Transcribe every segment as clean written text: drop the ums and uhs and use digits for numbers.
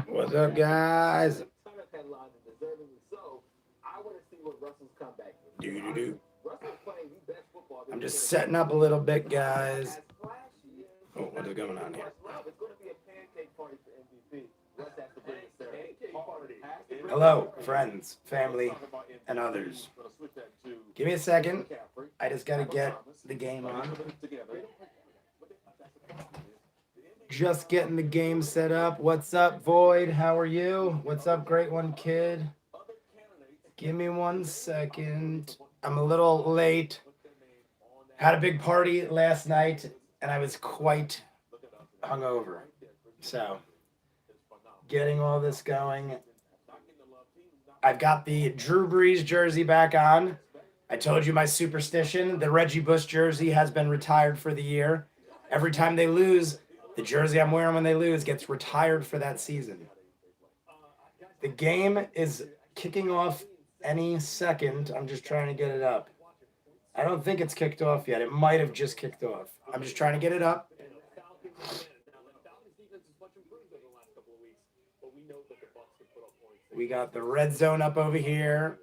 What's up, guys? Do. I'm just setting up a little bit, guys. Oh, what is going on here? Hello, friends, family, and others. Give me a second. I just got to get the game on. Just getting the game set up. What's up, Void? How are you? What's up, Great One Kid? Give me 1 second. I'm a little late. Had a big party last night, and I was quite hungover. So, getting all this going. I've got the Drew Brees jersey back on. I told you my superstition. The Reggie Bush jersey has been retired for the year. Every time they lose, the jersey I'm wearing when they lose gets retired for that season. The game is kicking off any second. I'm just trying to get it up. I don't think it's kicked off yet. It might have just kicked off. I'm just trying to get it up. We got the red zone up over here.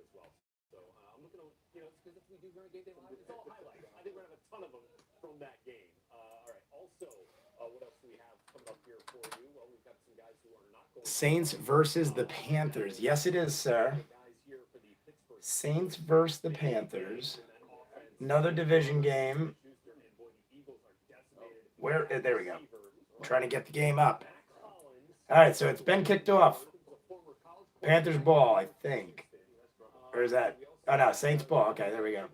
Saints versus the Panthers. Yes, it is, sir. Saints versus the Panthers. Another division game. There we go. I'm trying to get the game up. All right, so it's been kicked off. Panthers ball, I think. Or is that? Oh, no, Saints ball. Okay, there we go.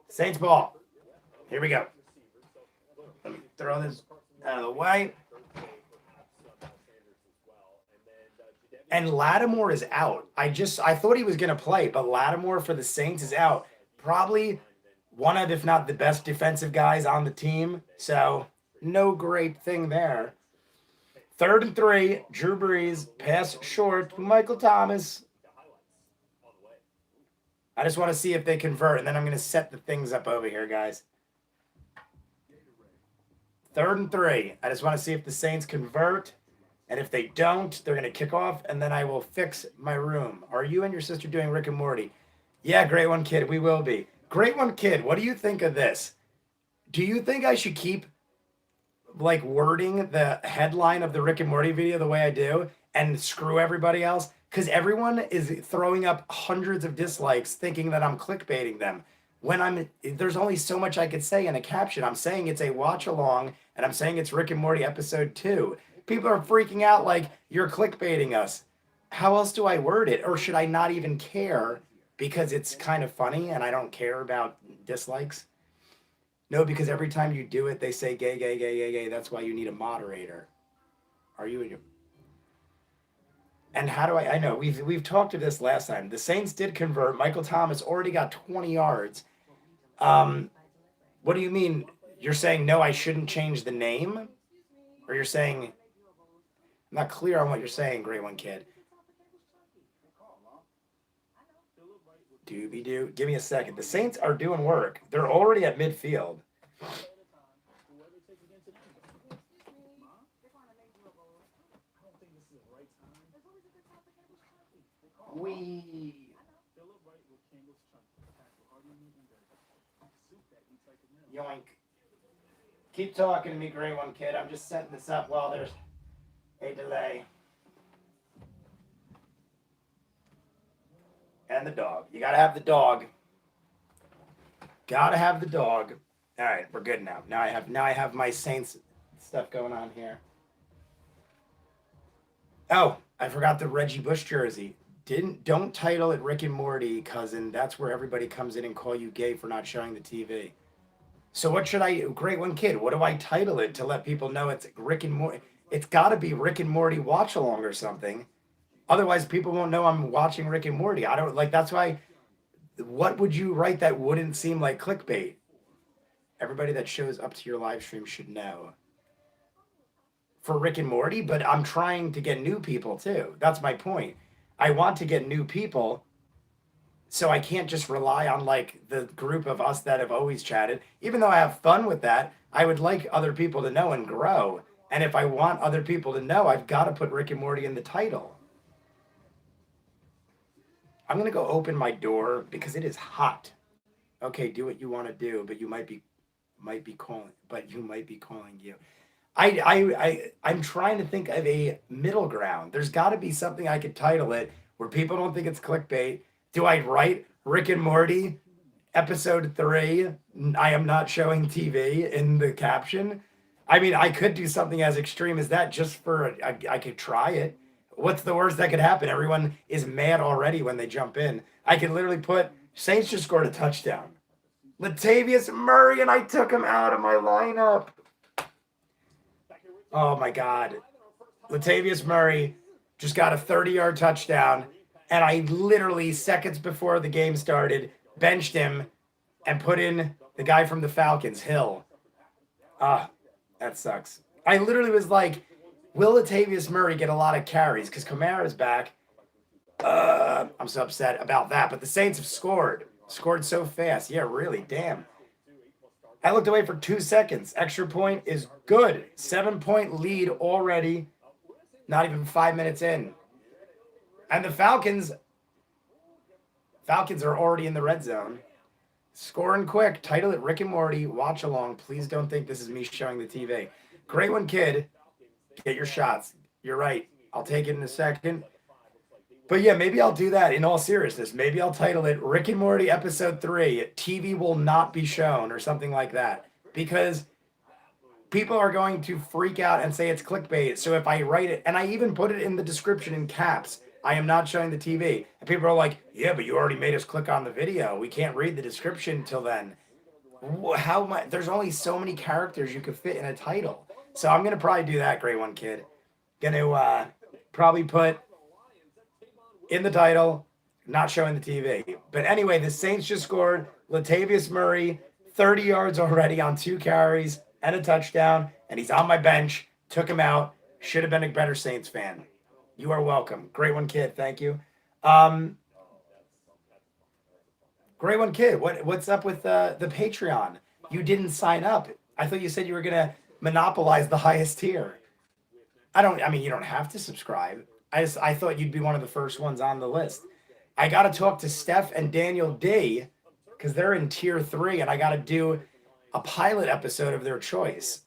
Saints ball. Here we go. Let me throw this out of the way. And Lattimore is out. I thought he was going to play, but Lattimore for the Saints is out. Probably one of, if not the best defensive guys on the team. So, no great thing there. 3rd and 3, Drew Brees, pass short, Michael Thomas. I just want to see if they convert, and then I'm going to set the things up over here, guys. 3rd and 3. I just want to see if the Saints convert, and if they don't, they're going to kick off, and then I will fix my room. Are you and your sister doing Rick and Morty? Yeah, Great One Kid, we will be. Great One Kid, what do you think of this? Do you think I should keep wording the headline of the Rick and Morty video the way I do and screw everybody else? Because everyone is throwing up hundreds of dislikes thinking that I'm clickbaiting them. When there's only so much I could say in a caption. I'm saying it's a watch along, and I'm saying it's Rick and Morty episode 2. People are freaking out like you're clickbaiting us. How else do I word it? Or should I not even care because it's kind of funny and I don't care about dislikes? No, because every time you do it, they say gay, gay, gay, gay, gay. That's why you need a moderator. Are you in your... And how do I know, we've talked to this last time. The Saints did convert. Michael Thomas already got 20 yards. What do you mean? You're saying, no, I shouldn't change the name? Or you're saying... I'm not clear on what you're saying, Great One Kid. Doobie-doo. Give me a second. The Saints are doing work. They're already at midfield. Yoink. Keep talking to me, Great One Kid. I'm just setting this up while there's a delay. And the dog. You gotta have the dog. Gotta have the dog. All right, we're good now. Now I have my Saints stuff going on here. Oh, I forgot the Reggie Bush jersey. Don't title it Rick and Morty, cousin. That's where everybody comes in and call you gay for not showing the TV. So what should I... Great One Kid, what do I title it to let people know it's Rick and Morty? It's got to be Rick and Morty watch along or something. Otherwise, people won't know I'm watching Rick and Morty. I don't... That's why... What would you write that wouldn't seem like clickbait? Everybody that shows up to your live stream should know. For Rick and Morty, but I'm trying to get new people too. That's my point. I want to get new people, so I can't just rely on the group of us that have always chatted. Even though I have fun with that, I would like other people to know and grow And if I want other people to know, I've got to put Rick and Morty in the title. I'm going to go open my door because it is hot. Okay, do what you want to do, but you might be calling, but you might be calling you. I'm trying to think of a middle ground. There's got to be something I could title it where people don't think it's clickbait. Do I write Rick and Morty episode 3? I am not showing TV in the caption. I mean, I could do something as extreme as that just for I could try it. What's the worst that could happen? Everyone is mad already when they jump in. I could literally put Saints just scored a touchdown. Latavius Murray, and I took him out of my lineup. Oh my God. Latavius Murray just got a 30-yard touchdown, and I literally, seconds before the game started, benched him and put in the guy from the Falcons, Hill. That sucks. I literally was like, will Latavius Murray get a lot of carries? Because Kamara's back. I'm so upset about that. But the Saints have scored. Scored so fast. Yeah, really. Damn. I looked away for 2 seconds. Extra point is good. 7-point lead already. Not even 5 minutes in. And the Falcons are already in the red zone. Scoring quick. Title it Rick and Morty. Watch along. Please don't think this is me showing the TV. Great one, kid. Get your shots. You're right. I'll take it in a second. But yeah, maybe I'll do that in all seriousness. Maybe I'll title it Rick and Morty Episode 3, TV will not be shown, or something like that. Because people are going to freak out and say it's clickbait. So if I write it, and I even put it in the description in caps, I am not showing the TV. And people are like, yeah, but you already made us click on the video. We can't read the description till then. How much? There's only so many characters you could fit in a title. So I'm going to probably do that, Great One Kid. Going to probably put in the title, not showing the TV. But anyway, the Saints just scored. Latavius Murray, 30 yards already on 2 carries and a touchdown. And he's on my bench. Took him out. Should have been a better Saints fan. You are welcome. Great one, kid. Thank you. Great one, kid. What's up with the Patreon? You didn't sign up. I thought you said you were going to monopolize the highest tier. I mean, you don't have to subscribe. I thought you'd be one of the first ones on the list. I got to talk to Steph and Daniel D because they're in tier 3, and I got to do a pilot episode of their choice.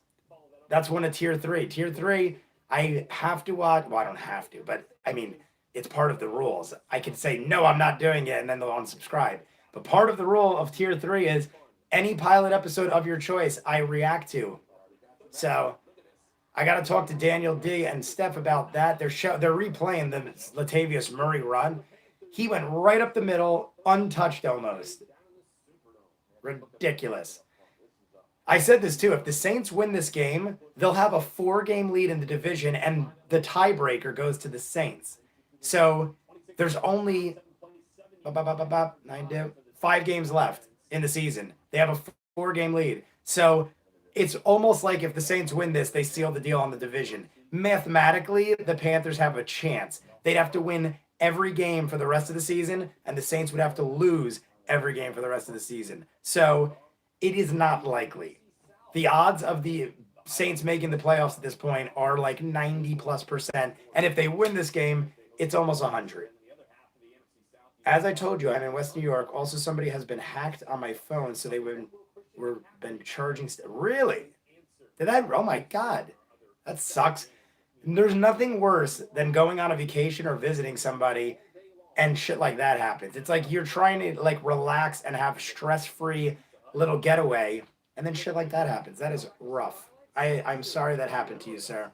That's one of tier 3. Tier 3, I have to watch. Well, I don't have to, but I mean, it's part of the rules. I can say, no, I'm not doing it, and then they'll unsubscribe. But part of the rule of tier 3 is any pilot episode of your choice I react to. So I got to talk to Daniel D and Steph about that. They're replaying the Latavius Murray run. He went right up the middle, untouched almost. Ridiculous. I said this too. If the Saints win this game, they'll have a 4-game lead in the division, and the tiebreaker goes to the Saints. So there's only 5 games left in the season. They have a 4-game lead. So it's almost like if the Saints win this, they seal the deal on the division. Mathematically, the Panthers have a chance. They'd have to win every game for the rest of the season, and the Saints would have to lose every game for the rest of the season. So it is not likely. The odds of the Saints making the playoffs at this point are like 90+%. And if they win this game, it's almost 100. As I told you, I'm in West New York. Also, somebody has been hacked on my phone, so they were been charging. Really? Oh my God. That sucks. There's nothing worse than going on a vacation or visiting somebody and shit like that happens. It's like you're trying to like relax and have stress-free little getaway, and then shit like that happens. That is rough. I'm sorry that happened to you, sir.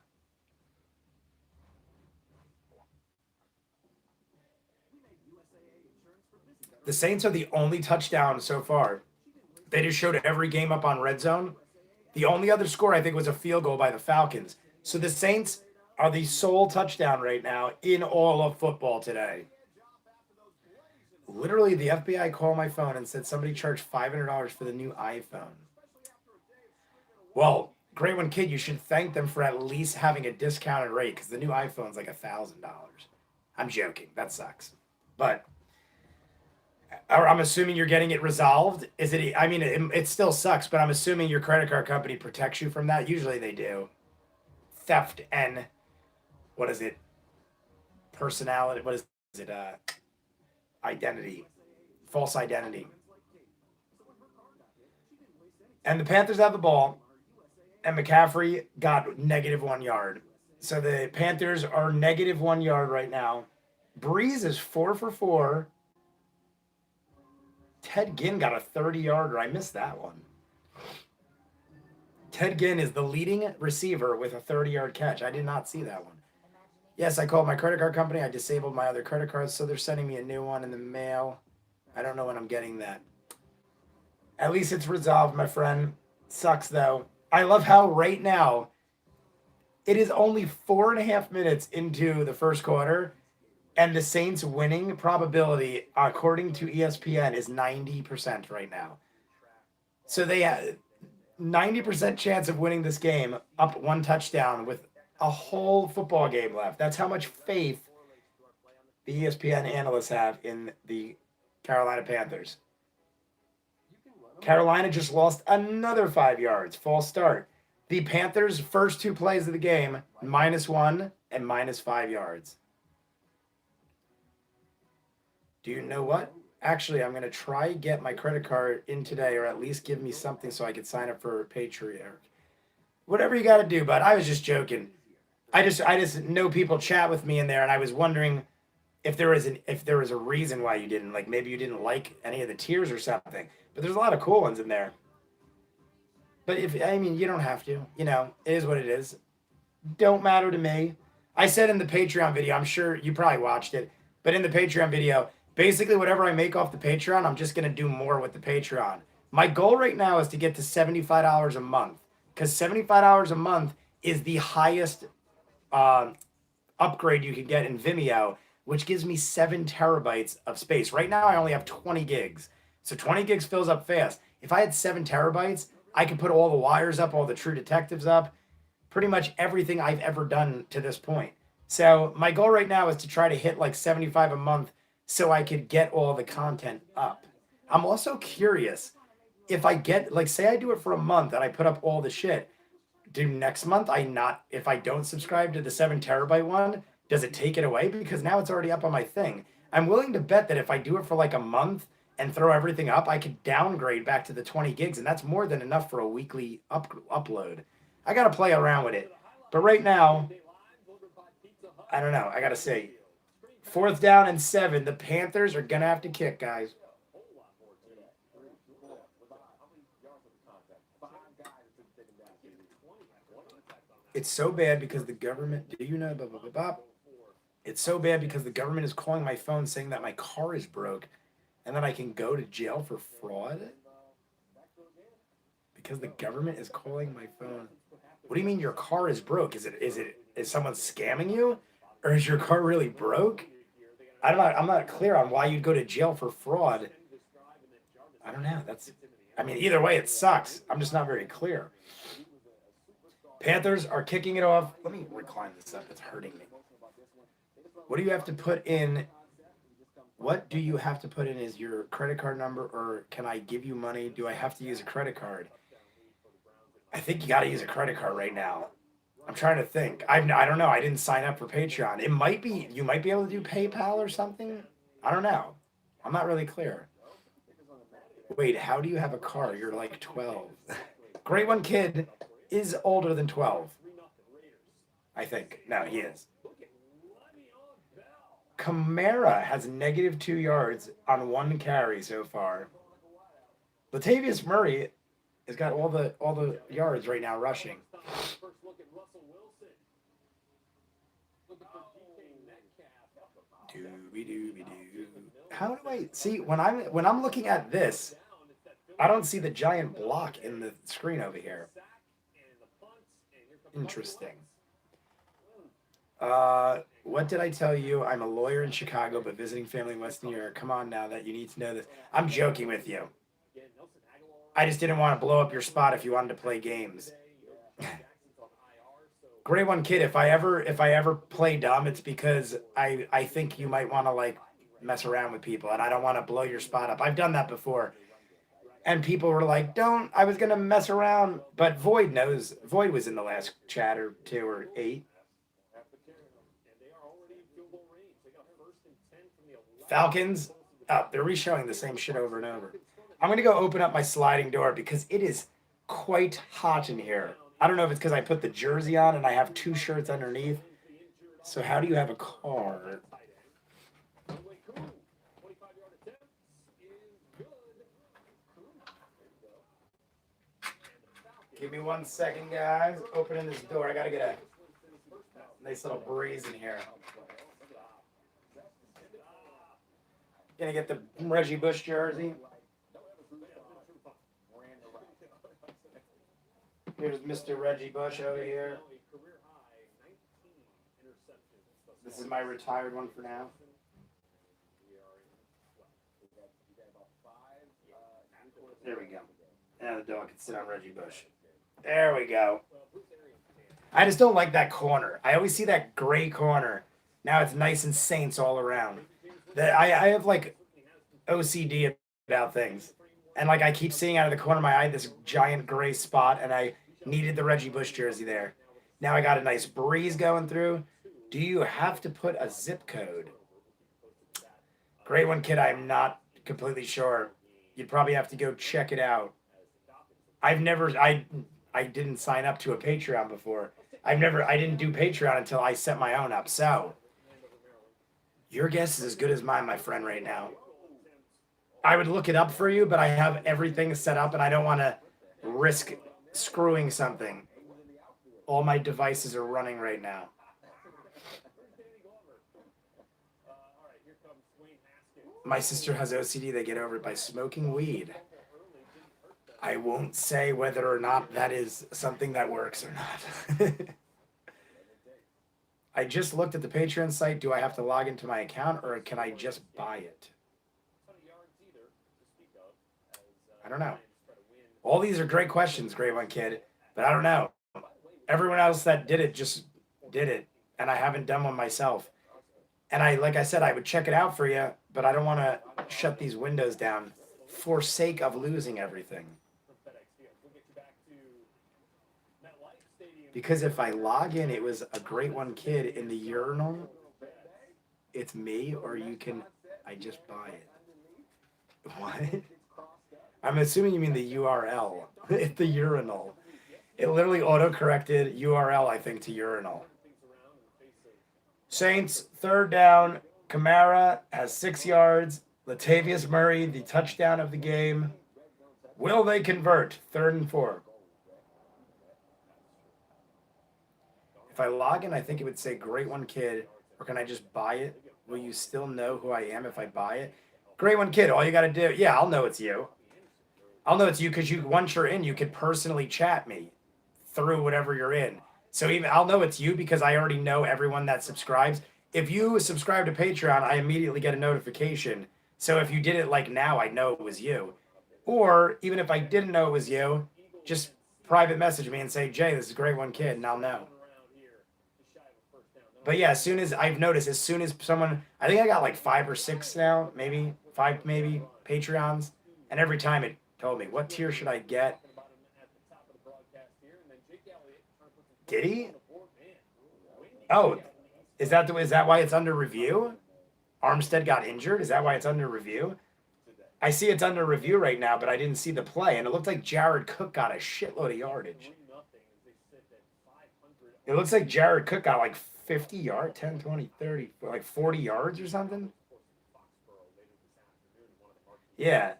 The Saints are the only touchdown so far. They just showed every game up on Red Zone. The only other score, I think, was a field goal by the Falcons. So the Saints are the sole touchdown right now in all of football today. Literally, the FBI called my phone and said somebody charged $500 for the new iPhone. Well, great one, kid. You should thank them for at least having a discounted rate because the new iPhone's like $1,000. I'm joking. That sucks. But I'm assuming you're getting it resolved. Is it? I mean, it still sucks, but I'm assuming your credit card company protects you from that. Usually they do. theft and what is it? Personality. What is it? Identity. False identity. And the Panthers have the ball, and McCaffrey got -1 yard. So the Panthers are -1 yard right now. Breeze is 4 for 4. Ted Ginn got a 30-yarder. I missed that one. Ted Ginn is the leading receiver with a 30-yard catch. I did not see that one. Yes, I called my credit card company. I disabled my other credit cards, so they're sending me a new one in the mail. I don't know when I'm getting that. At least it's resolved, my friend. Sucks, though. I love how right now it is only 4.5 minutes into the first quarter, and the Saints winning probability, according to ESPN, is 90% right now. So they have 90% chance of winning this game, up 1 touchdown with a whole football game left. That's how much faith the ESPN analysts have in the Carolina Panthers. Carolina just lost another 5 yards. False start. The Panthers' first 2 plays of the game, -1 and -5 yards. Do you know what? Actually, I'm going to try get my credit card in today, or at least give me something so I could sign up for Patreon. Whatever you got to do, but I was just joking. I just know people chat with me in there, and I was wondering if there was a reason why you didn't, like maybe you didn't like any of the tiers or something. But there's a lot of cool ones in there. But you don't have to. You know, it is what it is. Don't matter to me. I said in the Patreon video, I'm sure you probably watched it, but in the Patreon video, basically whatever I make off the Patreon, I'm just going to do more with the Patreon. My goal right now is to get to $75 a month, because $75 a month is the highest upgrade you can get in Vimeo, which gives me 7 terabytes of space. Right now, I only have 20 gigs. So 20 gigs fills up fast. If I had 7 terabytes, I could put all the wires up, all the True Detectives up, pretty much everything I've ever done to this point. So my goal right now is to try to hit like 75 a month so I could get all the content up. I'm also curious if I get, like, say I do it for a month and I put up all the shit, do next month if I don't subscribe to the 7 terabyte one, does it take it away? Because now it's already up on my thing. I'm willing to bet that if I do it for like a month and throw everything up, I could downgrade back to the 20 gigs, and that's more than enough for a weekly upload. I got to play around with it. But right now, I don't know. I got to say, 4th down and 7. The Panthers are going to have to kick, guys. It's so bad because the government, do you know, blah, blah, blah, blah. It's so bad because the government is calling my phone saying that my car is broke and that I can go to jail for fraud? Because the government is calling my phone. What do you mean your car is broke? Is someone scamming you? Or is your car really broke? I'm not clear on why you'd go to jail for fraud. I don't know. Either way, it sucks. I'm just not very clear. Panthers are kicking it off. Let me recline this up. It's hurting me. What do you have to put in? What do you have to put in is your credit card number, or can I give you money? Do I have to use a credit card? I think you got to use a credit card right now. I'm trying to think. I don't know. I didn't sign up for Patreon. You might be able to do PayPal or something. I don't know. I'm not really clear. Wait, how do you have a car? You're like 12. Great One Kid is older than 12. I think. No, he is. Kamara has -2 yards on 1 carry so far. Latavius Murray has got all the yards right now rushing. How do I see when I'm looking at this? I don't see the giant block in the screen over here. Interesting. What did I tell you? I'm a lawyer in Chicago, but visiting family in West New York. Come on now, that you need to know this. I'm joking with you. I just didn't want to blow up your spot if you wanted to play games. Great One Kid, if I ever play dumb, it's because I think you might want to like mess around with people, and I don't want to blow your spot up. I've done that before. And people were like, don't, I was going to mess around. But Void knows. Void was in the last chat or 2 or 8. Falcons. Oh, they're re-showing the same shit over and over. I'm going to go open up my sliding door because it is quite hot in here. I don't know if it's because I put the jersey on and I have 2 shirts underneath. So how do you have a car? Give me 1 second, guys. Opening this door. I got to get a nice little breeze in here. Gonna get the Reggie Bush jersey. Here's Mr. Reggie Bush over here. This is my retired one for now. There we go. Now the dog can sit on Reggie Bush. There we go. I just don't like that corner. I always see that gray corner. Now it's nice and Saints all around. I have like OCD about things. And like I keep seeing out of the corner of my eye this giant gray spot, and I needed the Reggie Bush jersey there. Now I got a nice breeze going through. Do you have to put a zip code? Great one, kid. I'm not completely sure. You'd probably have to go check it out. I didn't sign up to a Patreon before. I didn't do Patreon until I set my own up. So your guess is as good as mine, my friend, right now. I would look it up for you, but I have everything set up and I don't want to risk screwing something. All my devices are running right now. My sister has OCD. They get over it by smoking weed. I won't say whether or not that is something that works or not. I just looked at the Patreon site. Do I have to log into my account or can I just buy it? I don't know. All these are great questions, Great One Kid, but I don't know. Everyone else that did it just did it, and I haven't done one myself. And like I said, I would check it out for you, but I don't want to shut these windows down for sake of losing everything. Because if I log in, it was a Great One Kid in the urinal. It's me, or I just buy it. What? I'm assuming you mean the URL. It's the urinal. It literally auto-corrected URL, I think, to urinal. Saints, 3rd down. Kamara has 6 yards. Latavius Murray, the touchdown of the game. Will they convert? 3rd and 4. If I log in, I think it would say Great One Kid, or can I just buy it? Will you still know who I am if I buy it? Great One Kid, all you got to do, yeah, I'll know it's you. I'll know it's you because once you're in, you can personally chat me through whatever you're in. So I'll know it's you because I already know everyone that subscribes. If you subscribe to Patreon, I immediately get a notification. So if you did it like now, I know it was you. Or even if I didn't know it was you, just private message me and say, Jay, this is Great One Kid, and I'll know. But yeah, as soon as I've noticed, as soon as someone, I think I got like 5 or 6 now, maybe 5, Patreons. And every time it told me, what tier should I get? Did he? Oh, is that why it's under review? Armstead got injured? Is that why it's under review? I see it's under review right now, but I didn't see the play. And it looked like Jared Cook got a shitload of yardage. It looks like Jared Cook got like 50 yards, 10, 20, 30, like 40 yards or something. Yeah.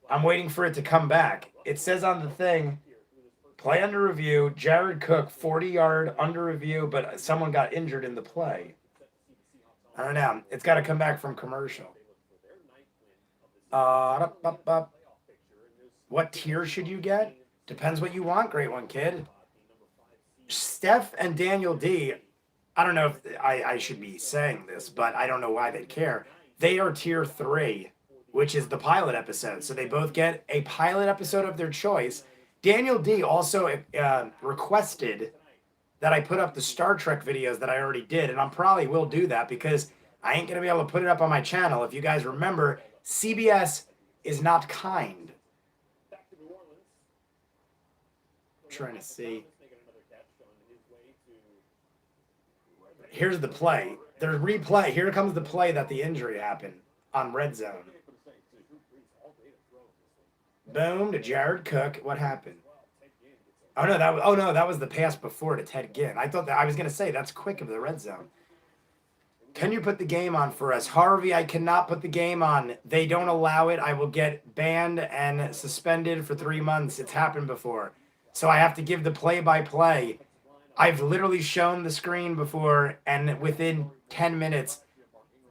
I'm waiting for it to come back. It says on the thing, play under review, Jared Cook, 40-yard under review, but someone got injured in the play. I don't know. It's got to come back from commercial. What tier should you get? Depends what you want, Great One Kid. Steph and Daniel D, I don't know if I should be saying this, but I don't know why they'd care. They are tier 3, which is the pilot episode. So they both get a pilot episode of their choice. Daniel D also requested that I put up the Star Trek videos that I already did, and I probably will do that because I ain't going to be able to put it up on my channel. If you guys remember, CBS is not kind. trying to see. Here's the play. There's replay. Here comes the play that the injury happened on red zone. Boom to Jared Cook. What happened? Oh no, that was the pass before to Ted Ginn. I thought that I was gonna say that's quick of the red zone. Can you put the game on for us? Harvey, I cannot put the game on. They don't allow it. I will get banned and suspended for 3 months. It's happened before. So I have to give the play-by-play. I've literally shown the screen before, and within 10 minutes,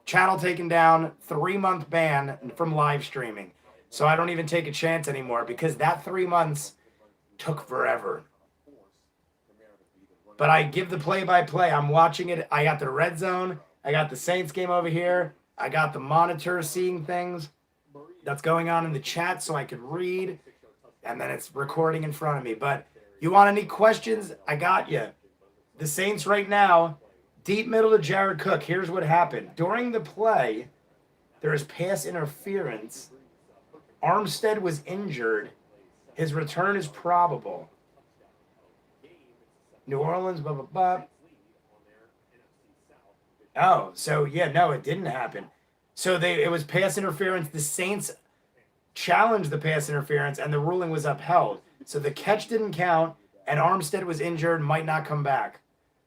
channel taken down, 3-month ban from live streaming. So I don't even take a chance anymore because that 3 months took forever. But I give the play-by-play. I'm watching it. I got the red zone. I got the Saints game over here. I got the monitor seeing things that's going on in the chat so I could read. And then it's recording in front of me. But you want any questions? I got you. The Saints right now, deep middle to Jared Cook. Here's what happened. During the play, there is pass interference. Armstead was injured. His return is probable. New Orleans, blah, blah, blah. Oh, so yeah, no, it didn't happen. So it was pass interference. The Saints challenged the pass interference, and the ruling was upheld. So the catch didn't count, and Armstead was injured, might not come back.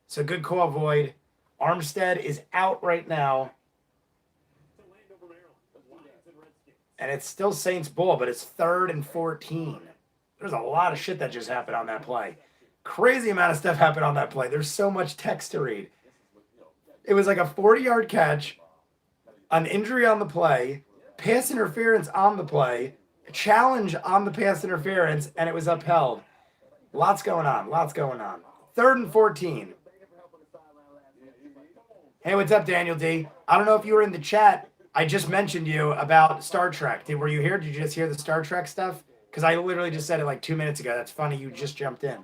So good call, Void. Armstead is out right now. And it's still Saints ball, but it's 3rd and 14. There's a lot of shit that just happened on that play. Crazy amount of stuff happened on that play. There's so much text to read. It was like a 40-yard catch, an injury on the play, pass interference on the play, a challenge on the pass interference, and it was upheld. Lots going on. 3rd and 14. Hey, what's up, Daniel D? I don't know if you were in the chat. I just mentioned you about Star Trek. Were you here? Did you just hear the Star Trek stuff? Because I literally just said it like 2 minutes ago. That's funny. You just jumped in.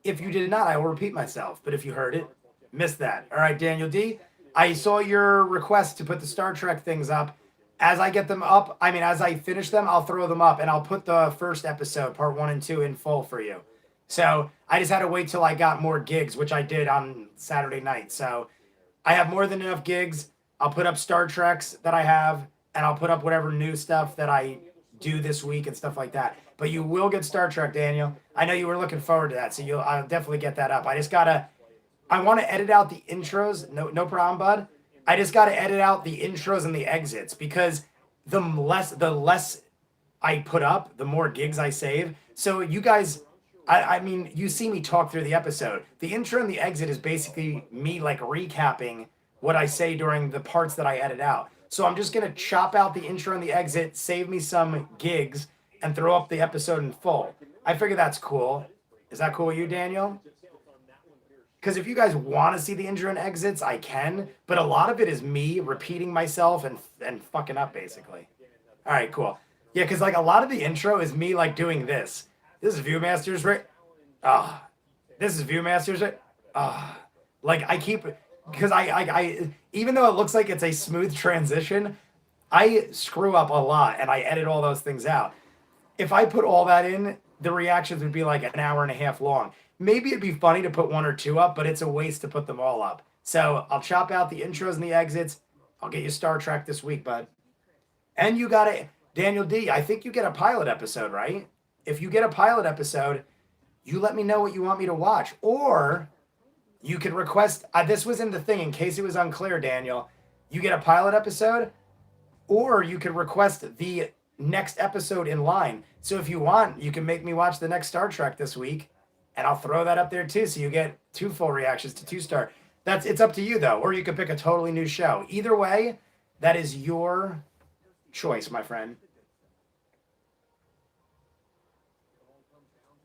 If you did not, I will repeat myself. But if you heard it, missed that. All right, Daniel D. I saw your request to put the Star Trek things up. As I get them up, as I finish them, I'll throw them up. And I'll put the first episode, part 1 and 2, in full for you. So I just had to wait till I got more gigs, which I did on Saturday night. So I have more than enough gigs. I'll put up Star Treks that I have, and I'll put up whatever new stuff that I do this week and stuff like that. But you will get Star Trek, Daniel. I know you were looking forward to that, so I'll definitely get that up. I want to edit out the intros. No problem, bud. I just got to edit out the intros and the exits because the less I put up, the more gigs I save. So you guys, you see me talk through the episode. The intro and the exit is basically me like recapping what I say during the parts that I edit out. So I'm just going to chop out the intro and the exit, save me some gigs, and throw up the episode in full. I figure that's cool. Is that cool with you, Daniel? Because if you guys want to see the intro and exits, I can. But a lot of it is me repeating myself and fucking up, basically. All right, cool. Yeah, because like a lot of the intro is me like doing this. This is ViewMasters, right? This is ViewMasters, right? Like I keep... Because I even though it looks like it's a smooth transition, I screw up a lot and I edit all those things out. If I put all that in, the reactions would be like an hour and a half long. Maybe it'd be funny to put 1 or 2 up, but it's a waste to put them all up. So I'll chop out the intros and the exits. I'll get you Star Trek this week, bud. And you got it, Daniel D. I think you get a pilot episode, right? If you get a pilot episode, you let me know what you want me to watch. Or you could request, this was in the thing, in case it was unclear, Daniel. You get a pilot episode, or you could request the next episode in line. So if you want, you can make me watch the next Star Trek this week, and I'll throw that up there too, so you get 2 full reactions to 2-star. It's up to you, though, or you could pick a totally new show. Either way, that is your choice, my friend.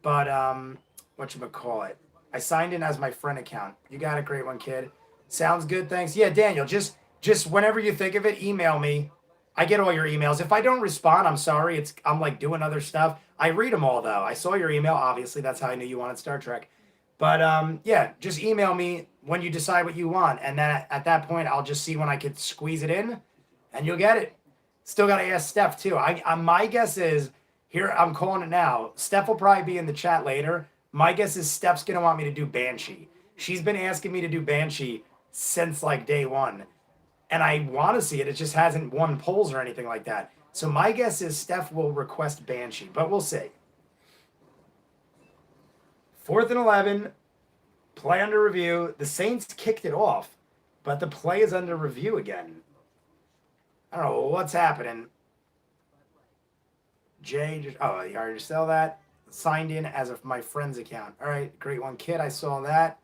But, whatchamacallit? I signed in as my friend account. You got a great one, kid. Sounds good, thanks. Yeah, Daniel, just whenever you think of it, email me. I get all your emails. If I don't respond, I'm sorry. I'm like doing other stuff. I read them all, though. I saw your email, obviously. That's how I knew you wanted Star Trek. But, yeah, just email me when you decide what you want. And then at that point, I'll just see when I can squeeze it in, and you'll get it. Still got to ask Steph, too. My guess is Here, I'm calling it now. Steph will probably be in the chat later. My guess is Steph's going to want me to do Banshee. She's been asking me to do Banshee since like day one. And I want to see it. It just hasn't won polls or anything like that. So my guess is Steph will request Banshee, but we'll see. 4th and 11, play under review. The Saints kicked it off, but the play is under review again. I don't know what's happening. Jay, just, oh, you already saw that. Signed in as of my friend's account. All right, great one, kid. I saw that.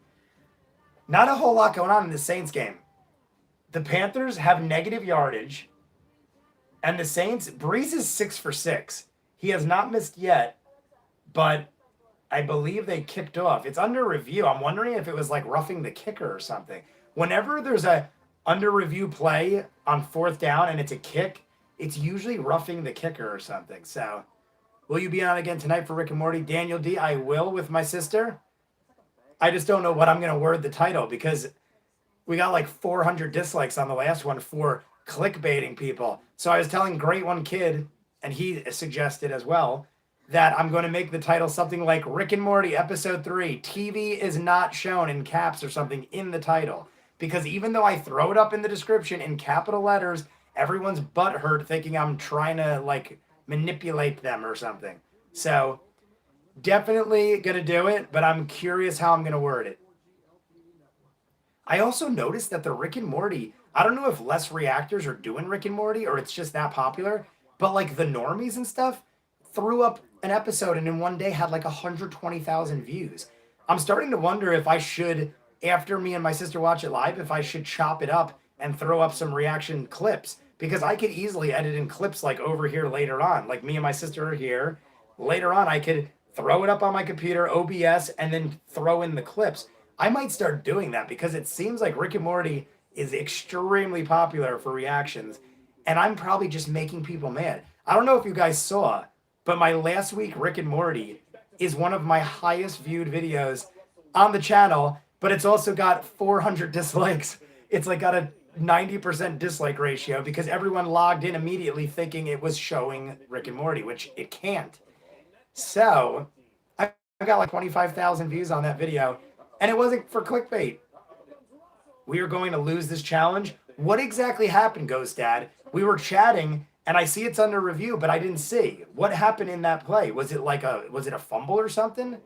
Not a whole lot going on in the Saints game. The Panthers have negative yardage, and the Saints, Breeze is 6 for 6. He has not missed yet, but I believe they kicked off. It's under review. I'm wondering if it was like roughing the kicker or something. Whenever there's a under review play on 4th down and it's a kick, it's usually roughing the kicker or something. So, will you be on again tonight for Rick and Morty? Daniel D, I will with my sister. I just don't know what I'm going to word the title because we got like 400 dislikes on the last one for clickbaiting people. So I was telling Great One Kid, and he suggested as well, that I'm going to make the title something like Rick and Morty Episode 3, TV is not shown in caps or something in the title. Because even though I throw it up in the description in capital letters, everyone's butthurt thinking I'm trying to like manipulate them or something. So definitely going to do it, but I'm curious how I'm going to word it. I also noticed that the Rick and Morty, I don't know if less reactors are doing Rick and Morty or it's just that popular, but like the normies and stuff threw up an episode and in one day had like 120,000 views. I'm starting to wonder if I should, after me and my sister watch it live, if I should chop it up and throw up some reaction clips because I could easily edit in clips like over here later on. Like me and my sister are here. Later on, I could throw it up on my computer, OBS, and then throw in the clips. I might start doing that because it seems like Rick and Morty is extremely popular for reactions, and I'm probably just making people mad. I don't know if you guys saw, but my last week Rick and Morty is one of my highest viewed videos on the channel, but it's also got 400 dislikes. It's like got a 90% dislike ratio because everyone logged in immediately thinking it was showing Rick and Morty, which it can't. So I got like 25,000 views on that video. And it wasn't for clickbait. We are going to lose this challenge. What exactly happened, Ghost Dad? We were chatting, and I see it's under review, but I didn't see. What happened in that play? Was it a fumble or something?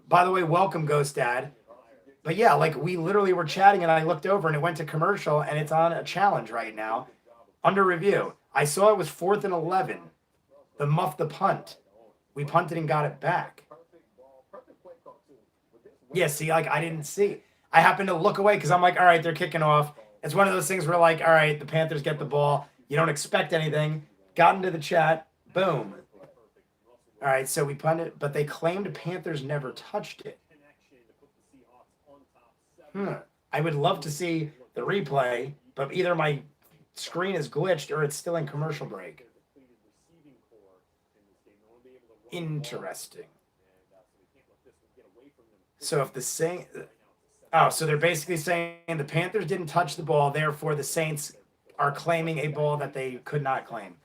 By the way, welcome, Ghost Dad. But yeah, like we literally were chatting, and I looked over, and it went to commercial, and it's on a challenge right now. Under review. I saw it was 4th and 11. The muff the punt. We punted and got it back. Yeah, see, like I didn't see. I happened to look away because I'm like, all right, they're kicking off. It's one of those things where like, all right, the Panthers get the ball. You don't expect anything. Got into the chat. Boom. All right, so we punted, but they claimed Panthers never touched it. I would love to see the replay, but either my screen is glitched or it's still in commercial break. Interesting. So if the Saints, so they're basically saying the Panthers didn't touch the ball, therefore the Saints are claiming a ball that they could not claim.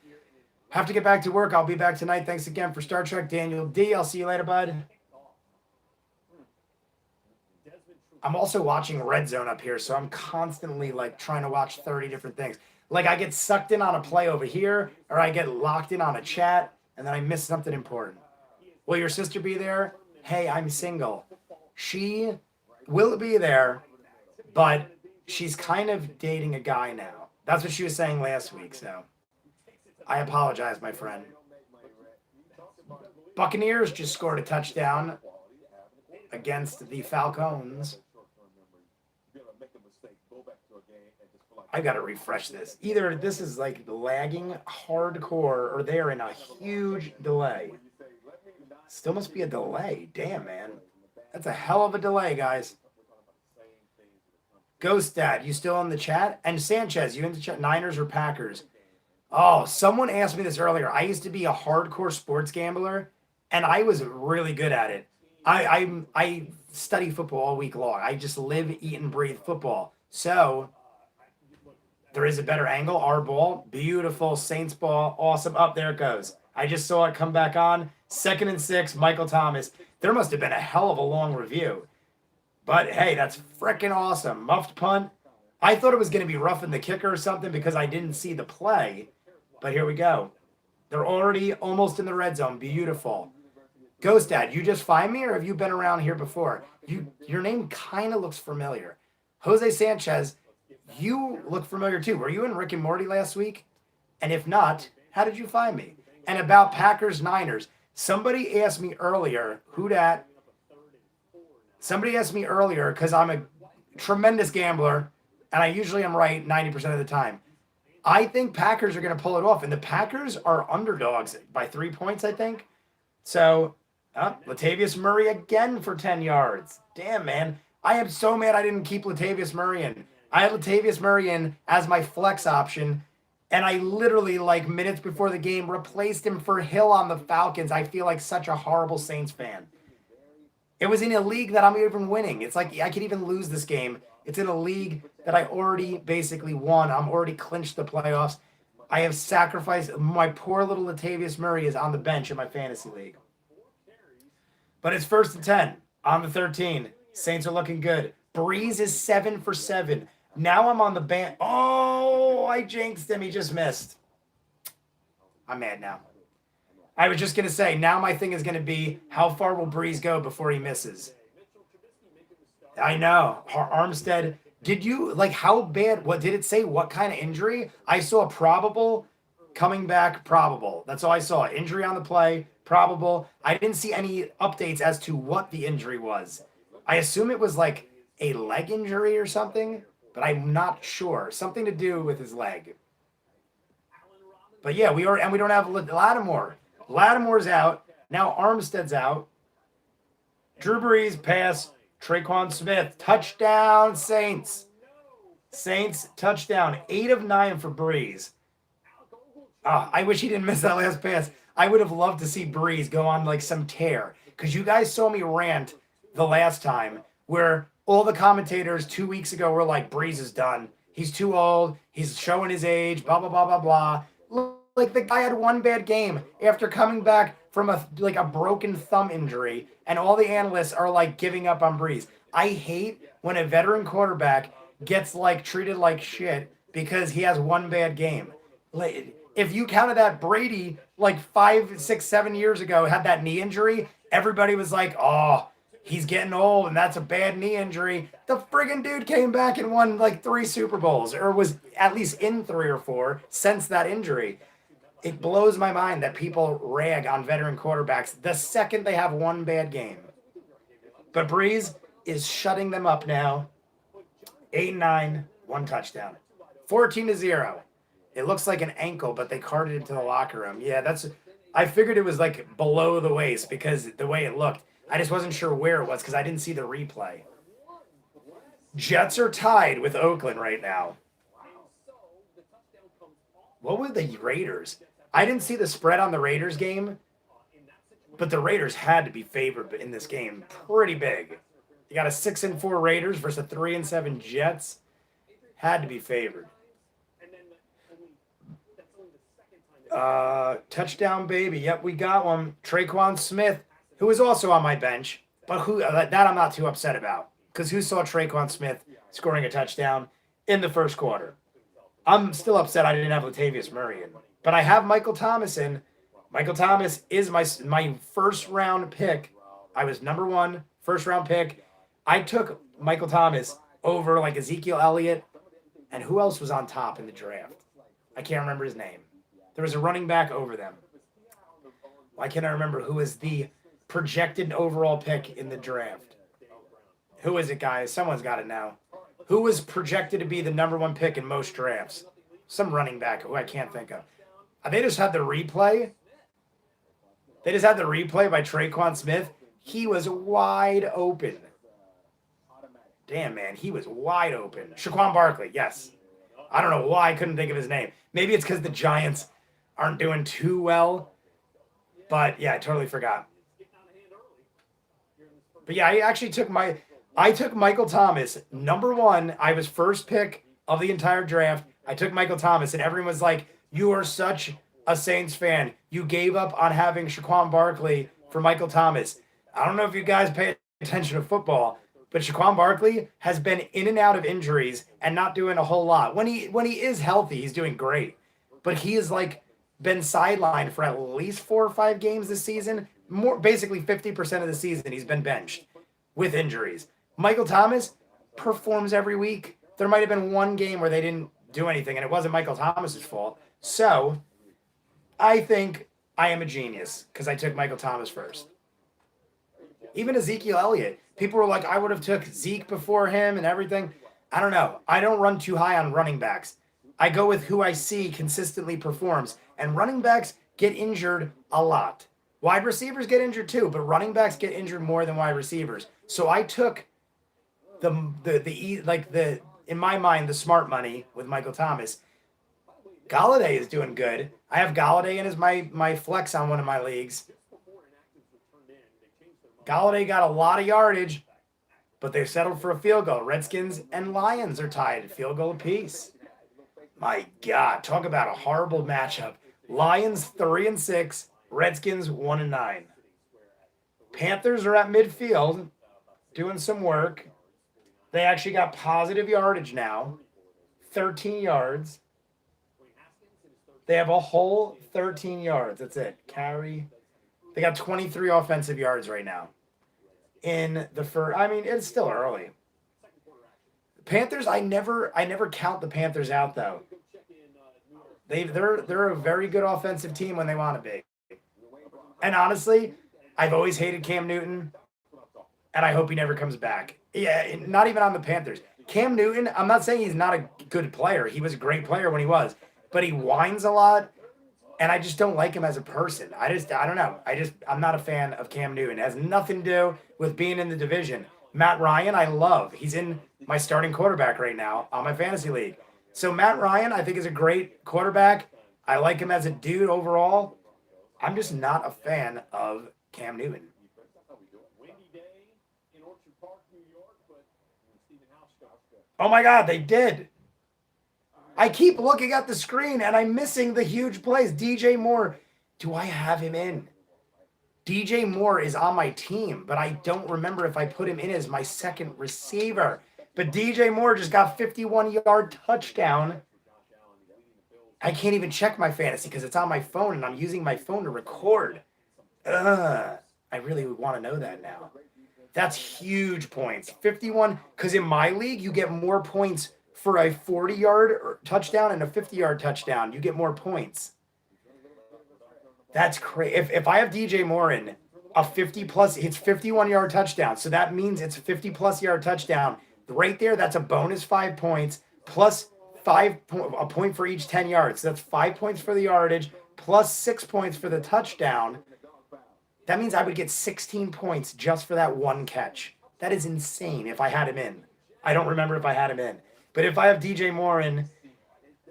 Have to get back to work. I'll be back tonight. Thanks again for Star Trek, Daniel D. I'll see you later, bud. I'm also watching Red Zone up here, so I'm constantly like trying to watch 30 different things. Like I get sucked in on a play over here, or I get locked in on a chat, and then I miss something important. Will your sister be there? Hey, I'm single. She will be there, but she's kind of dating a guy now. That's what she was saying last week, so I apologize, my friend. Buccaneers just scored a touchdown against the Falcons. I got to refresh this. Either this is like lagging hardcore or they're in a huge delay. Still must be a delay. Damn, man. That's a hell of a delay, guys. Ghost Dad, you still in the chat? And Sanchez, you in the chat? Niners or Packers? Oh, someone asked me this earlier. I used to be a hardcore sports gambler, and I was really good at it. I study football all week long. I just live, eat, and breathe football. So there is a better angle. Our ball, beautiful. Saints ball, awesome. Up there it goes. I just saw it come back on. 2nd and 6, Michael Thomas. There must have been a hell of a long review. But hey, that's freaking awesome. Muffed punt. I thought it was going to be roughing the kicker or something because I didn't see the play. But here we go. They're already almost in the red zone. Beautiful. Ghost Dad, you just find me or have you been around here before? Your name kind of looks familiar. Jose Sanchez, you look familiar too. Were you in Rick and Morty last week? And if not, how did you find me? And about Packers Niners, somebody asked me earlier, somebody asked me earlier, because I'm a tremendous gambler, and I usually am right 90% of the time. I think Packers are going to pull it off, and the Packers are underdogs by 3 points, I think. So, Latavius Murray again for 10 yards. Damn, man. I am so mad I didn't keep Latavius Murray in. I had Latavius Murray in as my flex option, and I literally, like minutes before the game, replaced him for Hill on the Falcons. I feel like such a horrible Saints fan. It was in a league that I'm even winning. It's like I could even lose this game. It's in a league that I already basically won. I'm already clinched the playoffs. I have sacrificed. My poor little Latavius Murray is on the bench in my fantasy league. But it's 1st and 10 on the 13. Saints are looking good. Breeze is 7 for 7. Now I'm on the ban. Oh, I jinxed him. He just missed. I'm mad now. I was just going to say, now my thing is going to be, how far will Breeze go before he misses? I know. Armstead, did you, like, how bad, what did it say? What kind of injury? I saw probable, coming back, probable. That's all I saw. Injury on the play, probable. I didn't see any updates as to what the injury was. I assume it was like a leg injury or something, but I'm not sure. Something to do with his leg. But yeah, we don't have Lattimore. Lattimore's out. Now Armstead's out. Drew Brees pass. Traquan Smith. Touchdown, Saints. Saints touchdown. 8 of 9 for Brees. I wish he didn't miss that last pass. I would have loved to see Brees go on like some tear. Because you guys saw me rant the last time where all the commentators 2 weeks ago were like, Brees is done. He's too old. He's showing his age. Blah, blah, blah, blah, blah. Like the guy had one bad game after coming back from a broken thumb injury, and all the analysts are like giving up on Brees. I hate when a veteran quarterback gets like treated like shit because he has one bad game. If you counted that, Brady like 5, 6, 7 years ago had that knee injury, everybody was like, oh, he's getting old and that's a bad knee injury. The friggin' dude came back and won like 3 Super Bowls, or was at least in 3 or 4 since that injury. It blows my mind that people rag on veteran quarterbacks the second they have one bad game. But Breeze is shutting them up now. 8-9, 1 touchdown. 14-0. It looks like an ankle, but they carted it to the locker room. Yeah, I figured it was like below the waist because the way it looked. I just wasn't sure where it was because I didn't see the replay. Jets are tied with Oakland right now. What were the Raiders? I didn't see the spread on the Raiders game, but the Raiders had to be favored in this game pretty big. You got a 6-4 Raiders versus a 3-7 Jets. Had to be favored. Touchdown, baby. Yep, we got one. Traquan Smith, who is also on my bench, but that I'm not too upset about. Because who saw Traquan Smith scoring a touchdown in the first quarter? I'm still upset I didn't have Latavius Murray in. But I have Michael Thomas in. Michael Thomas is my first-round pick. I was number 1, first-round pick. I took Michael Thomas over like Ezekiel Elliott. And who else was on top in the draft? I can't remember his name. There was a running back over them. Why can't I remember who was the projected overall pick in the draft? Who is it, guys? Someone's got it now. Who was projected to be the number 1 pick in most drafts? Some running back who I can't think of. They just had the replay. They just had the replay by Traquan Smith. He was wide open. Damn, man. He was wide open. Shaquan Barkley, yes. I don't know why I couldn't think of his name. Maybe it's because the Giants aren't doing too well. But, yeah, I totally forgot. But, yeah, I actually took Michael Thomas, number 1. I was first pick of the entire draft. I took Michael Thomas, and everyone was like, you are such a Saints fan, you gave up on having Shaquan Barkley for Michael Thomas. I don't know if you guys pay attention to football, but Shaquan Barkley has been in and out of injuries and not doing a whole lot. When he is healthy, he's doing great. But he has like been sidelined for at least 4 or 5 games this season. More basically 50% of the season he's been benched with injuries. Michael Thomas performs every week. There might have been one game where they didn't do anything, and it wasn't Michael Thomas's fault. So I think I am a genius because I took Michael Thomas first. Even Ezekiel Elliott. People were like, I would have took Zeke before him and everything. I don't know. I don't run too high on running backs. I go with who I see consistently performs. And running backs get injured a lot. Wide receivers get injured too, but running backs get injured more than wide receivers. So I took in my mind, the smart money with Michael Thomas. Galladay is doing good. I have Galladay in as my flex on one of my leagues. Galladay got a lot of yardage, but they settled for a field goal. Redskins and Lions are tied, field goal apiece. My God, talk about a horrible matchup. Lions 3-6, Redskins 1-9. Panthers are at midfield, doing some work. They actually got positive yardage now, 13 yards. They have a whole 13 yards. That's it. Carry. They got 23 offensive yards right now. In the first, I mean, it's still early. Panthers, I never count the Panthers out though. They're a very good offensive team when they want to be. And honestly, I've always hated Cam Newton, and I hope he never comes back. Yeah, not even on the Panthers. Cam Newton, I'm not saying he's not a good player. He was a great player when he was, but he whines a lot, and I just don't like him as a person. I don't know. I'm not a fan of Cam Newton. It has nothing to do with being in the division. Matt Ryan, I love. He's in my starting quarterback right now on my fantasy league. So Matt Ryan, I think, is a great quarterback. I like him as a dude overall. I'm just not a fan of Cam Newton. Oh my God, they did. I keep looking at the screen and I'm missing the huge plays. DJ Moore, do I have him in? DJ Moore is on my team, but I don't remember if I put him in as my second receiver. But DJ Moore just got 51-yard touchdown. I can't even check my fantasy because it's on my phone and I'm using my phone to record. I really want to know that now. That's huge points. 51, because in my league, you get more points for a 40-yard touchdown and a 50-yard touchdown. You get more points. That's crazy. If I have DJ Moore in a 50-plus, it's 51-yard touchdown. So that means it's a 50-plus yard touchdown. Right there, that's a bonus 5 points plus a point for each 10 yards. So that's 5 points for the yardage plus 6 points for the touchdown. That means I would get 16 points just for that one catch. That is insane if I had him in. I don't remember if I had him in. But if I have DJ Moore in,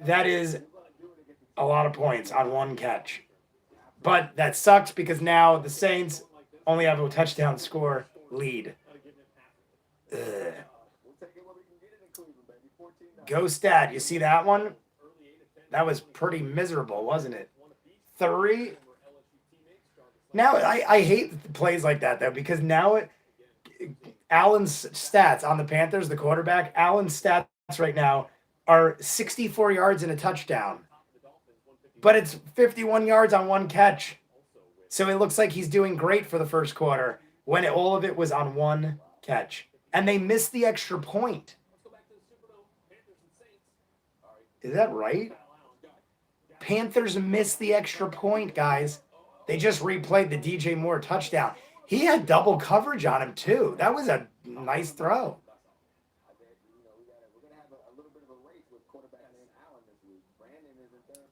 that is a lot of points on one catch. But that sucks because now the Saints only have a touchdown score lead. Ugh. Go Stat. You see that one? That was pretty miserable, wasn't it? 3. Now, I hate plays like that, though, because now Allen's stats on the Panthers, the quarterback, Allen's stats right now are 64 yards and a touchdown. But it's 51 yards on one catch. So it looks like he's doing great for the first quarter when all of it was on one catch. And they missed the extra point. Is that right? Panthers missed the extra point, guys. They just replayed the DJ Moore touchdown. He had double coverage on him, too. That was a nice throw.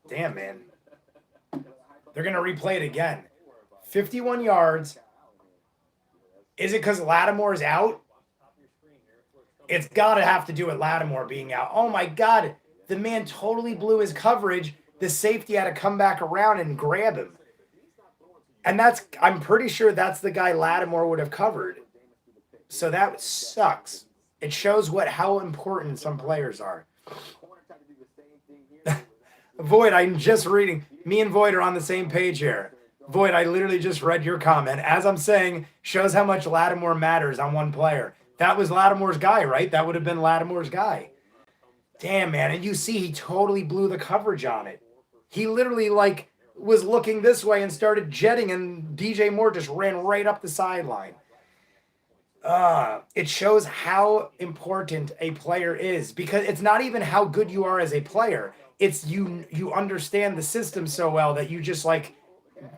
Damn, man. They're going to replay it again. 51 yards. Is it because Lattimore is out? It's got to have to do with Lattimore being out. Oh, my God. The man totally blew his coverage. The safety had to come back around and grab him. And I'm pretty sure that's the guy Lattimore would have covered. So that sucks. It shows how important some players are. Void, I'm just reading. Me and Void are on the same page here. Void, I literally just read your comment. As I'm saying, shows how much Lattimore matters on one player. That was Lattimore's guy, right? That would have been Lattimore's guy. Damn, man. And you see, he totally blew the coverage on it. He literally, like, was looking this way and started jetting, and DJ Moore just ran right up the sideline. It shows how important a player is, because it's not even how good you are as a player. It's you understand the system so well that you just like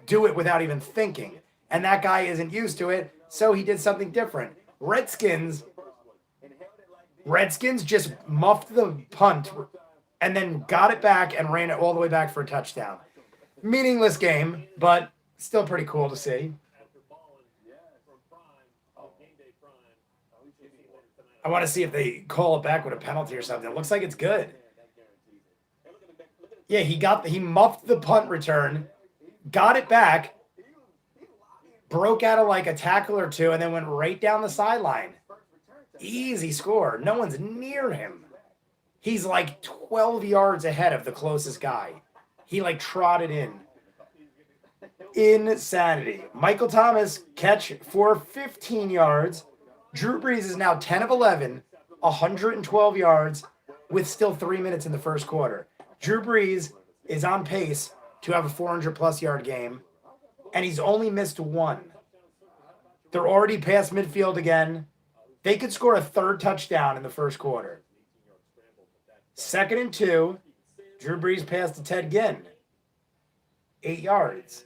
do it without even thinking. And that guy isn't used to it, so he did something different. Redskins just muffed the punt and then got it back and ran it all the way back for a touchdown. Meaningless game, but still pretty cool to see. I want to see if they call it back with a penalty or something. It looks like it's good. Yeah, he muffed the punt return, got it back, broke out of like a tackle or two, and then went right down the sideline. Easy score. No one's near him. He's like 12 yards ahead of the closest guy. He like trotted in. Insanity. Michael Thomas catch for 15 yards. Drew Brees is now 10 of 11, 112 yards with still 3 minutes in the first quarter. Drew Brees is on pace to have a 400-plus yard game, and he's only missed one. They're already past midfield again. They could score a third touchdown in the first quarter. 2nd and 2. Drew Brees passed to Ted Ginn. 8 yards.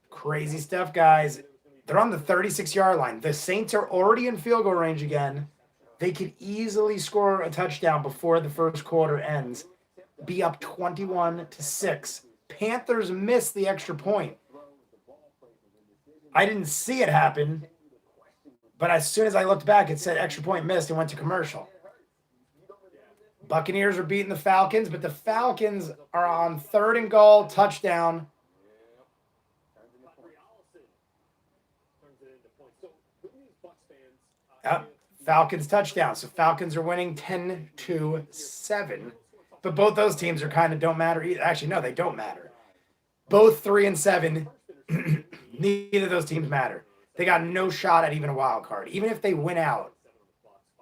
Crazy stuff, guys. They're on the 36-yard line. The Saints are already in field goal range again. They could easily score a touchdown before the first quarter ends. Be up 21-6. Panthers missed the extra point. I didn't see it happen, but as soon as I looked back, it said extra point missed and went to commercial. Buccaneers are beating the Falcons, but the Falcons are on 3rd and goal, touchdown. Falcons touchdown. So Falcons are winning 10-7. But both those teams are kind of don't matter either. Actually, no, they don't matter. Both 3-7. Neither of those teams matter. They got no shot at even a wild card. Even if they win out,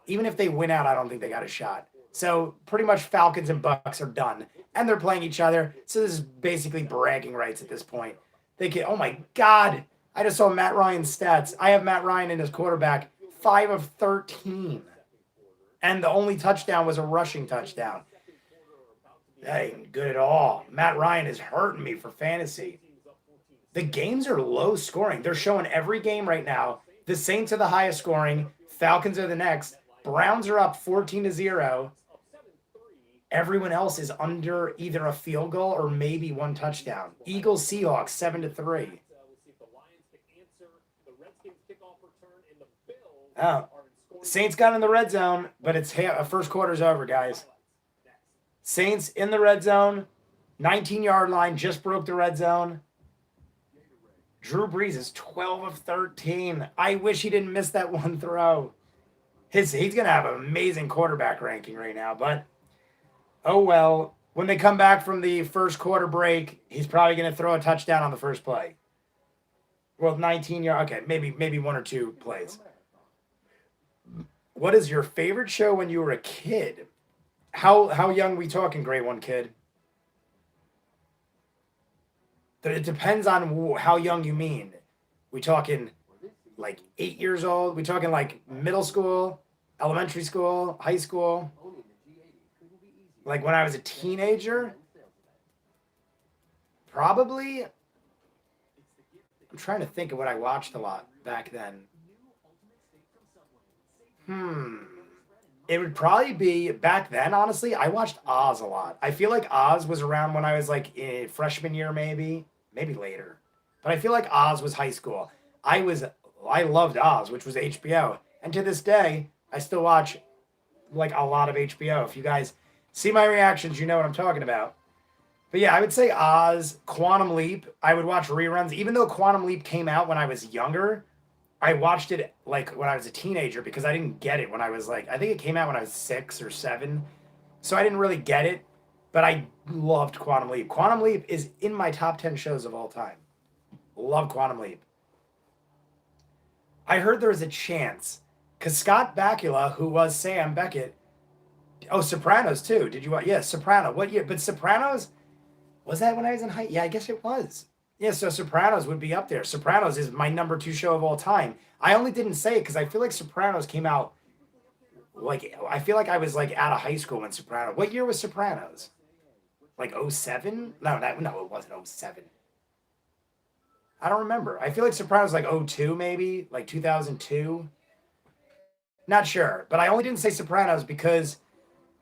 I don't think they got a shot. So pretty much Falcons and Bucks are done. And they're playing each other. So this is basically bragging rights at this point. They can, oh my God. I just saw Matt Ryan's stats. I have Matt Ryan in his quarterback. 5 of 13. And the only touchdown was a rushing touchdown. That ain't good at all. Matt Ryan is hurting me for fantasy. The games are low scoring. They're showing every game right now. The Saints are the highest scoring. Falcons are the next. Browns are up 14-0. Everyone else is under either a field goal or maybe one touchdown. Eagles, Seahawks, 7-3. Oh, Saints got in the red zone, but it's first quarter's over, guys. Saints in the red zone, 19-yard line, just broke the red zone. Drew Brees is 12 of 13. I wish he didn't miss that one throw. He's going to have an amazing quarterback ranking right now, but oh well. When they come back from the first quarter break, he's probably going to throw a touchdown on the first play. Well, 19 yards. Okay, maybe one or two plays. What is your favorite show when you were a kid? How young we talking, Grade 1 kid? It depends on how young you mean. We talking like 8 years old? We talking like middle school, elementary school, high school? Like when I was a teenager? Probably. I'm trying to think of what I watched a lot back then. It would probably be back then, honestly. I watched Oz a lot. I feel like Oz was around when I was like in freshman year, maybe later. But I feel like Oz was high school. I loved Oz, which was HBO. And to this day, I still watch like a lot of HBO. If you guys see my reactions, you know what I'm talking about. But yeah, I would say Oz, Quantum Leap. I would watch reruns. Even though Quantum Leap came out when I was younger, I watched it like when I was a teenager because I didn't get it when I was like, I think it came out when I was 6 or 7. So I didn't really get it, but I loved Quantum Leap. Quantum Leap is in my top 10 shows of all time. Love Quantum Leap. I heard there was a chance because Scott Bakula, who was Sam Beckett, oh, Sopranos too. Did you watch? Yeah, Soprano. What year? But Sopranos, was that when I was in high? Yeah, I guess it was. Yeah, so Sopranos would be up there. Sopranos is my number 2 show of all time. I only didn't say it because I feel like Sopranos came out like I feel like I was like out of high school when Sopranos. What year was Sopranos? Like 07? No, it wasn't 07. I don't remember. I feel like Sopranos like 02 maybe, like 2002. Not sure, but I only didn't say Sopranos because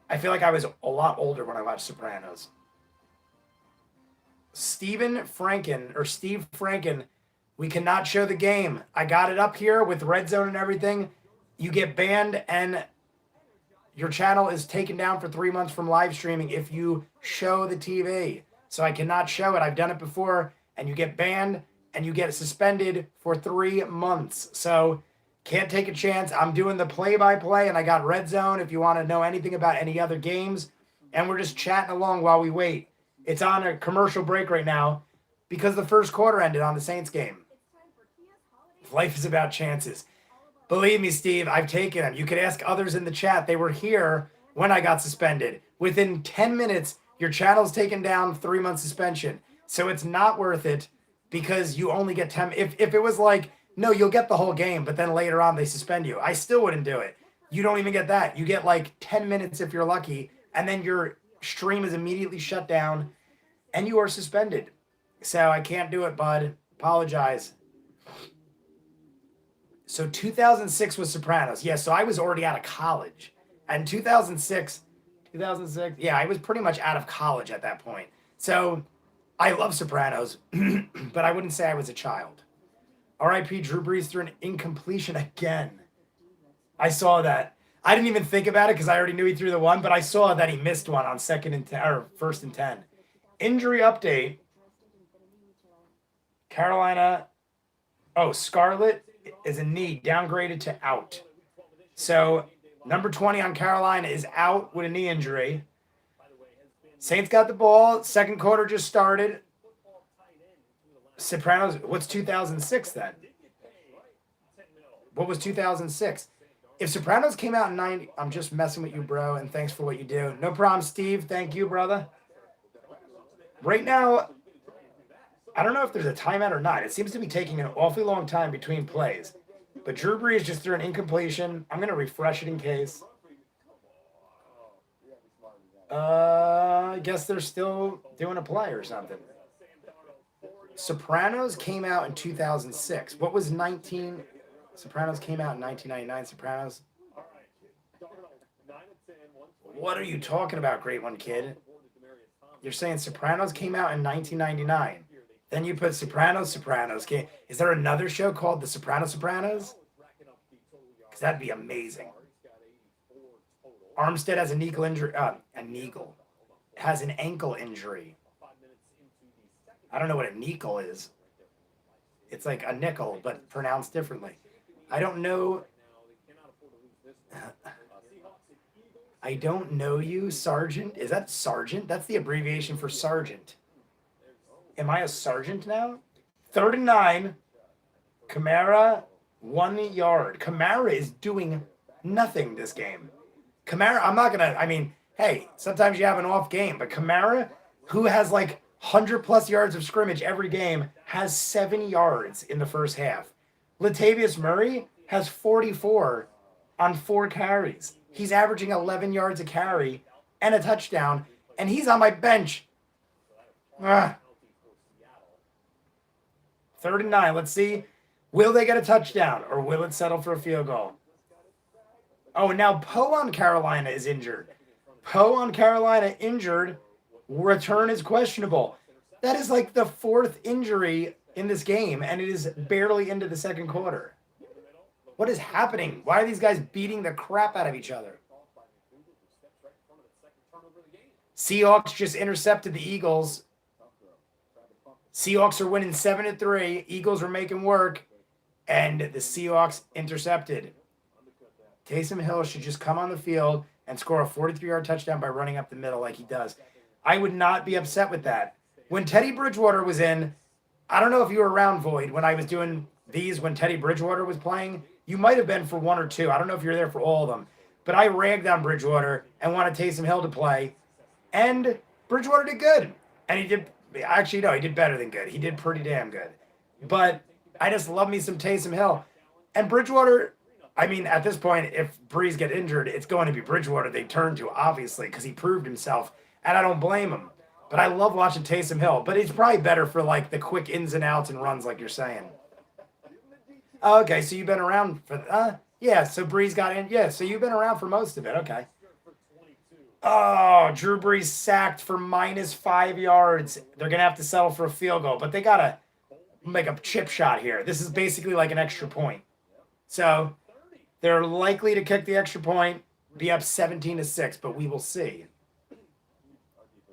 I feel like I was a lot older when I watched Sopranos. Steve Franken, we cannot show the game. I got it up here with Red Zone and everything. You get banned and your channel is taken down for 3 months from live streaming if you show the TV. So I cannot show it. I've done it before, and you get banned and you get suspended for 3 months. So can't take a chance. I'm doing the play-by-play, and I got Red Zone if you want to know anything about any other games. And we're just chatting along while we wait. It's on a commercial break right now because the first quarter ended on the Saints game. Life is about chances. Believe me, Steve, I've taken them. You could ask others in the chat. They were here when I got suspended. Within 10 minutes, your channel's taken down, 3-month suspension. So it's not worth it because you only get 10. If it was like, no, you'll get the whole game, but then later on they suspend you, I still wouldn't do it. You don't even get that. You get like 10 minutes if you're lucky, and then your stream is immediately shut down and you are suspended. So I can't do it, bud. Apologize. So 2006 was Sopranos. Yeah, so I was already out of college. And 2006, yeah, I was pretty much out of college at that point. So I love Sopranos, but I wouldn't say I was a child. R.I.P. Drew Brees threw an incompletion again. I saw that. I didn't even think about it because I already knew he threw the one, but I saw that he missed one on 2nd and 10 or 1st and 10. Injury update. Carolina. Oh, Scarlett is a knee, downgraded to out. So number 20 on Carolina is out with a knee injury. Saints got the ball. Second quarter just started. Sopranos, what's 2006 then? What was 2006? If Sopranos came out in 90, I'm just messing with you, bro, and thanks for what you do. No problem, Steve. Thank you, brother. Right now, I don't know if there's a timeout or not. It seems to be taking an awfully long time between plays. But Drew Brees just threw an incompletion. I'm going to refresh it in case. I guess they're still doing a play or something. Sopranos came out in 2006. What was 19? Sopranos came out in 1999. Sopranos. What are you talking about, great one, kid? You're saying Sopranos came out in 1999. Then you put Sopranos. Is there another show called The Sopranos? Because that'd be amazing. Armstead has an ankle injury. Has an ankle injury. I don't know what a nickel is. It's like a nickel, but pronounced differently. I don't know. I don't know you, Sergeant. Is that Sergeant? That's the abbreviation for Sergeant. Am I a sergeant now? 3rd and 9. Kamara, 1 yard. Kamara is doing nothing this game. Kamara, I'm not going to, hey, sometimes you have an off game, but Kamara, who has like 100+ yards of scrimmage every game, has 7 yards in the first half. Latavius Murray has 44 on 4 carries. He's averaging 11 yards a carry and a touchdown, and he's on my bench. 3rd and 9. Let's see. Will they get a touchdown or will it settle for a field goal? Oh, and now Poe on Carolina is injured. Poe on Carolina injured. Return is questionable. That is like the 4th injury in this game, and it is barely into the second quarter. What is happening? Why are these guys beating the crap out of each other? Seahawks just intercepted the Eagles. Seahawks are winning 7-3. Eagles are making work, and the Seahawks intercepted. Taysom Hill should just come on the field and score a 43-yard touchdown by running up the middle like he does. I would not be upset with that. When Teddy Bridgewater was in, I don't know if you were around, Void, when I was doing these when Teddy Bridgewater was playing. You might have been for one or two. I don't know if you're there for all of them. But I ragged on Bridgewater and wanted Taysom Hill to play. And Bridgewater did good. And he did, actually, no, he did better than good. He did pretty damn good. But I just love me some Taysom Hill. And Bridgewater, I mean, at this point, if Breeze get injured, it's going to be Bridgewater they turn to, obviously, because he proved himself. And I don't blame him. But I love watching Taysom Hill. But it's probably better for, like, the quick ins and outs and runs like you're saying. Okay, so you've been around for... yeah, so Breeze got in. Yeah, so you've been around for most of it. Okay. Oh, Drew Brees sacked for -5 yards. They're going to have to settle for a field goal. But they got to make a chip shot here. This is basically like an extra point. So they're likely to kick the extra point, be up 17-6, but we will see.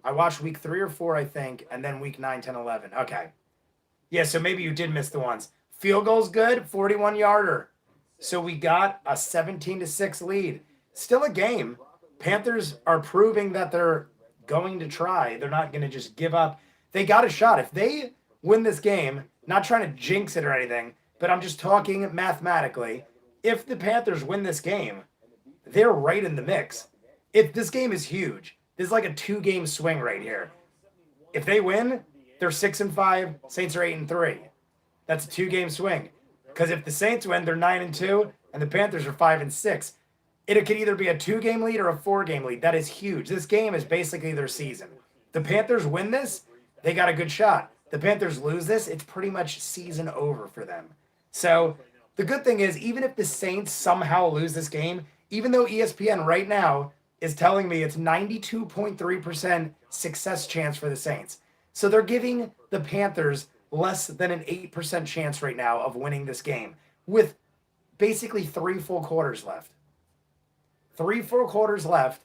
I watched week 3 or 4, I think, and then week 9, 10, 11. Okay. Yeah, so maybe you did miss the ones. Field goal's good, 41-yarder. So we got a 17-6 lead. Still a game. Panthers are proving that they're going to try. They're not going to just give up. They got a shot. If they win this game, not trying to jinx it or anything, but I'm just talking mathematically. If the Panthers win this game, they're right in the mix. If this game is huge, this is like a 2-game swing right here. If they win, they're 6-5. Saints are 8-3. That's a 2-game swing. Because if the Saints win, they're 9-2, and the Panthers are 5-6. It could either be a 2-game lead or a 4-game lead. That is huge. This game is basically their season. The Panthers win this, they got a good shot. The Panthers lose this, it's pretty much season over for them. So the good thing is, even if the Saints somehow lose this game, even though ESPN right now is telling me it's 92.3% success chance for the Saints. So they're giving the Panthers less than an 8% chance right now of winning this game with basically 3 full quarters left. 3 full quarters left,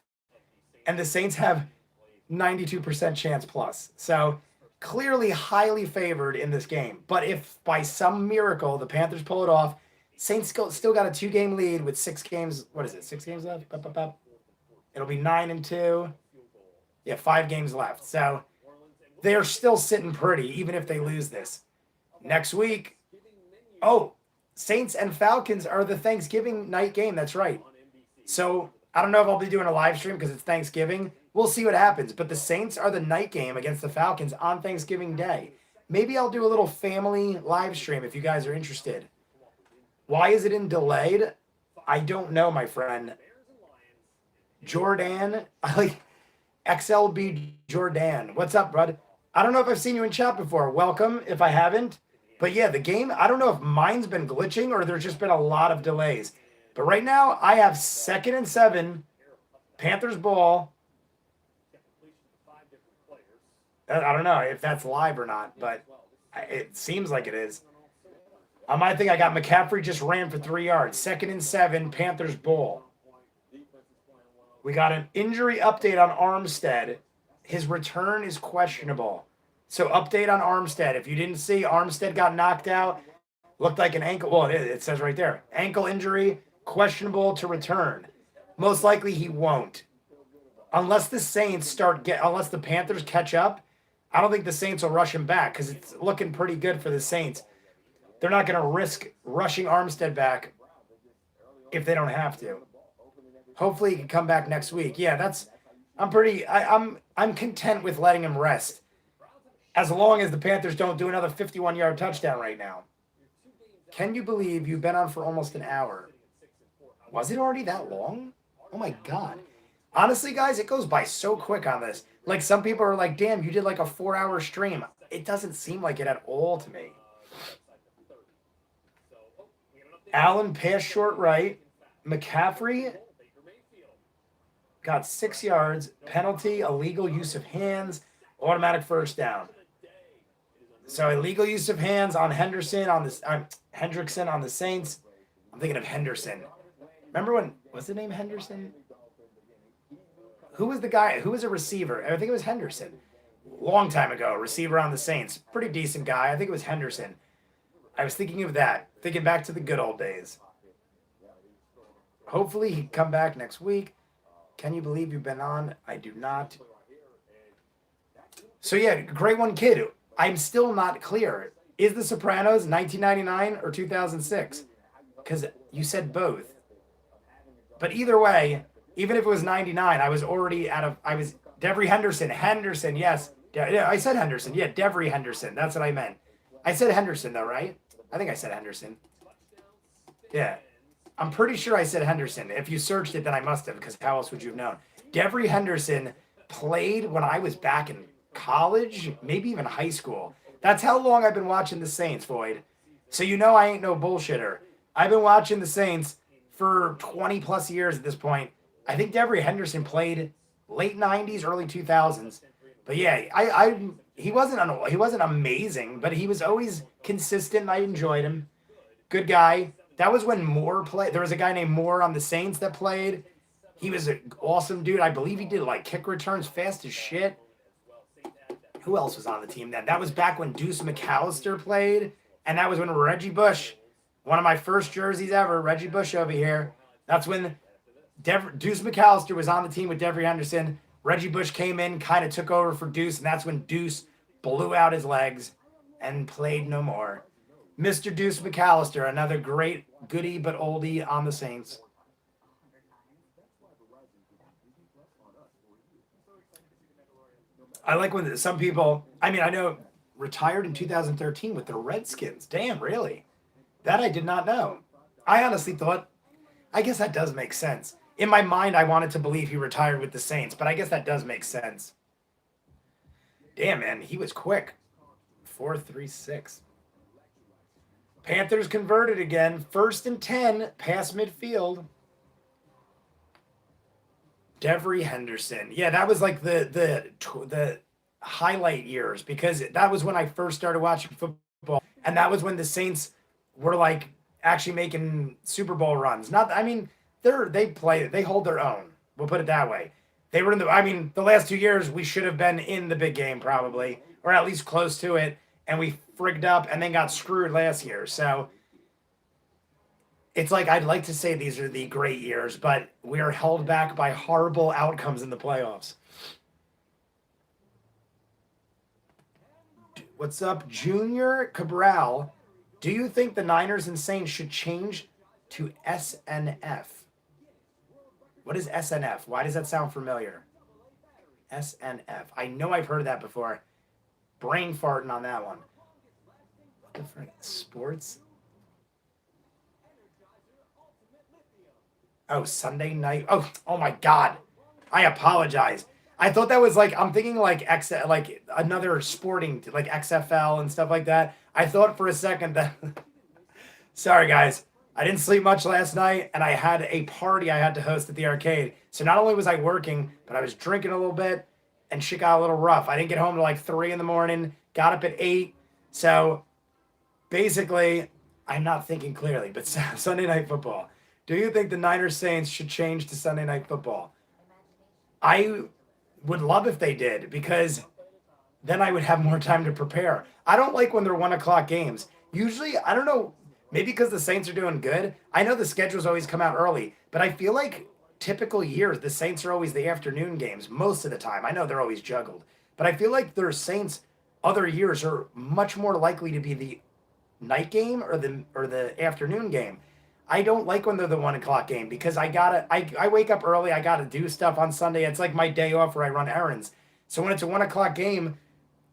and the Saints have 92% chance plus. So clearly highly favored in this game. But if by some miracle the Panthers pull it off, Saints still got a 2-game lead with 6 games. What is it? 6 games left? It'll be 9-2. Yeah, 5 games left. So they're still sitting pretty, even if they lose this. Next week, Saints and Falcons are the Thanksgiving night game. That's right. So I don't know if I'll be doing a live stream because it's Thanksgiving. We'll see what happens. But the Saints are the night game against the Falcons on Thanksgiving Day. Maybe I'll do a little family live stream if you guys are interested. Why is it in delayed? I don't know, my friend. Jordan, XLB Jordan. What's up, bud? I don't know if I've seen you in chat before. Welcome if I haven't. But yeah, the game, I don't know if mine's been glitching or there's just been a lot of delays. But right now, I have 2nd and 7, Panthers ball. I don't know if that's live or not, but it seems like it is. I might think I got McCaffrey just ran for 3 yards. 2nd and 7, Panthers ball. We got an injury update on Armstead. His return is questionable. So update on Armstead. If you didn't see, Armstead got knocked out. Looked like an ankle. Well, it says right there. Ankle injury, questionable to return. Most likely he won't. Unless the Saints unless the Panthers catch up, I don't think the Saints will rush him back because it's looking pretty good for the Saints. They're not going to risk rushing Armstead back if they don't have to. Hopefully he can come back next week. Yeah, I'm content with letting him rest. As long as the Panthers don't do another 51-yard touchdown right now. Can you believe you've been on for almost an hour? Was it already that long? Oh my God. Honestly, guys, it goes by so quick on this. Like some people are like, damn, you did like a 4-hour stream. It doesn't seem like it at all to me. Allen passed short right. McCaffrey got 6 yards. Penalty, illegal use of hands, automatic first down. So illegal use of hands on Hendrickson on the Saints. I'm thinking of Henderson. Remember when, what's the name Henderson? Who was the guy? Who was a receiver? I think it was Henderson. Long time ago, receiver on the Saints. Pretty decent guy. I think it was Henderson. I was thinking of that. Thinking back to the good old days. Hopefully he'd come back next week. Can you believe you've been on? I do not. So yeah, great one, kid. I'm still not clear. Is The Sopranos 1999 or 2006? Because you said both. But either way, even if it was 99, I was already out of. I was Devery Henderson. Henderson, yes. Yeah, I said Henderson. Yeah, Devery Henderson. That's what I meant. I said Henderson though, right? I think I said Henderson. Yeah. I'm pretty sure I said Henderson. If you searched it, then I must have, because how else would you have known? Devery Henderson played when I was back in college, maybe even high school. That's how long I've been watching the Saints, Void. So you know I ain't no bullshitter. I've been watching the Saints for 20 plus years at this point. I think Devery Henderson played late 90s, early 2000s. But yeah, he wasn't amazing, but he was always consistent. I enjoyed him. Good guy. That was when Moore played. There was a guy named Moore on the Saints that played. He was an awesome dude. I believe he did like kick returns fast as shit. Who else was on the team then? That was back when Deuce McAllister played. And that was when Reggie Bush, one of my first jerseys ever, Reggie Bush over here. That's when Deuce McAllister was on the team with Devery Henderson. Reggie Bush came in, kind of took over for Deuce, and that's when Deuce blew out his legs and played no more. Mr. Deuce McAllister, another great goodie but oldie on the Saints. I like when some people, I know, retired in 2013 with the Redskins. Damn, really? That I did not know. I honestly thought, I guess that does make sense. In my mind, I wanted to believe he retired with the Saints, but I guess that does make sense. Damn, man, he was quick. 4-3-6. Panthers converted again. 1st and 10, past midfield. Devery Henderson. Yeah, that was like the highlight years, because that was when I first started watching football, and that was when the Saints were like actually making Super Bowl runs. They hold their own. We'll put it that way. They were in the last 2 years we should have been in the big game probably, or at least close to it, and we frigged up and then got screwed last year. So it's like I'd like to say these are the great years, but we are held back by horrible outcomes in the playoffs. What's up, Junior Cabral? Do you think the Niners and Saints should change to SNF? What is SNF? Why does that sound familiar? SNF. I know I've heard that before. Brain farting on that one. What the frick? Sports? Oh, Sunday night. Oh my God. I apologize. I thought that was like, I'm thinking like another sporting, like XFL and stuff like that. I thought for a second that, sorry guys, I didn't sleep much last night, and I had a party I had to host at the arcade. So not only was I working, but I was drinking a little bit, and shit got a little rough. I didn't get home till like 3 in the morning, got up at 8. So basically, I'm not thinking clearly, but Sunday Night Football. Do you think the Niners Saints should change to Sunday Night Football? I would love if they did, because then I would have more time to prepare. I don't like when they're 1 o'clock games. Usually, I don't know, maybe because the Saints are doing good. I know the schedules always come out early, but I feel like typical years, the Saints are always the afternoon games most of the time. I know they're always juggled, but I feel like their Saints other years are much more likely to be the night game or the afternoon game. I don't like when they're the 1 o'clock game, because I wake up early. I gotta do stuff on Sunday. It's like my day off where I run errands. So when it's a 1 o'clock game,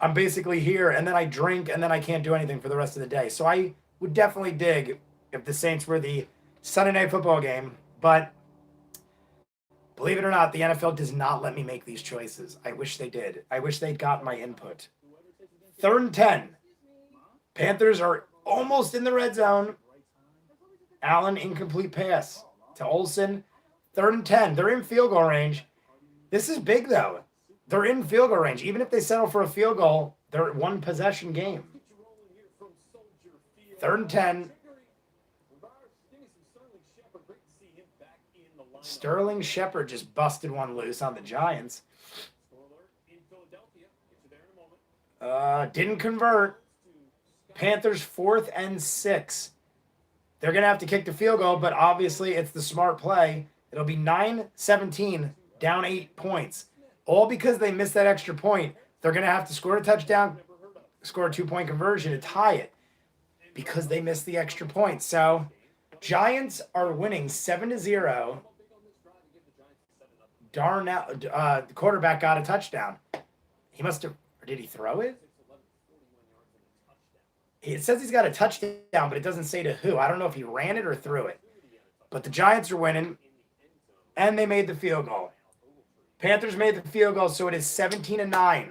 I'm basically here, and then I drink, and then I can't do anything for the rest of the day. So I would definitely dig if the Saints were the Sunday Night Football game, but believe it or not, the NFL does not let me make these choices. I wish they did. I wish they'd got my input. 3rd and 10. Panthers are almost in the red zone. Allen, incomplete pass to Olsen. 3rd and 10. They're in field goal range. This is big, though. They're in field goal range. Even if they settle for a field goal, they're at 1 possession game. 3rd and 10. Sterling Shepard just busted one loose on the Giants. Didn't convert. Panthers 4th and 6. They're going to have to kick the field goal, but obviously it's the smart play. It'll be 9-17 down 8 points. All because they missed that extra point. They're going to have to score a touchdown, score a 2-point conversion to tie it because they missed the extra point. So Giants are winning 7-0. Darnell, the quarterback got a touchdown. He must have, or did he throw it? It says he's got a touchdown, but it doesn't say to who. I don't know if he ran it or threw it. But the Giants are winning, and they made the field goal. Panthers made the field goal, so it is 17-9.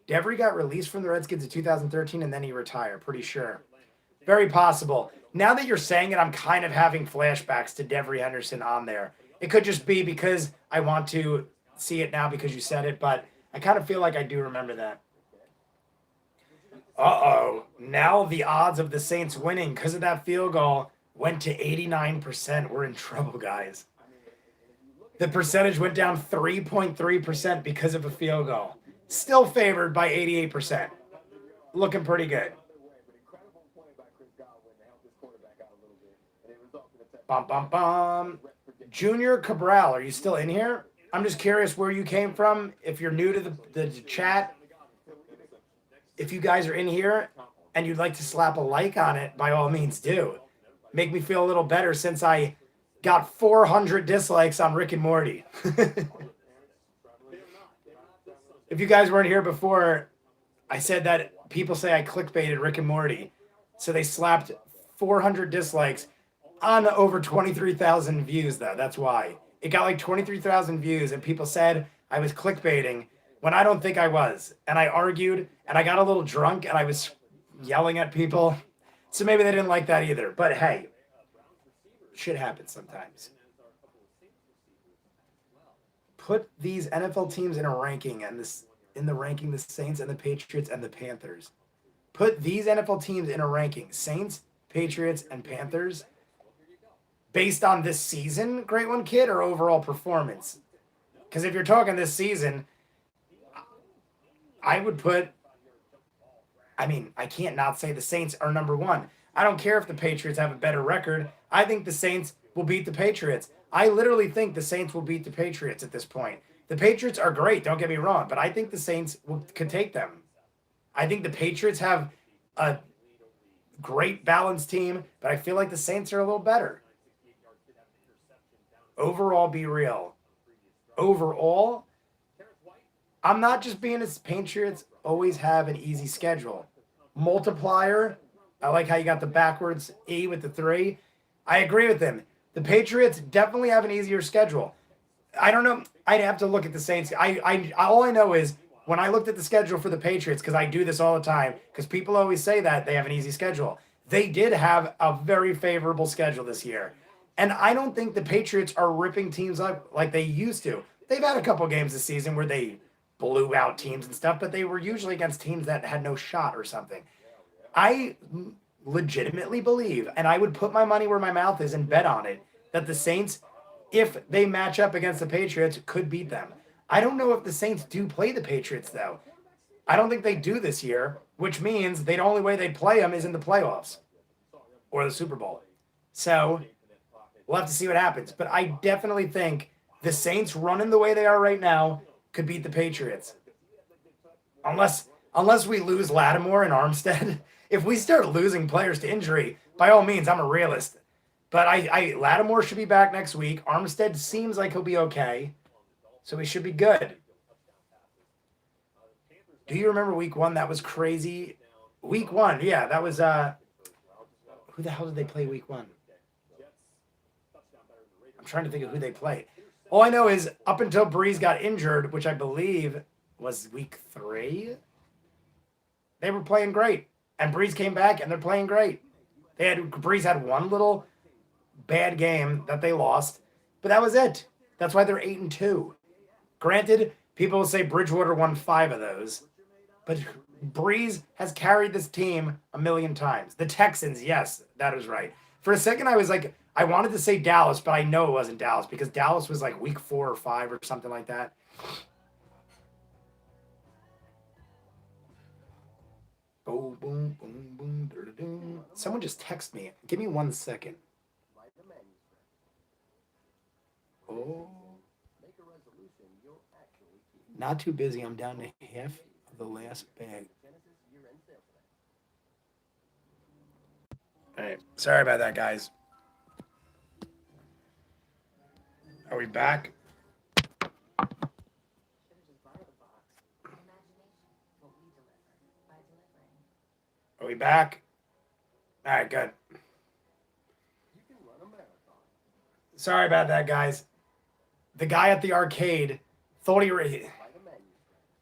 Devery got released from the Redskins in 2013, and then he retired, pretty sure. Very possible. Now that you're saying it, I'm kind of having flashbacks to Devery Henderson on there. It could just be because I want to see it now because you said it, but I kind of feel like I do remember that. Uh-oh. Now the odds of the Saints winning because of that field goal went to 89%. We're in trouble, guys. The percentage went down 3.3% because of a field goal. Still favored by 88%. Looking pretty good. Bum, bum, bum. Junior Cabral, are you still in here? I'm just curious where you came from. If you're new to the chat, if you guys are in here and you'd like to slap a like on it, by all means do. Make me feel a little better since I got 400 dislikes on Rick and Morty. If you guys weren't here before, I said that people say I clickbaited Rick and Morty. So they slapped 400 dislikes on over 23,000 views, though. That's why. It got like 23,000 views, and people said I was clickbaiting when I don't think I was. And I argued, and I got a little drunk, and I was yelling at people. So maybe they didn't like that either. But hey, shit happens sometimes. Put these NFL teams in a ranking, and in the ranking, the Saints and the Patriots and the Panthers. Put these NFL teams in a ranking. Saints, Patriots, and Panthers. Based on this season, great one, kid, or overall performance? Because if you're talking this season, I would put, I can't not say the Saints are number one. I don't care if the Patriots have a better record. I think the Saints will beat the Patriots. I literally think the Saints will beat the Patriots at this point. The Patriots are great, don't get me wrong, but I think the Saints could take them. I think the Patriots have a great balanced team, but I feel like the Saints are a little better. Overall, be real. Overall, I'm not just being as Patriots always have an easy schedule. Multiplier, I like how you got the backwards E with the 3. I agree with them. The Patriots definitely have an easier schedule. I don't know. I'd have to look at the Saints. All I know is when I looked at the schedule for the Patriots, because I do this all the time, because people always say that they have an easy schedule. They did have a very favorable schedule this year. And I don't think the Patriots are ripping teams up like they used to. They've had a couple games this season where they blew out teams and stuff, but they were usually against teams that had no shot or something. I legitimately believe, and I would put my money where my mouth is and bet on it, that the Saints, if they match up against the Patriots, could beat them. I don't know if the Saints do play the Patriots, though. I don't think they do this year, which means the only way they'd play them is in the playoffs or the Super Bowl. So we'll have to see what happens. But I definitely think the Saints running the way they are right now could beat the Patriots. Unless we lose Lattimore and Armstead. If we start losing players to injury, by all means, I'm a realist. But Lattimore should be back next week. Armstead seems like he'll be okay. So he should be good. Do you remember week 1? That was crazy. Week 1, yeah, that was who the hell did they play week 1? I'm trying to think of who they played. All I know is up until Breeze got injured, which I believe was week 3, they were playing great. And Breeze came back, and they're playing great. Breeze had one little bad game that they lost, but that was it. That's why they're 8-2. Granted, people will say Bridgewater won 5 of those, but Breeze has carried this team a million times. The Texans, yes, that is right. For a second, I was like, I wanted to say Dallas, but I know it wasn't Dallas because Dallas was like week 4 or 5 or something like that. Boom, boom, boom, boom, boom. Someone just text me. Give me 1 second. Oh, Not too busy. I'm down to half of the last bag. All right. Sorry about that, guys. Are we back? Are we back? All right, good. Sorry about that, guys. The guy at the arcade thought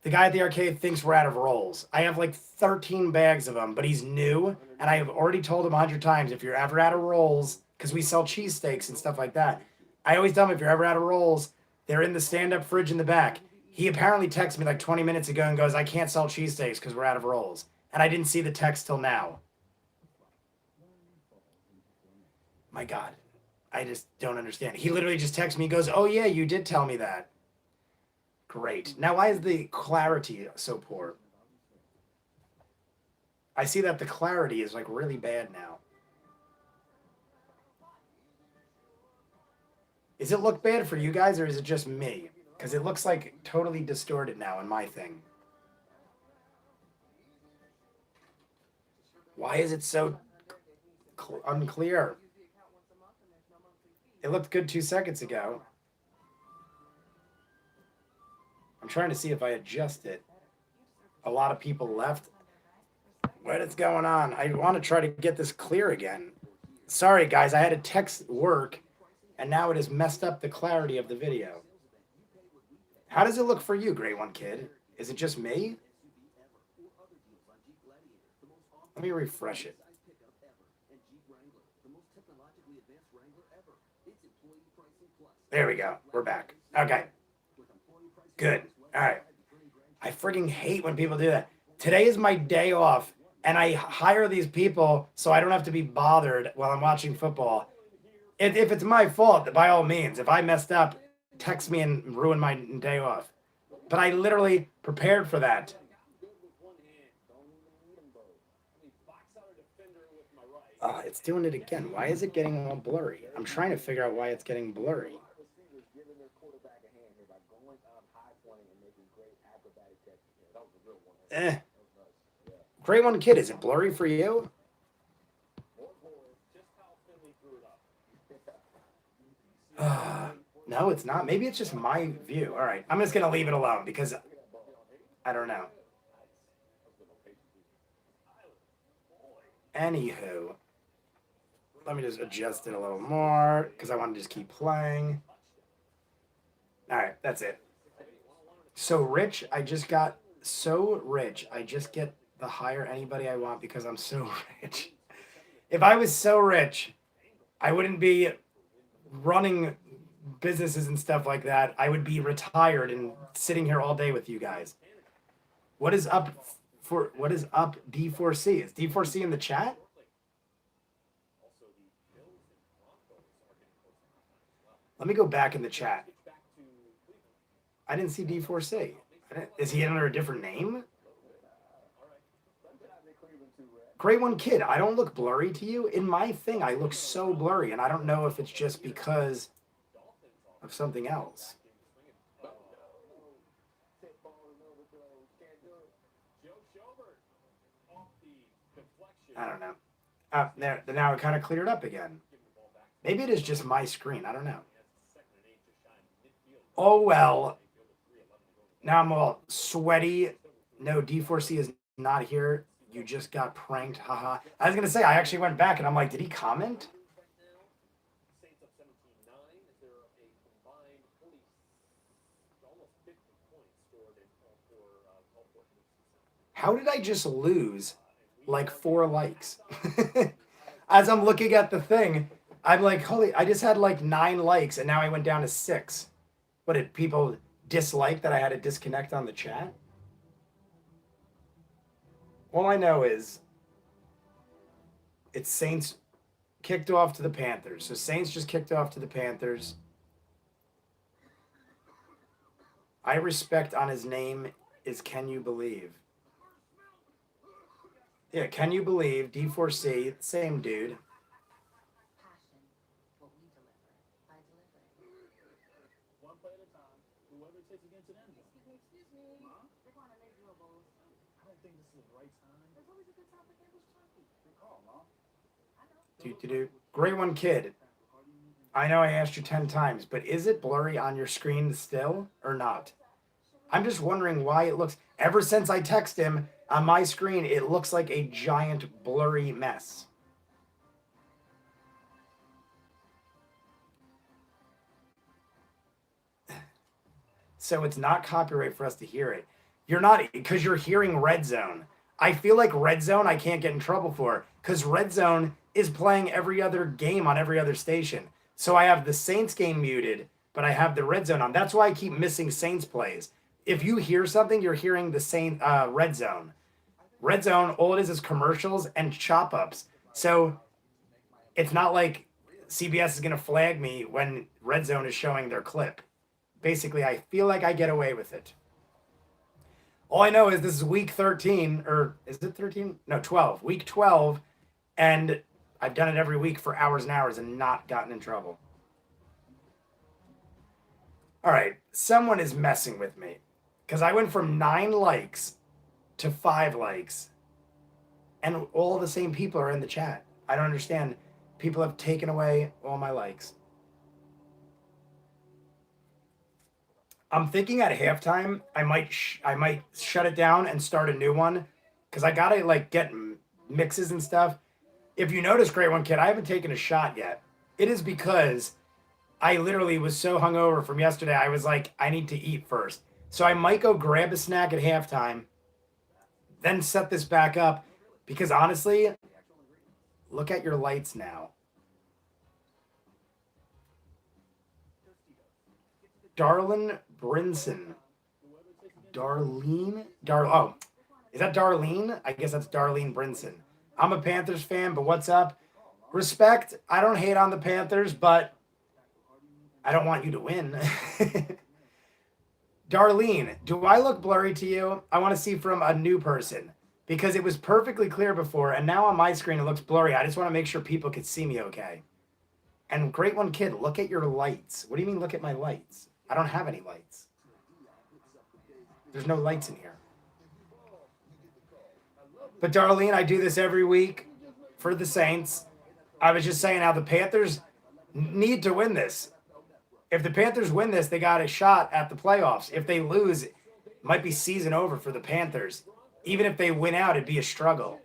the guy at the arcade thinks we're out of rolls. I have like 13 bags of them, but he's new, and I have already told him 100 times if you're ever out of rolls, because we sell cheesesteaks and stuff like that. I always tell him if you're ever out of rolls, they're in the stand-up fridge in the back. He apparently texted me like 20 minutes ago and goes, I can't sell cheesesteaks because we're out of rolls. And I didn't see the text till now. My God. I just don't understand. He literally just texted me, goes, oh yeah, you did tell me that. Great. Now, why is the clarity so poor? I see that the clarity is like really bad now. Does it look bad for you guys or is it just me? Because it looks like totally distorted now in my thing. Why is it so unclear? It looked good 2 seconds ago. I'm trying to see if I adjust it. A lot of people left. What is going on? I want to try to get this clear again. Sorry, guys. I had a text work, and now it has messed up the clarity of the video. How does it look for you, Grey One Kid? Is it just me? Let me refresh it. There we go. We're back. Okay. Good. All right. I frigging hate when people do that. Today is my day off, and I hire these people so I don't have to be bothered while I'm watching football. If it's my fault, by all means. If I messed up, text me and ruin my day off. But I literally prepared for that. It's doing it again. Why is it getting all blurry? I'm trying to figure out why it's getting blurry. Great One Kid, is it blurry for you? No, it's not. Maybe it's just my view. All right, I'm just going to leave it alone because I don't know. Anywho, let me just adjust it a little more because I want to just keep playing. All right, that's it. So rich, I just got so rich. I just get to hire anybody I want because I'm so rich. If I was so rich, I wouldn't be running businesses and stuff like that. I would be retired and sitting here all day with you guys. What is up D4C? Is D4C in the chat? Let me go back in the chat. I didn't see D4C. Is he under a different name? Great One Kid, I don't look blurry to you. In my thing, I look so blurry, and I don't know if it's just because of something else. I don't know. Now it kind of cleared up again. Maybe it is just my screen. I don't know. Oh, well. Now I'm all sweaty. No, D4C is not here. You just got pranked. Haha. I was going to say, I actually went back and I'm like, did he comment? How did I just lose like 4 likes? As I'm looking at the thing, I'm like, holy, I just had like 9 likes and now I went down to 6. What, did people dislike that I had to disconnect on the chat? All I know is it's Saints kicked off to the Panthers. So Saints just kicked off to the Panthers. I respect on his name is Can You Believe? Yeah, Can You Believe? D4C, same dude. Great one, kid. I know I asked you 10 times, but is it blurry on your screen still or not? I'm just wondering why it looks, ever since I text him on my screen, it looks like a giant blurry mess. So it's not copyright for us to hear it. You're not, because you're hearing Red Zone. I feel like Red Zone I can't get in trouble for because Red Zone is playing every other game on every other station. So I have the Saints game muted, but I have the Red Zone on. That's why I keep missing Saints plays. If you hear something, you're hearing the Red Zone. Red Zone, all it is commercials and chop ups. So it's not like CBS is going to flag me when Red Zone is showing their clip. Basically, I feel like I get away with it. All I know is this is week 13, or is it 13? No, 12. Week 12, and I've done it every week for hours and hours and not gotten in trouble. All right, someone is messing with me because I went from 9 likes to 5 likes, and all the same people are in the chat. I don't understand. People have taken away all my likes. I'm thinking at halftime I might shut it down and start a new one because I gotta like get mixes and stuff. If you notice, Great One Kid, I haven't taken a shot yet. It is because I literally was so hungover from yesterday. I was like, I need to eat first, so I might go grab a snack at halftime, then set this back up. Because honestly, look at your lights now. Darlene Brinson. Oh, is that Darlene? I guess that's Darlene Brinson. I'm a Panthers fan, but what's up? Respect. I don't hate on the Panthers, but I don't want you to win. Darlene, do I look blurry to you? I want to see from a new person because it was perfectly clear before, and now on my screen it looks blurry. I just want to make sure people could see me okay. And Great One Kid, look at your lights. What do you mean look at my lights? I don't have any lights. There's no lights in here. But Darlene, I do this every week for the Saints. I was just saying how the Panthers need to win this. If the Panthers win this, they got a shot at the playoffs. If they lose, it might be season over for the Panthers. Even if they win out, it'd be a struggle.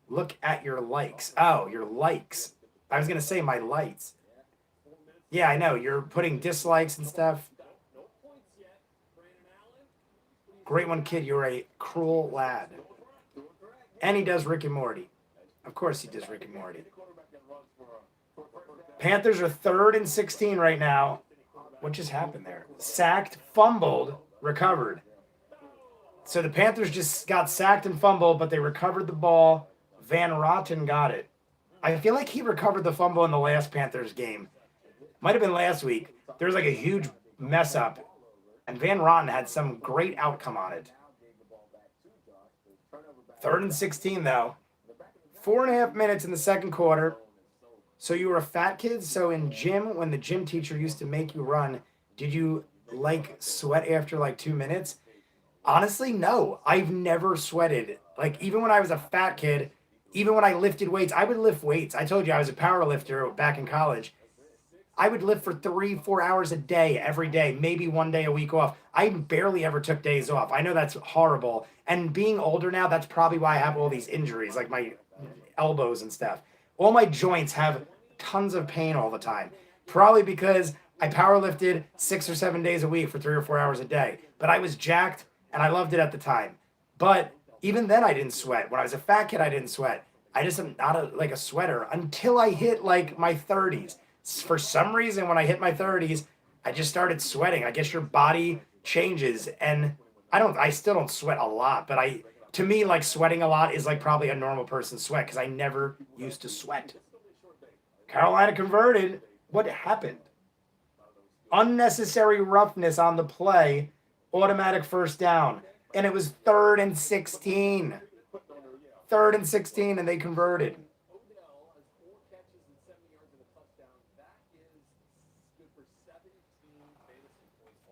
Look at your likes. Oh, your likes. I was going to say my lights. Yeah, I know. You're putting dislikes and stuff. Great One Kid, you're a cruel lad. And he does Rick and Morty. Of course he does Rick and Morty. Panthers are 3rd and 16 right now. What just happened there? Sacked, fumbled, recovered. So the Panthers just got sacked and fumbled, but they recovered the ball. Van Rotten got it. I feel like he recovered the fumble in the last Panthers game. Might have been last week. There was like a huge mess up, and Van Rotten had some great outcome on it. 3rd and 16, though. 4.5 minutes in the second quarter. So you were a fat kid? So in gym, when the gym teacher used to make you run, did you like sweat after like 2 minutes? Honestly, no. I've never sweated. Like even when I was a fat kid, even when I lifted weights, I would lift weights. I told you I was a power lifter back in college. I would lift for 3-4 hours a day, every day, maybe 1 day a week off. I barely ever took days off. I know that's horrible. And being older now, that's probably why I have all these injuries, like my elbows and stuff. All my joints have tons of pain all the time. Probably because I power lifted 6 or 7 days a week for 3 or 4 hours a day. But I was jacked and I loved it at the time. But even then I didn't sweat. When I was a fat kid, I didn't sweat. I just am not like a sweater until I hit like my 30s. For some reason, when I hit my 30s, I just started sweating. I guess your body changes, and I still don't sweat a lot, but to me, like sweating a lot is like probably a normal person's sweat because I never used to sweat. Carolina converted. What happened? Unnecessary roughness on the play, automatic first down, and it was 3rd and 16. 3rd and 16, and they converted.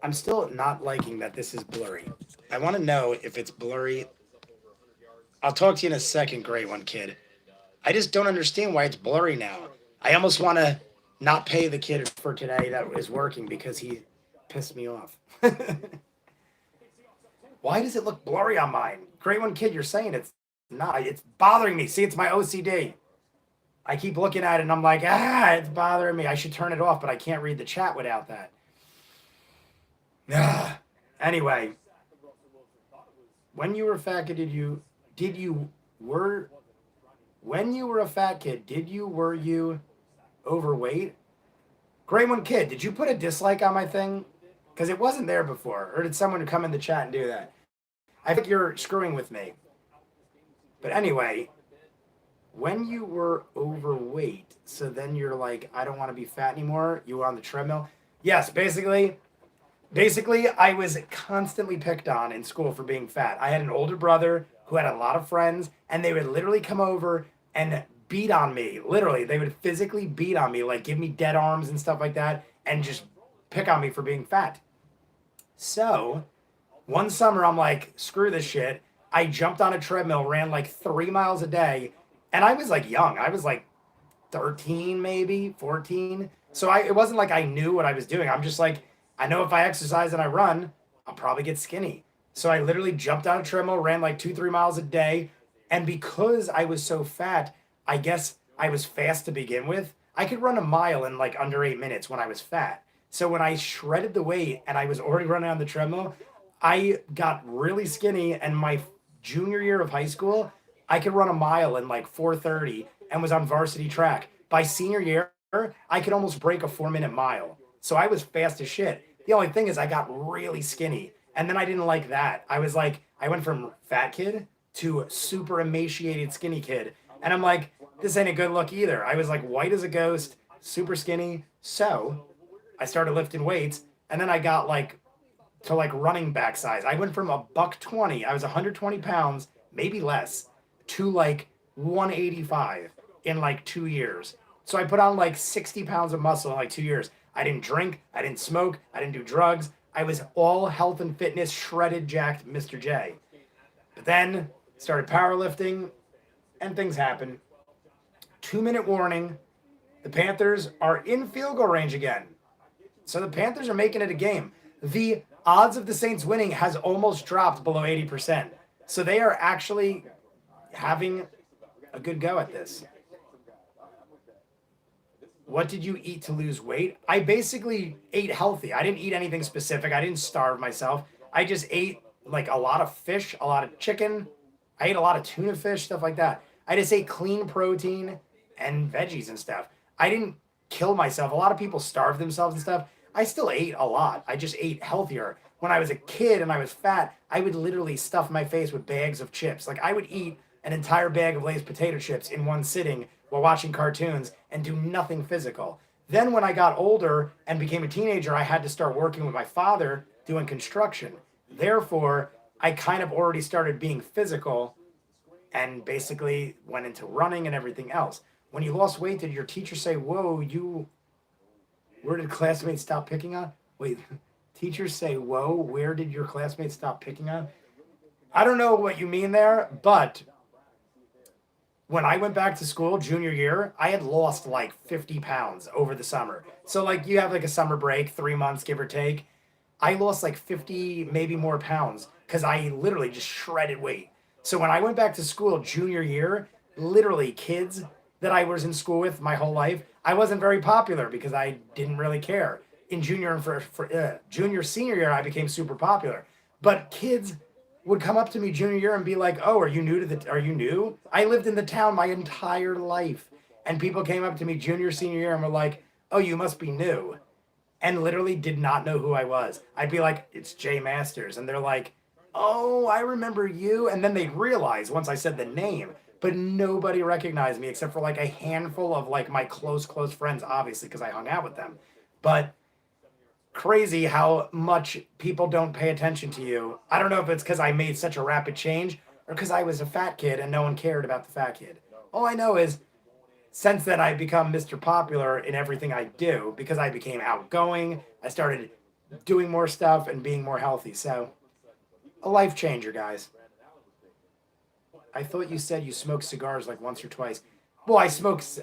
I'm still not liking that this is blurry. I want to know if it's blurry. I'll talk to you in a second, great one, kid. I just don't understand why it's blurry now. I almost want to not pay the kid for today that is working because he pissed me off. Why does it look blurry on mine? Great one, kid, you're saying it's not. It's bothering me. See, it's my OCD. I keep looking at it and I'm like, it's bothering me. I should turn it off, but I can't read the chat without that. Anyway, when you were a fat kid, were you overweight? Great one, kid, did you put a dislike on my thing? Because it wasn't there before. Or did someone come in the chat and do that? I think you're screwing with me. But anyway, when you were overweight, so then you're like, I don't want to be fat anymore. You were on the treadmill. Yes, basically, I was constantly picked on in school for being fat. I had an older brother who had a lot of friends, and they would literally come over and beat on me. Literally, they would physically beat on me, like give me dead arms and stuff like that, and just pick on me for being fat. So one summer, I'm like, screw this shit. I jumped on a treadmill, ran like 3 miles a day, and I was like young. I was like 13, maybe 14. So it wasn't like I knew what I was doing. I'm just like, I know if I exercise and I run, I'll probably get skinny. So I literally jumped on a treadmill, ran like 2-3 miles a day. And because I was so fat, I guess I was fast to begin with. I could run a mile in like under 8 minutes when I was fat. So when I shredded the weight and I was already running on the treadmill, I got really skinny. And my junior year of high school, I could run a mile in like 4:30 and was on varsity track. By senior year, I could almost break a 4-minute mile. So I was fast as shit. The only thing is I got really skinny. And then I didn't like that. I was like, I went from fat kid to super emaciated skinny kid. And I'm like, this ain't a good look either. I was like white as a ghost, super skinny. So I started lifting weights. And then I got like to like running back size. I went from a $120, I was 120 pounds, maybe less, to like 185 in like 2 years. So I put on like 60 pounds of muscle in like 2 years. I didn't drink, I didn't smoke, I didn't do drugs. I was all health and fitness, shredded, jacked Mr. J. But then started powerlifting and things happened. 2-minute warning. The Panthers are in field goal range again. So the Panthers are making it a game. The odds of the Saints winning has almost dropped below 80%. So they are actually having a good go at this. What did you eat to lose weight? I basically ate healthy. I didn't eat anything specific. I didn't starve myself. I just ate like a lot of fish, a lot of chicken. I ate a lot of tuna fish, stuff like that. I just ate clean protein and veggies and stuff. I didn't kill myself. A lot of people starve themselves and stuff. I still ate a lot. I just ate healthier. When I was a kid and I was fat, I would literally stuff my face with bags of chips. Like I would eat an entire bag of Lay's potato chips in one sitting while watching cartoons and do nothing physical. Then when I got older and became a teenager, I had to start working with my father doing construction. Therefore, I kind of already started being physical and basically went into running and everything else. When you lost weight, did your teacher say, whoa, where did classmates stop picking on? Wait, teachers say, whoa, where did your classmates stop picking on? I don't know what you mean there, but when I went back to school junior year, I had lost like 50 pounds over the summer. So like you have like a summer break, 3 months, give or take. I lost like 50, maybe more pounds because I literally just shredded weight. So when I went back to school junior year, literally kids that I was in school with my whole life, I wasn't very popular because I didn't really care. In junior and junior, senior year, I became super popular. But kids would come up to me junior year and be like, oh, are you new? I lived in the town my entire life. And people came up to me junior, senior year and were like, oh, you must be new. And literally did not know who I was. I'd be like, it's ViewMasters. And they're like, oh, I remember you. And then they'd realize once I said the name, but nobody recognized me except for like a handful of like my close friends, obviously, because I hung out with them. But crazy how much people don't pay attention to you. I don't know if it's because I made such a rapid change or because I was a fat kid and no one cared about the fat kid. All I know is since then, I've become Mr. Popular in everything I do because I became outgoing. I started doing more stuff and being more healthy. So, a life changer, guys. I thought you said you smoked cigars like once or twice. Well,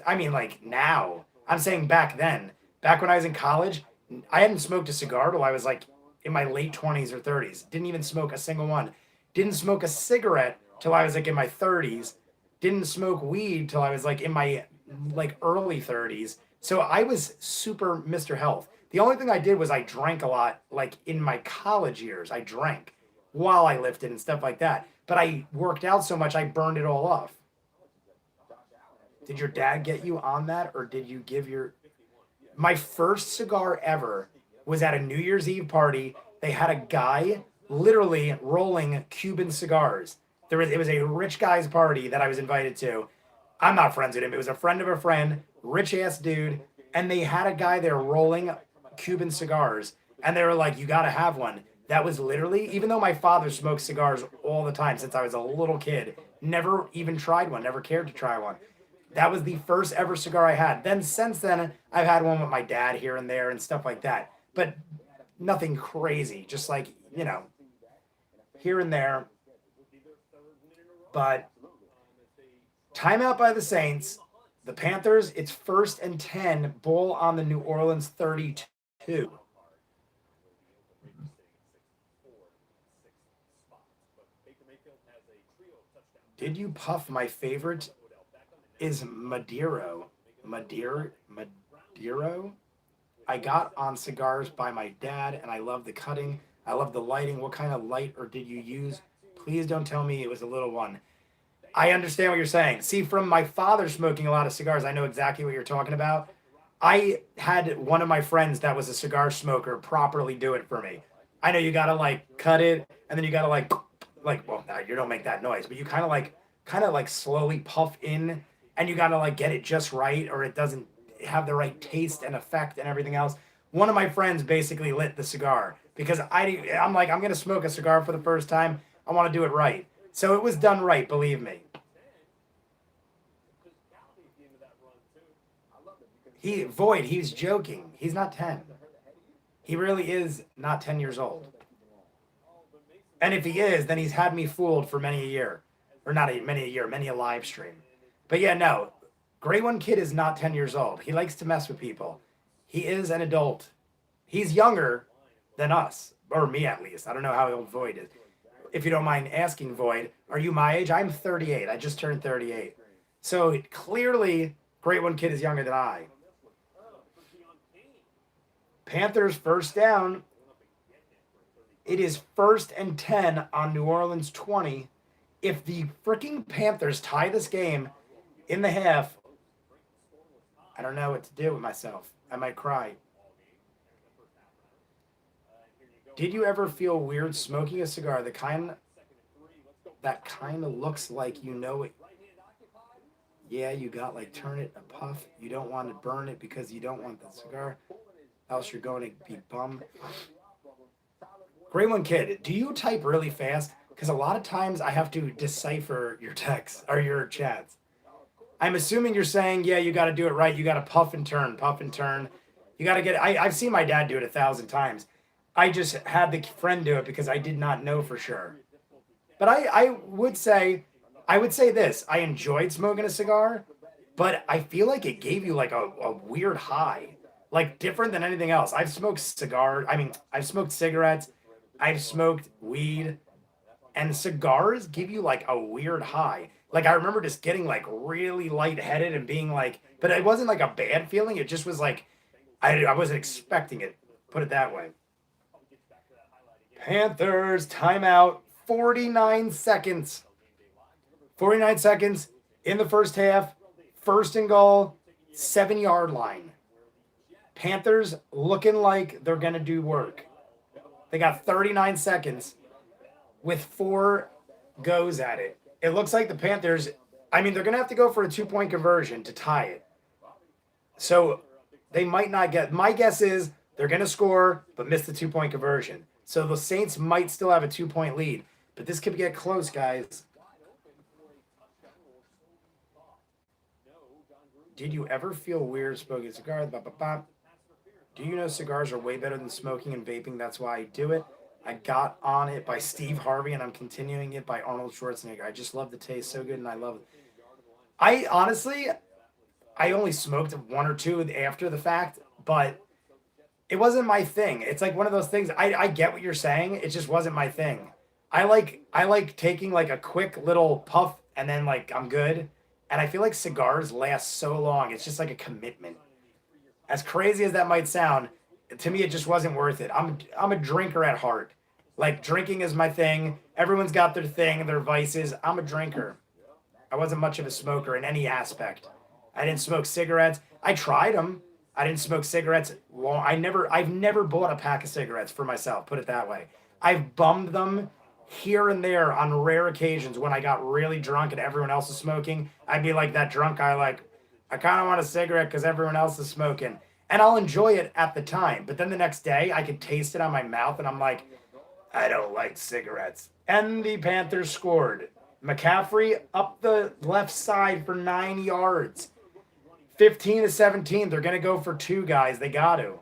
I mean, like now. I'm saying back then. Back when I was in college, I hadn't smoked a cigar till I was like in my late 20s or 30s. Didn't even smoke a single one. Didn't smoke a cigarette till I was like in my 30s. Didn't smoke weed till I was like in my like early 30s. So I was super Mr. Health. The only thing I did was I drank a lot like in my college years. I drank while I lifted and stuff like that. But I worked out so much I burned it all off. Did your dad get you on that, or did you give your... My first cigar ever was at a New Year's Eve party. They had a guy literally rolling Cuban cigars. It was a rich guy's party that I was invited to. I'm not friends with him. It was a friend of a friend, rich ass dude, and they had a guy there rolling Cuban cigars, and they were like, "You got to have one." That was literally, even though my father smoked cigars all the time since I was a little kid, never even tried one, never cared to try one. That was the first ever cigar I had. Then since then, I've had one with my dad here and there and stuff like that. But nothing crazy, just like, you know, here and there. But timeout by the Saints. The Panthers, it's 1st and 10, ball on the New Orleans 32. Did you puff? My favorite is Maduro. Maduro? I got on cigars by my dad, and I love the cutting. I love the lighting. What kind of light or did you use? Please don't tell me it was a little one. I understand what you're saying. See, from my father smoking a lot of cigars, I know exactly what you're talking about. I had one of my friends that was a cigar smoker properly do it for me. I know you gotta like cut it, and then you gotta like well, no, you don't make that noise, but you kind of like slowly puff in, and you gotta like get it just right, or it doesn't have the right taste and effect and everything else. One of my friends basically lit the cigar because I'm like, I'm gonna smoke a cigar for the first time. I want to do it right. So it was done right, believe me. He's joking. He's not 10. He really is not 10 years old. And if he is, then he's had me fooled for many a year. Or not many a year, many a live stream. But yeah, no. Gray One Kid is not 10 years old. He likes to mess with people. He is an adult. He's younger than us. Or me, at least. I don't know how old Void is. If you don't mind asking, Void, are you my age? I'm 38. I just turned 38. So clearly, Gray One Kid is younger than I. Panthers 1st down. It is 1st and 10 on New Orleans 20. If the freaking Panthers tie this game in the half, I don't know what to do with myself. I might cry. Did you ever feel weird smoking a cigar? That kind of looks like you know it. Yeah, you got like turn it a puff. You don't want to burn it because you don't want the cigar, else you're going to be bummed. Gray One Kid, do you type really fast? Because a lot of times I have to decipher your texts or your chats. I'm assuming you're saying, yeah, you got to do it right. You got to puff and turn, puff and turn. You got to get it. I've seen my dad do it 1,000 times. I just had the friend do it because I did not know for sure. But I would say this. I enjoyed smoking a cigar, but I feel like it gave you like a weird high, like different than anything else. I've smoked I've smoked cigarettes. I've smoked weed, and cigars give you like a weird high. Like I remember just getting like really lightheaded and being like, but it wasn't like a bad feeling. It just was like, I wasn't expecting it. Put it that way. Panthers timeout, 49 seconds. 49 seconds in the first half. 1st and goal, 7-yard line. Panthers looking like they're going to do work. They got 39 seconds with 4 goes at it. It looks like the Panthers, they're going to have to go for a 2-point conversion to tie it. So they might not get, my guess is they're going to score, but miss the 2-point conversion. So the Saints might still have a 2-point lead. But this could get close, guys. Did you ever feel weird smoking a cigar? Ba, ba, ba. Do you know cigars are way better than smoking and vaping? That's why I do it. I got on it by Steve Harvey, and I'm continuing it by Arnold Schwarzenegger. I just love the taste, so good, and I love it. I honestly, I only smoked one or two after the fact, but it wasn't my thing. It's like one of those things. I get what you're saying. It just wasn't my thing. I like taking like a quick little puff and then like I'm good. And I feel like cigars last so long. It's just like a commitment. As crazy as that might sound, to me it just wasn't worth it. I'm a drinker at heart. Like drinking is my thing. Everyone's got their thing, their vices. I'm a drinker. I wasn't much of a smoker in any aspect. I didn't smoke cigarettes. I tried them. I didn't smoke cigarettes long. I've never bought a pack of cigarettes for myself, put it that way. I've bummed them here and there on rare occasions when I got really drunk and everyone else is smoking. I'd be like that drunk guy, like, I kind of want a cigarette because everyone else is smoking. And I'll enjoy it at the time. But then the next day, I could taste it on my mouth and I'm like, I don't like cigarettes. And the Panthers scored. McCaffrey up the left side for 9 yards. 15-17. They're going to go for two, guys. They got to.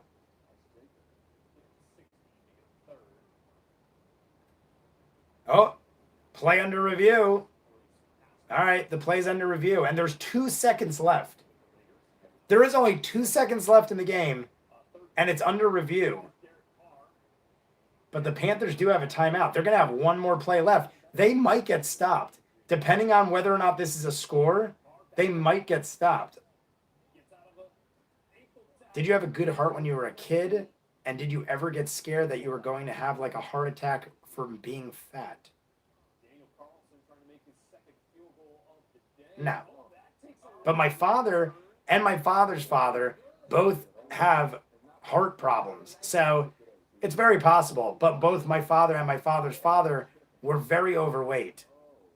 Oh, play under review. All right, the play's under review. And there's 2 seconds left. There is only 2 seconds left in the game, and it's under review. But the Panthers do have a timeout. They're going to have one more play left. They might get stopped. Depending on whether or not this is a score, they might get stopped. Did you have a good heart when you were a kid? And did you ever get scared that you were going to have like a heart attack from being fat? No. But my father and my father's father both have heart problems. So it's very possible. But both my father and my father's father were very overweight.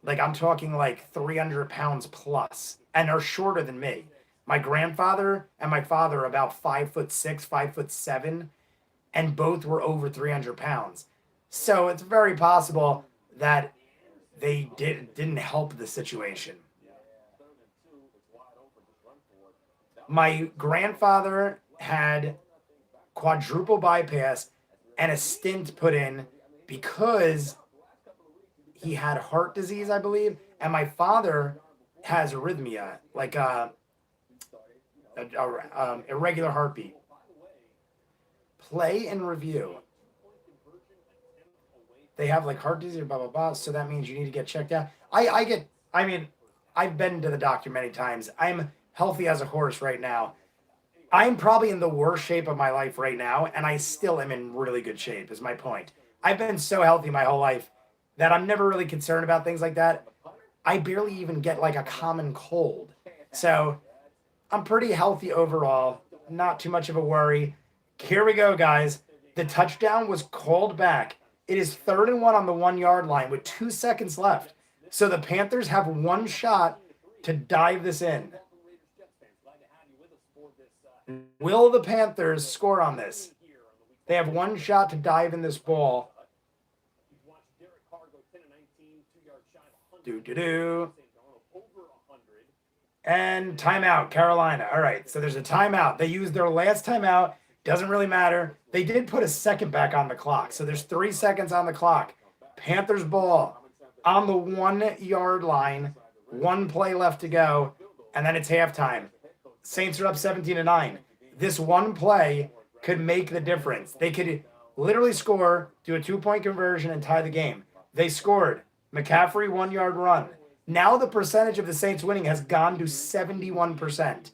Like I'm talking like 300 pounds plus and are shorter than me. My grandfather and my father are about 5'6", 5'7", and both were over 300 pounds. So it's very possible that they didn't help the situation. My grandfather had quadruple bypass and a stent put in because he had heart disease, I believe, and my father has arrhythmia, like irregular heartbeat. Play and review. They have like heart disease, blah blah blah. So that means you need to get checked out. I've been to the doctor many times. I'm healthy as a horse right now. I'm probably in the worst shape of my life right now, and I still am in really good shape, is my point. I've been so healthy my whole life that I'm never really concerned about things like that. I barely even get like a common cold. So I'm pretty healthy overall. Not too much of a worry. Here we go, guys. The touchdown was called back. It is 3rd and 1 on the 1 yard line with 2 seconds left. So the Panthers have one shot to dive this in. Will the Panthers score on this? They have one shot to dive in this ball. Do. And timeout, Carolina. All right, so there's a timeout. They used their last timeout. Doesn't really matter. They did put a second back on the clock, so there's 3 seconds on the clock. Panthers ball on the 1 yard line. 1 play left to go, and then it's halftime. Saints are up 17-9. This one play could make the difference. They could literally score, do a 2-point conversion, and tie the game. They scored. McCaffrey 1 yard run. Now the percentage of the Saints winning has gone to 71%.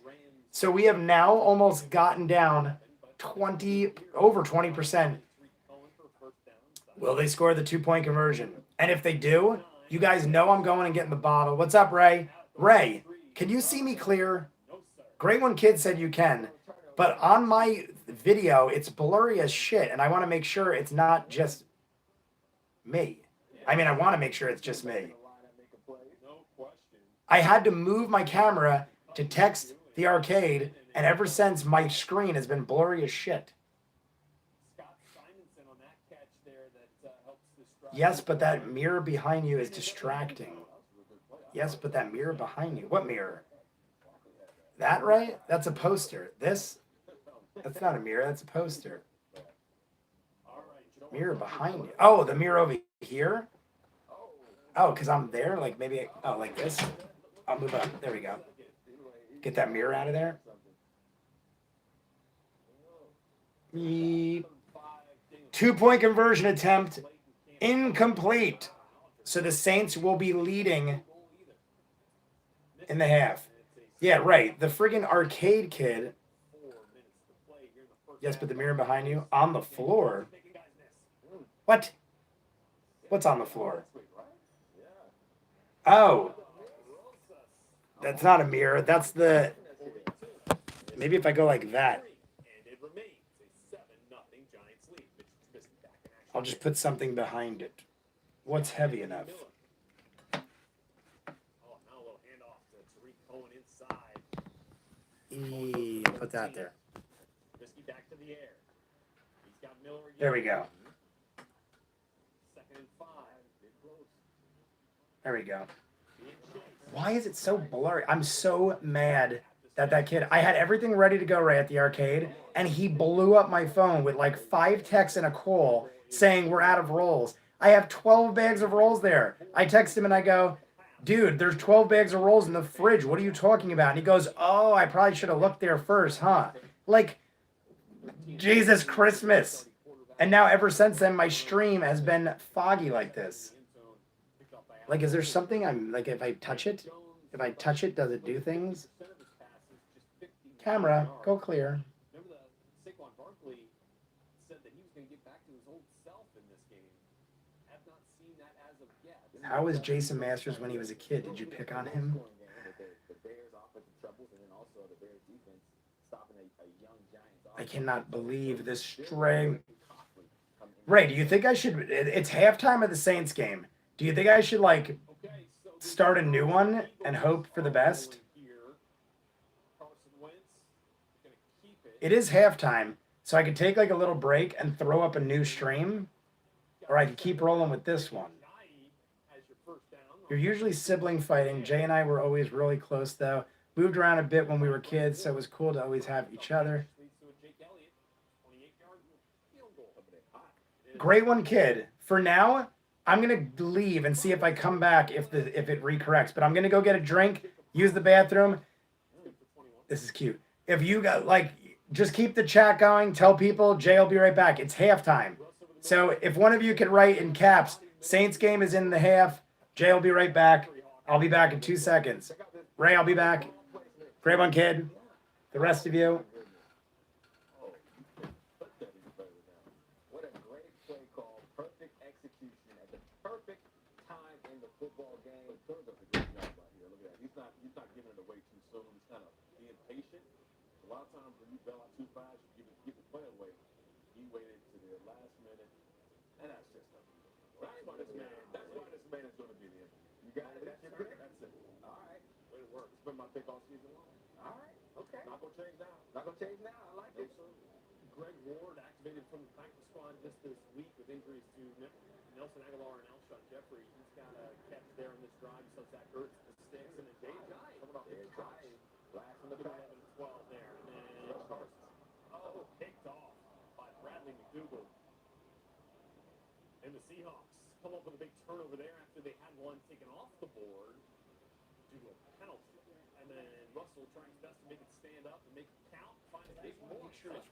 So we have now almost gotten down over 20%. Will they score the 2-point conversion? And if they do, you guys know I'm going and getting the bottle. What's up, Ray? Ray, can you see me clear? Great One Kid said you can. But on my video, it's blurry as shit. And I want to make sure it's not just me. I mean, I want to make sure it's just me. I had to move my camera to text the arcade, and ever since my screen has been blurry as shit. Yes, but that mirror behind you is distracting. Yes, but that mirror behind you. What mirror? That right? That's a poster. This? That's not a mirror. That's a poster. Mirror behind you. Oh, the mirror over here? Oh, because I'm there? Like maybe, oh, like this? I'll move up. There we go. Get that mirror out of there. Beep. 2-point conversion attempt incomplete. So the Saints will be leading in the half. Yeah, right. The friggin' arcade kid. Yes, but the mirror behind you on the floor. What? What's on the floor? Oh. That's not a mirror. That's the. Maybe if I go like that. I'll just put something behind it. What's heavy enough? Put that there. There we go. There we go. Why is it so blurry? I'm so mad that kid. I had everything ready to go right at the arcade, and he blew up my phone with like 5 texts and a call saying we're out of rolls. I have 12 bags of rolls there. I text him and I go, dude, there's 12 bags of rolls in the fridge. What are you talking about? And he goes, oh, I probably should have looked there first, huh? Like, Jesus Christmas. And now ever since then, my stream has been foggy like this. Like, is there something I'm, like, if I touch it, does it do things? Camera, go clear. How was Jason Masters when he was a kid? Did you pick on him? I cannot believe this string. Ray, do you think I should? It's halftime of the Saints game. Do you think I should, like, start a new one and hope for the best? It is halftime, so I could take, like, a little break and throw up a new stream, or I could keep rolling with this one. You're usually sibling fighting. Jay and I were always really close, though. Moved around a bit when we were kids, so it was cool to always have each other. Great one, kid. For now, I'm gonna leave and see if I come back if it recorrects. But I'm gonna go get a drink, use the bathroom. This is cute. If you got, like, just keep the chat going. Tell people Jay will be right back. It's halftime. So if one of you could write in caps, Saints game is in the half. Jay will be right back. I'll be back in 2 seconds. Ray, I'll be back. Great one, kid. The rest of you.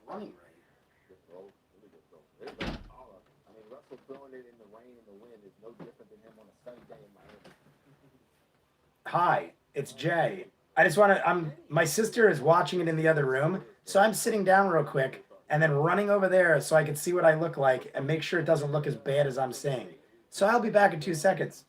Running right. I mean, Russell throwing it in the rain and the wind is no different than him on a sunny day in Miami. Hi, it's Jay. I just want to. My sister is watching it in the other room, so I'm sitting down real quick and then running over there so I can see what I look like and make sure it doesn't look as bad as I'm saying. So I'll be back in 2 seconds.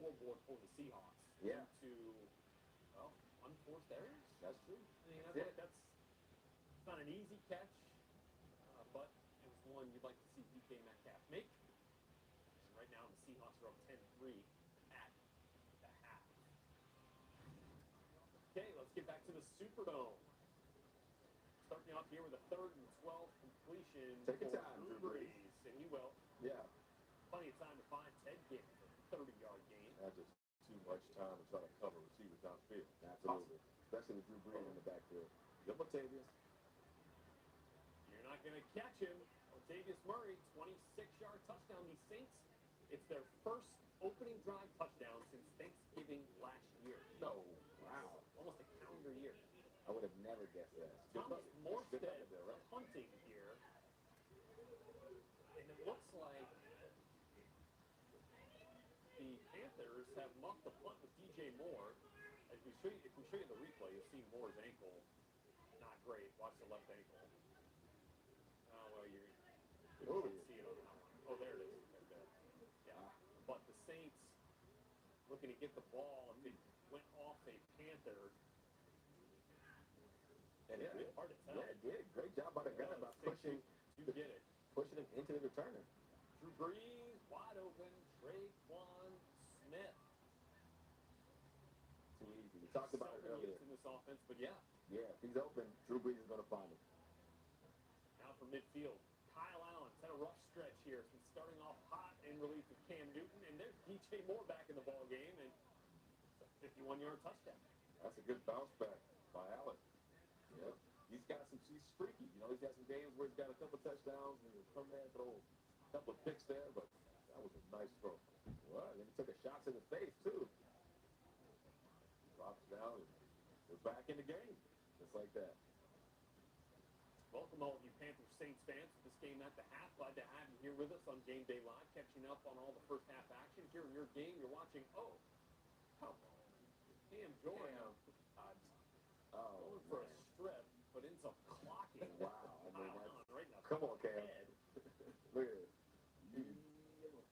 scoreboard for the Seahawks. Yeah. To, well, unforced errors. That's true. I mean, that's not an easy catch, but it was one you'd like to see DK Metcalf make. And right now the Seahawks are up 10-3 at the half. Okay, let's get back to the Superdome. Starting off here with a 3rd and 12 completion. Take your for time, Drew Drew Brees, and he will. Yeah. Plenty of time to find Ted Ginn for a 30-yard gain. That's just too much time to try to cover receivers downfield. Absolutely. Especially with Drew Brees in the backfield. Yep, Latavius. You're not going to catch him. Latavius Murray, 26-yard touchdown. The Saints, it's their first opening drive touchdown since Thanksgiving last year. No. Wow. Almost a calendar year. I would have never guessed that. Thomas Morstead punting here. And it looks like the Panthers have muffed the punt with DJ Moore. If we show you the replay, you'll see Moore's ankle. Not great. Watch the left ankle. Oh, well, you can't see it on that one. Oh, there it is. Right there. Yeah. But the Saints looking to get the ball. If it went off a Panther. And Yeah, it's hard to tell. Yeah, it did. Great job by the guy about pushing him into the returner. Drew Brees, wide open. Traquan Smith. Too easy. We talked about it earlier. In this offense, but yeah. Yeah, if he's open, Drew Brees is going to find him. Now from midfield, Kyle Allen's had a rough stretch here since starting off hot in relief of Cam Newton, and there's DJ Moore back in the ball game, and it's a 51-yard touchdown. That's a good bounce back by Allen. Yep. He's freaky. You know, he's got some games where he's got a couple touchdowns and he'll come there and throw a couple of picks there, but that was a nice throw. Well, and then he took a shot to the face, too. Drops down and we're back in the game. Just like that. Welcome all of you Panthers Saints fans to this game at the half. Glad to have you here with us on Game Day Live, catching up on all the first half action. Here in your game, you're watching, Cam Jordan. Going for a strip, but ends up clocking. Wow. I mean, right now. come on, Cam. Head. Look at it.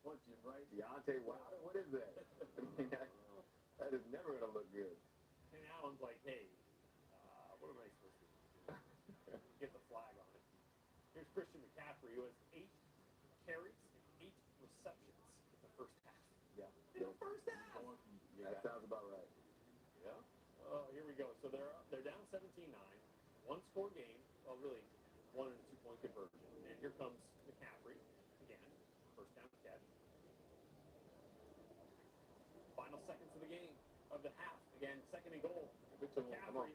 Punch him right. Deontay Wilder, what is that? I mean, that is never going to look good. And Allen's like, hey, what am I supposed to do? Get the flag on it. Here's Christian McCaffrey, who has 8 carries and 8 receptions in the first half. Yeah. In the first half? Yeah, that sounds about right. Yeah. Oh, here we go. So they're down 17-9. One-score game. Well, really, 1 and a 2-point conversion. And here comes McCaffrey again. First down catch. Final seconds of the game, of the half. Again, 2nd and goal. Come on.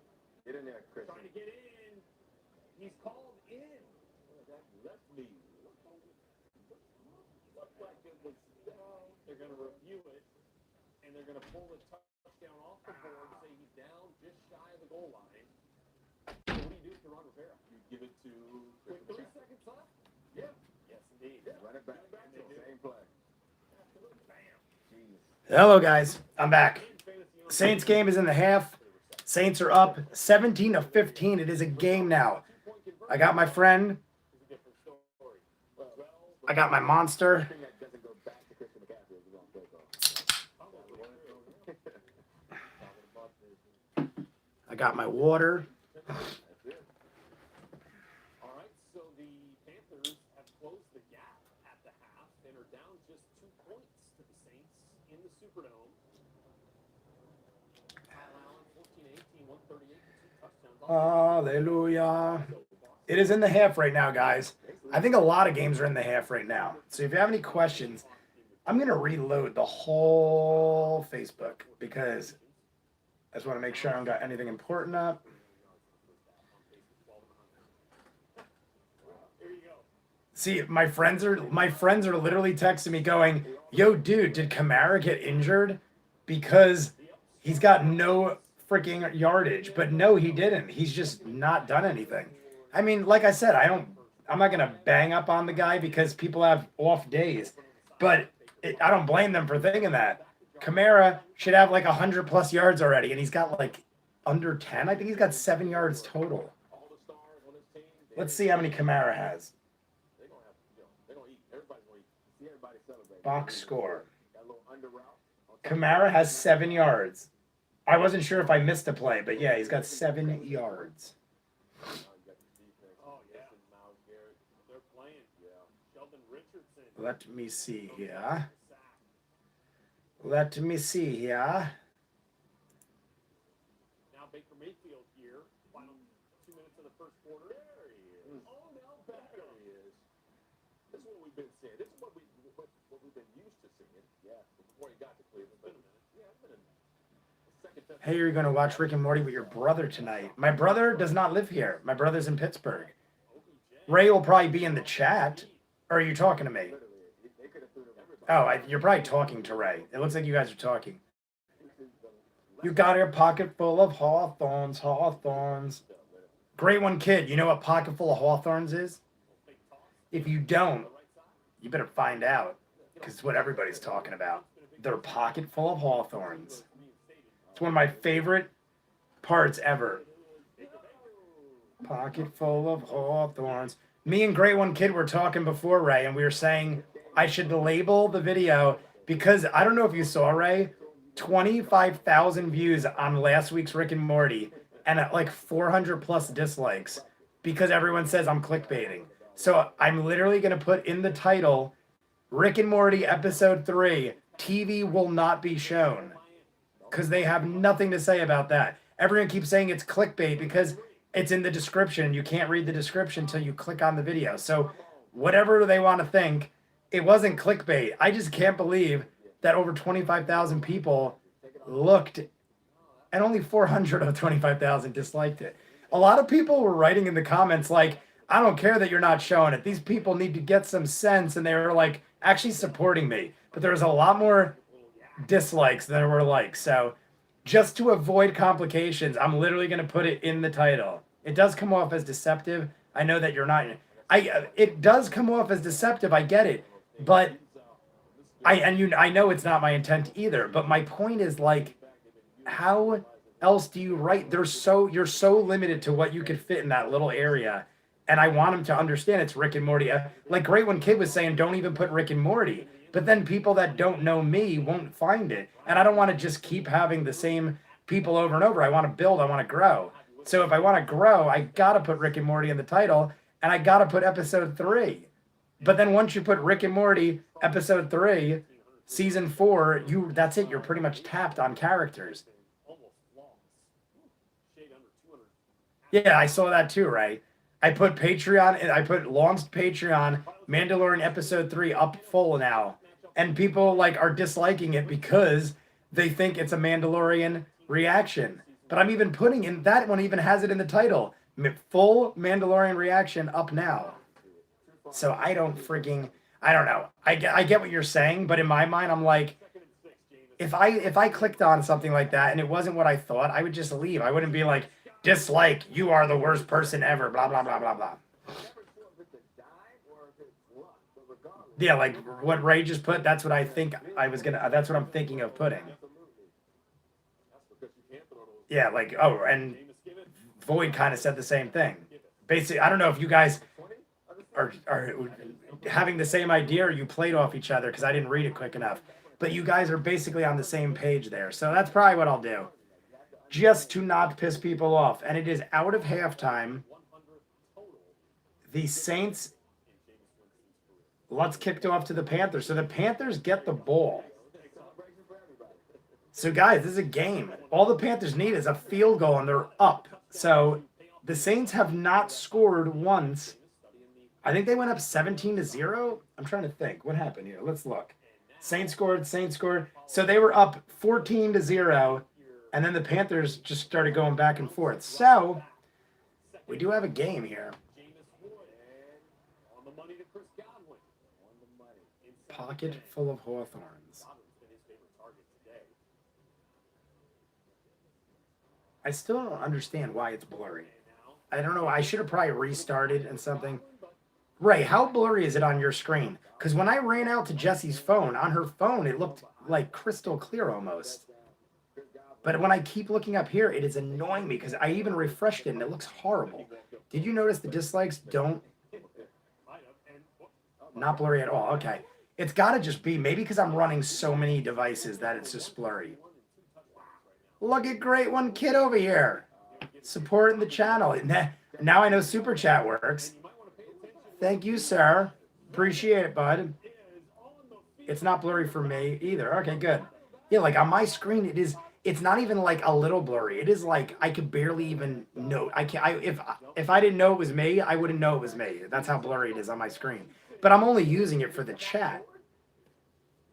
Get in there, Christian. Trying to get in. He's called in. That left knee looked like it was down. They're going to review it, and they're going to pull the touchdown off the board, say he's down just shy of the goal line. So what do you do to Ron Rivera? You give it to With 3 seconds left? Yeah. Yes, indeed. Yeah. Run it back. And they do. Same play. Bam. Jeez. Hello, guys. I'm back. Saints game is in the half. Saints are up 17-15. It is a game now. I got my friend. I got my monster. Thing that doesn't go back to Christian McCaffrey is the wrong play call. I got my water. All right, so the Panthers have closed the gap at the half and are down just 2 points to the Saints in the Superdome. Kyle Allen, 14-18, 138, 2 touchdowns. Hallelujah. It is in the half right now, guys. I think a lot of games are in the half right now. So if you have any questions, I'm going to reload the whole Facebook because I just want to make sure I don't got anything important up. See, my friends are literally texting me going, "Yo, dude, did Kamara get injured? Because he's got no freaking yardage." But no, he didn't. He's just not done anything. I mean, like I said, I'm not gonna bang up on the guy because people have off days, but I don't blame them for thinking that. Kamara should have like 100+ yards already, and he's got like under 10. I think he's got 7 yards total. Let's see how many Kamara has. Box score. Got a little under route on Kamara has 7 yards. I wasn't sure if I missed a play, but yeah, he's got 7 yards. Oh, yeah. They're playing. Yeah. Sheldon Richardson. Let me see here. Let me see here. Now Baker Mayfield here. Final 2 minutes of the first quarter. There he is. Oh, now Becker. There he is. This is what we've been saying. This is what we've been used to seeing. Yeah, before he got to Cleveland. But yeah, it's been a second time. Hey, you're going to watch Rick and Morty with your brother tonight. My brother does not live here. My brother's in Pittsburgh. Ray will probably be in the chat. Or are you talking to me? Oh, you're probably talking to Ray. It looks like you guys are talking. You got your pocket full of hawthorns, hawthorns. Great one, kid. You know what pocket full of hawthorns is? If you don't, you better find out. Because it's what everybody's talking about. They're pocket full of hawthorns. It's one of my favorite parts ever. Pocket full of hawthorns. Me and Great One Kid were talking before, Ray, and we were saying I should label the video because I don't know if you saw, Ray, 25,000 views on last week's Rick and Morty and like 400 plus dislikes because everyone says I'm clickbaiting. So I'm literally going to put in the title, Rick and Morty episode 3, TV will not be shown, because they have nothing to say about that. Everyone keeps saying it's clickbait because it's in the description. You can't read the description until you click on the video. So whatever they want to think, it wasn't clickbait. I just can't believe that over 25,000 people looked and only 400 of 25,000 disliked it. A lot of people were writing in the comments like, I don't care that you're not showing it. These people need to get some sense. And they were like actually supporting me. But there was a lot more dislikes than there were likes. So just to avoid complications, I'm literally going to put it in the title. It does come off as deceptive. I know that you're not. It does come off as deceptive. I get it. But I know it's not my intent either. But my point is, like, how else do you write? You're so limited to what you could fit in that little area. And I want them to understand it's Rick and Morty. Like Great One Kid was saying, don't even put Rick and Morty. But then people that don't know me won't find it. And I don't want to just keep having the same people over and over. I want to build. I want to grow. So if I want to grow, I got to put Rick and Morty in the title. And I got to put episode 3. But then once you put Rick and Morty episode 3, season 4, that's it. You're pretty much tapped on characters. Yeah, I saw that too, right? I put Patreon, I put launched Patreon, Mandalorian episode 3 up full now. And people like are disliking it because they think it's a Mandalorian reaction. But I'm even putting in, that one even has it in the title. Full Mandalorian reaction up now. So I don't know. I get what you're saying, but in my mind, I'm like, if I clicked on something like that and it wasn't what I thought, I would just leave. I wouldn't be like, dislike, you are the worst person ever, blah, blah, blah, blah, blah. Yeah, like what Ray just put, that's what I think that's what I'm thinking of putting. Yeah, like, oh, and Void kind of said the same thing. Basically, I don't know if you guys are having the same idea or you played off each other because I didn't read it quick enough. But you guys are basically on the same page there. So that's probably what I'll do. Just to not piss people off. And it is out of halftime. The Saints, let's kick it off to the Panthers. So the Panthers get the ball. So guys, this is a game. All the Panthers need is a field goal and they're up. So the Saints have not scored once. I think they went up 17-0. I'm trying to think. What happened here? Let's look. Saints scored. So they were up 14-0. And then the Panthers just started going back and forth. So we do have a game here. Pocket full of hawthorns. I still don't understand why it's blurry. I don't know. I should have probably restarted and something. Ray, how blurry is it on your screen? Because when I ran out to Jessie's phone, on her phone, it looked like crystal clear almost. But when I keep looking up here, it is annoying me because I even refreshed it and it looks horrible. Did you notice the dislikes don't? Not blurry at all. Okay. It's got to just be maybe because I'm running so many devices that it's just blurry. Look at Great One Kid over here supporting the channel. Now I know Super Chat works. Thank you, sir. Appreciate it, bud. It's not blurry for me either. Okay, good. Yeah, like on my screen, it's not even like a little blurry. It is like I could barely even know. If I didn't know it was me, I wouldn't know it was me. That's how blurry it is on my screen. But I'm only using it for the chat.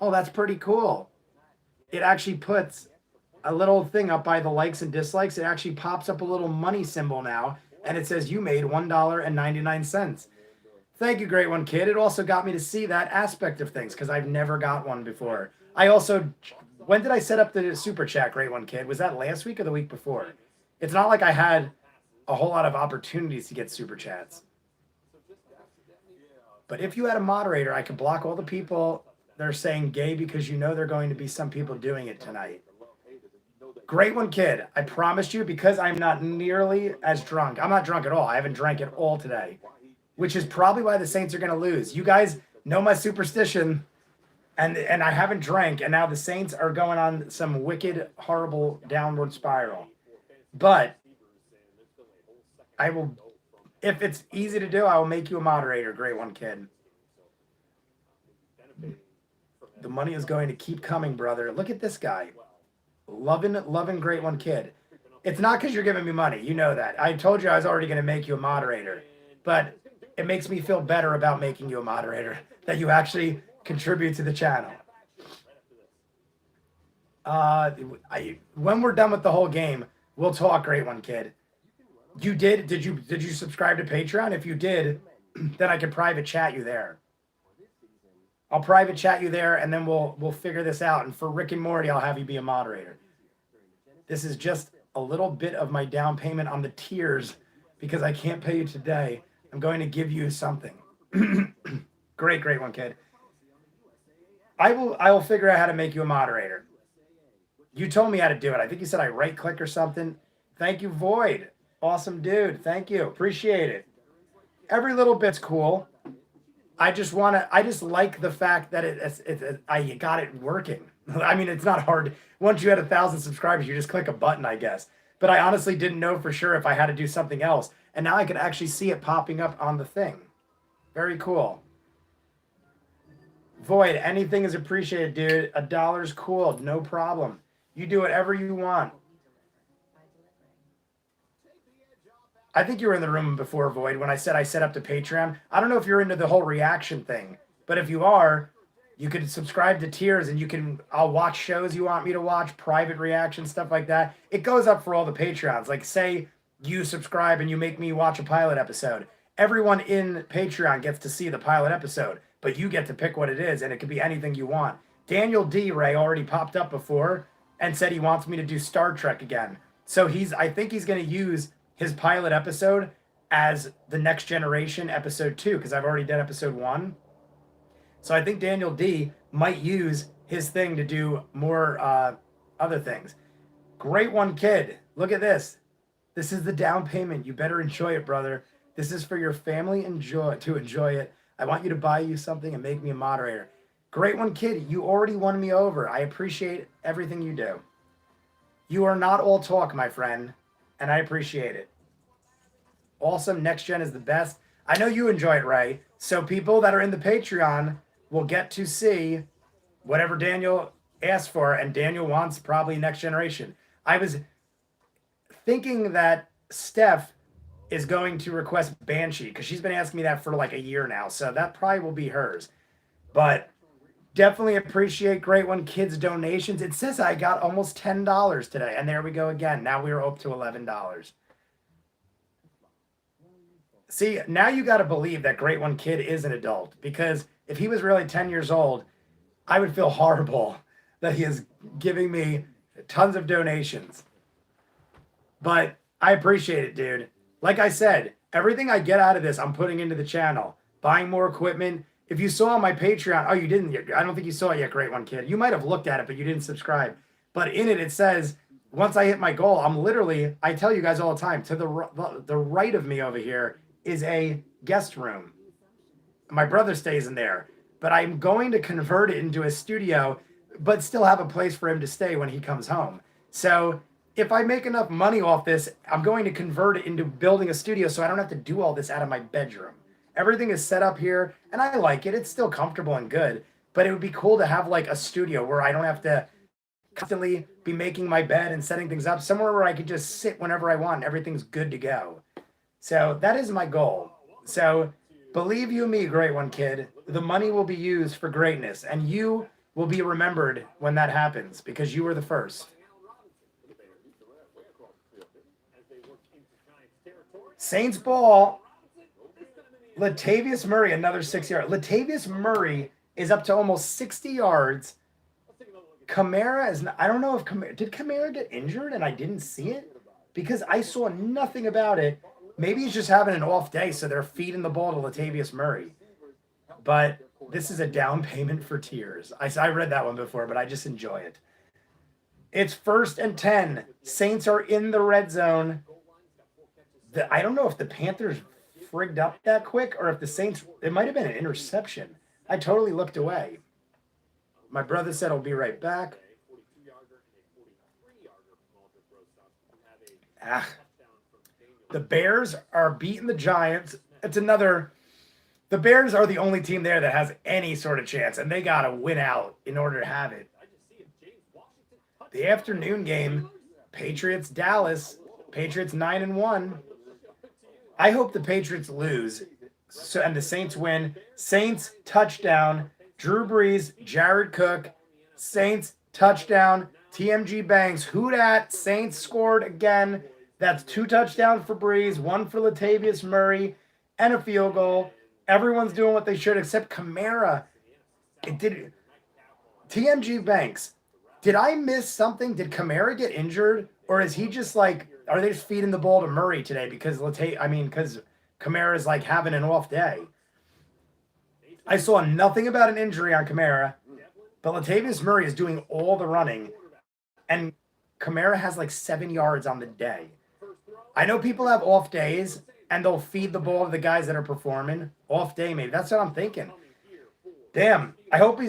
Oh, that's pretty cool. It actually puts a little thing up by the likes and dislikes. It actually pops up a little money symbol now, and it says you made $1.99. Thank you, Great One Kid. It also got me to see that aspect of things because I've never got one before. I also, when did I set up the Super Chat, Great One Kid? Was that last week or the week before? It's not like I had a whole lot of opportunities to get Super Chats. But if you had a moderator, I could block all the people that are saying gay because you know there are going to be some people doing it tonight. Great One Kid. I promised you because I'm not nearly as drunk. I'm not drunk at all. I haven't drank at all today, which is probably why the Saints are going to lose. You guys know my superstition, and I haven't drank, and now the Saints are going on some wicked, horrible downward spiral. But I will, if it's easy to do, I will make you a moderator, Great One Kid. The money is going to keep coming, brother. Look at this guy. Loving Great One Kid. It's not because you're giving me money. You know that. I told you I was already going to make you a moderator. But it makes me feel better about making you a moderator, that you actually contribute to the channel. When we're done with the whole game, we'll talk, Great One Kid. Did you subscribe to Patreon? If you did, then I can private chat you there. I'll private chat you there, and then we'll figure this out. And for Rick and Morty, I'll have you be a moderator. This is just a little bit of my down payment on the tiers because I can't pay you today. I'm going to give you something. Great One Kid. I will figure out how to make you a moderator. You told me how to do it. I think you said I right click or something. Thank you, Void. Awesome dude. Thank you. Appreciate it. Every little bit's cool. I just like the fact that I got it working. I mean, it's not hard. Once you had 1,000 subscribers, you just click a button, I guess. But I honestly didn't know for sure if I had to do something else. And now I can actually see it popping up on the thing. Very cool. Void, anything is appreciated, dude. $1's cool. No problem. You do whatever you want. I think you were in the room before, Void, when I said I set up the Patreon. I don't know if you're into the whole reaction thing, but if you are, you could subscribe to tiers and I'll watch shows you want me to watch, private reaction, stuff like that. It goes up for all the Patreons. Like, say you subscribe and you make me watch a pilot episode. Everyone in Patreon gets to see the pilot episode, but you get to pick what it is, and it could be anything you want. Daniel D. Ray already popped up before and said he wants me to do Star Trek again. So I think he's going to use his pilot episode as the Next Generation episode 2, because I've already done episode 1. So I think Daniel D might use his thing to do more other things. Great One Kid. Look at this. This is the down payment. You better enjoy it, brother. This is for your family to enjoy it. I want you to buy you something and make me a moderator. Great One Kid, you already won me over. I appreciate everything you do. You are not all talk, my friend, and I appreciate it. Awesome. Next Gen is the best. I know you enjoy it, Ray. So people that are in the Patreon will get to see whatever Daniel asked for, and Daniel wants probably Next Generation. I was thinking that Steph is going to request Banshee because she's been asking me that for like a year now. So that probably will be hers. But definitely appreciate Great One Kid's donations. It says I got almost $10 today. And there we go again. Now we're up to $11. See, now you got to believe that Great One Kid is an adult, because if he was really 10 years old, I would feel horrible that he is giving me tons of donations. But I appreciate it, dude. Like I said, everything I get out of this, I'm putting into the channel. Buying more equipment. If you saw on my Patreon, oh, you didn't yet. I don't think you saw it yet, Great One Kid. You might have looked at it, but you didn't subscribe. But in it, it says, once I hit my goal, I tell you guys all the time, to the right of me over here is a guest room. My brother stays in there. but I'm going to convert it into a studio, but still have a place for him to stay when he comes home. So if I make enough money off this, I'm going to convert it into building a studio so I don't have to do all this out of my bedroom. Everything is set up here, and I like it. It's still comfortable and good, but it would be cool to have like a studio where I don't have to constantly be making my bed and setting things up, somewhere where I could just sit whenever I want and everything's good to go. So that is my goal. So believe you me, great one, kid, the money will be used for greatness, and you will be remembered when that happens because you were the first. Saints ball. Latavius Murray, another 6 yard. Latavius Murray is up to almost 60 yards. Kamara is not, I don't know if did Kamara get injured and I didn't see it? Because I saw nothing about it. Maybe he's just having an off day, so they're feeding the ball to Latavius Murray. But this is a down payment for tears. I read that one before, but I just enjoy it. It's 1st and 10. Saints are in the red zone. I don't know if the Panthers frigged up that quick or if the Saints, it might have been an interception. I totally looked away. My brother said I'll be right back. The Bears are beating the Giants. The Bears are the only team there that has any sort of chance, and they got to win out in order to have it. The afternoon game, Patriots, Dallas. Patriots 9-1. I hope the Patriots lose and the Saints win. Saints touchdown. Drew Brees, Jared Cook. Saints touchdown. TMG Banks. Who dat? Saints scored again. That's 2 touchdowns for Brees, 1 for Latavius Murray, and a field goal. Everyone's doing what they should except Kamara. TMG Banks. Did I miss something? Did Kamara get injured? Or is he just like, are they just feeding the ball to Murray today because Kamara is like having an off day? I saw nothing about an injury on Kamara, but Latavius Murray is doing all the running, and Kamara has like 7 yards on the day. I know people have off days, and they'll feed the ball to the guys that are performing. Off day, maybe. That's what I'm thinking. Damn. I hope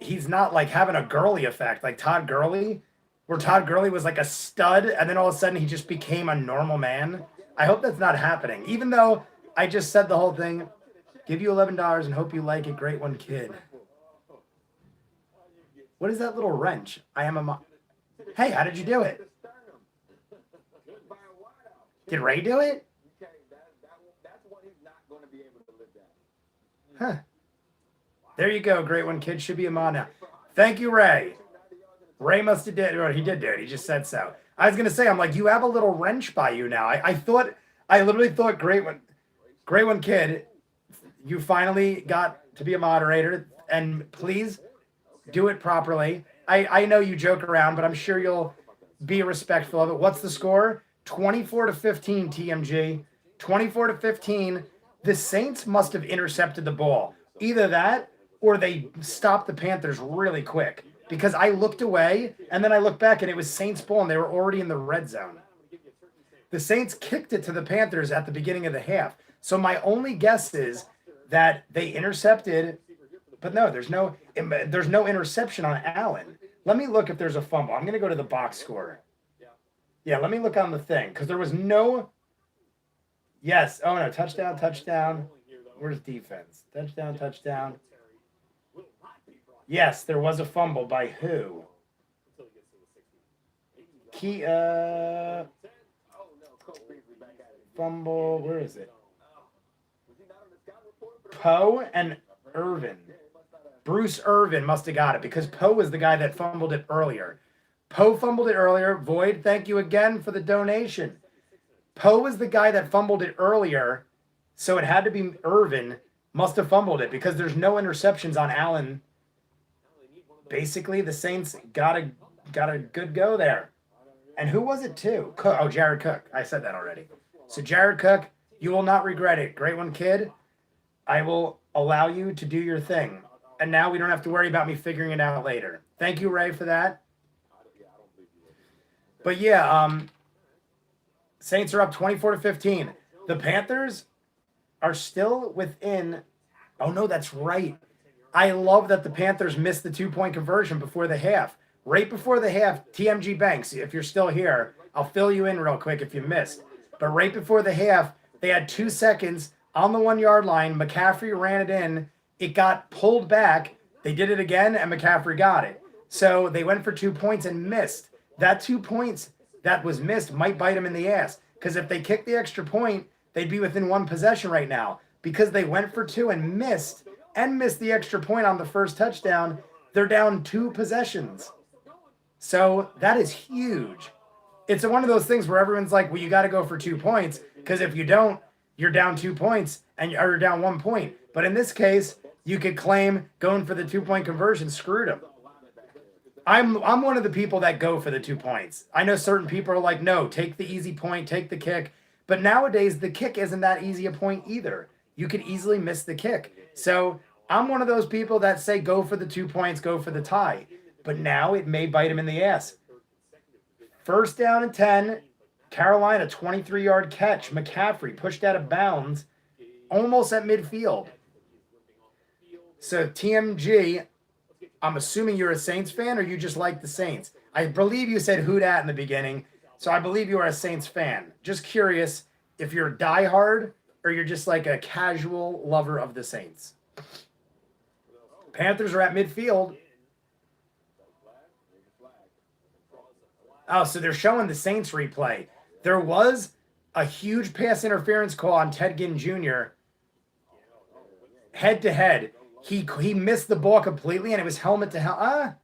he's not like having a Gurley effect, like Todd Gurley, where Todd Gurley was like a stud, and then all of a sudden he just became a normal man. I hope that's not happening. Even though I just said the whole thing, give you $11 and hope you like it. Great one, kid. What is that little wrench? Hey, how did you do it? Did Ray do it? Huh. There you go. Great one, kid. Should be a mod now. Thank you, Ray. Ray must have did it. Or he did do it. He just said so. I was going to say, I'm like, you have a little wrench by you now. I literally thought, great one, kid. You finally got to be a moderator. And please do it properly. I know you joke around, but I'm sure you'll be respectful of it. What's the score? 24-15, TMG. 24-15. The Saints must have intercepted the ball. Either that or they stopped the Panthers really quick. Because I looked away, and then I looked back, and it was Saints ball, and they were already in the red zone. The Saints kicked it to the Panthers at the beginning of the half. So my only guess is that they intercepted, but no, there's no interception on Allen. Let me look if there's a fumble. I'm going to go to the box score. Yeah, let me look on the thing, because there was no... Yes. Oh, no. Touchdown. Where's defense? Touchdown. Yes, there was a fumble by who? Fumble. Where is it? Poe and Irvin. Bruce Irvin must have got it because Poe was the guy that fumbled it earlier. Poe fumbled it earlier. Void, thank you again for the donation. Poe was the guy that fumbled it earlier, so it had to be Irvin. Must have fumbled it because there's no interceptions on Allen. Basically, the Saints got a good go there. And who was it too? Oh, Jared Cook. I said that already. So Jared Cook, you will not regret it. Great one, kid. I will allow you to do your thing. And now we don't have to worry about me figuring it out later. Thank you, Ray, for that. But yeah, Saints are up 24-15. The Panthers are still within. Oh, no, that's right. I love that the Panthers missed the 2-point conversion before the half. Right before the half, TMG Banks, if you're still here, I'll fill you in real quick if you missed. But right before the half, they had 2 seconds on the 1-yard line. McCaffrey ran it in. It got pulled back. They did it again, and McCaffrey got it. So they went for 2 points and missed. That 2 points that was missed might bite them in the ass. Because if they kick the extra point, they'd be within 1 possession right now. Because they went for 2 and missed the extra point on the first touchdown, they're down 2 possessions. So that is huge. It's one of those things where everyone's like, well, you got to go for 2 points, because if you don't, you're down 2 points and you're down 1 point. But in this case, you could claim going for the 2-point conversion screwed them. I'm one of the people that go for the 2 points. I know certain people are like, no, take the easy point, take the kick. But nowadays, the kick isn't that easy a point either. You could easily miss the kick. So I'm one of those people that say go for the 2 points, go for the tie. But now it may bite him in the ass. First down and 10. Carolina, 23-yard catch. McCaffrey pushed out of bounds almost at midfield. So TMG, I'm assuming you're a Saints fan or you just like the Saints. I believe you said who dat in the beginning, so I believe you are a Saints fan. Just curious if you're diehard or you're just like a casual lover of the Saints. Panthers are at midfield. Oh, so they're showing the Saints replay. There was a huge pass interference call on Ted Ginn Jr. Head-to-head. He missed the ball completely, and it was helmet to helmet.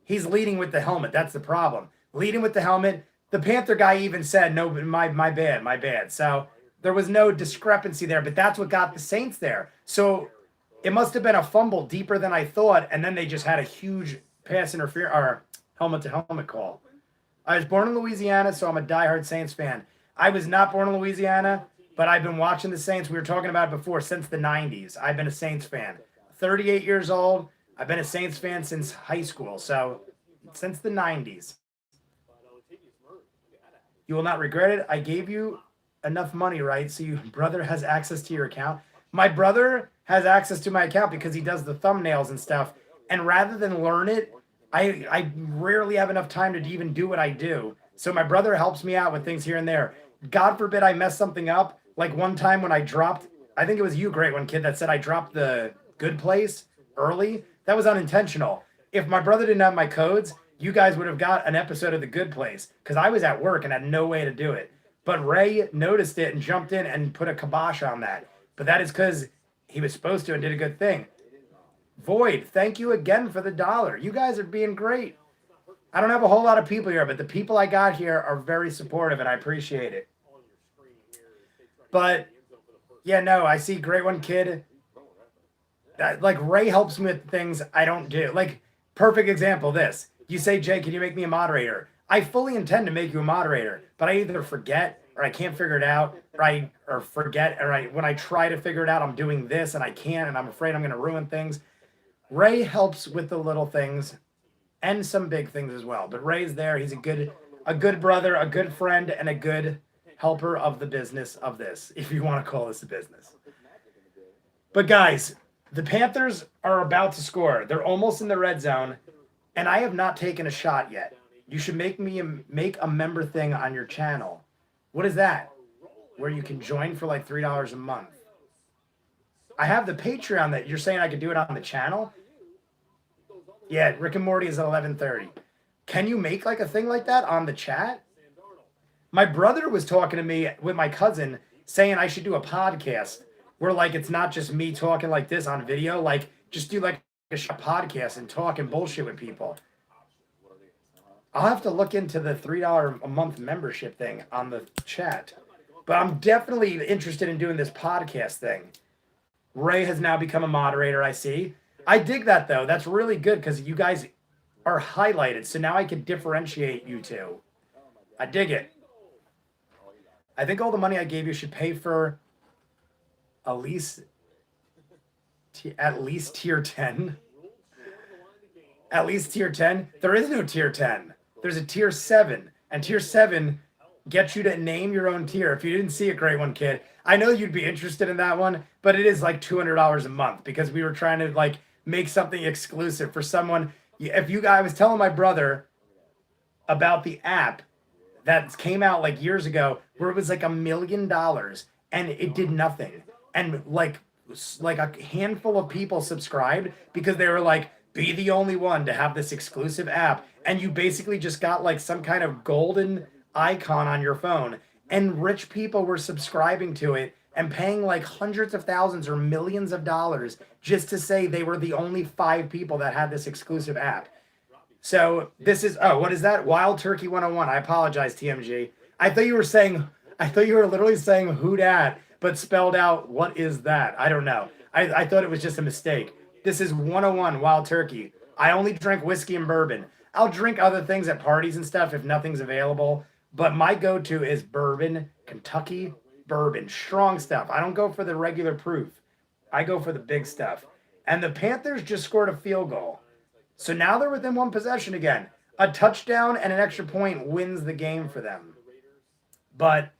He's leading with the helmet. That's the problem. Leading with the helmet. The Panther guy even said, no, my bad. So there was no discrepancy there, but that's what got the Saints there. So it must have been a fumble deeper than I thought, and then they just had a huge pass interference or helmet-to-helmet call. I was born in Louisiana, so I'm a diehard Saints fan. I was not born in Louisiana, but I've been watching the Saints. We were talking about it before, since the 90s. I've been a Saints fan. 38 years old. I've been a Saints fan since high school, so since the 90s. You will not regret it. I gave you enough money, right? So your brother has access to your account. My brother has access to my account because he does the thumbnails and stuff. And rather than learn it, I rarely have enough time to even do what I do. So my brother helps me out with things here and there. God forbid I mess something up. Like one time when I dropped, I think it was you, Great One Kid, that said I dropped the Good Place early. That was unintentional. If my brother didn't have my codes, you guys would have got an episode of The Good Place because I was at work and had no way to do it. But Ray noticed it and jumped in and put a kibosh on that. But that is because he was supposed to and did a good thing. Void, thank you again for the $1. You guys are being great. I don't have a whole lot of people here, but the people I got here are very supportive, and I appreciate it. But, yeah, no, I see Great One Kid. Like, Ray helps me with things I don't do. Like, perfect example, this. You say, Jay, can you make me a moderator? I fully intend to make you a moderator, but I either forget or I can't figure it out, or forget, or when I try to figure it out, I'm doing this, and I can't, and I'm afraid I'm going to ruin things. Ray helps with the little things and some big things as well. But Ray's there. He's a good brother, a good friend, and a good helper of the business of this, if you want to call this a business. But guys, the Panthers are about to score. They're almost in the red zone, and I have not taken a shot yet. You should make a member thing on your channel. What is that? Where you can join for like $3 a month. I have the Patreon that you're saying I could do it on the channel. Yeah, Rick and Morty is at 11:30. Can you make like a thing like that on the chat? My brother was talking to me with my cousin saying I should do a podcast where like it's not just me talking like this on video, like just do like a podcast and talk and bullshit with people. I'll have to look into the $3 a month membership thing on the chat. But I'm definitely interested in doing this podcast thing. Ray has now become a moderator, I see. I dig that, though. That's really good because you guys are highlighted. So now I can differentiate you two. I dig it. I think all the money I gave you should pay for at least tier 10. At least tier 10. There is no tier 10. There's a tier 7. And tier 7 get you to name your own tier. If you didn't see it, great one, kid. I know you'd be interested in that one, but it is like $200 a month because we were trying to like make something exclusive for someone. If you guys, I was telling my brother about the app that came out like years ago where it was like $1 million and it did nothing. And like a handful of people subscribed because they were like, be the only one to have this exclusive app. And you basically just got like some kind of golden icon on your phone. And rich people were subscribing to it and paying like hundreds of thousands or millions of dollars just to say they were the only 5 people that had this exclusive app. So this is, oh, what is that? Wild Turkey 101. I apologize, TMG. I thought you were literally saying who dat, but spelled out what is that? I don't know. I thought it was just a mistake. This is 101 Wild Turkey. I only drink whiskey and bourbon. I'll drink other things at parties and stuff if nothing's available, but my go-to is bourbon, Kentucky bourbon, strong stuff. I don't go for the regular proof. I go for the big stuff. And the Panthers just scored a field goal. So now they're within 1 possession again. A touchdown and an extra point wins the game for them. But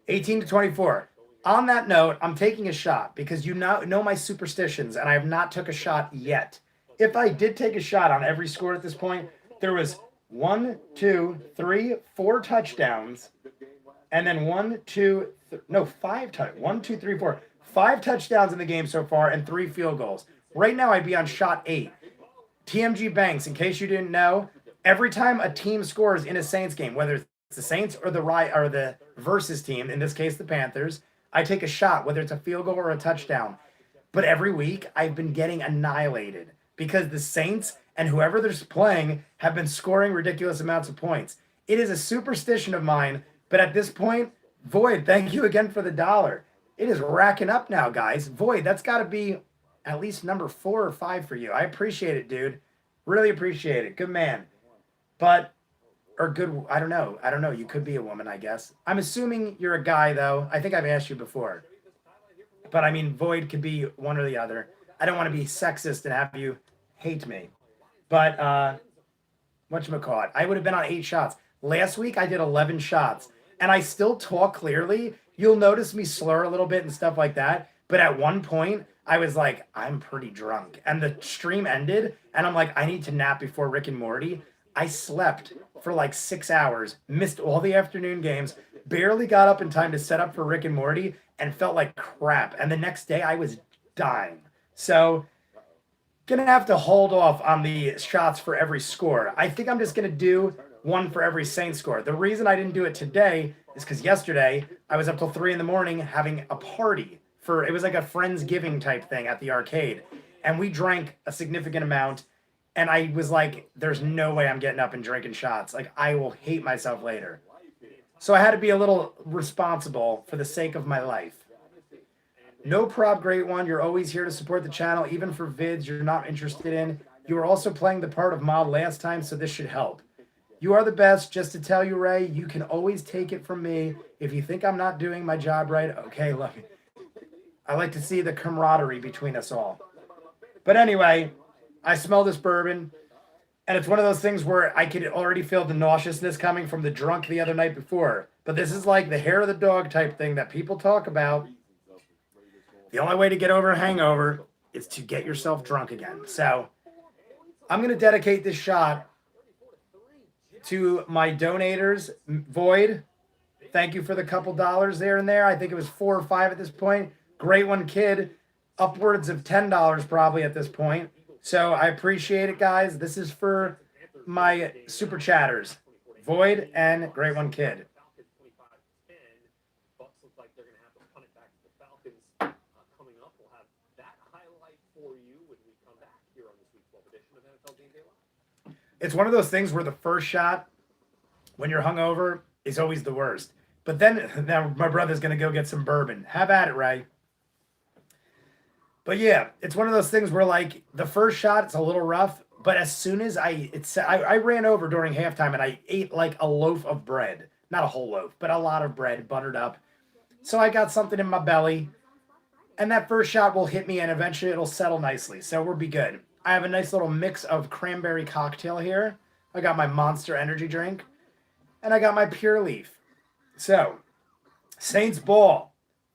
18-24. On that note, I'm taking a shot because you know my superstitions, and I have not took a shot yet. If I did take a shot on every score at this point, there was 1, 2, 3, 4 touchdowns, and then 5 touchdowns in the game so far, and 3 field goals. Right now, I'd be on shot 8. TMG Banks, in case you didn't know, every time a team scores in a Saints game, whether it's the Saints or the versus team, in this case the Panthers, I take a shot, whether it's a field goal or a touchdown. But every week, I've been getting annihilated because the Saints and whoever they're playing have been scoring ridiculous amounts of points. It is a superstition of mine, but at this point, Void, thank you again for the $1. It is racking up now, guys. Void, that's got to be at least number 4 or 5 for you. I appreciate it, dude. Really appreciate it. Good man. But, or good, I don't know. You could be a woman, I guess. I'm assuming you're a guy, though. I think I've asked you before. But, I mean, Void could be one or the other. I don't want to be sexist and have you hate me. But, whatchamacallit, I would have been on 8 shots. Last week, I did 11 shots. And I still talk clearly. You'll notice me slur a little bit and stuff like that. But at one point, I was like, I'm pretty drunk. And the stream ended, and I'm like, I need to nap before Rick and Morty. I slept for like 6 hours, missed all the afternoon games, barely got up in time to set up for Rick and Morty, and felt like crap. And the next day, I was dying. So, gonna have to hold off on the shots for every score. I think I'm just gonna do 1 for every Saints score. The reason I didn't do it today is because yesterday, I was up till 3 in the morning having a party. It was like a Friendsgiving type thing at the arcade. And we drank a significant amount. And I was like, there's no way I'm getting up and drinking shots. Like, I will hate myself later. So I had to be a little responsible for the sake of my life. No prob, great one. You're always here to support the channel, even for vids you're not interested in. You were also playing the part of Mod last time, so this should help. You are the best. Just to tell you, Ray, you can always take it from me. If you think I'm not doing my job right, okay, love you. I like to see the camaraderie between us all. But anyway, I smell this bourbon, and it's one of those things where I could already feel the nauseousness coming from the drunk the other night before. But this is like the hair of the dog type thing that people talk about. The only way to get over a hangover is to get yourself drunk again. So I'm going to dedicate this shot to my donators. Void, thank you for the couple dollars there and there. I think it was 4 or 5 at this point. Great one, kid. Upwards of $10 probably at this point. So I appreciate it, guys. This is for my super chatters, Void and Great One Kid. It's one of those things where the first shot, when you're hungover, is always the worst. But then my brother's going to go get some bourbon. Have at it, Ray. But yeah, it's one of those things where like the first shot, it's a little rough. But as soon as I ran over during halftime and I ate like a loaf of bread. Not a whole loaf, but a lot of bread, buttered up. So I got something in my belly. And that first shot will hit me and eventually it'll settle nicely. So we'll be good. I have a nice little mix of cranberry cocktail here. I got my Monster energy drink. And I got my Pure Leaf. So, Saints ball,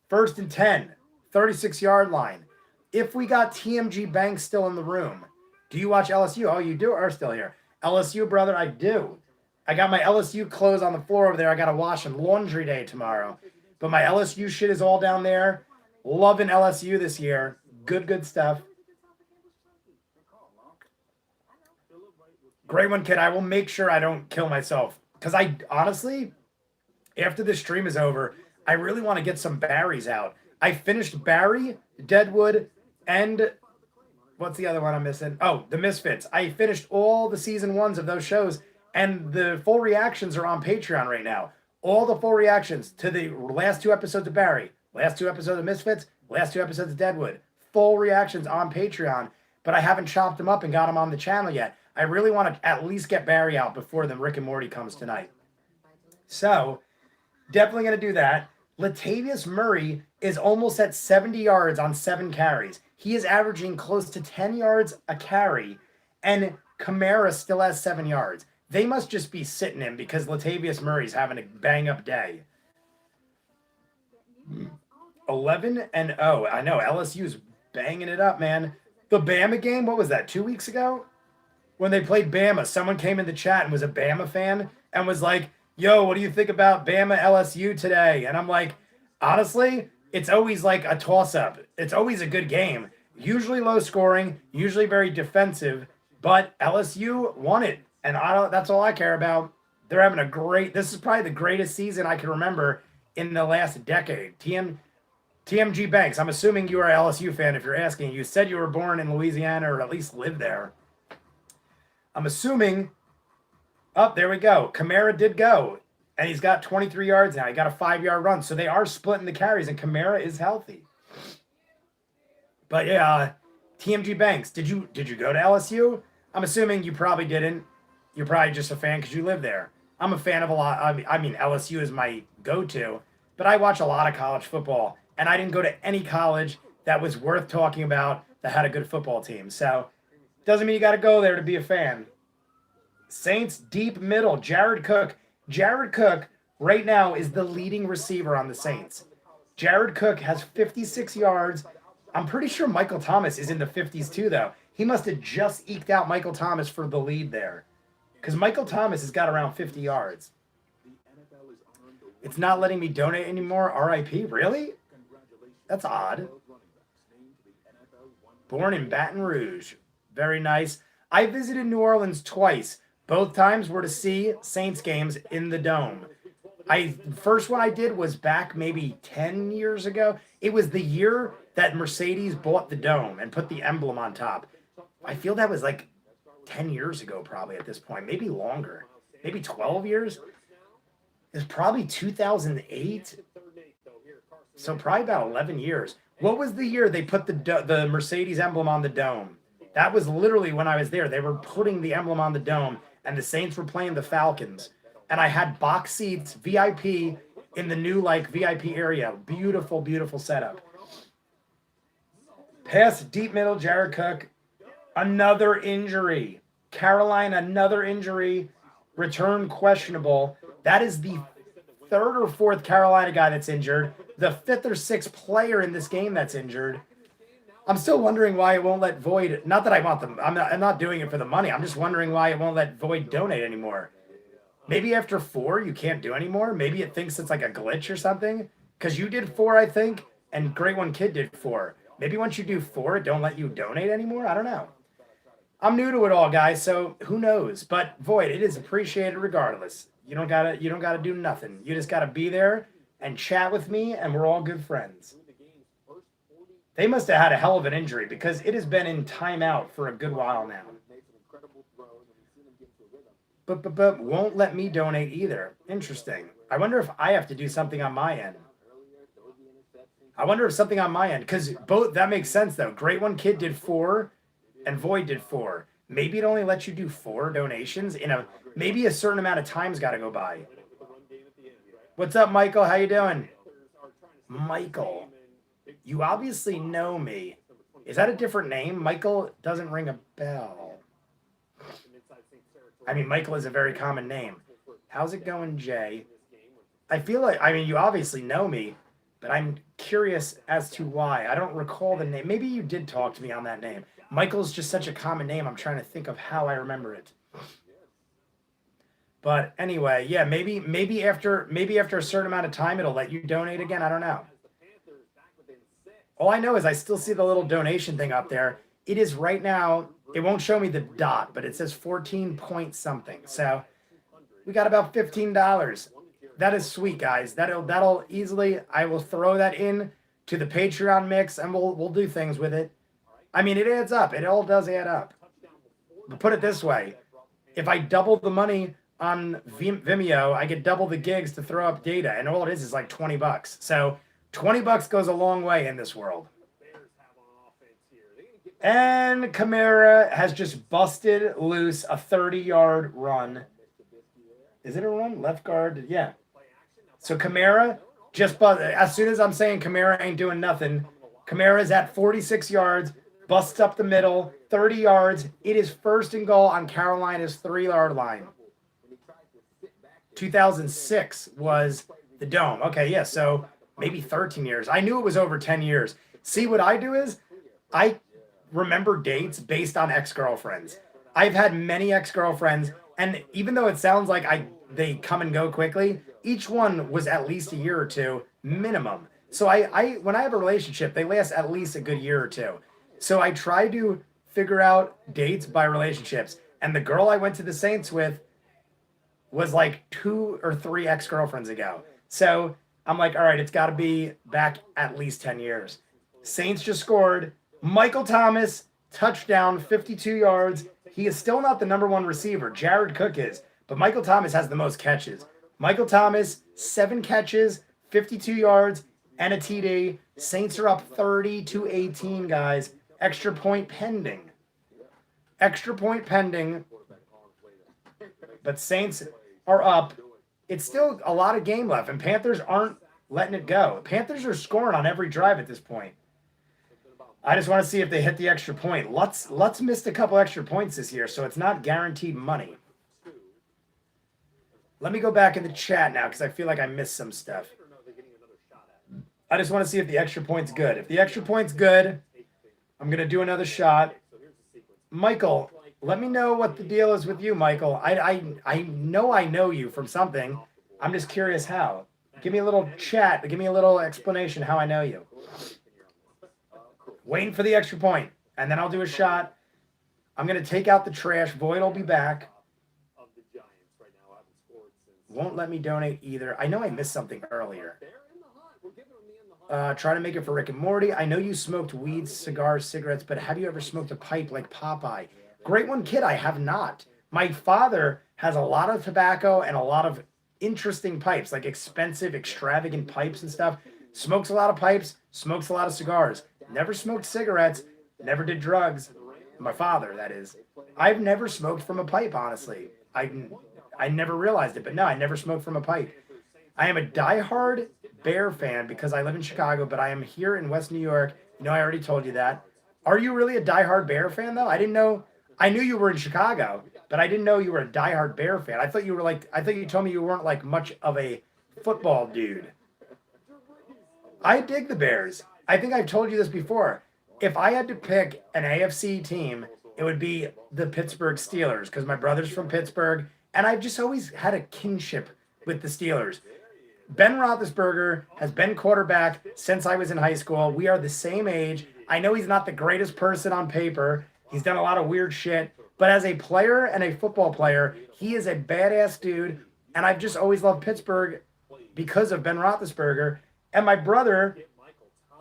1st and 10, 36-yard line. If we got TMG Banks still in the room, do you watch LSU? Oh, you do are still here. LSU, brother, I do. I got my LSU clothes on the floor over there. I got to wash them. Laundry day tomorrow. But my LSU shit is all down there. Loving LSU this year. Good stuff. Great one, kid. I will make sure I don't kill myself. Because I honestly, after this stream is over, I really want to get some Barrys out. I finished Barry, Deadwood, and what's the other one I'm missing? Oh, The Misfits. I finished all the season 1s of those shows, and the full reactions are on Patreon right now. All the full reactions to the last 2 episodes of Barry, last 2 episodes of Misfits, last 2 episodes of Deadwood. Full reactions on Patreon, but I haven't chopped them up and got them on the channel yet. I really want to at least get Barry out before the Rick and Morty comes tonight. So, definitely going to do that. Latavius Murray is almost at 70 yards on 7 carries. He is averaging close to 10 yards a carry, and Kamara still has 7 yards. They must just be sitting him because Latavius Murray's having a bang-up day. 11-0. I know, LSU's banging it up, man. The Bama game, what was that, 2 weeks ago? When they played Bama, someone came in the chat and was a Bama fan and was like, yo, what do you think about Bama LSU today? And I'm like, honestly, it's always like a toss-up. It's always a good game. Usually low scoring, usually very defensive, but LSU won it. And that's all I care about. They're having a great, this is probably the greatest season I can remember in the last decade. TMG Banks, I'm assuming you are an LSU fan if you're asking. You said you were born in Louisiana or at least lived there. I'm assuming, oh, there we go. Kamara did go, and he's got 23 yards now. He got a 5-yard run. So they are splitting the carries, and Kamara is healthy. But yeah, TMG Banks, did you go to LSU? I'm assuming you probably didn't. You're probably just a fan because you live there. I'm a fan of a lot. I mean, LSU is my go-to, but I watch a lot of college football, and I didn't go to any college that was worth talking about that had a good football team. So doesn't mean you got to go there to be a fan. Saints deep middle, Jared Cook. Jared Cook right now is the leading receiver on the Saints. Jared Cook has 56 yards. I'm pretty sure Michael Thomas is in the 50s too, though. He must have just eked out Michael Thomas for the lead there. Because Michael Thomas has got around 50 yards. It's not letting me donate anymore. RIP? Really? That's odd. Born in Baton Rouge. Very nice. I visited New Orleans twice. Both times were to see Saints games in the Dome. First one I did was back maybe 10 years ago. It was the year that Mercedes bought the Dome and put the emblem on top. I feel that was like 10 years ago probably at this point. Maybe longer. Maybe 12 years. It's probably 2008. So probably about 11 years. What was the year they put the Mercedes emblem on the Dome? That was literally when I was there. They were putting the emblem on the Dome, and the Saints were playing the Falcons. And I had box seats, VIP, in the new, VIP area. Beautiful, beautiful setup. Pass deep middle, Jared Cook. Another injury. Carolina, another injury. Return questionable. That is the 3rd or 4th Carolina guy that's injured. The 5th or 6th player in this game that's injured. I'm still wondering why it won't let Void, not that I want them, I'm not doing it for the money. I'm just wondering why it won't let Void donate anymore. Maybe after 4 you can't do anymore. Maybe it thinks it's like a glitch or something. Because you did 4, I think, and Great One Kid did 4. Maybe once you do 4, it don't let you donate anymore. I don't know. I'm new to it all, guys, so who knows? But Void, it is appreciated regardless. You don't gotta do nothing. You just gotta be there and chat with me, and we're all good friends. They must have had a hell of an injury because it has been in timeout for a good while now. But won't let me donate either. Interesting. I wonder if I have to do something on my end. Because both, that makes sense though. Great One Kid did 4 and Void did 4. Maybe it only lets you do 4 donations maybe a certain amount of time's got to go by. What's up, Michael? How you doing? Michael. You obviously know me. Is that a different name? Michael doesn't ring a bell. I mean, Michael is a very common name. How's it going, Jay? I feel like, I mean, you obviously know me, but I'm curious as to why. I don't recall the name. Maybe you did talk to me on that name. Michael's just such a common name. I'm trying to think of how I remember it. But anyway, yeah, maybe after a certain amount of time it'll let you donate again. I don't know. All I know is I still see the little donation thing up there. It is right now, it won't show me the dot, but it says 14 point something. So we got about $15. That is sweet, guys. That'll easily, I will throw that in to the Patreon mix and we'll do things with it. I mean, it adds up. It all does add up. But put it this way, if I double the money on Vimeo, I get double the gigs to throw up data, and all it is like $20. So $20 goes a long way in this world. And Kamara has just busted loose a 30-yard run. Is it a run? Left guard? Yeah. So Kamara just as soon as I'm saying Kamara ain't doing nothing, Kamara's at 46 yards, busts up the middle, 30 yards. It is first and goal on Carolina's 3-yard line. 2006 was the Dome. Okay, yeah, so maybe 13 years. I knew it was over 10 years. See, what I do is I remember dates based on ex-girlfriends. I've had many ex-girlfriends, and even though it sounds like they come and go quickly, each one was at least a year or two minimum. So I when I have a relationship, they last at least a good year or two. So I try to figure out dates by relationships. And the girl I went to the Saints with was like 2 or 3 ex-girlfriends ago. So I'm like, all right, it's got to be back at least 10 years. Saints just scored. Michael Thomas, touchdown, 52 yards. He is still not the number 1 receiver. Jared Cook is. But Michael Thomas has the most catches. Michael Thomas, 7 catches, 52 yards, and a TD. Saints are up 30-18, guys. Extra point pending. Extra point pending. But Saints are up. It's still a lot of game left, and Panthers aren't letting it go. Panthers are scoring on every drive at this point. I just want to see if they hit the extra point. Lutz missed a couple extra points this year, so it's not guaranteed money. Let me go back in the chat now because I feel like I missed some stuff. I just want to see if the extra point's good. If the extra point's good, I'm going to do another shot. Michael, let me know what the deal is with you, Michael. I know I know you from something. I'm just curious how. Give me a little chat. Give me a little explanation how I know you. Waiting for the extra point, and then I'll do a shot. I'm going to take out the trash. Void will be back. Won't let me donate either. I know I missed something earlier. Try to make it for Rick and Morty. I know you smoked weed, cigars, cigarettes, but have you ever smoked a pipe like Popeye? Great one, kid. I have not. My father has a lot of tobacco and a lot of interesting pipes, like expensive, extravagant pipes and stuff. Smokes a lot of pipes, smokes a lot of cigars. Never smoked cigarettes, never did drugs. My father, that is. I've never smoked from a pipe, honestly. I never realized it, but no, I never smoked from a pipe. I am a diehard Bear fan because I live in Chicago, but I am here in West New York. You know, I already told you that. Are you really a diehard Bear fan, though? I didn't know. I knew you were in Chicago, but I didn't know you were a diehard Bear fan. I thought you told me you weren't like much of a football dude. I dig the Bears. I think I've told you this before. If I had to pick an AFC team, it would be the Pittsburgh Steelers because my brother's from Pittsburgh, and I've just always had a kinship with the Steelers. Ben Roethlisberger has been quarterback since I was in high school. We are the same age. I know he's not the greatest person on paper. He's done a lot of weird shit. But as a player and a football player, he is a badass dude. And I've just always loved Pittsburgh because of Ben Roethlisberger. And my brother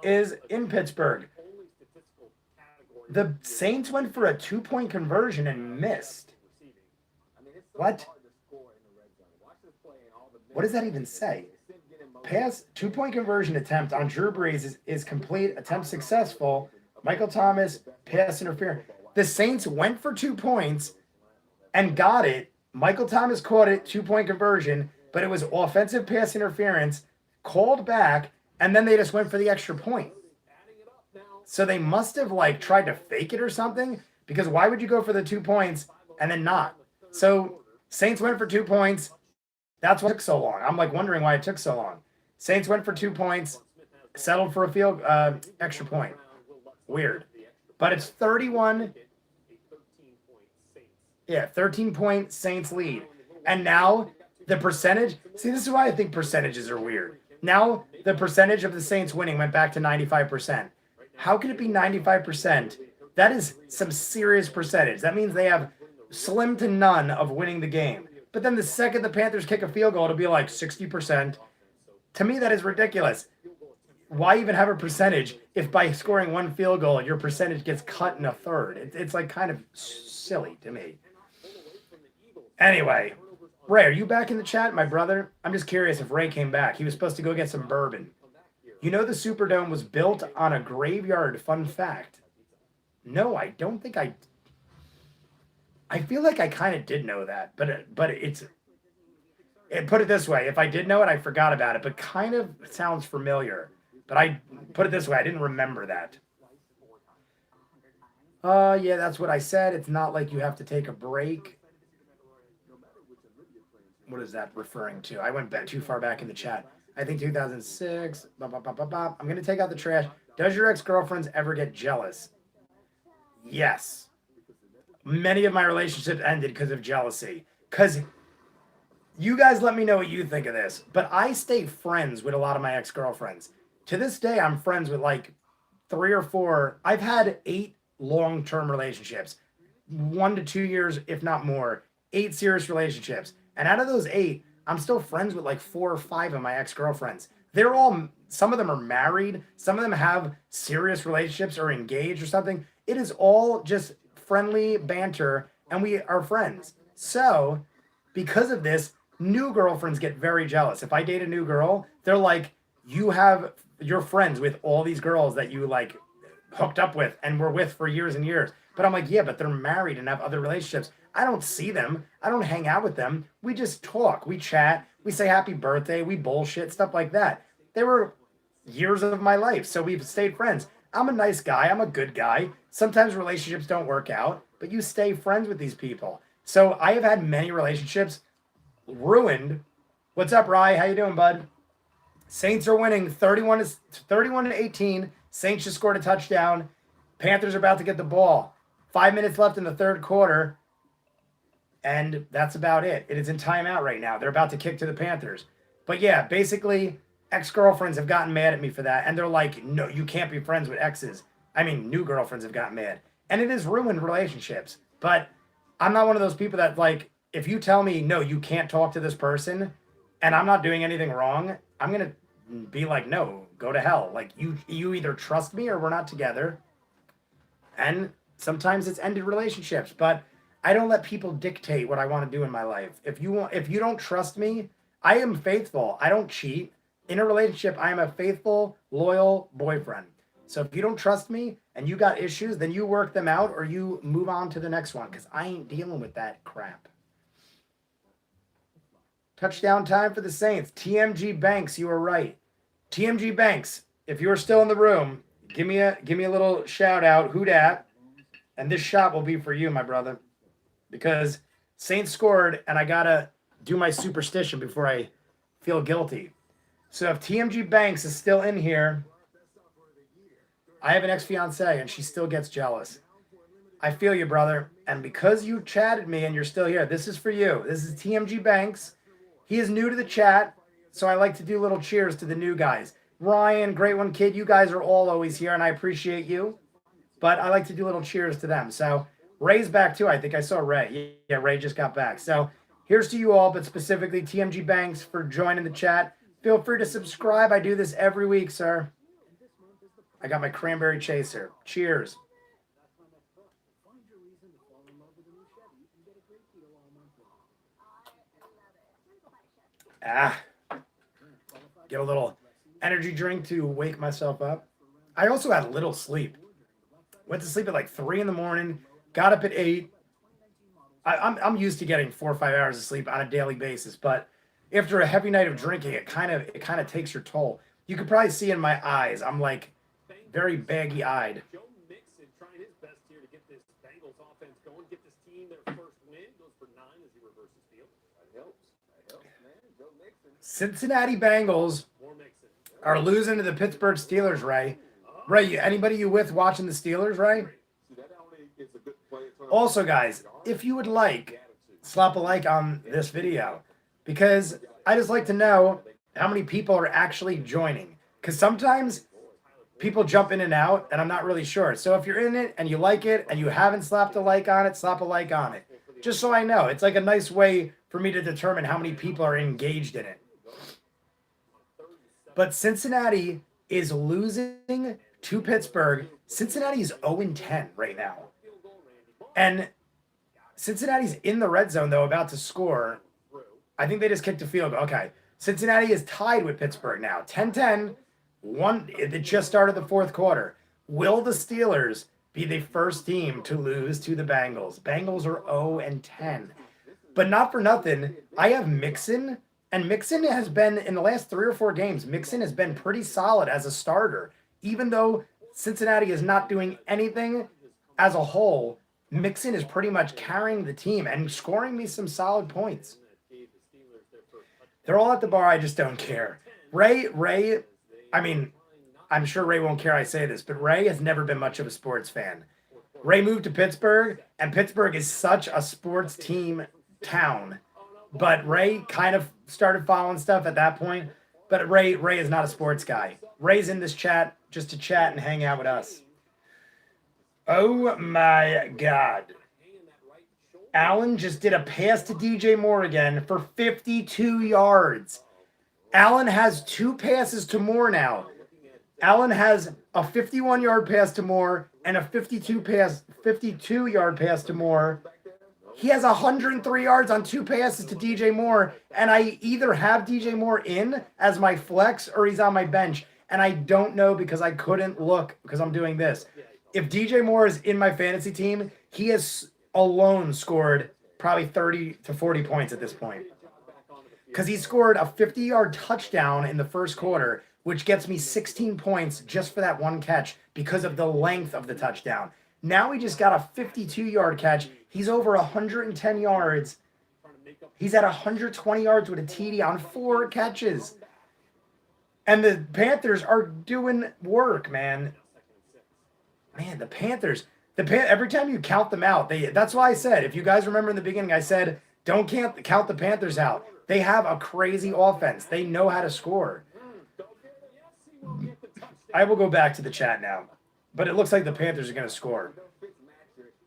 is in Pittsburgh. The Saints went for a 2-point conversion and missed. What? What does that even say? Pass 2-point conversion attempt on Drew Brees is complete. Attempt successful. Michael Thomas, pass interference. The Saints went for 2 points and got it. Michael Thomas caught it, 2-point conversion, but it was offensive pass interference, called back, and then they just went for the extra point. So they must have like tried to fake it or something, because why would you go for the 2 points and then not? So Saints went for 2 points. That's why it took so long. I'm like wondering why it took so long. Saints went for 2 points, settled for a extra point. Weird. But it's 31. Yeah, 13-point Saints lead. And now the percentage. See, this is why I think percentages are weird. Now the percentage of the Saints winning went back to 95%. How can it be 95%? That is some serious percentage. That means they have slim to none of winning the game. But then the second the Panthers kick a field goal, it'll be like 60%. To me, that is ridiculous. Why even have a percentage if by scoring one field goal, your percentage gets cut in a third? It's like kind of silly to me. Anyway, Ray, are you back in the chat, my brother? I'm just curious if Ray came back. He was supposed to go get some bourbon. You know the Superdome was built on a graveyard, fun fact. No, I don't think I feel like I kind of did know that, but it's put it this way, if I did know it, I forgot about it, but kind of sounds familiar. But I put it this way, I didn't remember that. Yeah, that's what I said. It's not like you have to take a break. What is that referring to? I went back too far back in the chat. I think 2006. I'm going to take out the trash. Does your ex-girlfriends ever get jealous? Yes. Many of my relationships ended because of jealousy. Because you guys let me know what you think of this. But I stay friends with a lot of my ex-girlfriends. To this day, I'm friends with like 3 or 4. I've had 8 long-term relationships. 1 to 2 years, if not more. 8 serious relationships. And out of those 8, I'm still friends with like 4 or 5 of my ex-girlfriends. They're all, some of them are married. Some of them have serious relationships or engaged or something. It is all just friendly banter, and we are friends. So, because of this, new girlfriends get very jealous. If I date a new girl, they're like, you're friends with all these girls that you like hooked up with and were with for years and years. But I'm like, yeah, but they're married and have other relationships. I don't see them. I don't hang out with them. We just talk. We chat. We say happy birthday. We bullshit, stuff like that. They were years of my life, so we've stayed friends. I'm a nice guy. I'm a good guy. Sometimes relationships don't work out, but you stay friends with these people. So I have had many relationships ruined. What's up, Rye? How you doing, bud? Saints are winning 31 to 18. Saints just scored a touchdown. Panthers are about to get the ball. 5 minutes left in the third quarter. And that's about it. It is in timeout right now. They're about to kick to the Panthers. But yeah, basically, ex-girlfriends have gotten mad at me for that. And they're like, no, you can't be friends with exes. I mean, new girlfriends have gotten mad. And it has ruined relationships. But I'm not one of those people that, like, if you tell me, no, you can't talk to this person, and I'm not doing anything wrong, I'm going to be like, no, go to hell. Like, you either trust me or we're not together. And sometimes it's ended relationships. But I don't let people dictate what I want to do in my life. If you don't trust me, I am faithful. I don't cheat. In a relationship, I am a faithful, loyal boyfriend. So if you don't trust me and you got issues, then you work them out or you move on to the next one, because I ain't dealing with that crap. Touchdown time for the Saints. TMG Banks, you were right. TMG Banks, if you're still in the room, give me a little shout out. Who dat? And this shot will be for you, my brother. Because Saints scored, and I got to do my superstition before I feel guilty. So if TMG Banks is still in here, I have an ex-fiancée, and she still gets jealous. I feel you, brother. And because you chatted me and you're still here, this is for you. This is TMG Banks. He is new to the chat, so I like to do little cheers to the new guys. Ryan, great one, kid. You guys are all always here, and I appreciate you. But I like to do little cheers to them. So Ray's back too. I think I saw Ray. Yeah, Ray just got back. So here's to you all, but specifically TMG Banks for joining the chat. Feel free to subscribe. I do this every week, sir. I got my cranberry chaser. Cheers. Get a little energy drink to wake myself up. I also had little sleep. Went to sleep at like 3 in the morning. Got up at 8. I'm used to getting 4 or 5 hours of sleep on a daily basis, but after a heavy night of drinking, it kind of takes your toll. You could probably see in my eyes, I'm like very baggy-eyed. Joe Mixon trying his best here to get this Bengals offense going, get this team their first win. Goes for 9 as he reverses field. That helps. That helps, man. Cincinnati Bengals More Mixon. are losing to the Pittsburgh Steelers, Ray. Ray, anybody you with watching the Steelers, Ray? See, that only is a good play in terms Also, guys, if you would like, slap a like on this video, because I just like to know how many people are actually joining. Because sometimes people jump in and out, and I'm not really sure. So if you're in it and you like it and you haven't slapped a like on it, slap a like on it. Just so I know. It's like a nice way for me to determine how many people are engaged in it. But Cincinnati is losing to Pittsburgh. Cincinnati is 0-10 right now. And Cincinnati's in the red zone, though, about to score. I think they just kicked a field goal. Okay. Cincinnati is tied with Pittsburgh now. 10-10. It just started the fourth quarter. Will the Steelers be the first team to lose to the Bengals? Bengals are 0-10. But not for nothing, I have Mixon. And Mixon has been, in the last 3 or 4 games, Mixon has been pretty solid as a starter. Even though Cincinnati is not doing anything as a whole, Mixon is pretty much carrying the team and scoring me some solid points. They're all at the bar. I just don't care. Ray, I mean, I'm sure Ray won't care I say this, but Ray has never been much of a sports fan. Ray moved to Pittsburgh, and Pittsburgh is such a sports team town. But Ray kind of started following stuff at that point. But Ray is not a sports guy. Ray's in this chat just to chat and hang out with us. Oh my God. Allen just did a pass to DJ Moore again for 52 yards. Allen has 2 passes to Moore now. Allen has a 51-yard pass to Moore and a 52-yard pass to Moore. He has 103 yards on 2 passes to DJ Moore, and I either have DJ Moore in as my flex or he's on my bench, and I don't know because I couldn't look because I'm doing this. If DJ Moore is in my fantasy team, he has alone scored probably 30 to 40 points at this point. Because he scored a 50-yard touchdown in the first quarter, which gets me 16 points just for that one catch because of the length of the touchdown. Now he just got a 52-yard catch. He's over 110 yards. He's at 120 yards with a TD on 4 catches. And the Panthers are doing work, man. Man, the Panthers. Every time you count them out, that's why I said, if you guys remember in the beginning, I said, don't count the Panthers out. They have a crazy offense. They know how to score. I will go back to the chat now. But it looks like the Panthers are going to score.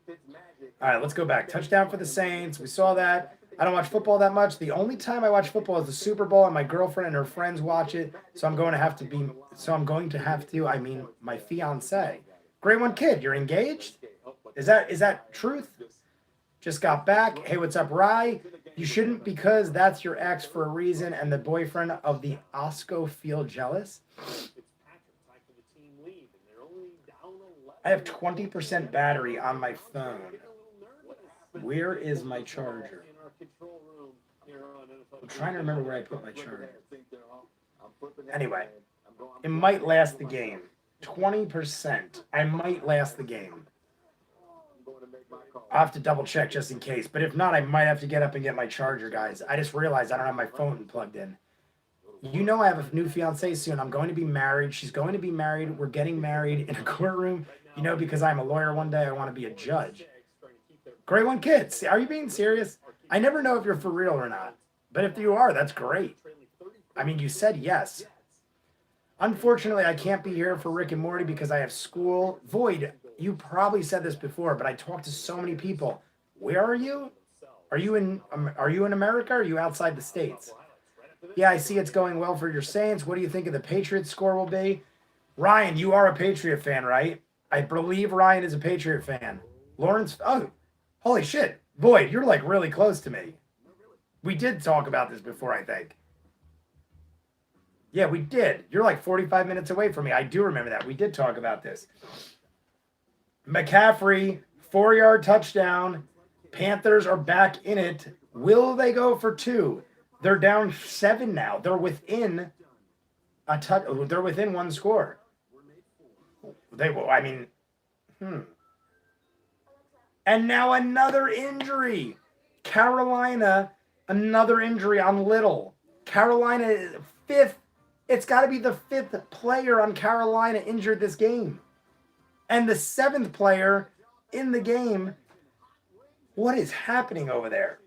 All right, let's go back. Touchdown for the Saints. We saw that. I don't watch football that much. The only time I watch football is the Super Bowl, and my girlfriend and her friends watch it. So I'm going to have to, I mean, my fiance. Great one, kid. You're engaged? Is that truth? Just got back. Hey, what's up, Rye? You shouldn't, because that's your ex for a reason, and the boyfriend of the Osco feel jealous. I have 20% battery on my phone. Where is my charger? I'm trying to remember where I put my charger. Anyway, it might last the game. 20%. I might last the game. I'll have to double check just in case. But if not, I might have to get up and get my charger, guys. I just realized I don't have my phone plugged in. You know I have a new fiancée soon. I'm going to be married. She's going to be married. We're getting married in a courtroom. You know, because I'm a lawyer one day, I want to be a judge. Great one, kids. Are you being serious? I never know if you're for real or not. But if you are, that's great. I mean, you said yes. Unfortunately, I can't be here for Rick and Morty because I have school. Void, you probably said this before, but I talked to so many people. Where are you? Are you in America or are you outside the States? Yeah, I see it's going well for your Saints. What do you think of the Patriots score will be? Ryan, you are a Patriot fan, right? I believe Ryan is a Patriot fan. Lawrence, oh, holy shit. Void, you're like really close to me. We did talk about this before, I think. Yeah, we did. You're like 45 minutes away from me. I do remember that. We did talk about this. McCaffrey, 4-yard touchdown. Panthers are back in it. Will they go for 2? They're down 7 now. They're within they're within 1 score. They will. I mean, And now another injury. Carolina, another injury on Little. Carolina, fifth. It's got to be the fifth player on Carolina injured this game. And the seventh player in the game. What is happening over there?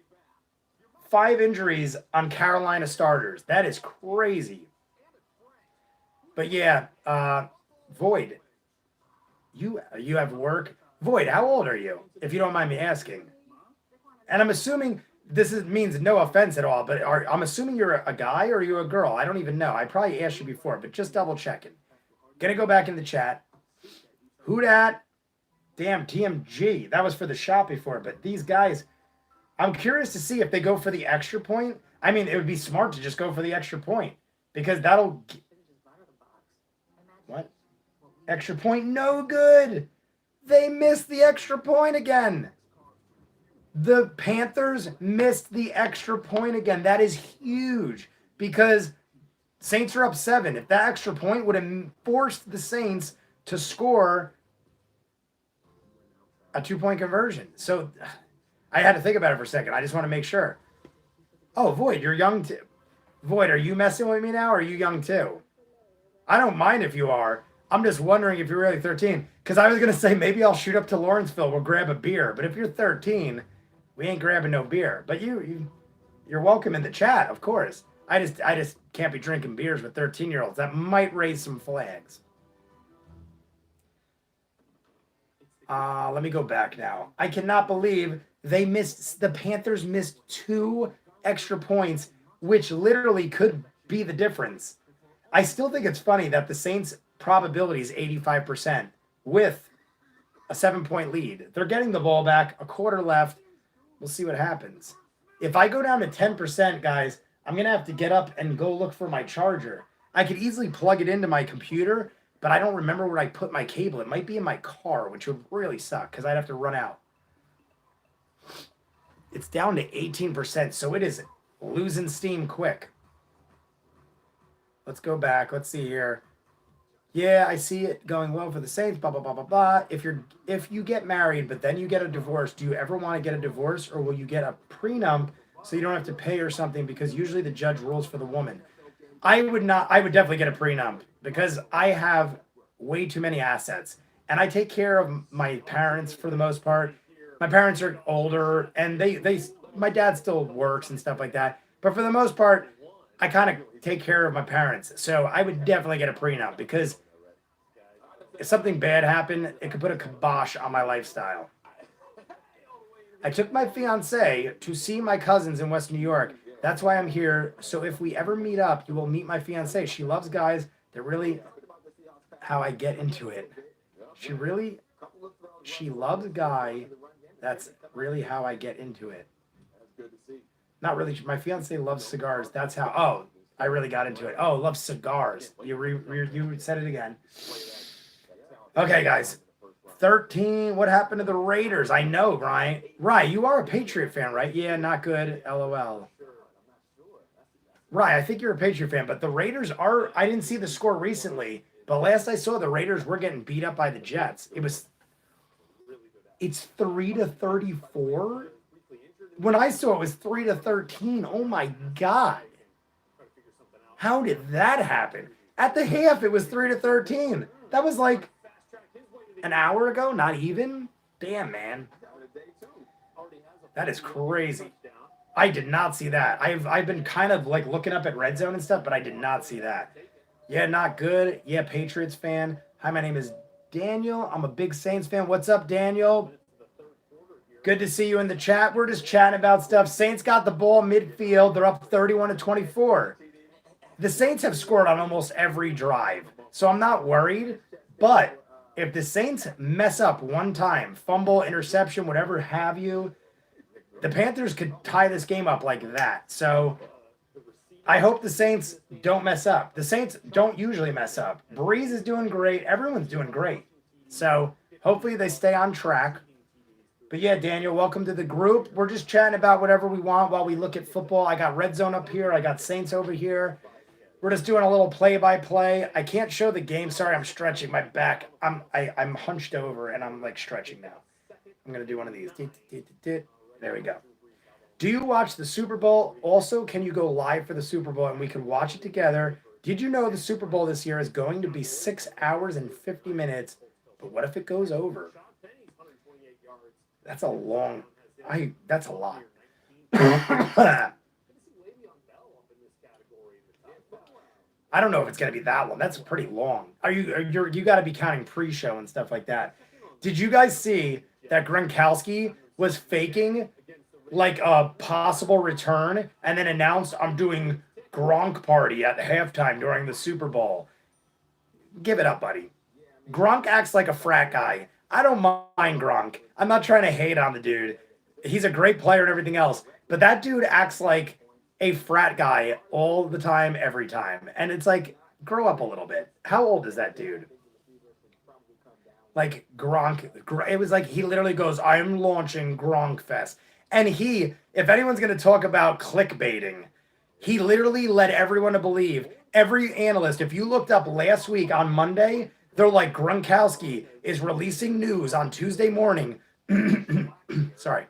5 injuries on Carolina starters. That is crazy. But yeah, Void, you have work. Void, how old are you, if you don't mind me asking? And I'm assuming means no offense at all, but I'm assuming you're a guy or are you a girl? I don't even know. I probably asked you before, but just double checking. Gonna go back in the chat. Who dat? Damn, TMG. That was for the shop before, but these guys, I'm curious to see if they go for the extra point. I mean, it would be smart to just go for the extra point because that'll... What? Extra point? No good. They missed the extra point again. The Panthers missed the extra point again. That is huge because Saints are up 7. If that extra point would have forced the Saints to score a 2-point conversion. So I had to think about it for a second. I just want to make sure. Oh, Void, you're young too. Void, are you messing with me now or are you young too? I don't mind if you are. I'm just wondering if you're really 13. Because I was going to say maybe I'll shoot up to Lawrenceville. We'll grab a beer. But if you're 13, we ain't grabbing no beer. But you're welcome in the chat, of course. I just can't be drinking beers with 13-year-olds. That might raise some flags. Let me go back now. I cannot believe the Panthers missed 2 extra points, which literally could be the difference. I still think it's funny that the Saints' probability is 85% with a 7-point lead. They're getting the ball back, a quarter left. We'll see what happens. If I go down to 10%, guys, I'm going to have to get up and go look for my charger. I could easily plug it into my computer, but I don't remember where I put my cable. It might be in my car, which would really suck because I'd have to run out. It's down to 18%, so it is losing steam quick. Let's go back. Let's see here. Yeah, I see it going well for the Saints, blah, blah, blah, blah, blah. If you get married, but then you get a divorce, do you ever want to get a divorce or will you get a prenup so you don't have to pay or something because usually the judge rules for the woman? I would definitely get a prenup because I have way too many assets and I take care of my parents for the most part. My parents are older and my dad still works and stuff like that. But for the most part, I kind of take care of my parents. So I would definitely get a prenup because if something bad happened, it could put a kibosh on my lifestyle. I took my fiance to see my cousins in West New York. That's why I'm here. So if we ever meet up, you will meet my fiance. She loves guys. They're really how I get into it. She loves a guy. That's really how I get into it. Not really. My fiance loves cigars. That's how. Oh, I really got into it. Oh, loves cigars. You said it again. Okay, guys. 13. What happened to the Raiders? I know, Ryan. Ryan, you are a Patriot fan, right? Yeah, not good. LOL. Ryan, I think you're a Patriot fan, but the Raiders are. I didn't see the score recently, but last I saw, the Raiders were getting beat up by the Jets. It's 3-34. When I saw it was 3-13. Oh my God. How did that happen? At the half, it was 3-13. That was like an hour ago, not even. Damn, man. That is crazy. I did not see that. I've been kind of like looking up at Red Zone and stuff, but I did not see that. Yeah, not good. Yeah, Patriots fan. Hi, my name is Daniel. I'm a big Saints fan. What's up, Daniel? Good to see you in the chat. We're just chatting about stuff. Saints got the ball midfield. They're up 31-24. The Saints have scored on almost every drive, so I'm not worried. But if the Saints mess up one time, fumble, interception, whatever have you, the Panthers could tie this game up like that. So I hope the Saints don't mess up. The Saints don't usually mess up. Breeze is doing great. Everyone's doing great. So hopefully they stay on track. But yeah, Daniel, welcome to the group. We're just chatting about whatever we want while we look at football. I got Red Zone up here. I got Saints over here. We're just doing a little play-by-play. I can't show the game. Sorry, I'm stretching my back. I'm hunched over, and I'm, like, stretching now. I'm going to do one of these. There we go. Do you watch the Super Bowl? Also, can you go live for the Super Bowl and we can watch it together? Did you know the Super Bowl this year is going to be 6 hours and 50 minutes? But what if it goes over? That's a long. That's a lot. I don't know if it's gonna be that long. That's pretty long. You got to be counting pre-show and stuff like that. Did you guys see that Gronkowski was faking like a possible return and then announced I'm doing Gronk party at halftime during the Super Bowl? Give it up, buddy. Gronk acts like a frat guy. I don't mind Gronk. I'm not trying to hate on the dude. He's a great player and everything else, but that dude acts like a frat guy all the time, every time. And it's like, grow up a little bit. How old is that dude? Like Gronk, it was like he literally goes, I'm launching Gronk Fest. And if anyone's going to talk about clickbaiting, he literally led everyone to believe, every analyst, if you looked up last week on Monday, they're like, Gronkowski is releasing news on Tuesday morning. Sorry.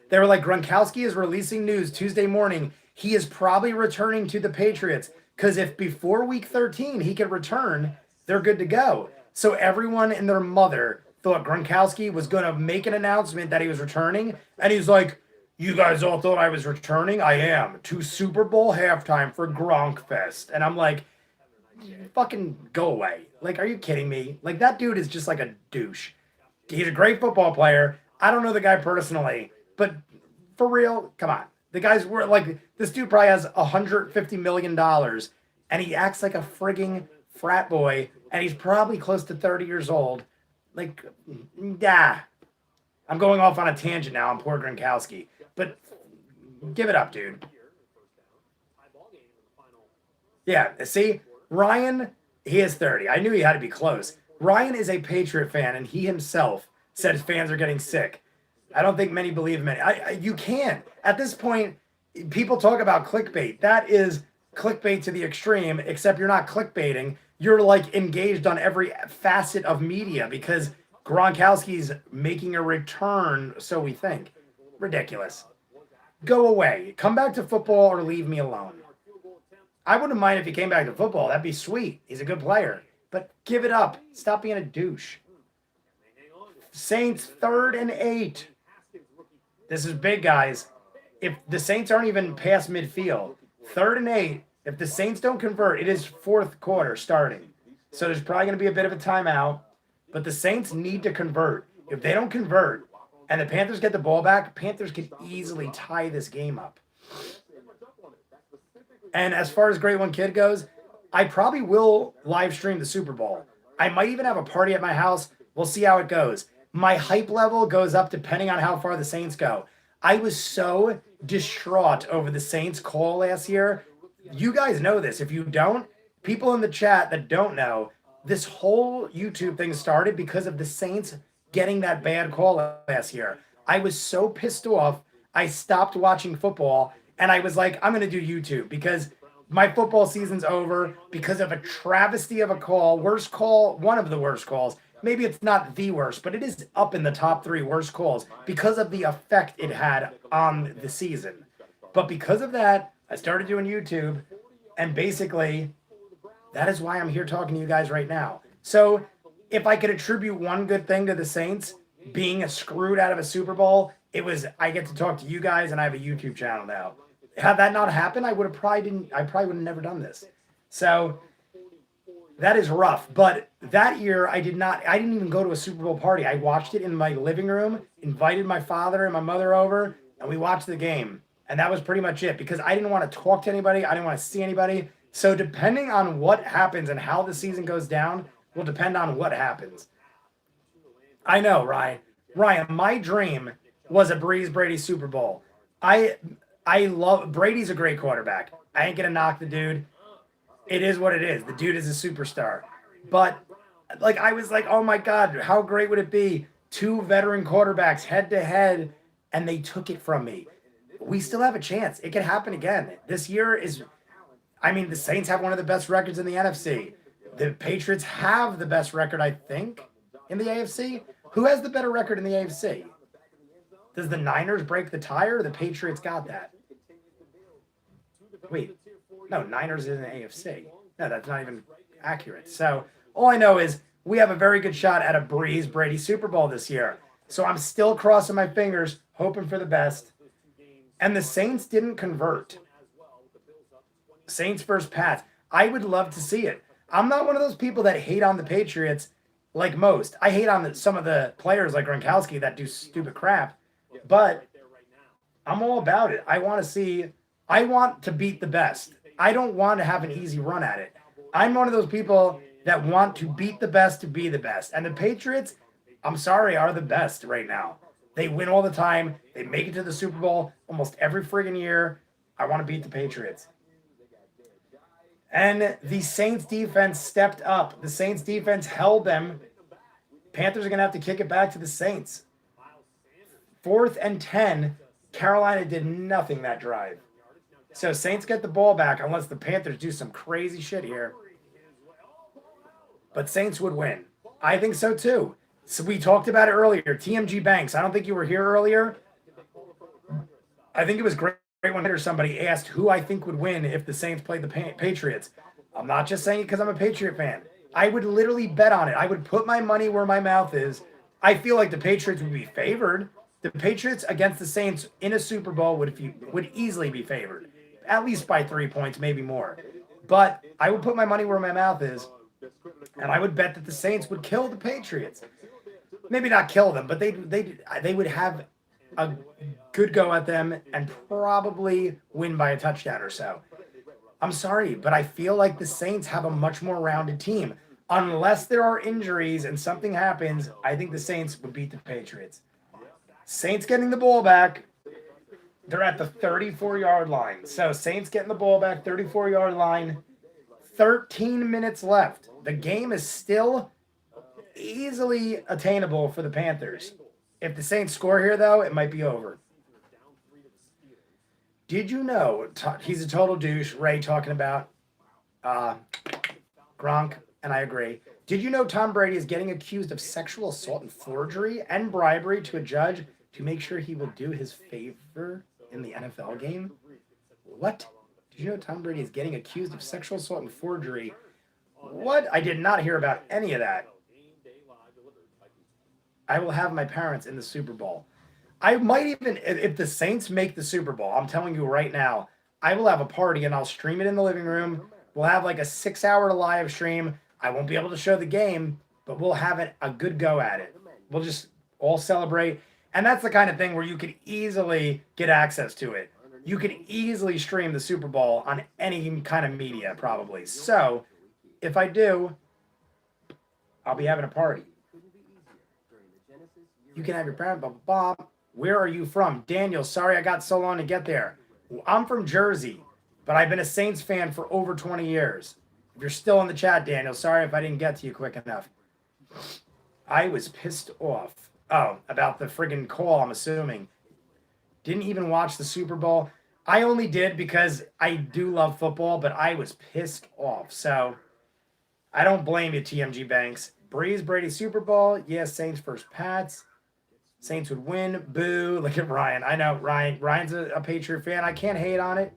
They were like, Gronkowski is releasing news Tuesday morning. He is probably returning to the Patriots because if before week 13 he could return, they're good to go. So everyone and their mother thought Gronkowski was going to make an announcement that he was returning. And he's like, you guys all thought I was returning? I am. To Super Bowl halftime for Gronk Fest. And I'm like, fucking go away. Like, are you kidding me? Like, that dude is just like a douche. He's a great football player. I don't know the guy personally, but for real, come on. The guy's worth, like, this dude probably has $150 million, and he acts like a frigging frat boy, and he's probably close to 30 years old. Like, I'm going off on a tangent now on poor Gronkowski, but give it up, dude. Yeah, see, Ryan, he is 30. I knew he had to be close. Ryan is a Patriot fan, and he himself said fans are getting sick. I don't think many believe him. You can. At this point, people talk about clickbait. That is clickbait to the extreme, except you're not clickbaiting. You're like engaged on every facet of media because Gronkowski's making a return, so we think. Ridiculous. Go away. Come back to football or leave me alone. I wouldn't mind if he came back to football. That'd be sweet. He's a good player. But give it up. Stop being a douche. Saints 3rd and 8. This is big, guys. If the Saints aren't even past midfield, 3rd and 8, if the Saints don't convert, it is fourth quarter starting. So there's probably going to be a bit of a timeout. But the Saints need to convert. If they don't convert and the Panthers get the ball back, Panthers can easily tie this game up. And as far as Great One Kid goes, I probably will live stream the Super Bowl. I might even have a party at my house. We'll see how it goes. My hype level goes up depending on how far the Saints go. I was so distraught over the Saints call last year. You guys know this. If you don't, people in the chat that don't know, this whole YouTube thing started because of the Saints getting that bad call last year. I was so pissed off. I stopped watching football and I was like, I'm going to do YouTube because my football season's over because of a travesty of a call. Worst call, one of the worst calls. Maybe it's not the worst, but it is up in the top 3 worst calls because of the effect it had on the season. But because of that, I started doing YouTube, and basically, that is why I'm here talking to you guys right now. So if I could attribute one good thing to the Saints being screwed out of a Super Bowl, it was I get to talk to you guys, and I have a YouTube channel now. Had that not happened, I probably would have never done this. So that is rough. But that year I didn't even go to a Super Bowl party. I watched it in my living room, invited my father and my mother over, and we watched the game. And that was pretty much it because I didn't want to talk to anybody. I didn't want to see anybody. So depending on what happens and how the season goes down will depend on what happens. I know, Ryan. Ryan, my dream was a Breeze Brady Super Bowl. I love Brady's a great quarterback. I ain't gonna knock the dude. It is what it is. The dude is a superstar. But like I was like, oh my God, how great would it be? 2 veteran quarterbacks head to head, and they took it from me. We still have a chance. It can happen again. This year is, I mean, the Saints have one of the best records in the NFC. The Patriots have the best record, I think, in the AFC. Who has the better record in the AFC? Does the Niners break the tie or the Patriots got that? Wait, no, Niners is in the AFC. No, that's not even accurate. So all I know is we have a very good shot at a Breeze Brady Super Bowl this year. So I'm still crossing my fingers, hoping for the best. And the Saints didn't convert. Saints versus Pats. I would love to see it. I'm not one of those people that hate on the Patriots like most. I hate on some of the players like Gronkowski that do stupid crap. But I'm all about it. I want to beat the best. I don't want to have an easy run at it. I'm one of those people that want to beat the best to be the best. And the Patriots, I'm sorry, are the best right now. They win all the time. They make it to the Super Bowl almost every friggin' year. I want to beat the Patriots. And the Saints defense stepped up. The Saints defense held them. Panthers are going to have to kick it back to the Saints. 4th and 10. Carolina did nothing that drive. So Saints get the ball back unless the Panthers do some crazy shit here. But Saints would win. I think so too. So we talked about it earlier. TMG Banks. I don't think you were here earlier. I think it was great when somebody asked who I think would win if the Saints played the Patriots. I'm not just saying it because I'm a Patriot fan. I would literally bet on it. I would put my money where my mouth is. I feel like the Patriots would be favored. The Patriots against the Saints in a Super Bowl would easily be favored. At least by 3 points, maybe more. But I would put my money where my mouth is. And I would bet that the Saints would kill the Patriots. Maybe not kill them, but they would have a good go at them and probably win by a touchdown or so. I'm sorry, but I feel like the Saints have a much more rounded team. Unless there are injuries and something happens, I think the Saints would beat the Patriots. Saints getting the ball back. They're at the 34-yard line. So Saints getting the ball back, 34-yard line. 13 minutes left. The game is still easily attainable for the Panthers. If the Saints score here, though, it might be over. Did you know, he's a total douche, Ray talking about Gronk, and I agree. Did you know Tom Brady is getting accused of sexual assault and forgery and bribery to a judge to make sure he will do his favor in the NFL game? What? Did you know Tom Brady is getting accused of sexual assault and forgery? What? I did not hear about any of that. I will have my parents in the Super Bowl. I might even, if the Saints make the Super Bowl, I'm telling you right now, I will have a party and I'll stream it in the living room. We'll have like a 6-hour live stream. I won't be able to show the game, but we'll have a good go at it. We'll just all celebrate. And that's the kind of thing where you could easily get access to it. You could easily stream the Super Bowl on any kind of media, probably. So, if I do, I'll be having a party. You can have your parent, blah, blah, blah. Where are you from? Daniel, sorry I got so long to get there. I'm from Jersey, but I've been a Saints fan for over 20 years. If you're still in the chat, Daniel, sorry if I didn't get to you quick enough. I was pissed off. Oh, about the friggin' call, I'm assuming. Didn't even watch the Super Bowl. I only did because I do love football, but I was pissed off. So, I don't blame you, TMG Banks. Breeze, Brady, Super Bowl. Yes, Saints versus Pats. Saints would win. Boo. Look at Ryan. I know, Ryan. Ryan's a Patriot fan. I can't hate on it.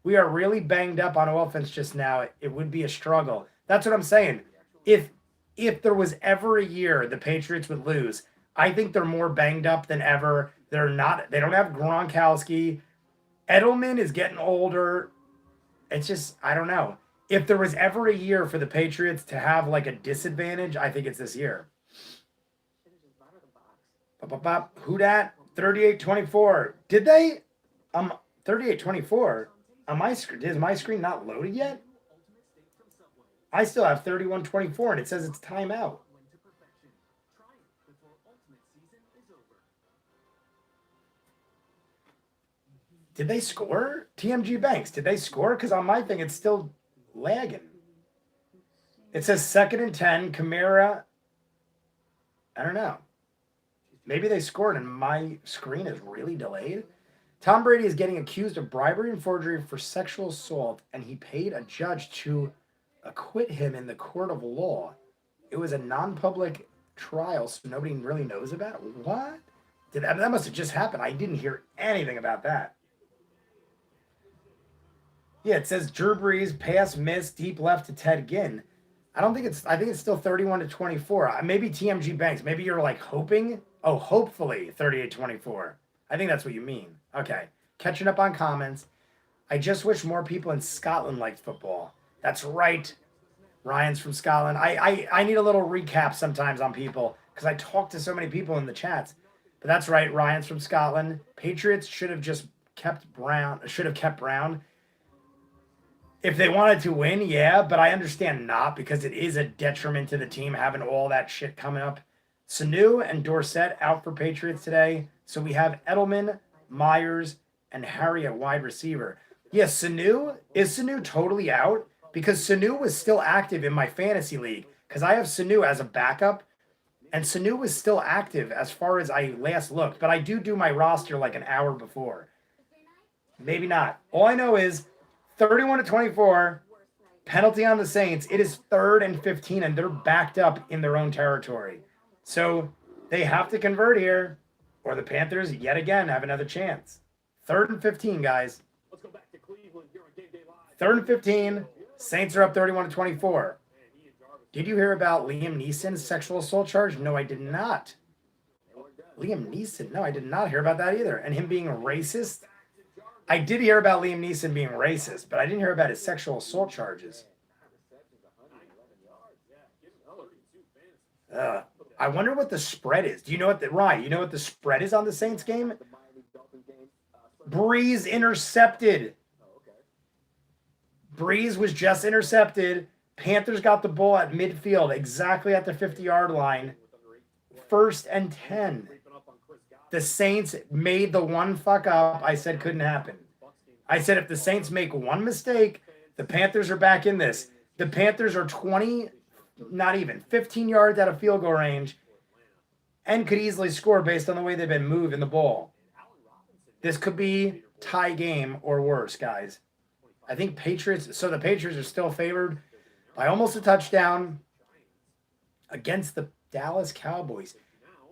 We are really banged up on offense just now. It would be a struggle. That's what I'm saying. If there was ever a year the Patriots would lose, I think they're more banged up than ever. They don't have Gronkowski. Edelman is getting older. It's just, I don't know. If there was ever a year for the Patriots to have like a disadvantage, I think it's this year. Who dat? 38-24. Did they? 38-24. On my screen, is my screen not loaded yet? I still have 31-24 and it says it's timeout. Did they score? TMG Banks, did they score? Because on my thing, it's still lagging. It says 2nd and 10, Kamara. I don't know. Maybe they scored and my screen is really delayed. Tom Brady is getting accused of bribery and forgery for sexual assault, and he paid a judge to acquit him in the court of law. It was a non-public trial, so nobody really knows about it. What? That must have just happened. I didn't hear anything about that. Yeah, it says Drew Brees pass miss deep left to Ted Ginn. I think it's still 31-24. Maybe TMG Banks. Maybe you're like hoping. Oh, hopefully 38-24. I think that's what you mean. Okay. Catching up on comments. I just wish more people in Scotland liked football. That's right. Ryan's from Scotland. I need a little recap sometimes on people because I talk to so many people in the chats. But that's right. Ryan's from Scotland. Patriots should have kept Brown. If they wanted to win, yeah, but I understand not because it is a detriment to the team having all that shit coming up. Sanu and Dorsett out for Patriots today. So we have Edelman, Myers, and Harry at wide receiver. Yes, is Sanu totally out? Because Sanu was still active in my fantasy league. Because I have Sanu as a backup. And Sanu was still active as far as I last looked. But I do my roster like an hour before. Maybe not. All I know is 31-24, penalty on the Saints. It is 3rd and 15, and they're backed up in their own territory. So they have to convert here, or the Panthers, yet again, have another chance. 3rd and 15, guys. Let's go back to Cleveland here on Game Day Live. 3rd and 15. Saints are up 31-24. Did you hear about Liam Neeson's sexual assault charge? No, I did not. Liam Neeson? No, I did not hear about that either. And him being racist? I did hear about Liam Neeson being racist, but I didn't hear about his sexual assault charges. I wonder what the spread is. Do you know what you know what the spread is on the Saints game? Breeze intercepted. Breeze was just intercepted. Panthers got the ball at midfield, exactly at the 50-yard line. 1st and 10. The Saints made the one fuck up I said couldn't happen. I said if the Saints make one mistake, the Panthers are back in this. The Panthers are 15 yards out of field goal range and could easily score based on the way they've been moving the ball. This could be tie game or worse, guys. I think the Patriots are still favored by almost a touchdown against the Dallas Cowboys.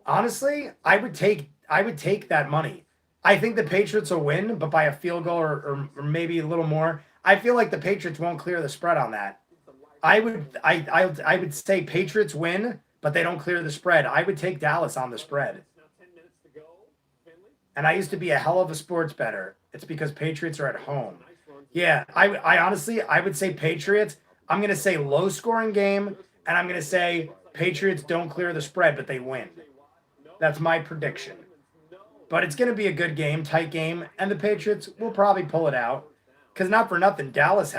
Honestly, I would take that money. I think the Patriots will win, but by a field goal or maybe a little more. I feel like the Patriots won't clear the spread on that. I would say Patriots win, but they don't clear the spread. I would take Dallas on the spread. And I used to be a hell of a sports bettor. It's because Patriots are at home. Yeah, I honestly, I would say Patriots. I'm going to say low-scoring game, and I'm going to say Patriots don't clear the spread, but they win. That's my prediction. But it's going to be a good game, tight game, and the Patriots will probably pull it out. Because not for nothing, Dallas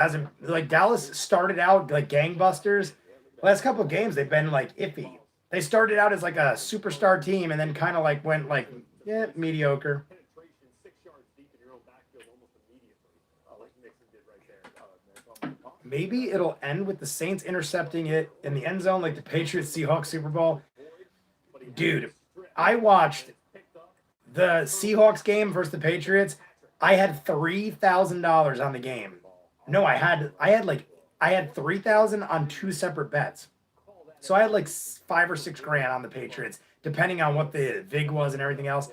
started out like gangbusters. The last couple of games, they've been like iffy. They started out as like a superstar team and then kind of like went like, yeah, mediocre. Maybe it'll end with the Saints intercepting it in the end zone like the Patriots-Seahawks Super Bowl. Dude, I watched the Seahawks game versus the Patriots. I had $3,000 on the game. No, I had $3,000 on 2 separate bets. So I had like $5 or $6 grand on the Patriots, depending on what the vig was and everything else.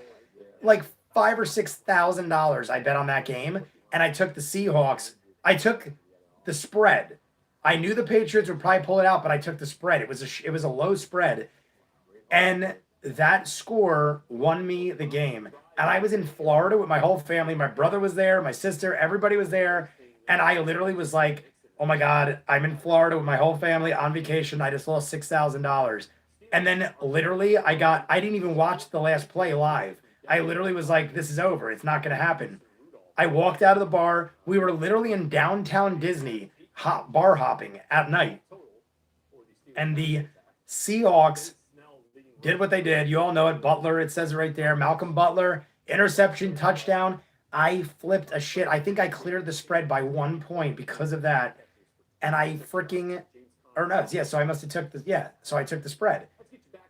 Like $5,000 or $6,000 I bet on that game, and I took the Seahawks. I took the spread. I knew the Patriots would probably pull it out, but I took the spread. It was a low spread, and that score won me the game. And I was in Florida with my whole family. My brother was there, my sister, everybody was there, and I literally was like, "Oh my God, I'm in Florida with my whole family on vacation. I just lost $6,000." And then literally, I didn't even watch the last play live. I literally was like, "This is over. It's not going to happen." I walked out of the bar. We were literally in downtown Disney, bar hopping at night. And the Seahawks did what they did. You all know it. Butler, it says right there. Malcolm Butler, interception, touchdown. I flipped a shit. I think I cleared the spread by 1 point because of that. And I so I must have so I took the spread.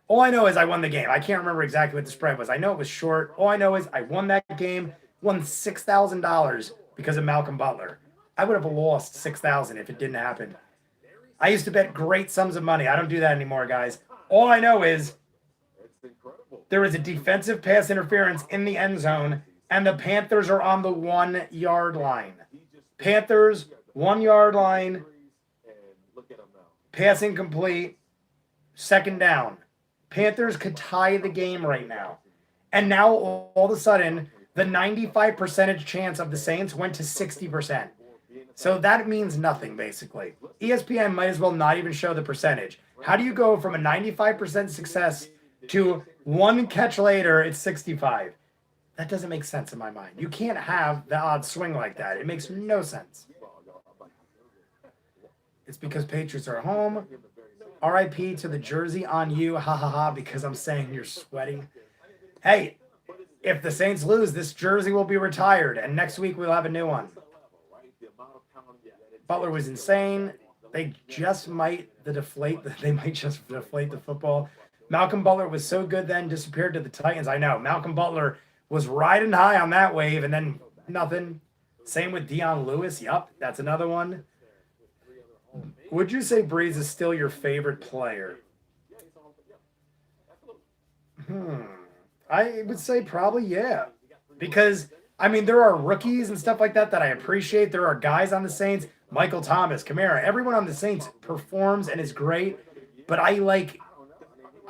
All I know is I won the game. I can't remember exactly what the spread was. I know it was short. All I know is I won that game. Won $6,000 because of Malcolm Butler. I would have lost $6,000 if it didn't happen. I used to bet great sums of money. I don't do that anymore, guys. All I know is There is a defensive pass interference in the end zone, and the Panthers are on the 1 yard line. Panthers, 1 yard line, And look at him now. passing complete, second down. Panthers could tie the game right now. And now all of a sudden, the 95% chance of the Saints went to 60%. So that means nothing, basically. ESPN might as well not even show the percentage. How do you go from a 95% success to one catch later, it's 65? That doesn't make sense in my mind. You can't have the odds swing like that. It makes no sense. It's because Patriots are home. RIP to the jersey on you, ha ha ha, because I'm saying you're sweating. Hey, if the Saints lose, this jersey will be retired, and next week we'll have a new one. Butler was insane. They might just deflate the football. Malcolm Butler was so good then, disappeared to the Titans. I know. Malcolm Butler was riding high on that wave, and then nothing. Same with Deion Lewis. Yup, that's another one. Would you say Breeze is still your favorite player? I would say probably yeah. Because, I mean, there are rookies and stuff like that I appreciate. There are guys on the Saints, Michael Thomas, Kamara, everyone on the Saints performs and is great. But I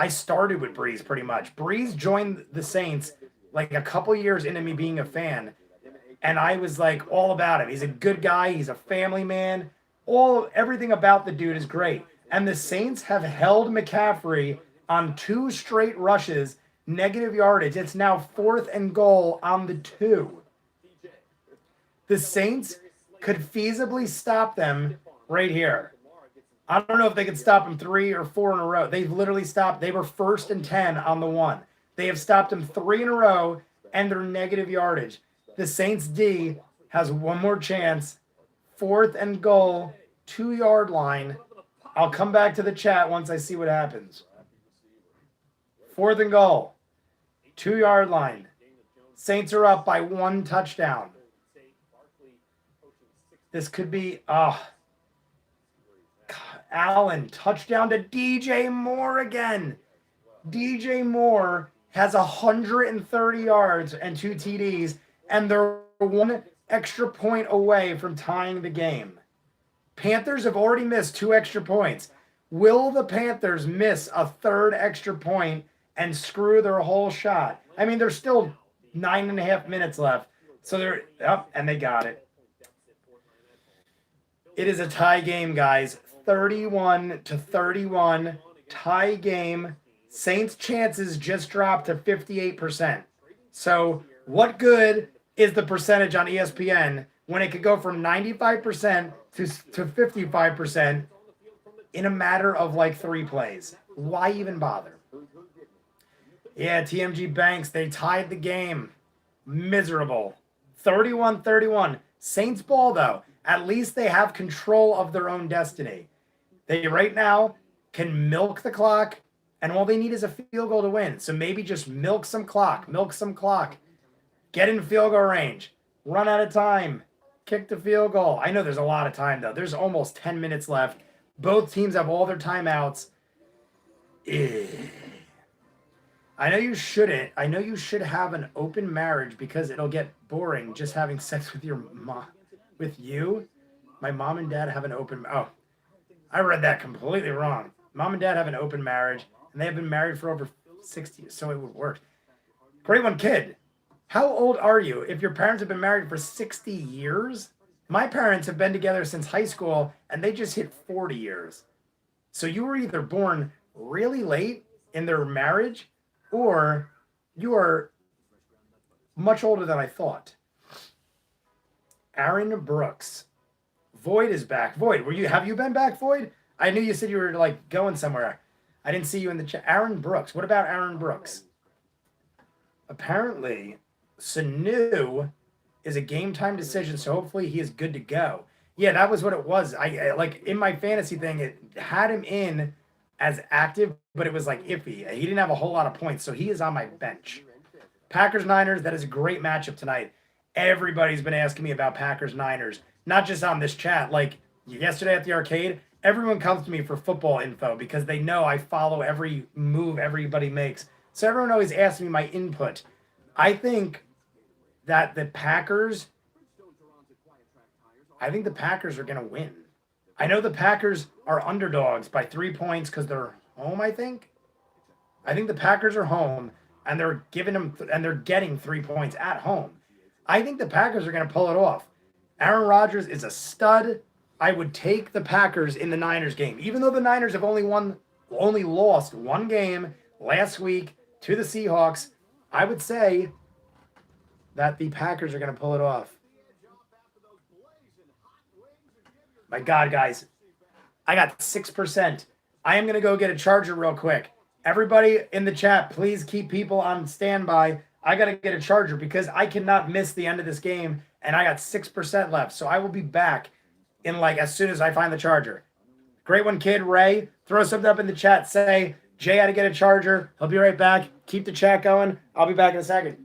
started with Breeze pretty much. Breeze joined the Saints like a couple years into me being a fan. And I was like all about him. He's a good guy. He's a family man. Everything about the dude is great. And the Saints have held McCaffrey on 2 straight rushes, negative yardage. It's now 4th and goal on the 2. The Saints could feasibly stop them right here. I don't know if they could stop them 3 or 4 in a row. They've literally stopped. They were 1st and 10 on the 1. They have stopped them 3 in a row, and they're negative yardage. The Saints D has one more chance. 4th and goal, 2 yard line. I'll come back to the chat once I see what happens. 4th and goal, 2 yard line. Saints are up by 1 touchdown. This could be, Allen, touchdown to DJ Moore again. DJ Moore has 130 yards and 2 TDs, and they're 1 extra point away from tying the game. Panthers have already missed 2 extra points. Will the Panthers miss a 3rd extra point and screw their whole shot? I mean, there's still 9.5 minutes left. So they're up, and they got it. It is a tie game, guys. 31-31. Tie game. Saints' chances just dropped to 58%. So what good is the percentage on ESPN when it could go from 95% to 55% in a matter of like 3 plays? Why even bother? Yeah, TMG Banks, they tied the game. Miserable. 31-31. Saints ball, though. At least they have control of their own destiny. They right now can milk the clock, and all they need is a field goal to win. So maybe just milk some clock. Get in field goal range. Run out of time. Kick the field goal. I know there's a lot of time, though. There's almost 10 minutes left. Both teams have all their timeouts. I know you shouldn't. I know you should have an open marriage because it'll get boring just having sex with your mom. With you? My mom and dad have an open... Oh, I read that completely wrong. Mom and dad have an open marriage, and they have been married for over 60 years, so it would work. Great one, kid. How old are you if your parents have been married for 60 years? My parents have been together since high school, and they just hit 40 years. So you were either born really late in their marriage, or you are much older than I thought. Aaron Brooks. Void is back. Void, have you been back, Void? I knew you said you were like going somewhere. I didn't see you in the chat. Aaron Brooks. What about Aaron Brooks? Apparently, Sanu is a game time decision, so hopefully he is good to go. Yeah, that was what it was. I like in my fantasy thing, it had him in as active, but it was like iffy. He didn't have a whole lot of points, so he is on my bench. Packers-Niners, that is a great matchup tonight. Everybody's been asking me about Packers-Niners, not just on this chat. Like yesterday at the arcade, everyone comes to me for football info because they know I follow every move everybody makes So everyone always asks me my input. I think that the Packers are going to win. I know the Packers are underdogs by 3 points because they're home, I think. I think the Packers are home and they're getting 3 points at home. I think the Packers are going to pull it off. Aaron Rodgers is a stud. I would take the Packers in the Niners game, even though the Niners have only lost one game last week to the Seahawks. I would say that the Packers are going to pull it off. My God, guys, I got 6%. I am going to go get a charger real quick. Everybody in the chat, please keep people on standby. I got to get a charger because I cannot miss the end of this game, and I got 6% left. So I will be back in as soon as I find the charger. Great one, kid. Ray, throw something up in the chat. Say, Jay had to get a charger. He'll be right back. Keep the chat going. I'll be back in a second.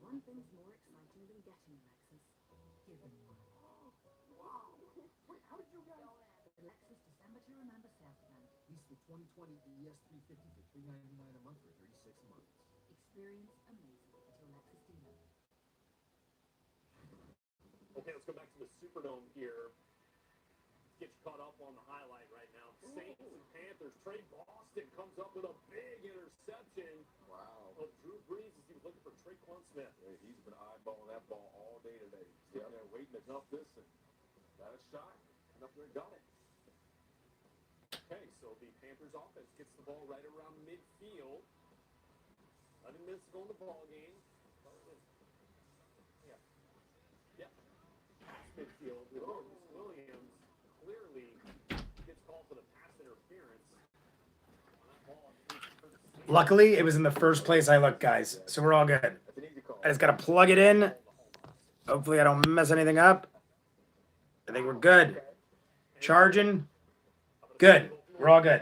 One thing's more exciting than getting a Lexus. Giving one. Wow. Wait, how did you get the Lexus December to Remember sales event? Lease the 2020 ES350 for $399 a month for 36 months. Experience amazing at your Lexus dealer. Okay, let's go back to the Superdome here. Get you caught up on the highlight right now. Saints and Panthers. Trey Boston comes up with a big interception. Wow. Of Drew Brees as he was looking for Traquan Smith. Yeah, he's been eyeballing that ball all day today. Sitting there waiting to dump this and got a shot. And up there and got it. Okay, so the Panthers offense gets the ball right around midfield. 11 minutes to go in the ball game. Yeah. Midfield. Williams clearly gets called for the pass interference. Luckily, it was in the first place I looked, guys. So we're all good. I just got to plug it in. Hopefully I don't mess anything up. I think we're good. Charging. Good. We're all good.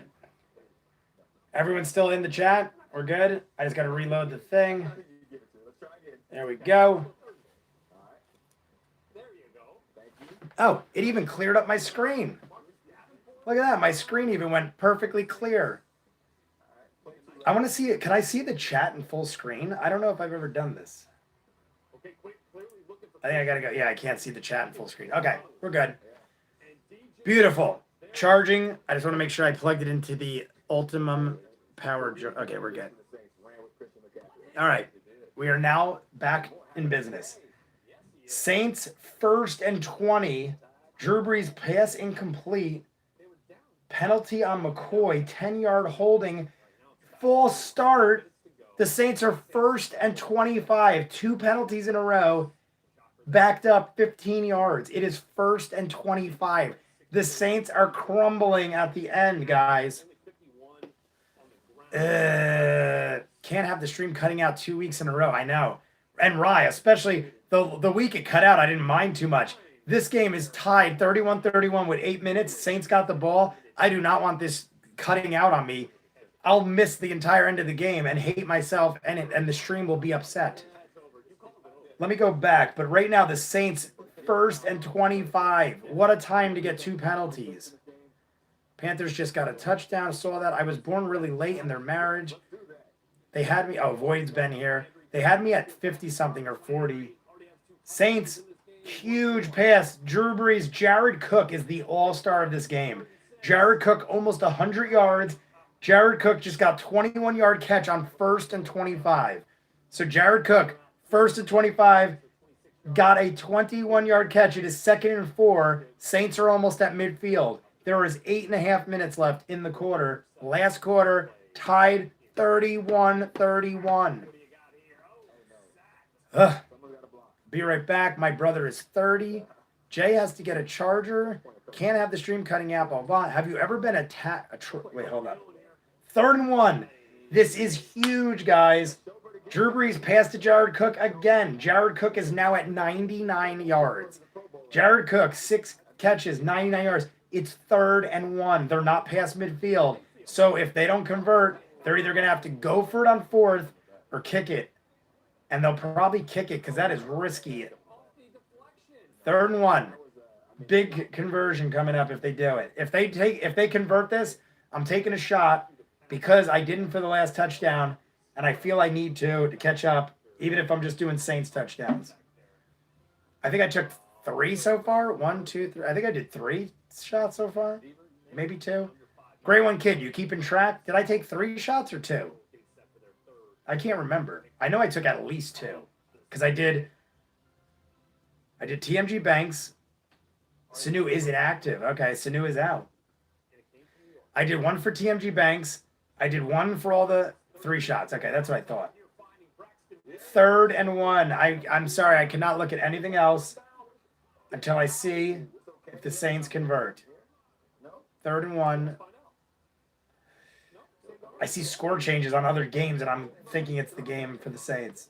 Everyone's still in the chat. We're good. I just got to reload the thing. There we go. Oh, it even cleared up my screen. Look at that. My screen even went perfectly clear. I want to see it. Can I see the chat in full screen? I don't know if I've ever done this. I think I got to go. Yeah, I can't see the chat in full screen. Okay, we're good. Beautiful. Charging. I just want to make sure I plugged it into the Ultimum Power. Okay, we're good. All right. We are now back in business. Saints 1st and 20. Drew Brees pass incomplete. Penalty on McCoy. 10-yard holding. Full start. The Saints are 1st and 25. 2 penalties in a row. Backed up 15 yards. It is 1st and 25. The Saints are crumbling at the end, guys. Can't have the stream cutting out 2 weeks in a row. I know. And Rye, especially the week it cut out, I didn't mind too much. This game is tied 31-31 with 8 minutes. Saints got the ball. I do not want this cutting out on me. I'll miss the entire end of the game and hate myself, and the stream will be upset. Let me go back. But right now, the Saints 1st and 25. What a time to get 2 penalties. Panthers just got a touchdown. Saw that. I was born really late in their marriage. They had me. Oh, Void's been here. They had me at 50-something or 40. Saints, huge pass. Drew Brees. Jared Cook is the all-star of this game. Jared Cook, almost 100 yards. Jared Cook just got 21-yard catch on 1st and 25. So Jared Cook, 1st and 25, got a 21-yard catch. It is 2nd and 4. Saints are almost at midfield. There is 8.5 minutes left in the quarter. Last quarter, tied 31-31. Ugh. Be right back. My brother is 30. Jay has to get a charger. Can't have the stream cutting out. Blah, blah. Have you ever been attacked? Wait, hold up. 3rd and 1. This is huge, guys. Drew Brees passed to Jared Cook again. Jared Cook is now at 99 yards. Jared Cook, 6 catches, 99 yards. It's 3rd and 1. They're not past midfield. So if they don't convert, they're either going to have to go for it on 4th or kick it. And they'll probably kick it because that is risky. 3rd and 1. Big conversion coming up if they do it. If they convert this, I'm taking a shot because I didn't for the last touchdown, and I feel I need to catch up, even if I'm just doing Saints touchdowns. I think I took 3 so far. 1, 2, 3. I think I did 3 shots so far. Maybe 2. Great one, kid. You keeping track? Did I take 3 shots or 2? I can't remember. I know I took at least 2 because I did TMG Banks. Sanu is inactive. Okay, Sanu is out. I did 1 for TMG Banks. I did 1 for all the 3 shots. Okay, that's what I thought. 3rd and 1. I'm sorry, I cannot look at anything else until I see if the Saints convert. 3rd and 1. I see score changes on other games, and I'm thinking it's the game for the Saints.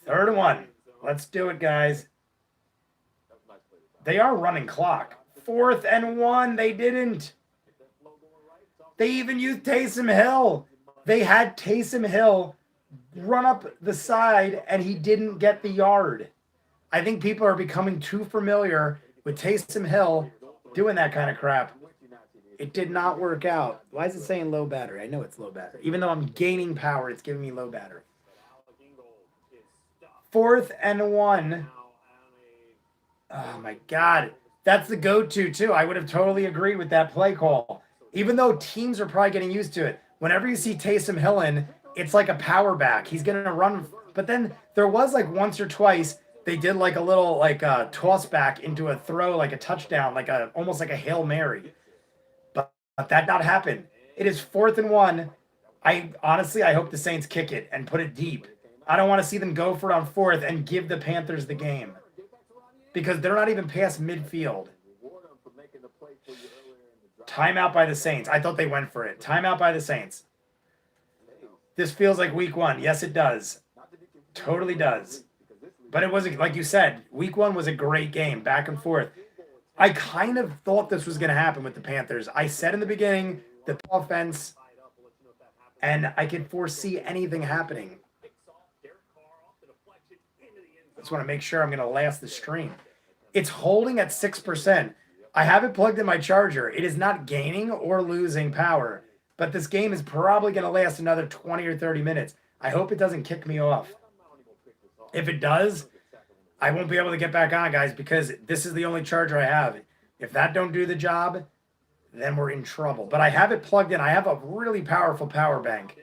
3rd and 1. Let's do it, guys. They are running clock. 4th and 1. They didn't. They even used Taysom Hill. They had Taysom Hill run up the side, and he didn't get the yard. I think people are becoming too familiar with Taysom Hill doing that kind of crap. It did not work out. Why is it saying low battery? I know it's low battery. Even though I'm gaining power, it's giving me low battery. 4th and 1. Oh, my God. That's the go-to, too. I would have totally agreed with that play call. Even though teams are probably getting used to it. Whenever you see Taysom Hill in, it's like a power back. He's going to run. But then there was like once or twice they did like a little like a toss back into a throw, like a touchdown, like a almost like a Hail Mary. But that not happen. It is 4th and 1. I hope the Saints kick it and put it deep. I don't want to see them go for it on 4th and give the Panthers the game. Because they're not even past midfield. Timeout by the Saints. I thought they went for it. Timeout by the Saints. This feels like week 1. Yes, it does. Totally does. But it wasn't, like you said, week 1 was a great game, back and forth. I kind of thought this was going to happen with the Panthers. I said in the beginning, the offense, and I could foresee anything happening. I just want to make sure I'm going to last the stream. It's holding at 6%. I have it plugged in my charger. It is not gaining or losing power, but this game is probably going to last another 20 or 30 minutes. I hope it doesn't kick me off. If it does, I won't be able to get back on, guys, because this is the only charger I have. If that don't do the job, then we're in trouble. But I have it plugged in. I have a really powerful power bank.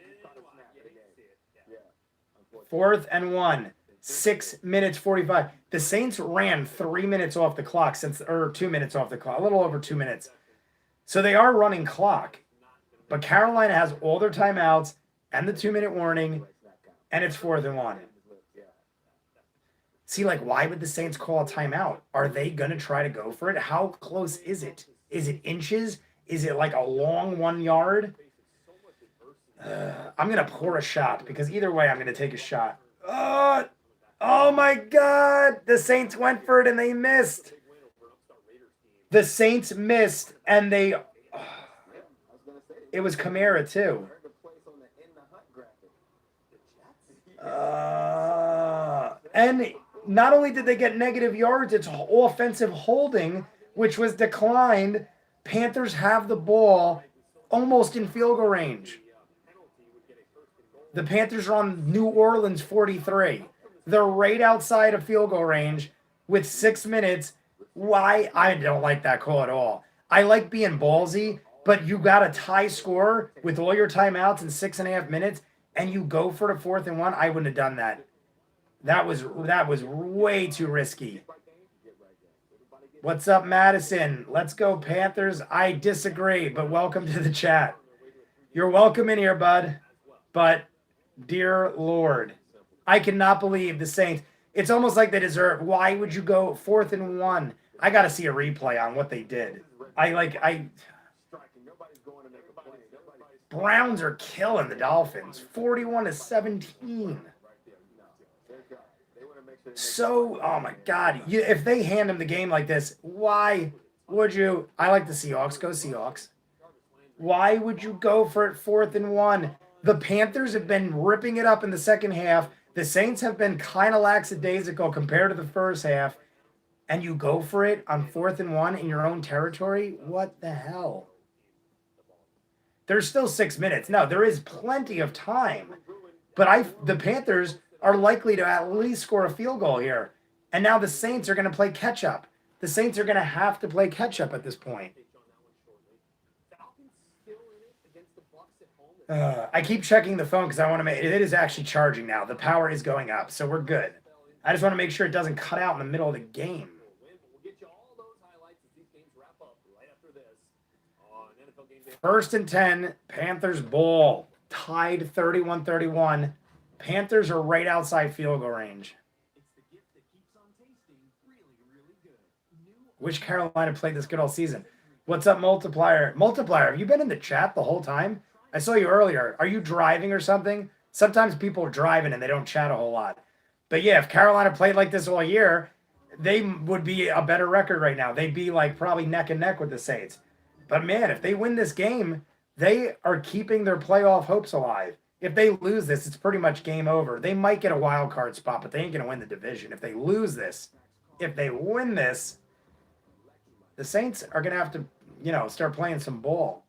4th and 1. 6 minutes 45. The Saints ran 3 minutes off the clock or 2 minutes off the clock, a little over 2 minutes. So they are running clock. But Carolina has all their timeouts and the 2-minute warning, and it's 4th and 1. See, like, why would the Saints call a timeout? Are they going to try to go for it? How close is it? Is it inches? Is it like a long 1 yard? I'm going to pour a shot because either way, I'm going to take a shot. Oh my God. The Saints went for it and they missed. The Saints missed and they... It was Kamara too. And not only did they get negative yards, it's offensive holding, which was declined. Panthers have the ball almost in field goal range. The Panthers are on New Orleans 43. They're right outside of field goal range with 6 minutes. Why? I don't like that call at all. I like being ballsy, but you got a tie score with all your timeouts in 6.5 minutes, and you go for the 4th and 1. I wouldn't have done that. That was way too risky. What's up, Madison? Let's go, Panthers. I disagree, but welcome to the chat. You're welcome in here, bud. But, dear Lord, I cannot believe the Saints. It's almost like they deserve. Why would you go 4th and 1? I got to see a replay on what they did. Striking. Nobody's going to make a play. Browns are killing the Dolphins. 41-17. So, oh my God. If they hand them the game like this, why would you? I like the Seahawks. Go Seahawks. Why would you go for it 4th and 1? The Panthers have been ripping it up in the second half. The Saints have been kind of lackadaisical compared to the first half. And you go for it on 4th and 1 in your own territory? What the hell? There's still 6 minutes. No, there is plenty of time. But the Panthers are likely to at least score a field goal here. And now the Saints are going to play catch-up. The Saints are going to have to play catch-up at this point. I keep checking the phone because I want to make it is actually charging now. The power is going up, so we're good. I just want to make sure it doesn't cut out in the middle of the game. First and 10, Panthers ball. Tied 31-31. Panthers are right outside field goal range. Wish Carolina played this good all season. What's up, Multiplier? Multiplier, have you been in the chat the whole time? I saw you earlier. Are you driving or something? Sometimes people are driving and they don't chat a whole lot. But yeah, if Carolina played like this all year, they would be a better record right now. They'd be like probably neck and neck with the Saints. But man, if they win this game, they are keeping their playoff hopes alive. If they lose this, it's pretty much game over. They might get a wild card spot, but they ain't going to win the division. If they lose this, if they win this, the Saints are going to have to, start playing some ball.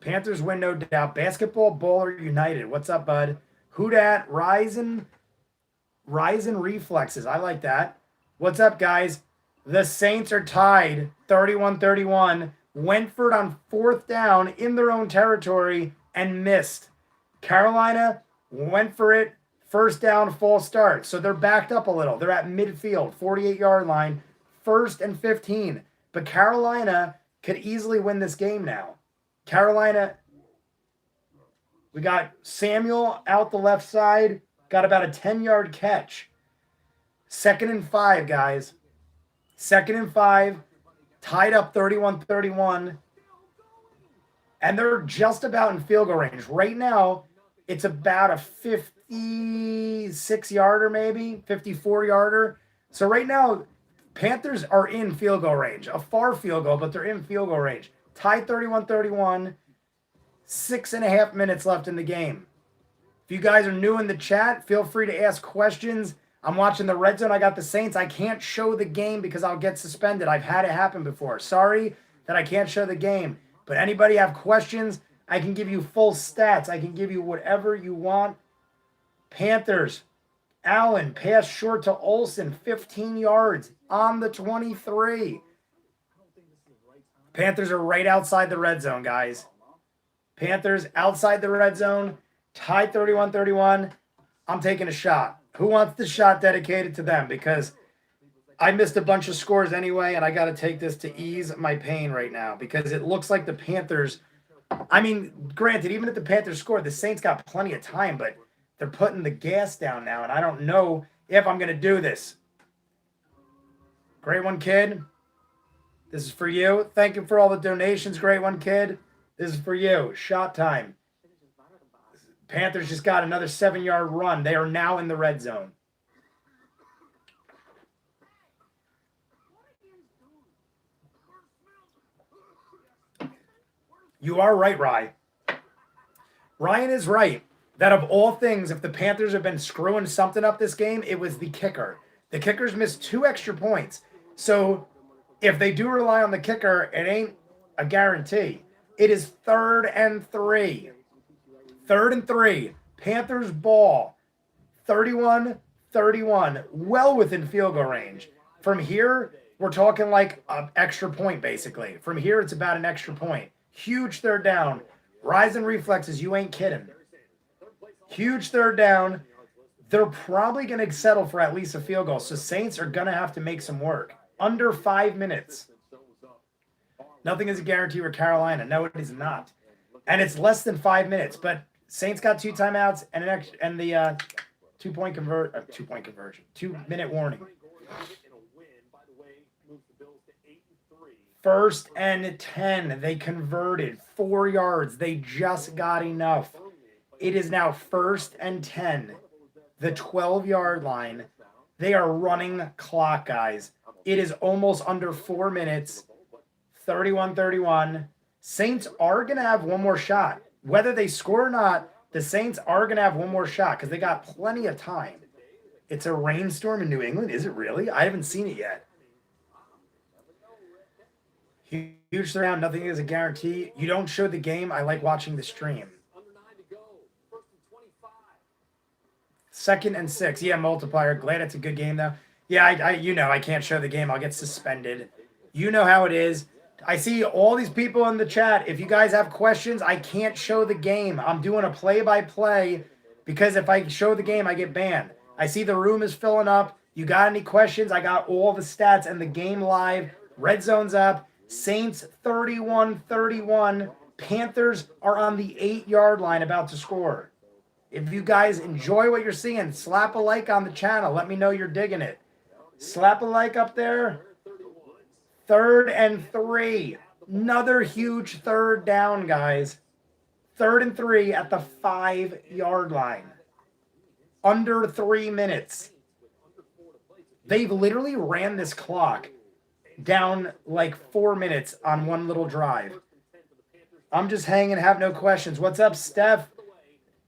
Panthers win, no doubt. Basketball Baller United. What's up, bud? Who dat? Ryzen Reflexes. I like that. What's up, guys? The Saints are tied 31-31. Wentford on 4th down in their own territory and missed. Carolina went for it. 1st down, false start. So they're backed up a little. They're at midfield, 48-yard line, 1st and 15. But Carolina could easily win this game now. Carolina, we got Samuel out the left side, got about a 10-yard catch. 2nd and 5, guys. 2nd and 5, tied up 31-31. And they're just about in field goal range. Right now, it's about a 56-yarder maybe, 54-yarder. So right now, Panthers are in field goal range. A far field goal, but they're in field goal range. Tied 31-31. 6.5 minutes left in the game. If you guys are new in the chat, feel free to ask questions. I'm watching the red zone. I got the Saints. I can't show the game because I'll get suspended. I've had it happen before. Sorry that I can't show the game. But anybody have questions? I can give you full stats. I can give you whatever you want. Panthers. Allen, pass short to Olsen, 15 yards on the 23. Panthers are right outside the red zone, guys. Panthers outside the red zone, tied 31-31. I'm taking a shot. Who wants the shot dedicated to them? Because I missed a bunch of scores anyway, and I got to take this to ease my pain right now because it looks like the Panthers, granted, even if the Panthers scored, the Saints got plenty of time, but they're putting the gas down now, and I don't know if I'm going to do this. Great one, kid. This is for you. Thank you for all the donations, great one, kid. This is for you. Shot time. Panthers just got another 7-yard run. They are now in the red zone. You are right, Ryan. Ryan is right that of all things, if the Panthers have been screwing something up this game, it was the kicker. The kickers missed 2 extra points. So if they do rely on the kicker, it ain't a guarantee. It is 3rd and 3. 3rd and 3. Panthers ball. 31-31. Well within field goal range. From here, we're talking like an extra point, basically. From here, it's about an extra point. Huge 3rd down. Ryzen Reflexes, you ain't kidding. Huge 3rd down. They're probably going to settle for at least a field goal. So Saints are going to have to make some work. Under 5 minutes. Nothing is a guarantee with Carolina. No, it is not. And it's less than 5 minutes, but Saints got 2 timeouts and an extra, and the 2-point conversion, 2-minute warning. First and 10, they converted 4 yards. They just got enough. It is now first and 10, the 12-yard line. They are running clock, guys. It is almost under 4 minutes, 31-31. Saints are going to have one more shot. Whether they score or not, the Saints are going to have one more shot because they got plenty of time. It's a rainstorm in New England. Is it really? I haven't seen it yet. Huge round. Nothing is a guarantee. You don't show the game. I like watching the stream. 2nd and 6. Yeah, multiplier. Glad it's a good game, though. Yeah, I can't show the game. I'll get suspended. You know how it is. I see all these people in the chat. If you guys have questions, I can't show the game. I'm doing a play-by-play because if I show the game, I get banned. I see the room is filling up. You got any questions? I got all the stats and the game live. Red zone's up. Saints 31-31. Panthers are on the 8-yard line about to score. If you guys enjoy what you're seeing, slap a like on the channel. Let me know you're digging it. Slap a like up there. 3rd and 3. Another huge 3rd down, guys. 3rd and 3 at the 5-yard line. Under 3 minutes. They've literally ran this clock down like 4 minutes on one little drive. I'm just hanging, have no questions. What's up, Steph?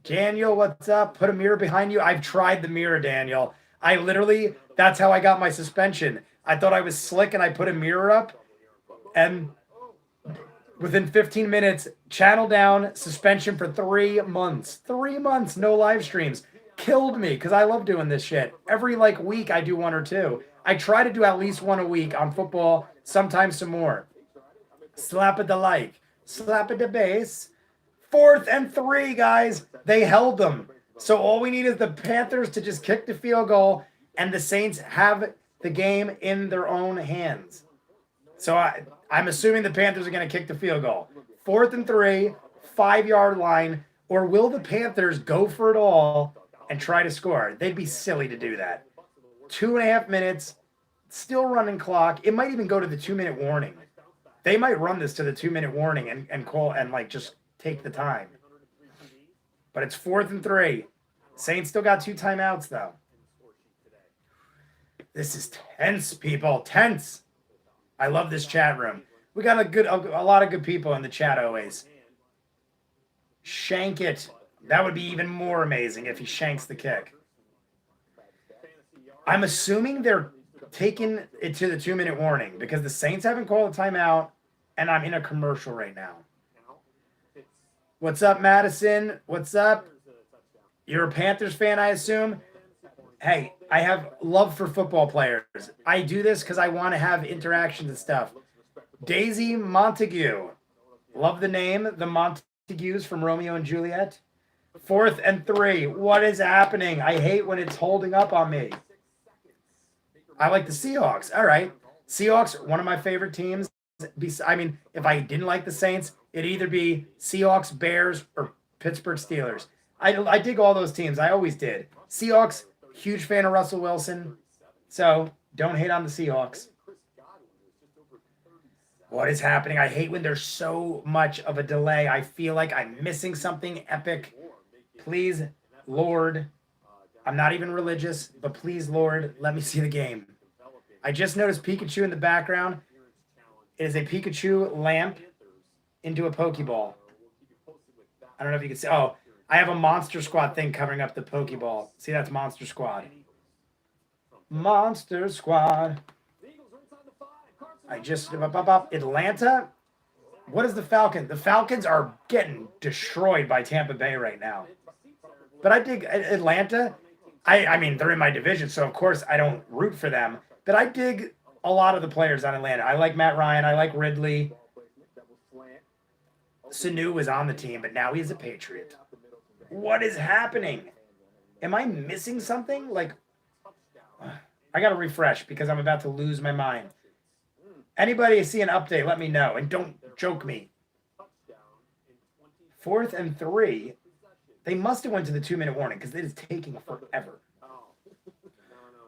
Daniel, what's up? Put a mirror behind you. I've tried the mirror, Daniel. That's how I got my suspension. I thought I was slick and I put a mirror up. And within 15 minutes, channel down, suspension for 3 months. 3 months, no live streams. Killed me because I love doing this shit. Every week I do 1 or 2. I try to do at least 1 a week on football, sometimes some more. Slap at the like. Slap at the base. 4th and 3, guys. They held them. So all we need is the Panthers to just kick the field goal and the Saints have the game in their own hands. So I'm assuming the Panthers are going to kick the field goal. 4th and 3, 5-yard line. Or will the Panthers go for it all and try to score? They'd be silly to do that. 2.5 minutes, still running clock. It might even go to the 2-minute warning. They might run this to the 2-minute warning and call and just take the time. But it's 4th and 3. Saints still got 2 timeouts though. This is tense, people. Tense. I love this chat room. We got a lot of good people in the chat always. Shank it. That would be even more amazing if he shanks the kick. I'm assuming they're taking it to the 2-minute warning because the Saints haven't called a timeout and I'm in a commercial right now. What's up, Madison? What's up? You're a Panthers fan, I assume? Hey, I have love for football players. I do this because I want to have interactions and stuff. Daisy Montague. Love the name. The Montagues from Romeo and Juliet. 4th and 3. What is happening? I hate when it's holding up on me. I like the Seahawks. All right. Seahawks, one of my favorite teams. I mean, if I didn't like the Saints, it'd either be Seahawks, Bears, or Pittsburgh Steelers. I dig all those teams. I always did. Seahawks, huge fan of Russell Wilson. So don't hate on the Seahawks. What is happening? I hate when there's so much of a delay. I feel like I'm missing something epic. Please, Lord. I'm not even religious, but please, Lord, let me see the game. I just noticed Pikachu in the background. It is a Pikachu lamp into a Pokeball. I don't know if you can see. Oh, I have a Monster Squad thing covering up the Pokeball. See, that's Monster Squad. Monster Squad. I just... Atlanta? What is the Falcons? The Falcons are getting destroyed by Tampa Bay right now. But I dig Atlanta. I mean, they're in my division, so of course I don't root for them. But I dig a lot of the players on Atlanta. I like Matt Ryan. I like Ridley. Sanu was on the team, but now he's a Patriot. What is happening? Am I missing something? I got to refresh because I'm about to lose my mind. Anybody see an update, let me know. And don't joke me. 4th and 3. They must have went to the 2-minute warning because it is taking forever.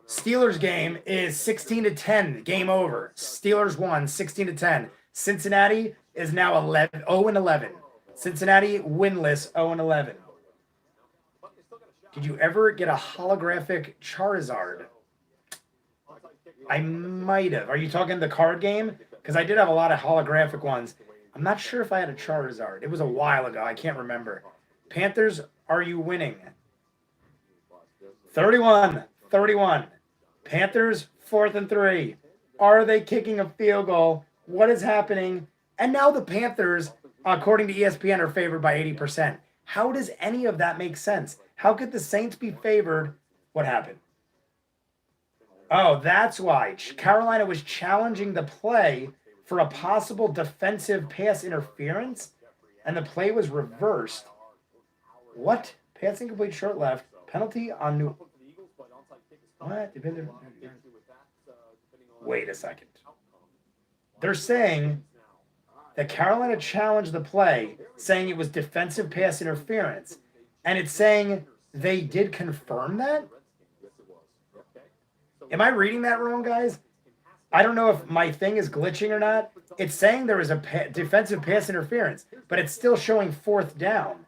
Steelers game is 16-10. Game over. Steelers won 16-10. Cincinnati is now 0-11. Cincinnati winless 0-11. Did you ever get a holographic Charizard? I might have. Are you talking the card game? Because I did have a lot of holographic ones. I'm not sure if I had a Charizard. It was a while ago. I can't remember. Panthers, are you winning? 31-31. Panthers, 4th and 3. Are they kicking a field goal? What is happening? And now the Panthers, according to ESPN, are favored by 80%. How does any of that make sense? How could the Saints be favored? What happened? Oh, that's why. Carolina was challenging the play for a possible defensive pass interference, and the play was reversed. What? Pass incomplete, short left. Penalty on New... What? Wait a second. They're saying that Carolina challenged the play, saying it was defensive pass interference. And it's saying they did confirm that? Am I reading that wrong, guys? I don't know if my thing is glitching or not. It's saying there was a defensive pass interference, but it's still showing 4th down.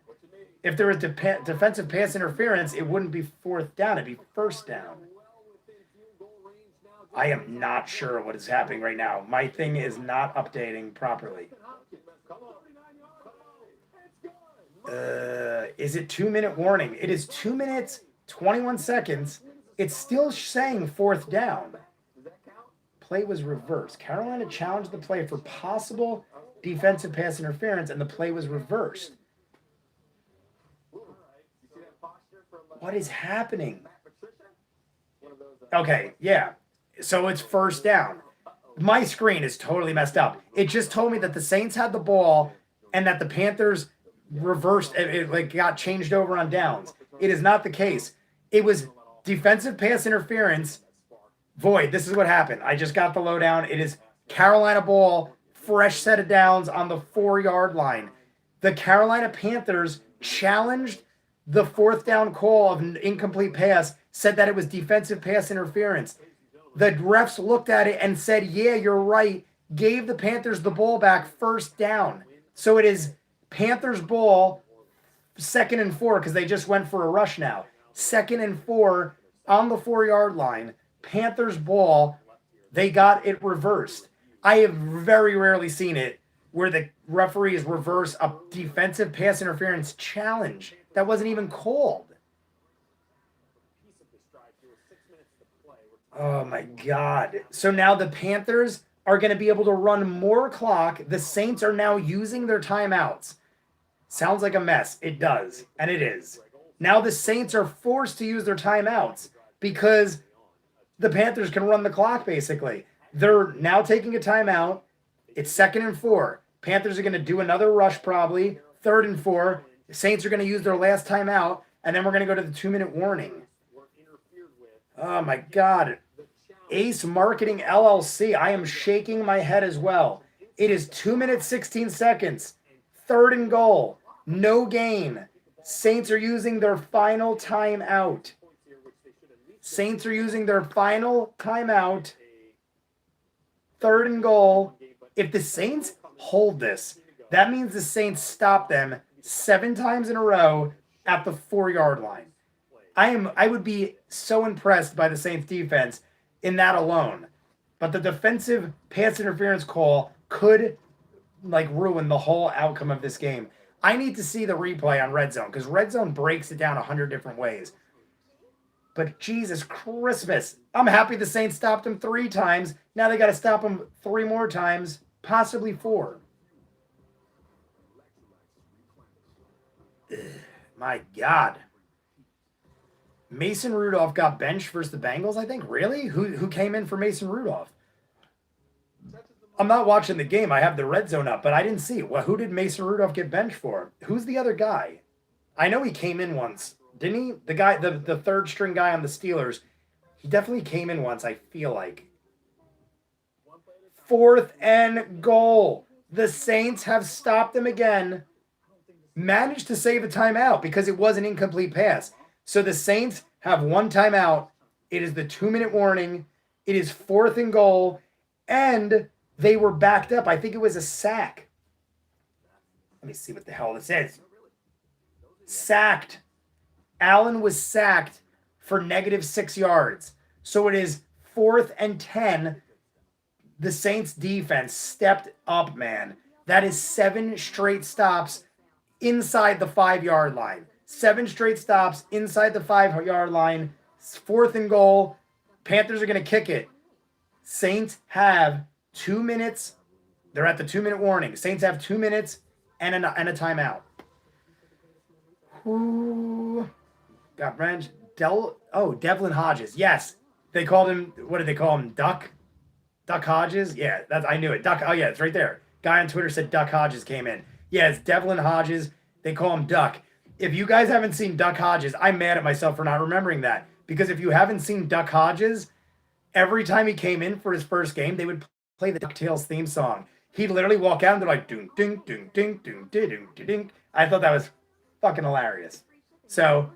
If there was defensive pass interference, it wouldn't be 4th down. It'd be 1st down. I am not sure what is happening right now. My thing is not updating properly. Is it 2-minute warning? It is 2 minutes, 21 seconds. It's still saying 4th down. Play was reversed. Carolina challenged the play for possible defensive pass interference, and the play was reversed. What is happening? Okay, yeah. So it's 1st down. My screen is totally messed up. It just told me that the Saints had the ball and that the Panthers reversed. It like got changed over on downs. It is not the case. It was defensive pass interference. Void. This is what happened. I just got the lowdown. It is Carolina ball, fresh set of downs on the 4-yard line. The Carolina Panthers challenged the 4th down call of an incomplete pass, said that it was defensive pass interference. The refs looked at it and said, yeah, you're right, gave the Panthers the ball back 1st down. So it is Panthers ball, 2nd and 4, because they just went for a rush now. 2nd and 4 on the 4-yard line. Panthers ball, they got it reversed. I have very rarely seen it where the referees reverse a defensive pass interference challenge that wasn't even called. Oh my God. So now the Panthers are going to be able to run more clock. The Saints are now using their timeouts. Sounds like a mess. It does. And it is. Now the Saints are forced to use their timeouts because the Panthers can run the clock, basically. They're now taking a timeout. It's 2nd and 4. Panthers are going to do another rush probably. 3rd and 4. The Saints are going to use their last timeout, and then we're going to go to the 2-minute warning. Oh, my God. Ace Marketing LLC. I am shaking my head as well. It is 2 minutes, 16 seconds. 3rd and goal. No gain. Saints are using their final timeout. Saints are using their final timeout. 3rd and goal. If the Saints hold this, that means the Saints stop them 7 times in a row at the 4-yard line. I would be so impressed by the Saints defense in that alone. But the defensive pass interference call could ruin the whole outcome of this game. I need to see the replay on Red Zone because Red Zone breaks it down 100 different ways. But Jesus Christmas, I'm happy the Saints stopped him 3 times. Now they got to stop him 3 more times, possibly 4. Ugh, my God. Mason Rudolph got benched versus the Bengals, I think. Really? Who came in for Mason Rudolph? I'm not watching the game. I have the Red Zone up, but I didn't see. Well, who did Mason Rudolph get benched for? Who's the other guy? I know he came in once. Didn't he? The guy, the 3rd string guy on the Steelers. He definitely came in once, I feel like. 4th and goal. The Saints have stopped them again. managed to save a timeout because it was an incomplete pass. So the Saints have one timeout. It is the 2-minute warning. It is 4th and goal, and they were backed up. I think it was a sack. Let me see what the hell this is. Sacked. Allen was sacked for -6 yards. So it is 4th and 10. The Saints defense stepped up, man. That is 7 straight stops inside the 5-yard line. 7 straight stops inside the 5-yard line. 4th and goal. Panthers are going to kick it. Saints have 2 minutes. They're at the 2-minute warning. Saints have 2 minutes and a timeout. Who got Branch? Devlin Hodges. Yes. They called him, what did they call him? Duck Hodges? Yeah, I knew it. Oh yeah, it's right there. Guy on Twitter said Duck Hodges came in. Yeah, it's Devlin Hodges. They call him Duck. If you guys haven't seen Duck Hodges, I'm mad at myself for not remembering that. Because if you haven't seen Duck Hodges, every time he came in for his first game, they would play the DuckTales theme song. He'd literally walk out and they're like, ding, ding, ding, ding, ding, ding, ding, ding. I thought that was fucking hilarious. So,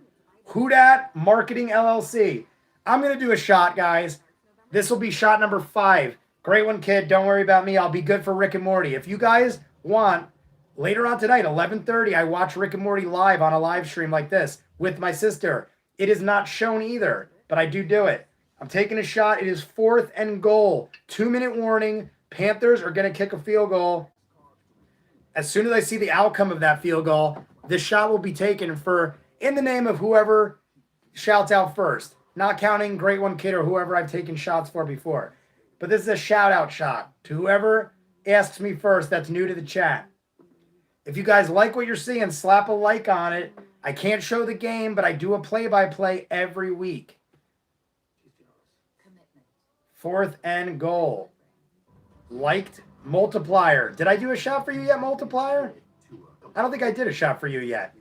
who dat? Marketing LLC. I'm going to do a shot, guys. This will be shot number 5. Great one, kid. Don't worry about me. I'll be good for Rick and Morty. If you guys want, later on tonight, 11:30, I watch Rick and Morty live on a live stream like this with my sister. It is not shown either, but I do it. I'm taking a shot. It is 4th and goal. 2-minute warning. Panthers are going to kick a field goal. As soon as I see the outcome of that field goal, this shot will be taken in the name of whoever shouts out first. Not counting Great One Kid or whoever I've taken shots for before. But this is a shout-out shot to whoever asks me first that's new to the chat. If you guys like what you're seeing, slap a like on it. I can't show the game, but I do a play-by-play every week. 4th and goal. Liked Multiplier. Did I do a shot for you yet, Multiplier? I don't think I did a shot for you yet.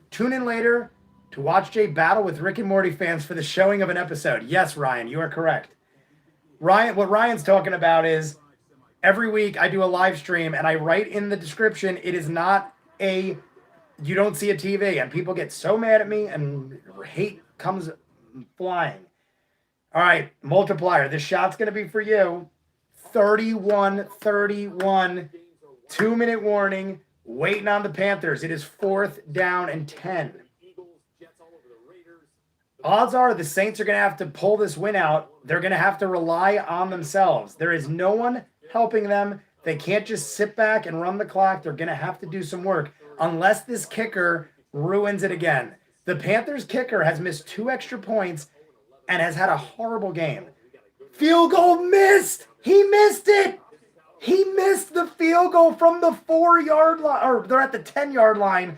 Tune in later to watch Jay battle with Rick and Morty fans for the showing of an episode. Yes, Ryan, you are correct. What Ryan's talking about is every week I do a live stream and I write in the description, it is not you don't see a TV, and people get so mad at me and hate comes flying. All right, Multiplier, this shot's going to be for you. 31-31, 2-minute warning, waiting on the Panthers. It is 4th down and 10. Odds are the Saints are going to have to pull this win out. They're going to have to rely on themselves. There is no one helping them. They can't just sit back and run the clock. They're going to have to do some work unless this kicker ruins it again. The Panthers kicker has missed 2 extra points and has had a horrible game. Field goal missed. He missed it. He missed the field goal from the 4-yard line, or they're at the 10-yard line,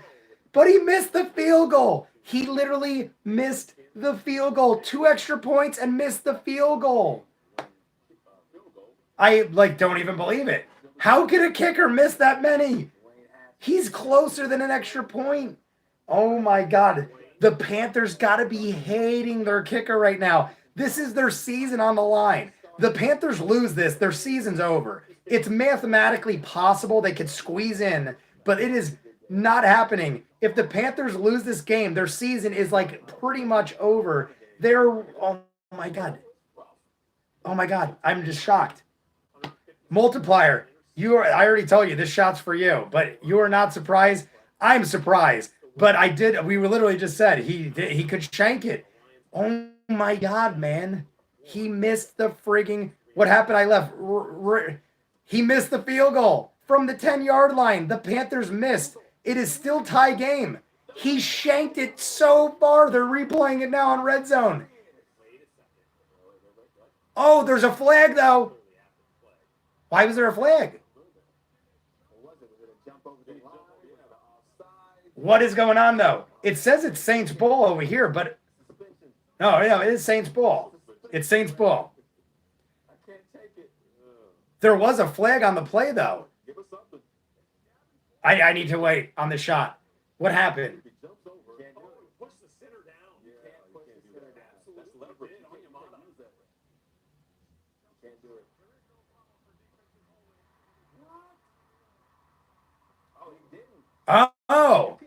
but he missed the field goal. He literally missed the field goal. 2 extra points and missed the field goal. I don't even believe it. How could a kicker miss that many? He's closer than an extra point. Oh my God. The Panthers got to be hating their kicker right now. This is their season on the line. The Panthers lose this, their season's over. It's mathematically possible they could squeeze in, but it is not happening. If the Panthers lose this game, their season is pretty much over. Oh my God. Oh my God. I'm just shocked. Multiplier, I already told you this shot's for you, but you are not surprised. I'm surprised, but we were literally just said he could shank it. Oh my God, man. He missed the frigging, what happened? I left. He missed the field goal from the 10-yard line. The Panthers missed. It is still tie game. He shanked it so far. They're replaying it now on Red Zone. Oh, there's a flag, though. Why was there a flag? What is going on, though? It says it's Saints ball over here, but no, it is Saints ball. It's Saints ball. There was a flag on the play, though. I need to wait on the shot. What happened? Oh.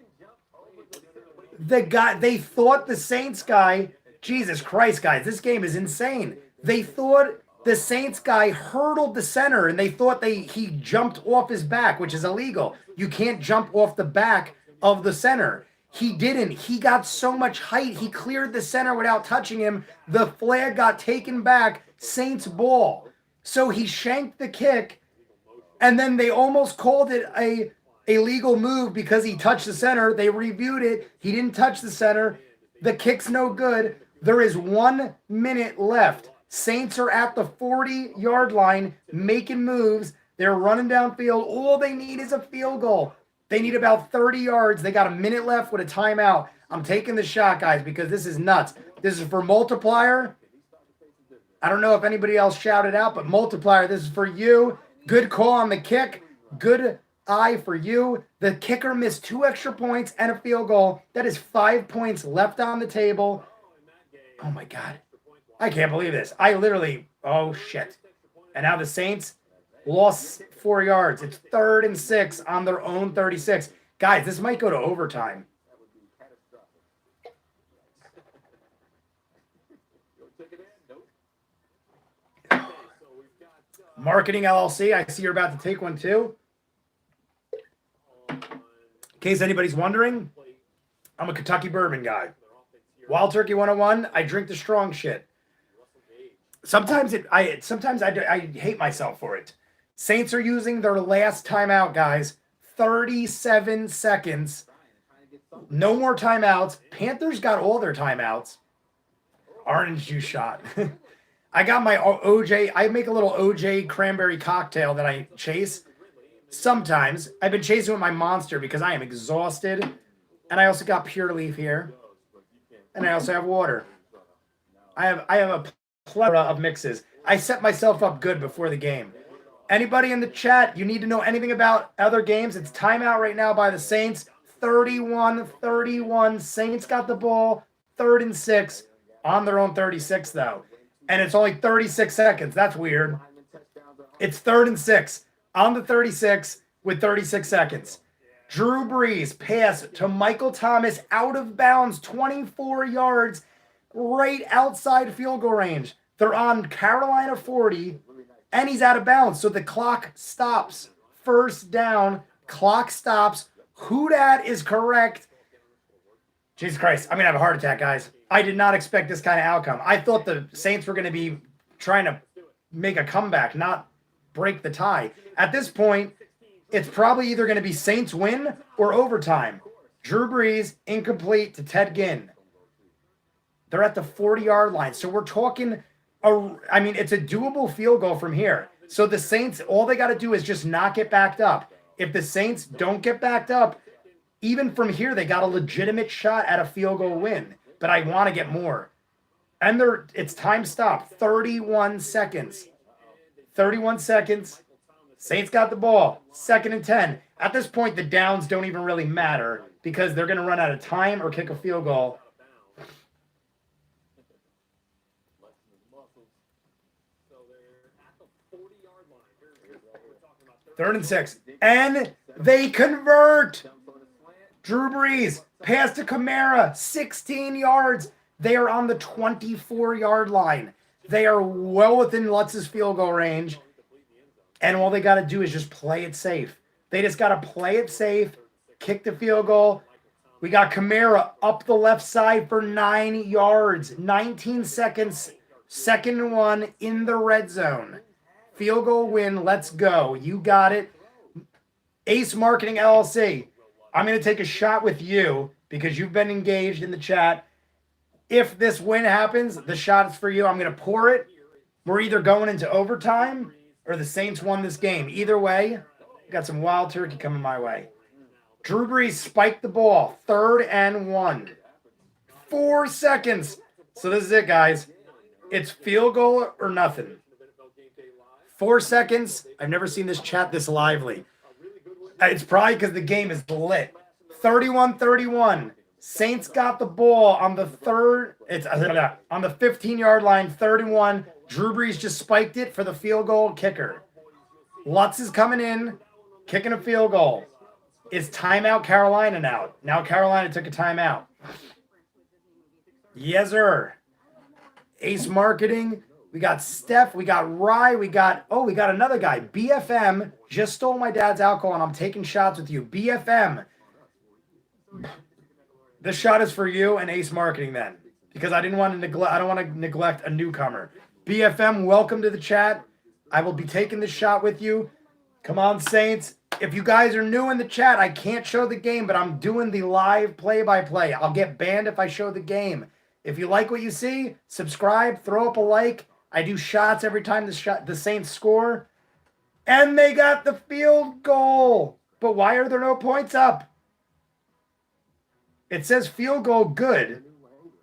They thought the Saints guy, Jesus Christ, guys, this game is insane. They thought the Saints guy hurdled the center, and they thought he jumped off his back, which is illegal. You can't jump off the back of the center. He didn't. He got so much height. He cleared the center without touching him. The flag got taken back. Saints ball. So he shanked the kick, and then they almost called it a legal move because he touched the center. They reviewed it. He didn't touch the center. The kick's no good. There is 1 minute left. Saints are at the 40-yard line making moves. They're running downfield. All they need is a field goal. They need about 30 yards. They got a minute left with a timeout. I'm taking the shot, guys, because this is nuts. This is for Multiplier. I don't know if anybody else shouted out, but Multiplier, this is for you. Good call on the kick. Good eye for you. The kicker missed 2 extra points and a field goal. That is 5 points left on the table. Oh, my God. I can't believe this. Oh, shit. And now the Saints lost 4 yards. It's 3rd and 6 on their own 36. Guys, this might go to overtime. Marketing LLC, I see you're about to take one too. In case anybody's wondering, I'm a Kentucky bourbon guy. Wild Turkey 101, I drink the strong shit. Sometimes I hate myself for it. Saints are using their last timeout, guys. 37 seconds. No more timeouts. Panthers got all their timeouts. Orange juice shot. I got my OJ. I make a little OJ cranberry cocktail that I chase. Sometimes. I've been chasing with my Monster because I am exhausted. And I also got Pure Leaf here. And I also have water. I have a plethora of mixes. I set myself up good before the game. Anybody in the chat, you need to know anything about other games? It's timeout right now by the Saints. 31-31. Saints got the ball. 3rd and 6 on their own 36, though. And it's only 36 seconds. That's weird. It's 3rd and 6 on the 36 with 36 seconds. Drew Brees pass to Michael Thomas out of bounds, 24 yards, right outside field goal range. They're on Carolina 40, and he's out of bounds. So the clock stops. 1st down, clock stops. Who dat is correct. Jesus Christ, I'm going to have a heart attack, guys. I did not expect this kind of outcome. I thought the Saints were going to be trying to make a comeback, not break the tie. At this point, it's probably either going to be Saints win or overtime. Drew Brees, incomplete to Ted Ginn. They're at the 40-yard line. So we're talking, it's a doable field goal from here. So the Saints, all they got to do is just not get backed up. If the Saints don't get backed up, even from here, they got a legitimate shot at a field goal win. But I want to get more. And it's time stop. 31 seconds. 31 seconds. Saints got the ball. 2nd and 10. At this point, the downs don't even really matter because they're going to run out of time or kick a field goal. 3rd and 6. And they convert. Drew Brees, pass to Kamara, 16 yards. They are on the 24-yard line. They are well within Lutz's field goal range. And all they got to do is just play it safe. They just got to play it safe, kick the field goal. We got Kamara up the left side for 9 yards. 19 seconds, 2nd and 1 in the red zone. Field goal win, let's go. You got it. Ace Marketing LLC. I'm going to take a shot with you because you've been engaged in the chat. If this win happens, the shot is for you. I'm going to pour it. We're either going into overtime or the Saints won this game. Either way, got some wild turkey coming my way. Drew Brees spiked the ball. 3rd and 1. 4 seconds. So this is it, guys. It's field goal or nothing. 4 seconds. I've never seen this chat this lively. It's probably because the game is lit. 31-31. Saints got the ball on the on the 15-yard line, 3rd and 1. Drew Brees just spiked it for the field goal kicker. Lutz is coming in, kicking a field goal. Is timeout Carolina now? Now Carolina took a timeout. Yes, sir. Ace Marketing. We got Steph. We got Rye. We got another guy. BFM just stole my dad's alcohol, and I'm taking shots with you. BFM. This shot is for you and Ace Marketing then, because I don't want to neglect a newcomer. BFM, welcome to the chat. I will be taking this shot with you. Come on, Saints. If you guys are new in the chat, I can't show the game, but I'm doing the live play-by-play. I'll get banned if I show the game. If you like what you see, subscribe, throw up a like. I do shots every time the Saints score. And they got the field goal. But why are there no points up? It says field goal good.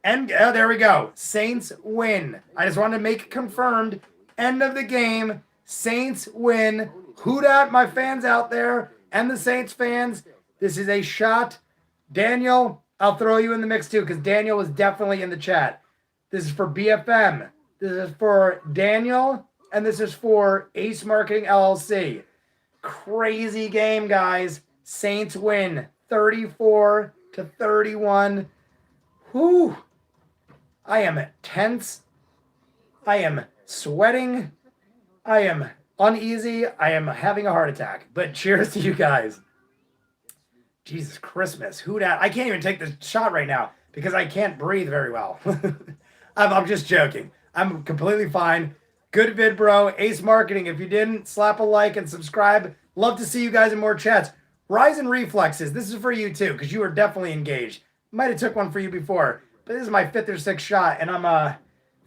And there we go. Saints win. I just wanted to make it confirmed. End of the game. Saints win. Hoot out my fans out there and the Saints fans. This is a shot. Daniel, I'll throw you in the mix too because Daniel was definitely in the chat. This is for BFM. This is for Daniel. And this is for Ace Marketing LLC. Crazy game, guys. Saints win 34-31. Whew. I am tense. I am sweating. I am uneasy. I am having a heart attack. But cheers to you guys. Jesus Christmas. Who dat? I can't even take this shot right now because I can't breathe very well. I'm just joking. I'm completely fine. Good vid, bro. Ace Marketing. If you didn't, slap a like and subscribe. Love to see you guys in more chats. Rise and Reflexes. This is for you too because you are definitely engaged. Might have took one for you before, but this is my 5th or 6th shot and I'm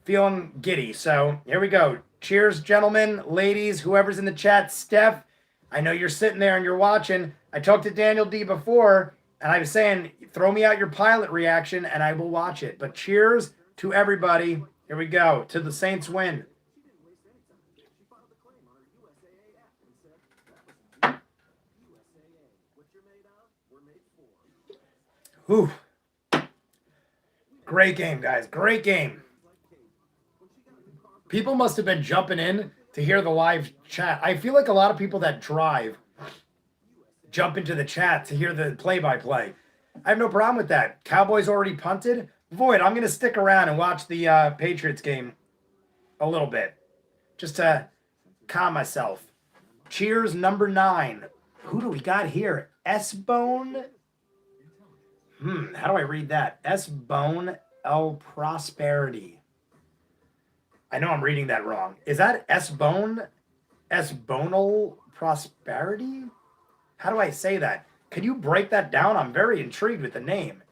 feeling giddy. So here we go. Cheers, gentlemen, ladies, whoever's in the chat. Steph, I know you're sitting there and you're watching. I talked to Daniel D before, and I was saying, throw me out your pilot reaction, and I will watch it. But cheers to everybody. Here we go. To the Saints win. Whew. Great game, guys. Great game. People must have been jumping in to hear the live chat. I feel like a lot of people that drive jump into the chat to hear the play-by-play. I have no problem with that. Cowboys already punted. Void, I'm going to stick around and watch the Patriots game a little bit just to calm myself. Cheers, number 9. Who do we got here? S-Bone? How do I read that? S-Bone L Prosperity. I know I'm reading that wrong. Is that S-Bone? S-Bonal Prosperity? How do I say that? Can you break that down? I'm very intrigued with the name.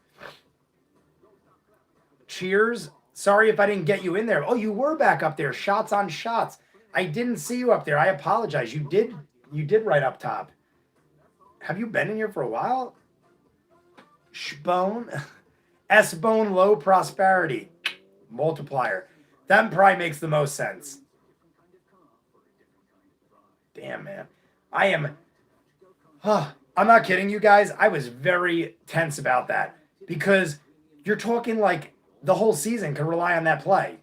Cheers. Sorry if I didn't get you in there. Oh, you were back up there. Shots on shots. I didn't see you up there. I apologize. You did right up top. Have you been in here for a while? Shbone? S-Bone Low Prosperity. Multiplier. That probably makes the most sense. Damn, man. I'm not kidding you guys. I was very tense about that because you're talking like the whole season could rely on that play.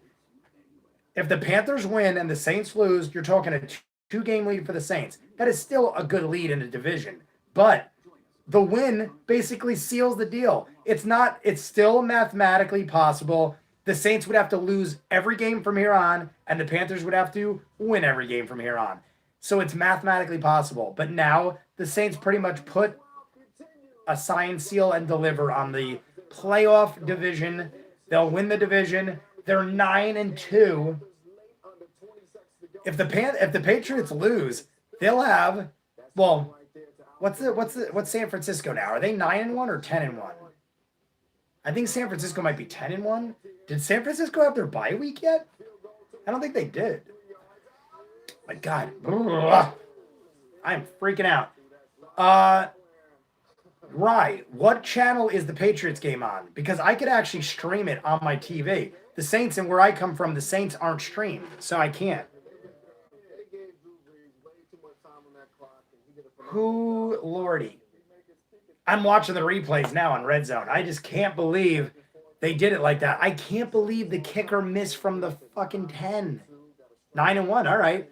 If the Panthers win and the Saints lose, you're talking a 2-game lead for the Saints. That is still a good lead in the division. But the win basically seals the deal. It's still mathematically possible. The Saints would have to lose every game from here on, and the Panthers would have to win every game from here on. So it's mathematically possible. But now the Saints pretty much put a sign, seal, and deliver on the playoff division. They'll win the division. They're 9-2. If the Patriots lose, they'll have, well, what's San Francisco now? Are they 9-1 or 10-1? I think San Francisco might be 10-1. Did San Francisco have their bye week yet? I don't think they did. My God. I'm freaking out. Right. What channel is the Patriots game on? Because I could actually stream it on my TV. The Saints, and where I come from, the Saints aren't streamed, so I can't. Who lordy. I'm watching the replays now on Red Zone. I just can't believe they did it like that. I can't believe the kicker missed from the fucking 10. 9-1. All right.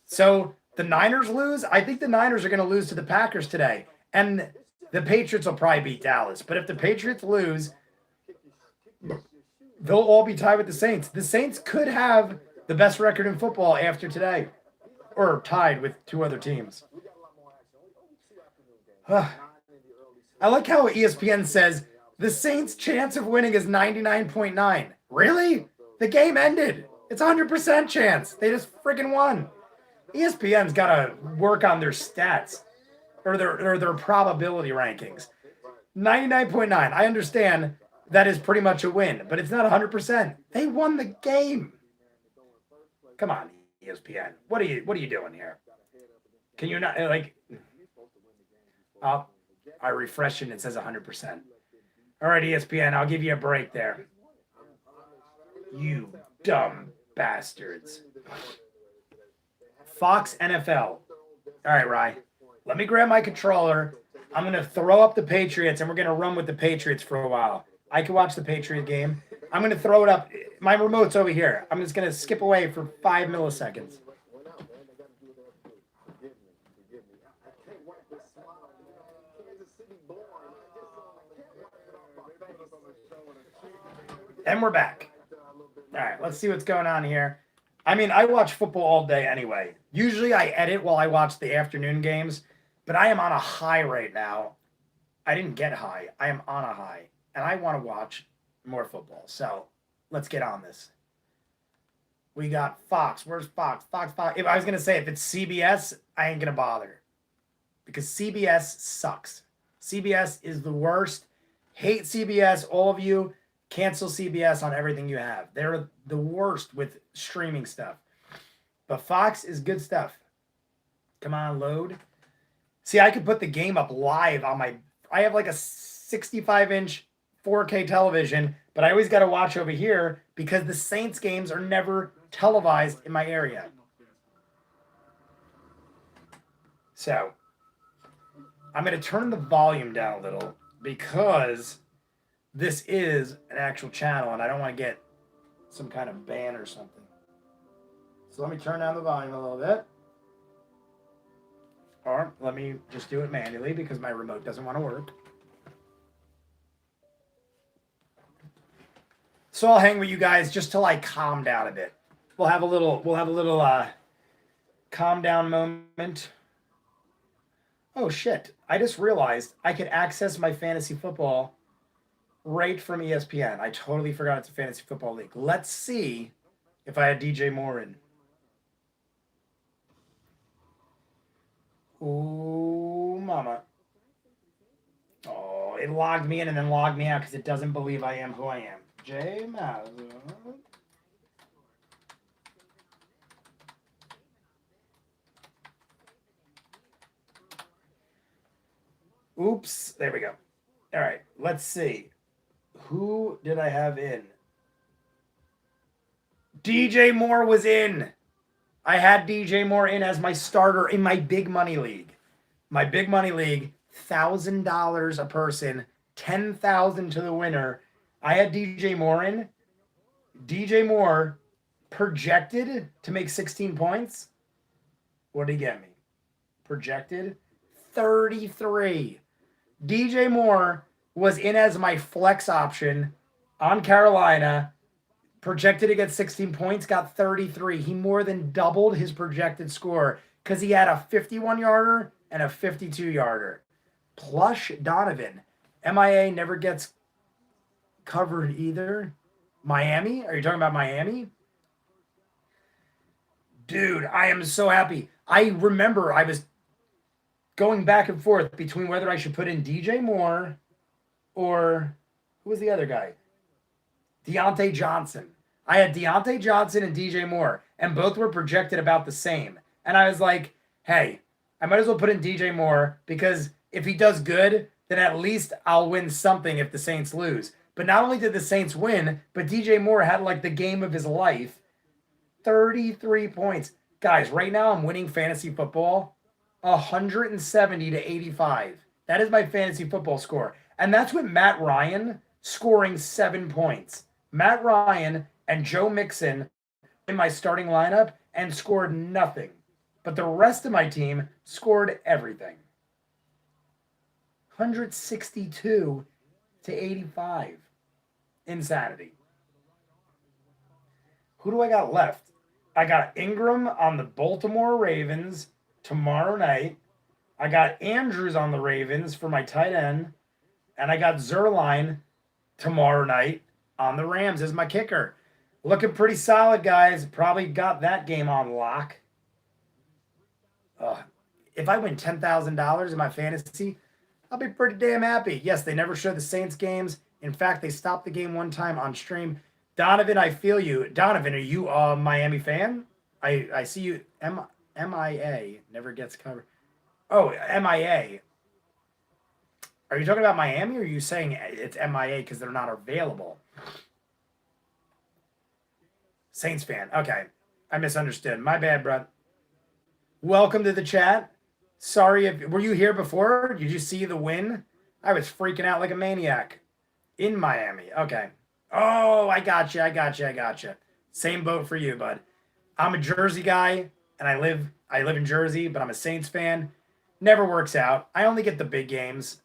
So the Niners lose. I think the Niners are going to lose to the Packers today. And the Patriots will probably beat Dallas. But if the Patriots lose, they'll all be tied with the Saints. The Saints could have the best record in football after today, or tied with 2 other teams. I like how ESPN says the Saints' chance of winning is 99.9. Really? The game ended. It's 100% chance. They just freaking won. ESPN's got to work on their stats or their probability rankings. 99.9. I understand that is pretty much a win, but it's not 100%. They won the game. Come on, ESPN. What are you doing here? Can you not like? I refresh it and it says 100%. All right, ESPN, I'll give you a break there. You dumb bastards. Fox NFL. All right, Rye. Let me grab my controller. I'm going to throw up the Patriots, and we're going to run with the Patriots for a while. I can watch the Patriot game. I'm going to throw it up. My remote's over here. I'm just going to skip away for 5 milliseconds. And we're back. All right, let's see what's going on here. I mean, I watch football all day anyway. Usually I edit while I watch the afternoon games, but I am on a high right now. I didn't get high. I am on a high, and I want to watch more football. So let's get on this. We got Fox. Where's Fox? Fox. If I was going to say if it's CBS, I ain't going to bother because CBS sucks. CBS is the worst. Hate CBS, all of you. Cancel CBS on everything you have. They're the worst with streaming stuff. But Fox is good stuff. Come on, load. See, I could put the game up live on my... I have like a 65-inch 4K television, but I always got to watch over here because the Saints games are never televised in my area. So, I'm going to turn the volume down a little because... this is an actual channel, and I don't want to get some kind of ban or something. So let me turn down the volume a little bit. Or let me just do it manually because my remote doesn't want to work. So I'll hang with you guys just till I calm down a bit. We'll have a little calm down moment. Oh shit. I just realized I could access my fantasy football right from ESPN. I totally forgot it's a fantasy football league. Let's see if I had DJ Moore in. Ooh, mama. Oh, it logged me in and then logged me out because it doesn't believe I am who I am. ViewMasters. Oops. There we go. All right. Let's see. Who did I have in? DJ Moore was in. I had DJ Moore in as my starter in my big money league. My big money league, $1,000 a person, $10,000 to the winner. I had DJ Moore in. DJ Moore projected to make 16 points. What did he get me? Projected 33. DJ Moore was in as my flex option on Carolina, projected to get 16 points, got 33. He more than doubled his projected score because he had a 51-yarder and a 52-yarder. Plush Donovan. MIA never gets covered either. Miami? Are you talking about Miami? Dude, I am so happy. I remember I was going back and forth between whether I should put in DJ Moore or who was the other guy? Deontay Johnson. I had Deontay Johnson and DJ Moore, and both were projected about the same. And I was like, hey, I might as well put in DJ Moore because if he does good, then at least I'll win something if the Saints lose. But not only did the Saints win, but DJ Moore had like the game of his life. 33 points. Guys, right now I'm winning fantasy football 170 to 85. That is my fantasy football score. And that's with Matt Ryan scoring 7 points. Matt Ryan and Joe Mixon in my starting lineup and scored nothing. But the rest of my team scored everything. 162 to 85. Insanity. Who do I got left? I got Ingram on the Baltimore Ravens tomorrow night. I got Andrews on the Ravens for my tight end. And I got Zerline tomorrow night on the Rams as my kicker. Looking pretty solid, guys. Probably got that game on lock. If I win $10,000 in my fantasy, I'll be pretty damn happy. Yes, they never show the Saints games. In fact, they stopped the game one time on stream. Donovan, I feel you. Donovan, are you a Miami fan? I see you. MIA never gets covered. Oh, MIA. Are you talking about Miami, or are you saying it's MIA because they're not available? Saints fan. Okay. I misunderstood. My bad, bro. Welcome to the chat. Sorry if were you here before? Did you see the win? I was freaking out like a maniac in Miami. Okay. Oh, I got you. Same boat for you, bud. I'm a Jersey guy, and I live in Jersey, but I'm a Saints fan. Never works out. I only get the big games.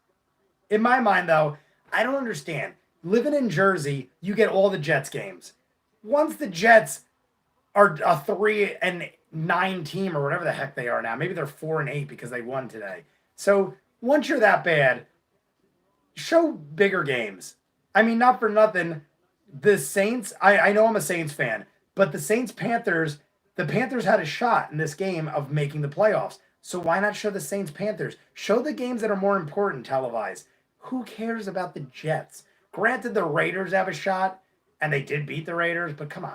In my mind, though, I don't understand. Living in Jersey, you get all the Jets games. Once the Jets are a 3-9 team or whatever the heck they are now, maybe they're 4-8 because they won today. So once you're that bad, show bigger games. I mean, not for nothing. The Saints, I know I'm a Saints fan, but the Saints-Panthers, the Panthers had a shot in this game of making the playoffs. So why not show the Saints-Panthers? Show the games that are more important televised. Who cares about the Jets? Granted, the Raiders have a shot, and they did beat the Raiders, but come on.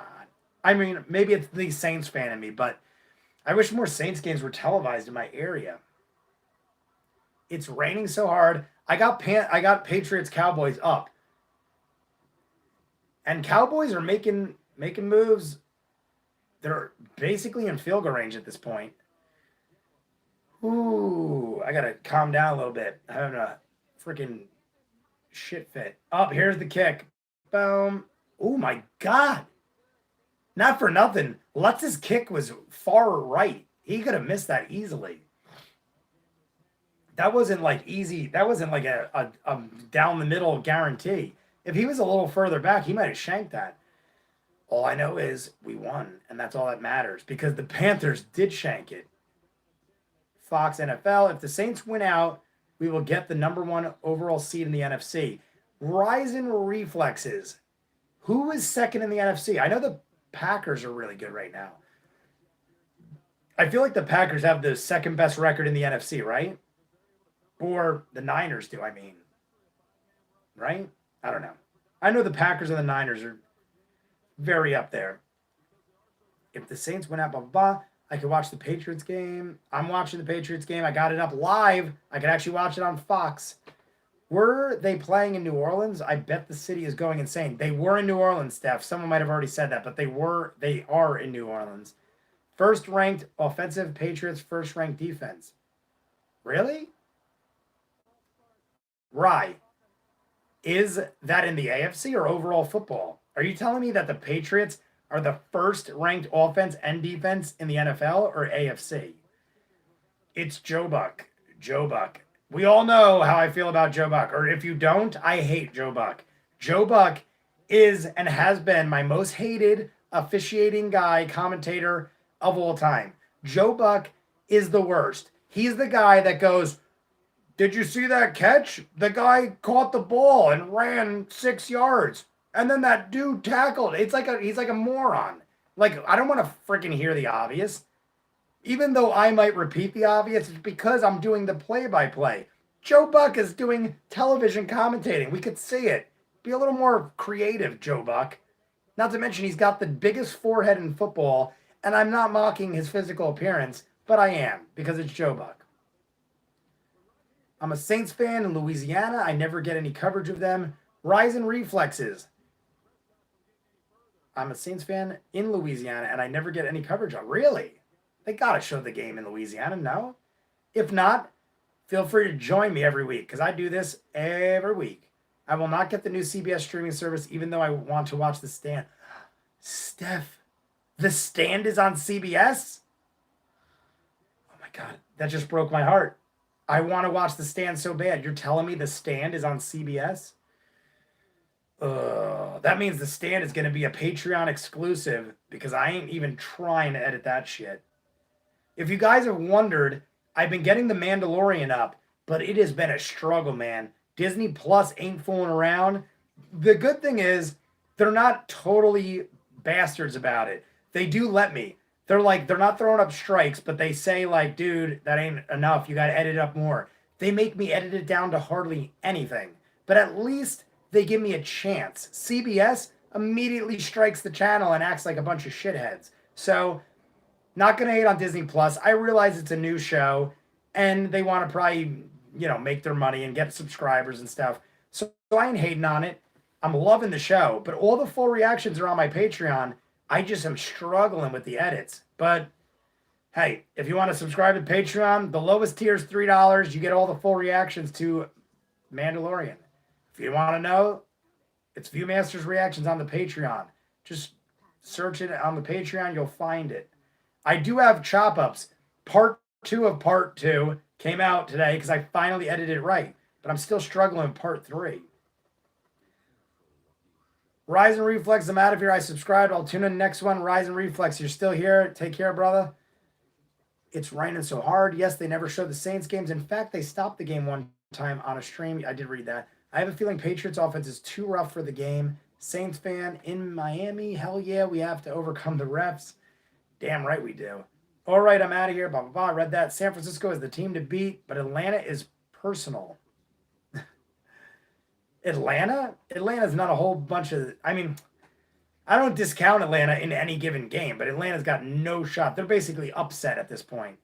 I mean, maybe it's the Saints fan in me, but I wish more Saints games were televised in my area. It's raining so hard. I got Patriots Cowboys up. And Cowboys are making moves. They're basically in field goal range at this point. Ooh, I gotta calm down a little bit. I'm having a freaking shit fit. Oh, here's the kick. Boom. Oh my God. Not for nothing. Lutz's kick was far right. He could have missed that easily. That wasn't like easy. That wasn't like a down the middle guarantee. If he was a little further back, he might have shanked that. All I know is we won, and that's all that matters because the Panthers did shank it. Fox NFL, if the Saints win out, we will get the #1 overall seed in the NFC. Rising reflexes. Who is second in the NFC? I know the Packers are really good right now. I feel like the Packers have the second best record in the NFC, right? Or the Niners do, I mean. Right? I don't know. I know the Packers and the Niners are very up there. If the Saints win out, blah, blah, blah, I could watch the Patriots game. I'm watching the Patriots game. I got it up live. I could actually watch it on Fox. Were they playing in New Orleans? I bet the city is going insane. They were in New Orleans, Steph. Someone might have already said that, but they are in New Orleans. First-ranked offensive, Patriots, first-ranked defense. Really? Right. Is that in the AFC or overall football? Are you telling me that the Patriots are the first-ranked offense and defense in the NFL or AFC? It's Joe Buck. Joe Buck. We all know how I feel about Joe Buck. Or if you don't, I hate Joe Buck. Joe Buck is and has been my most hated officiating guy, commentator of all time. Joe Buck is the worst. He's the guy that goes, did you see that catch? The guy caught the ball and ran 6 yards. And then that dude tackled. He's like a moron. Like, I don't want to freaking hear the obvious. Even though I might repeat the obvious, it's because I'm doing the play-by-play. Joe Buck is doing television commentating. We could see it. Be a little more creative, Joe Buck. Not to mention he's got the biggest forehead in football, and I'm not mocking his physical appearance, but I am, because it's Joe Buck. I'm a Saints fan in Louisiana. I never get any coverage of them. Rising reflexes. I'm a Saints fan in Louisiana, and I never get any coverage on. Really? They got to show the game in Louisiana, no? If not, feel free to join me every week, because I do this every week. I will not get the new CBS streaming service, even though I want to watch The Stand. Steph, The Stand is on CBS? Oh, my God. That just broke my heart. I want to watch The Stand so bad. You're telling me The Stand is on CBS? That means the stand is going to be a Patreon exclusive because I ain't even trying to edit that shit. If you guys have wondered, I've been getting The Mandalorian up, but it has been a struggle, man. Disney Plus ain't fooling around. The good thing is, they're not totally bastards about it. They do let me. They're not throwing up strikes, but they say, like, dude, that ain't enough. You got to edit up more. They make me edit it down to hardly anything. But at least they give me a chance. CBS immediately strikes the channel and acts like a bunch of shitheads. So, not going to hate on Disney Plus. I realize it's a new show and they want to probably, make their money and get subscribers and stuff. So I ain't hating on it. I'm loving the show, but all the full reactions are on my Patreon. I just am struggling with the edits. But hey, if you want to subscribe to Patreon, the lowest tier is $3. You get all the full reactions to Mandalorian. If you want to know, it's ViewMasters reactions on the Patreon. Just search it on the Patreon. You'll find it. I do have chop ups. Part 2 of part 2 came out today because I finally edited it right. But I'm still struggling with part 3. Rise and Reflex, I'm out of here. I subscribed. I'll tune in next one. Rise and Reflex, you're still here. Take care, brother. It's raining so hard. Yes, they never showed the Saints games. In fact, they stopped the game one time on a stream. I did read that. I have a feeling Patriots offense is too rough for the game. Saints fan in Miami. Hell yeah, we have to overcome the refs. Damn right we do. All right, I'm out of here. Blah, blah, blah. I read that. San Francisco is the team to beat, but Atlanta is personal. Atlanta? Atlanta's not a whole bunch of... I don't discount Atlanta in any given game, but Atlanta's got no shot. They're basically upset at this point.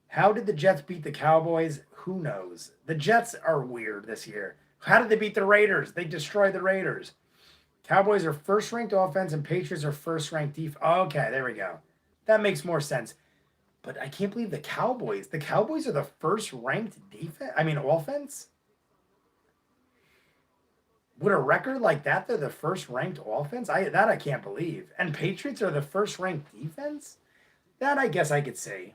How did the Jets beat the Cowboys? Who knows? The Jets are weird this year. How did they beat the Raiders? They destroyed the Raiders. Cowboys are first-ranked offense and Patriots are first-ranked defense. Okay, there we go. That makes more sense. But I can't believe the Cowboys. The Cowboys are the first-ranked offense? With a record like that, they're the first-ranked offense? I can't believe. And Patriots are the first-ranked defense? That I guess I could say.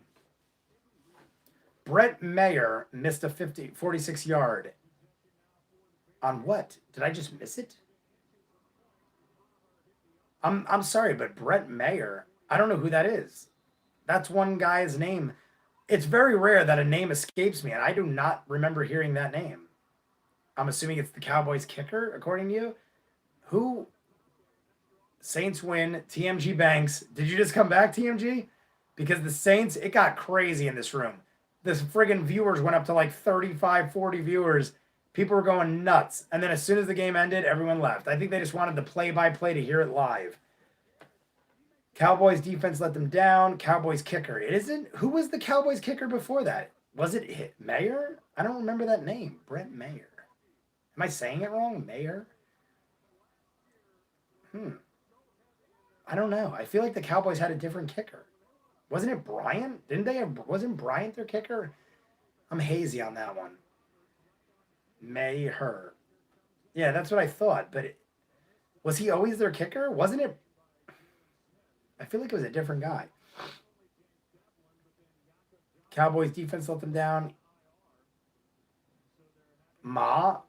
Brett Mayer missed a 46-yard. On what? Did I just miss it? I'm sorry, but Brett Mayer, I don't know who that is. That's one guy's name. It's very rare that a name escapes me, and I do not remember hearing that name. I'm assuming it's the Cowboys kicker, according to you. Who? Saints win. TMG Banks. Did you just come back, TMG? Because the Saints, it got crazy in this room. This friggin' viewers went up to like 35, 40 viewers. People were going nuts. And then as soon as the game ended, everyone left. I think they just wanted the play-by-play to hear it live. Cowboys defense let them down. Cowboys kicker. It isn't. Who was the Cowboys kicker before that? Was it Mayer? I don't remember that name. Brett Mayer. Am I saying it wrong? Mayer? I don't know. I feel like the Cowboys had a different kicker. Wasn't it Bryant? Wasn't Bryant their kicker? I'm hazy on that one. Mayer. Yeah, that's what I thought. But was he always their kicker? Wasn't it? I feel like it was a different guy. Cowboys defense let them down. Maher?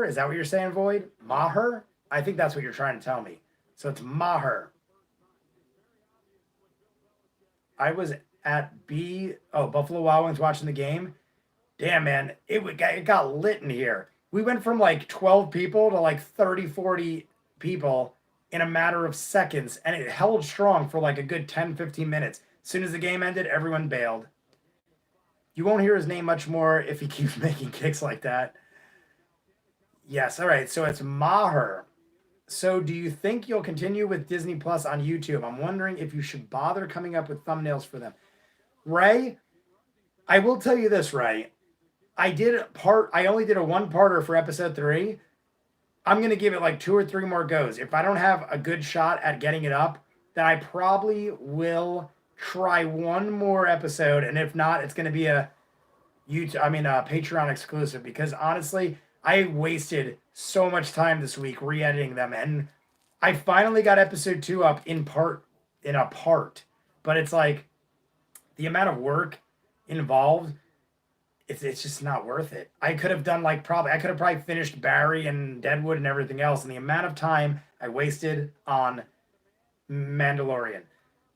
Is that what you're saying, Void? Maher? I think that's what you're trying to tell me. So it's Maher. I was at Buffalo Wild Wings watching the game. Damn, man. It got lit in here. We went from like 12 people to like 30, 40 people in a matter of seconds, and it held strong for like a good 10, 15 minutes. As soon as the game ended, everyone bailed. You won't hear his name much more if he keeps making kicks like that. Yes, all right, so it's Maher. So do you think you'll continue with Disney Plus on YouTube? I'm wondering if you should bother coming up with thumbnails for them. Ray, I will tell you this, Ray. I only did a one-parter for episode 3. I'm going to give it like 2 or 3 more goes. If I don't have a good shot at getting it up, then I probably will try one more episode. And if not, it's going to be a Patreon exclusive, because honestly, I wasted so much time this week re-editing them. And I finally got episode 2 up in a part, but it's like the amount of work involved. it's just not worth it. I could have done like I could have probably finished Barry and Deadwood and everything else, and the amount of time I wasted on Mandalorian.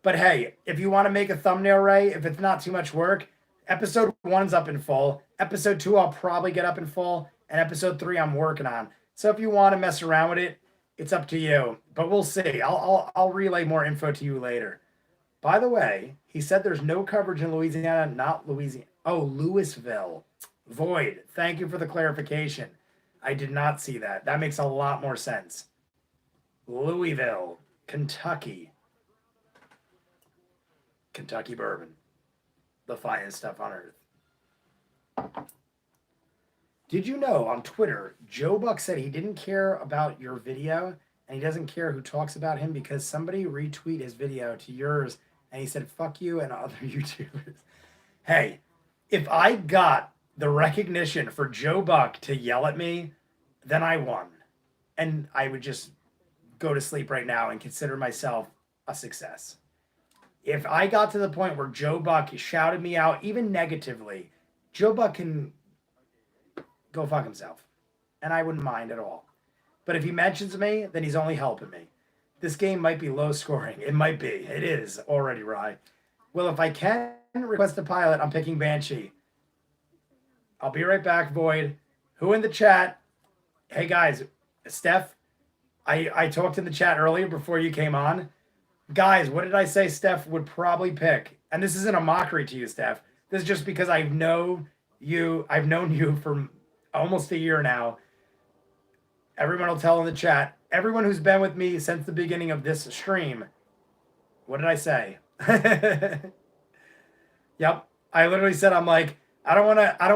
But hey, if you want to make a thumbnail, Ray, if it's not too much work, episode 1's up in full. Episode 2 I'll probably get up in full, and episode 3 I'm working on. So if you want to mess around with it, it's up to you. But we'll see. I'll relay more info to you later. By the way, he said there's no coverage in Louisiana, not Louisiana. Oh, Louisville. Void. Thank you for the clarification. I did not see that. That makes a lot more sense. Louisville, Kentucky. Kentucky bourbon. The finest stuff on earth. Did you know on Twitter, Joe Buck said he didn't care about your video and he doesn't care who talks about him because somebody retweeted his video to yours and he said, fuck you and other YouTubers. Hey, if I got the recognition for Joe Buck to yell at me, then I won. And I would just go to sleep right now and consider myself a success. If I got to the point where Joe Buck shouted me out, even negatively, Joe Buck can go fuck himself. And I wouldn't mind at all. But if he mentions me, then he's only helping me. This game might be low scoring. It might be. It is already, Rye. Well, if I can request a pilot, I'm picking Banshee. I'll be right back, Void. Who in the chat? Hey, guys. Steph, I talked in the chat earlier before you came on. Guys, what did I say Steph would probably pick? And this isn't a mockery to you, Steph. This is just because I've known you for almost a year now. Everyone will tell in the chat. Everyone who's been with me since the beginning of this stream. What did I say? Yep. I literally said, I'm like, I don't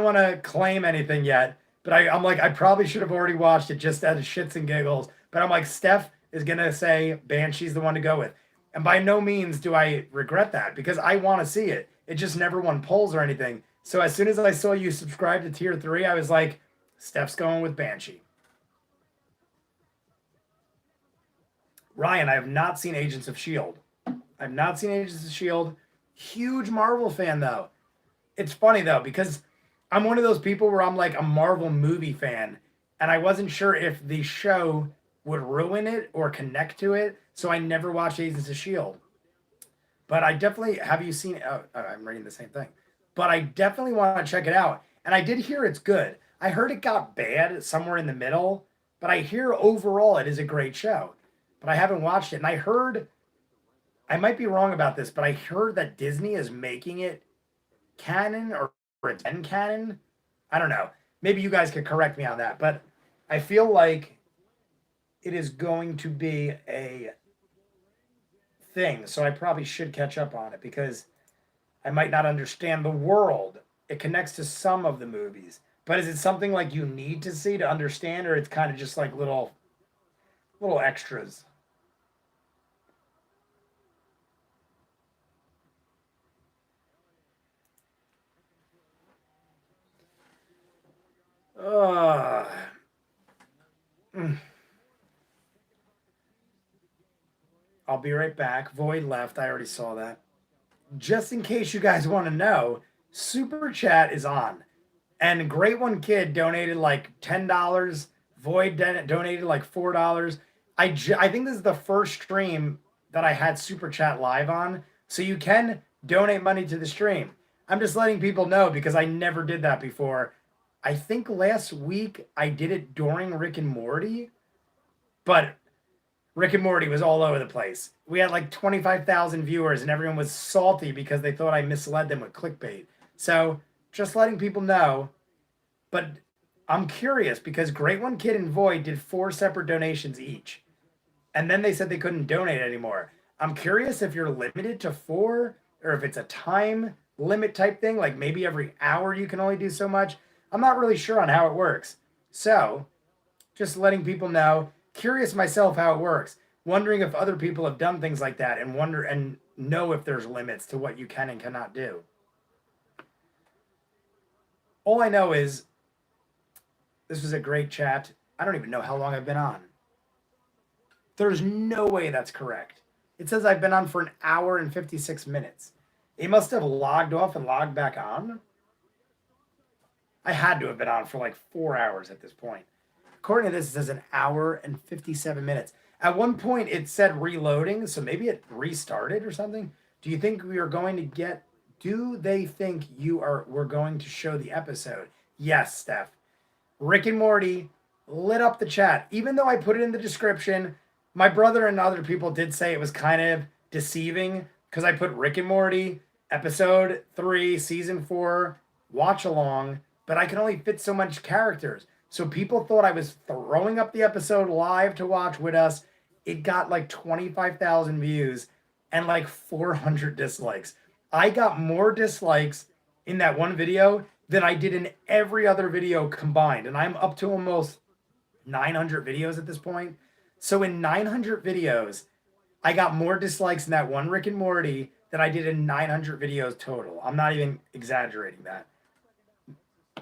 want to claim anything yet, but I'm like, I probably should have already watched it just out of shits and giggles. But I'm like, Steph is going to say Banshee's the one to go with. And by no means do I regret that because I want to see it. It just never won polls or anything. So as soon as I saw you subscribe to tier 3, I was like, Steph's going with Banshee. Ryan, I have not seen Agents of S.H.I.E.L.D. I've not seen Agents of S.H.I.E.L.D. Huge Marvel fan, though. It's funny, though, because I'm one of those people where I'm like a Marvel movie fan, and I wasn't sure if the show would ruin it or connect to it, so I never watched Agents of S.H.I.E.L.D. But I definitely, have you seen, I'm reading the same thing, but I definitely want to check it out. And I did hear it's good. I heard it got bad somewhere in the middle, but I hear overall it is a great show. But I haven't watched it. And I heard, I might be wrong about this, but I heard that Disney is making it canon or it's in canon. I don't know. Maybe you guys could correct me on that. But I feel like it is going to be a thing. So I probably should catch up on it because I might not understand the world. It connects to some of the movies. But is it something like you need to see to understand, or it's kind of just like little extras? I'll be right back. Void left. I already saw that. Just in case you guys want to know, Super Chat is on. And Great One Kid donated like $10. Void donated like $4. I think this is the first stream that I had Super Chat live on. So you can donate money to the stream. I'm just letting people know because I never did that before. I think last week I did it during Rick and Morty, but Rick and Morty was all over the place. We had like 25,000 viewers and everyone was salty because they thought I misled them with clickbait. So just letting people know. But I'm curious because Great One Kid and Void did 4 separate donations each. And then they said they couldn't donate anymore. I'm curious if you're limited to 4 or if it's a time limit type thing. Like maybe every hour you can only do so much. I'm not really sure on how it works. So just letting people know, curious myself how it works. Wondering if other people have done things like that and wonder and know if there's limits to what you can and cannot do. All I know is this was a great chat. I don't even know how long I've been on. There's no way that's correct. It says I've been on for 1 hour and 56 minutes. It must have logged off and logged back on. I had to have been on for like 4 hours at this point. According to this, it says an hour and 57 minutes. At one point, it said reloading, so maybe it restarted or something. Do you think we are going to get? Do they think we're going to show the episode? Yes, Steph. Rick and Morty lit up the chat. Even though I put it in the description, my brother and other people did say it was kind of deceiving because I put Rick and Morty episode 3, season 4, watch along, but I can only fit so much characters. So people thought I was throwing up the episode live to watch with us. It got like 25,000 views and like 400 dislikes. I got more dislikes in that one video than I did in every other video combined. And I'm up to almost 900 videos at this point. So in 900 videos, I got more dislikes in that one Rick and Morty than I did in 900 videos total. I'm not even exaggerating that.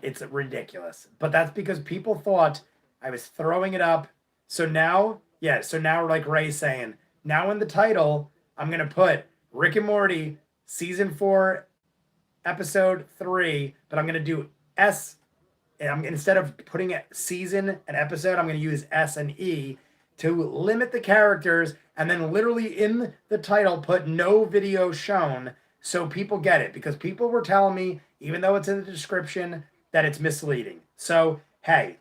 It's ridiculous. But that's because people thought I was throwing it up. So now, like Ray's saying, now in the title, I'm going to put Rick and Morty season 4, episode 3, but I'm going to do S. And instead of putting a season and episode, I'm going to use S and E to limit the characters, and then literally in the title put no video shown so people get it, because people were telling me, even though it's in the description, that it's misleading. So, hey,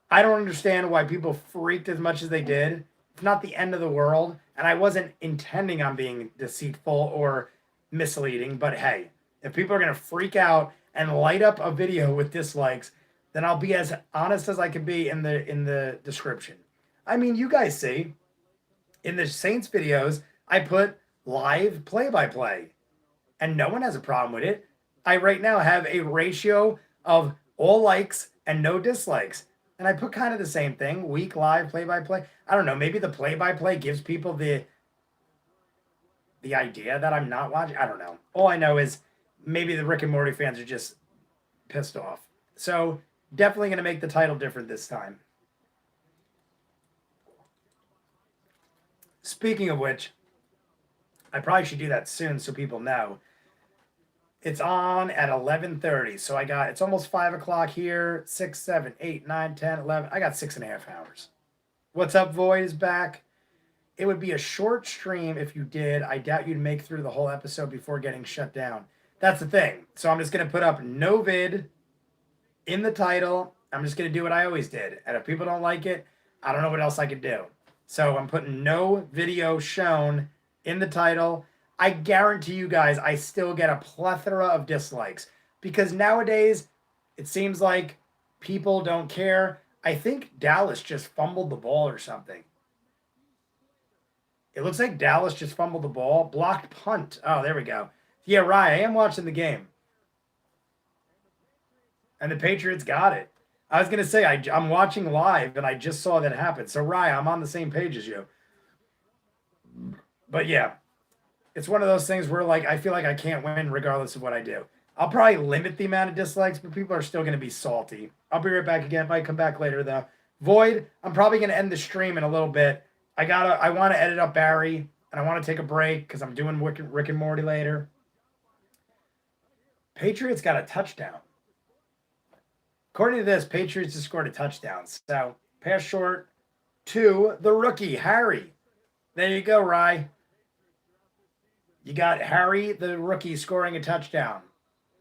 I don't understand why people freaked as much as they did. It's not the end of the world, and I wasn't intending on being deceitful or misleading, but hey, if people are going to freak out and light up a video with dislikes, then I'll be as honest as I can be in the description. I mean, you guys see, in the Saints videos, I put live play-by-play, and no one has a problem with it. I right now have a ratio of all likes and no dislikes. And I put kind of the same thing, week live play-by-play. I don't know, maybe the play-by-play gives people the idea that I'm not watching. I don't know. All I know is maybe the Rick and Morty fans are just pissed off. So definitely going to make the title different this time. Speaking of which, I probably should do that soon so people know. It's on at 11:30. So it's almost 5 o'clock here. 6, 7, 8, 9, 10, 11. I got 6.5 hours. What's up, Void is back. It would be a short stream if you did. I doubt you'd make through the whole episode before getting shut down. That's the thing. So I'm just going to put up no vid in the title. I'm just going to do what I always did. And if people don't like it, I don't know what else I could do. So I'm putting no video shown in the title. I guarantee you guys I still get a plethora of dislikes because nowadays it seems like people don't care. I think Dallas just fumbled the ball or something. It looks like Dallas just fumbled the ball. Blocked punt. Oh, there we go. Yeah, Ryan, I am watching the game. And the Patriots got it. I was going to say, I'm watching live, and I just saw that happen. So, Ryan, I'm on the same page as you. But, yeah, it's one of those things where, like, I feel like I can't win regardless of what I do. I'll probably limit the amount of dislikes, but people are still going to be salty. I'll be right back again. Might come back later, though. Void, I'm probably going to end the stream in a little bit. I want to edit up Barry, and I want to take a break because I'm doing Rick and Morty later. Patriots got a touchdown. According to this, Patriots just scored a touchdown. So, pass short to the rookie, Harry. There you go, Rye. You got Harry, the rookie, scoring a touchdown.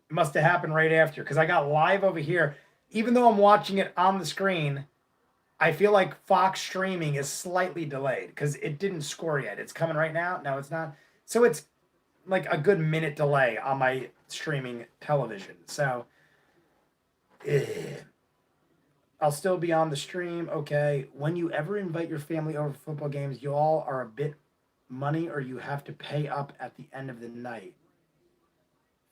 It must have happened right after because I got live over here. Even though I'm watching it on the screen, I feel like Fox streaming is slightly delayed because it didn't score yet. It's coming right now. No, it's not. So it's like a good minute delay on my streaming television. So I'll still be on the stream. Okay. When you ever invite your family over football games, you all are a bit money or you have to pay up at the end of the night.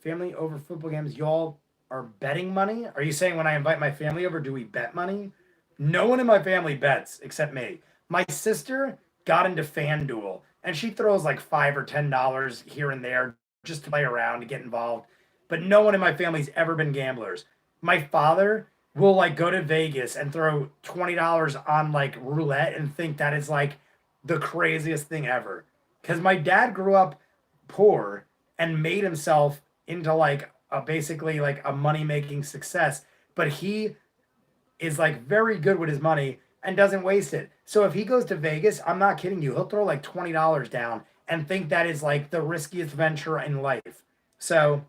Family over football games, y'all are betting money? Are you saying when I invite my family over, do we bet money? No one in my family bets except me. My sister got into FanDuel, and she throws like $5 or $10 here and there just to play around, to get involved. But no one in my family's ever been gamblers. My father will like go to Vegas and throw $20 on like roulette and think that is like the craziest thing ever. Because my dad grew up poor and made himself into like basically like a money-making success but he is like very good with his money and doesn't waste it. So if he goes to Vegas, I'm not kidding you, he'll throw like $20 down and think that is like the riskiest venture in life. So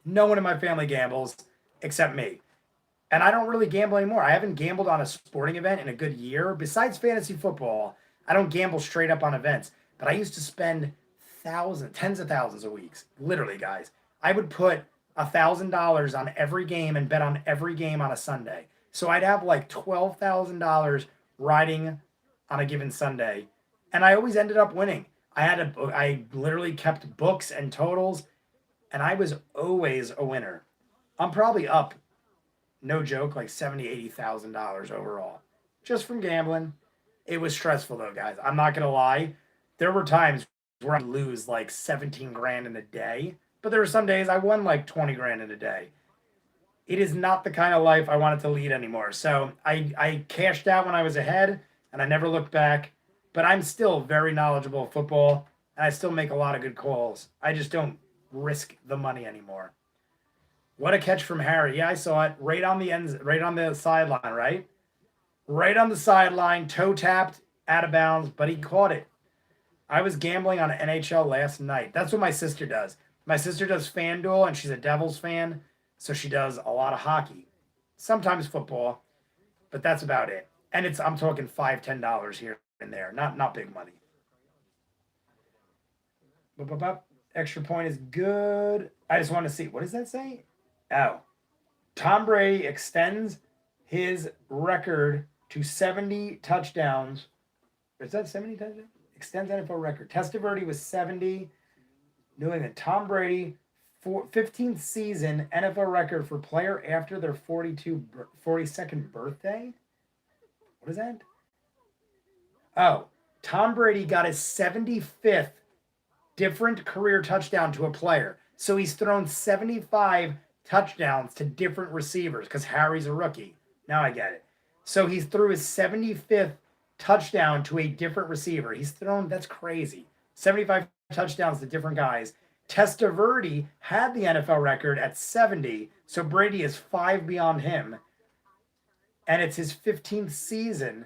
no one in my family gambles except me. And I don't really gamble anymore. I haven't gambled on a sporting event in a good year. Besides fantasy football, I don't gamble straight up on events. But I used to spend tens of thousands of weeks. Literally, guys. I would put $1,000 on every game and bet on every game on a Sunday. So I'd have like $12,000 riding on a given Sunday. And I always ended up winning. I literally kept books and totals, and I was always a winner. I'm probably up, no joke, like $70,000, $80,000 overall, just from gambling. It was stressful though, guys. I'm not gonna lie. There were times where I'd lose like 17 grand in a day, but there were some days I won like 20 grand in a day. It is not the kind of life I wanted to lead anymore. So I cashed out when I was ahead, and I never looked back. But I'm still very knowledgeable of football, and I still make a lot of good calls. I just don't risk the money anymore. What a catch from Harry. Yeah, I saw it. Right on the sideline, right? Right on the sideline, toe tapped, out of bounds, but he caught it. I was gambling on NHL last night. That's what my sister does. My sister does FanDuel, and she's a Devils fan, so she does a lot of hockey. Sometimes football, but that's about it. And I'm talking $5, $10 here and there, not big money. Extra point is good. I just want to see, what does that say? Oh, Tom Brady extends his record to 70 touchdowns. Is that 70 touchdowns? Extends NFL record. Testaverde was 70. New England. Tom Brady, 15th season NFL record for player after their 42nd birthday. What is that? Oh, Tom Brady got his 75th different career touchdown to a player. So he's thrown 75 touchdowns to different receivers because Harry's a rookie. Now I get it. So he threw his 75th touchdown to a different receiver. That's crazy. 75 touchdowns to different guys. Testaverde had the NFL record at 70, so Brady is 5 beyond him. And it's his 15th season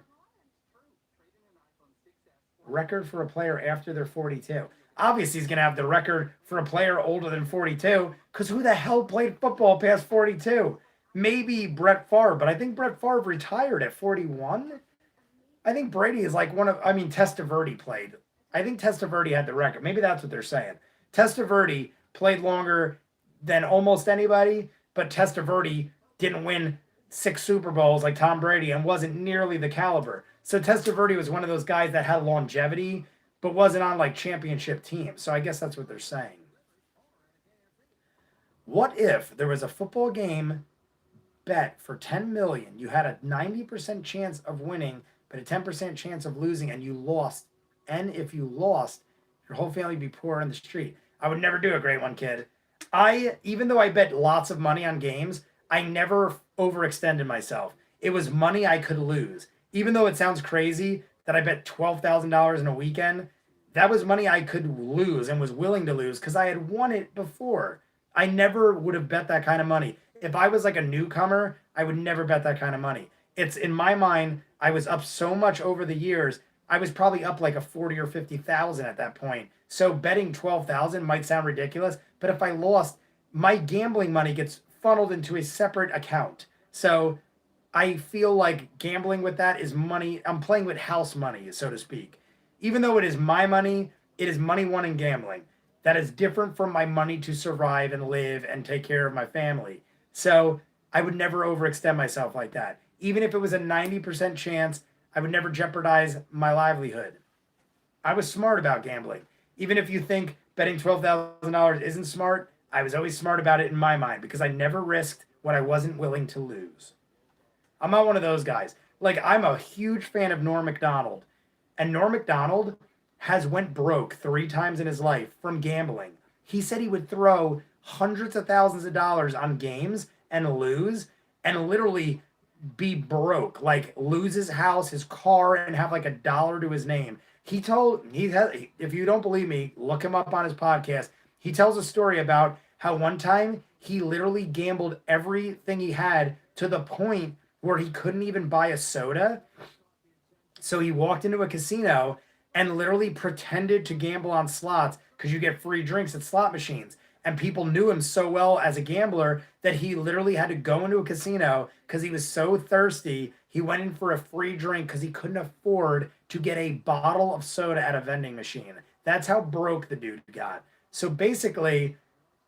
record for a player after they're 42. Obviously, he's going to have the record for a player older than 42, because who the hell played football past 42? Maybe Brett Favre, but I think Brett Favre retired at 41. I think Brady is like Testaverde played. I think Testaverde had the record. Maybe that's what they're saying. Testaverde played longer than almost anybody, but Testaverde didn't win 6 Super Bowls like Tom Brady and wasn't nearly the caliber. So Testaverde was one of those guys that had longevity, but wasn't on like championship teams. So I guess that's what they're saying. What if there was a football game bet for $10 million? You had a 90% chance of winning, but a 10% chance of losing, and you lost. And if you lost, your whole family would be poor on the street. I would never do a great one, kid. Even though I bet lots of money on games, I never overextended myself. It was money I could lose. Even though it sounds crazy that I bet $12,000 in a weekend, that was money I could lose and was willing to lose because I had won it before. I never would have bet that kind of money. If I was like a newcomer, I would never bet that kind of money. It's in my mind, I was up so much over the years. I was probably up like a 40 or 50,000 at that point. So betting 12,000 might sound ridiculous, but if I lost, my gambling money gets funneled into a separate account. So I feel like gambling with that is money. I'm playing with house money, so to speak. Even though it is my money, it is money won in gambling. That is different from my money to survive and live and take care of my family. So I would never overextend myself like that. Even if it was a 90% chance, I would never jeopardize my livelihood. I was smart about gambling. Even if you think betting $12,000 isn't smart, I was always smart about it in my mind because I never risked what I wasn't willing to lose. I'm not one of those guys. Like, I'm a huge fan of Norm Macdonald. And Norm Macdonald has went broke 3 times in his life from gambling. He said he would throw hundreds of thousands of dollars on games and lose and literally be broke, like lose his house, his car, and have like $1 to his name. If you don't believe me, look him up on his podcast. He tells a story about how one time he literally gambled everything he had to the point where he couldn't even buy a soda. So he walked into a casino and literally pretended to gamble on slots because you get free drinks at slot machines. And people knew him so well as a gambler that he literally had to go into a casino because he was so thirsty. He went in for a free drink because he couldn't afford to get a bottle of soda at a vending machine. That's how broke the dude got. So basically,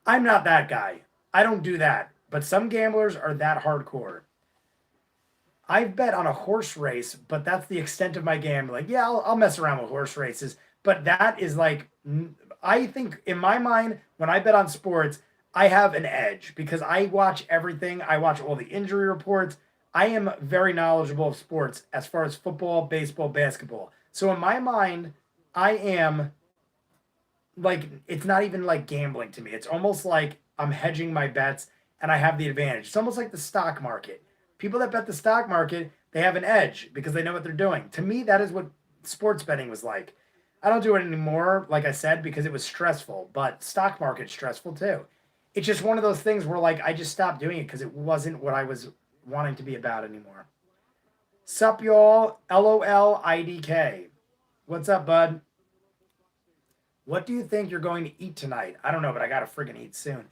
I'm not that guy. I don't do that. But some gamblers are that hardcore. I've bet on a horse race, but that's the extent of my gambling. Yeah, I'll mess around with horse races, but that is like, I think in my mind, when I bet on sports, I have an edge because I watch everything. I watch all the injury reports. I am very knowledgeable of sports as far as football, baseball, basketball. So in my mind, I am like, it's not even like gambling to me. It's almost like I'm hedging my bets and I have the advantage. It's almost like the stock market. People that bet the stock market, they have an edge because they know what they're doing. To me, that is what sports betting was like. I don't do it anymore, like I said, because it was stressful, but stock market's stressful too. It's just one of those things where like I just stopped doing it because it wasn't what I was wanting to be about anymore. Sup, y'all? LOLIDK. What's up, bud? What do you think you're going to eat tonight? I don't know, but I got to friggin' eat soon.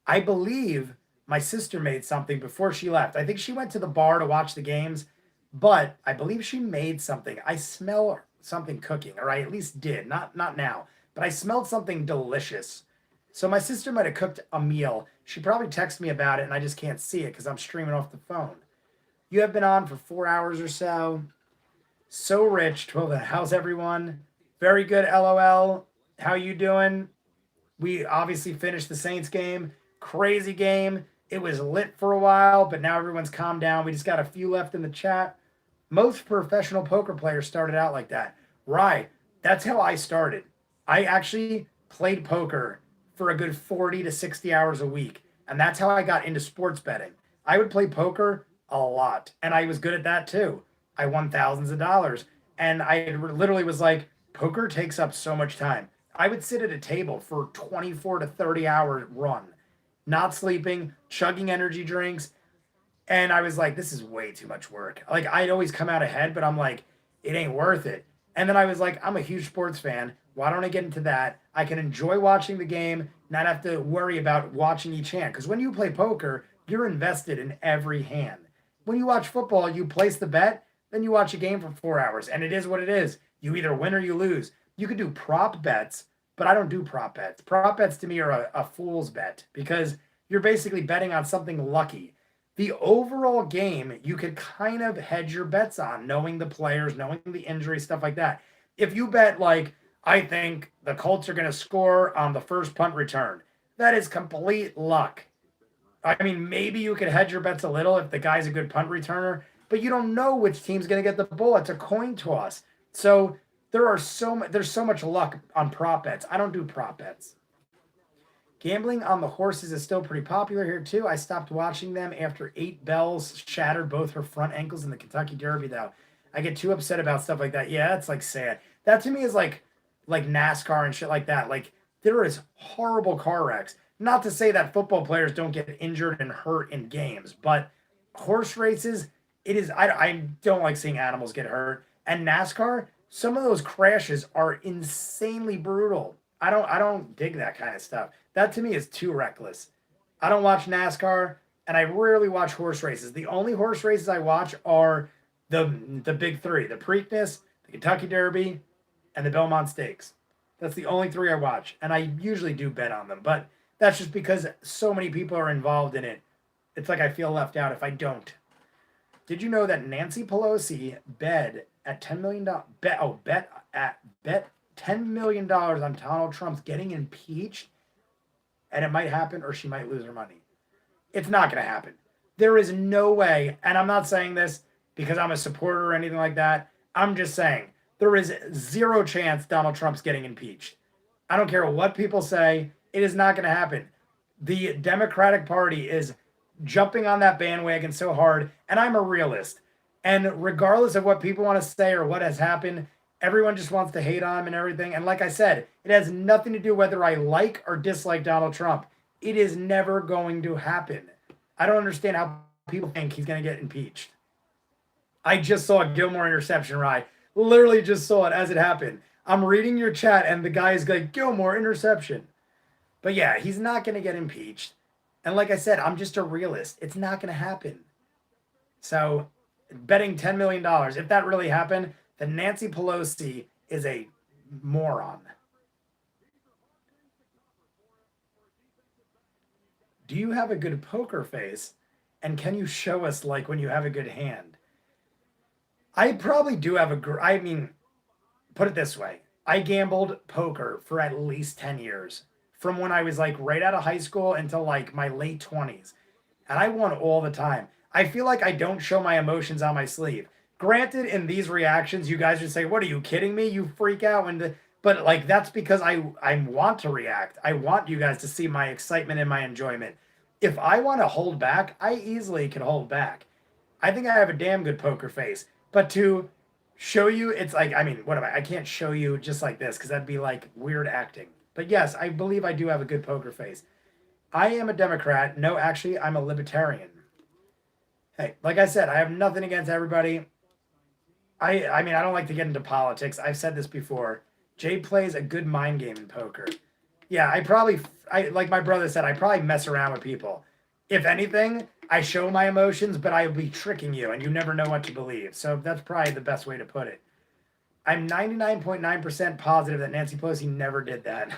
I believe my sister made something before she left. I think she went to the bar to watch the games, but I believe she made something. I smell something cooking, or I at least did. Not now, but I smelled something delicious. So my sister might have cooked a meal. She probably texted me about it, and I just can't see it because I'm streaming off the phone. You have been on for 4 hours or so. So rich. 12. How's everyone? Very good, LOL. How you doing? We obviously finished the Saints game. Crazy game. It was lit for a while, but now everyone's calmed down. We just got a few left in the chat. Most professional poker players started out like that. Right. That's how I started. I actually played poker for a good 40 to 60 hours a week. And that's how I got into sports betting. I would play poker a lot. And I was good at that too. I won thousands of dollars. And I literally was like, poker takes up so much time. I would sit at a table for 24 to 30 hour run, not sleeping, chugging energy drinks. And I was like, this is way too much work. Like, I'd always come out ahead, but I'm like, it ain't worth it. And then I was like, I'm a huge sports fan. Why don't I get into that? I can enjoy watching the game, not have to worry about watching each hand. Because when you play poker, you're invested in every hand. When you watch football, you place the bet, then you watch a game for 4 hours. And it is what it is. You either win or you lose. You could do prop bets, but I don't do prop bets. Prop bets to me are a fool's bet because you're basically betting on something lucky. The overall game, you could kind of hedge your bets on, knowing the players, knowing the injury, stuff like that. If you bet like, I think the Colts are going to score on the first punt return, that is complete luck. I mean, maybe you could hedge your bets a little if the guy's a good punt returner, but you don't know which team's going to get the ball. It's a coin toss. So there's so much luck on prop bets. I don't do prop bets. Gambling on the horses is still pretty popular here too. I stopped watching them after 8 Bells shattered both her front ankles in the Kentucky Derby though. I get too upset about stuff like that. Yeah, it's like sad. That to me is like NASCAR and shit like that. Like there is horrible car wrecks. Not to say that football players don't get injured and hurt in games, but horse races, it is. I don't like seeing animals get hurt. And NASCAR, some of those crashes are insanely brutal. I don't dig that kind of stuff. That to me is too reckless. I don't watch NASCAR, and I rarely watch horse races. The only horse races I watch are the big 3: the Preakness, the Kentucky Derby, and the Belmont Stakes. That's the only 3 I watch, and I usually do bet on them. But that's just because so many people are involved in it. It's like I feel left out if I don't. Did you know that Nancy Pelosi bet $10 million? Bet $10 million on Donald Trump's getting impeached, and it might happen or she might lose her money. It's not going to happen. There is no way, and I'm not saying this because I'm a supporter or anything like that. I'm just saying there is 0 chance Donald Trump's getting impeached. I don't care what people say. It is not going to happen. The Democratic Party is jumping on that bandwagon so hard, and I'm a realist. And regardless of what people want to say or what has happened, everyone just wants to hate on him and everything. And like I said, it has nothing to do whether I like or dislike Donald Trump. It is never going to happen. I don't understand how people think he's going to get impeached. I just saw a Gilmore interception, Rye. Literally just saw it as it happened. I'm reading your chat, and the guy is like, Gilmore interception. But yeah, he's not going to get impeached. And like I said, I'm just a realist. It's not going to happen. So betting $10 million, if that really happened, then Nancy Pelosi is a moron. Do you have a good poker face? And can you show us like when you have a good hand? I probably do have I mean, put it this way. I gambled poker for at least 10 years. From when I was like right out of high school until like my late 20s. And I won all the time. I feel like I don't show my emotions on my sleeve. Granted, in these reactions, you guys would say, what are you kidding me? You freak out. But like, that's because I want to react. I want you guys to see my excitement and my enjoyment. If I want to hold back, I easily can hold back. I think I have a damn good poker face. But to show you, it's like, I mean, what am I? I can't show you just like this because that'd be like weird acting. But yes, I believe I do have a good poker face. I am a Democrat. No, actually, I'm a libertarian. Hey, like I said, I have nothing against everybody. I mean, I don't like to get into politics. I've said this before. Jay plays a good mind game in poker. Yeah, I like my brother said, I probably mess around with people. If anything, I show my emotions, but I will be tricking you, and you never know what to believe. So that's probably the best way to put it. I'm 99.9% positive that Nancy Pelosi never did that.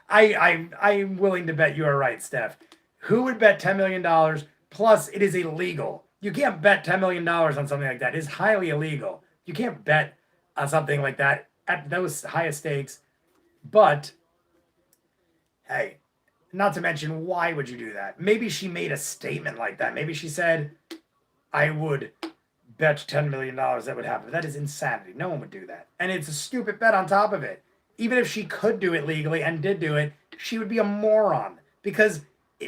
I'm willing to bet you are right, Steph. Who would bet $10 million? Plus, it is illegal. You can't bet $10 million on something like that. It is highly illegal. You can't bet on something like that at those highest stakes. But, hey, not to mention, why would you do that? Maybe she made a statement like that. Maybe she said, I would bet $10 million that would happen. That is insanity. No one would do that. And it's a stupid bet on top of it. Even if she could do it legally and did do it, she would be a moron because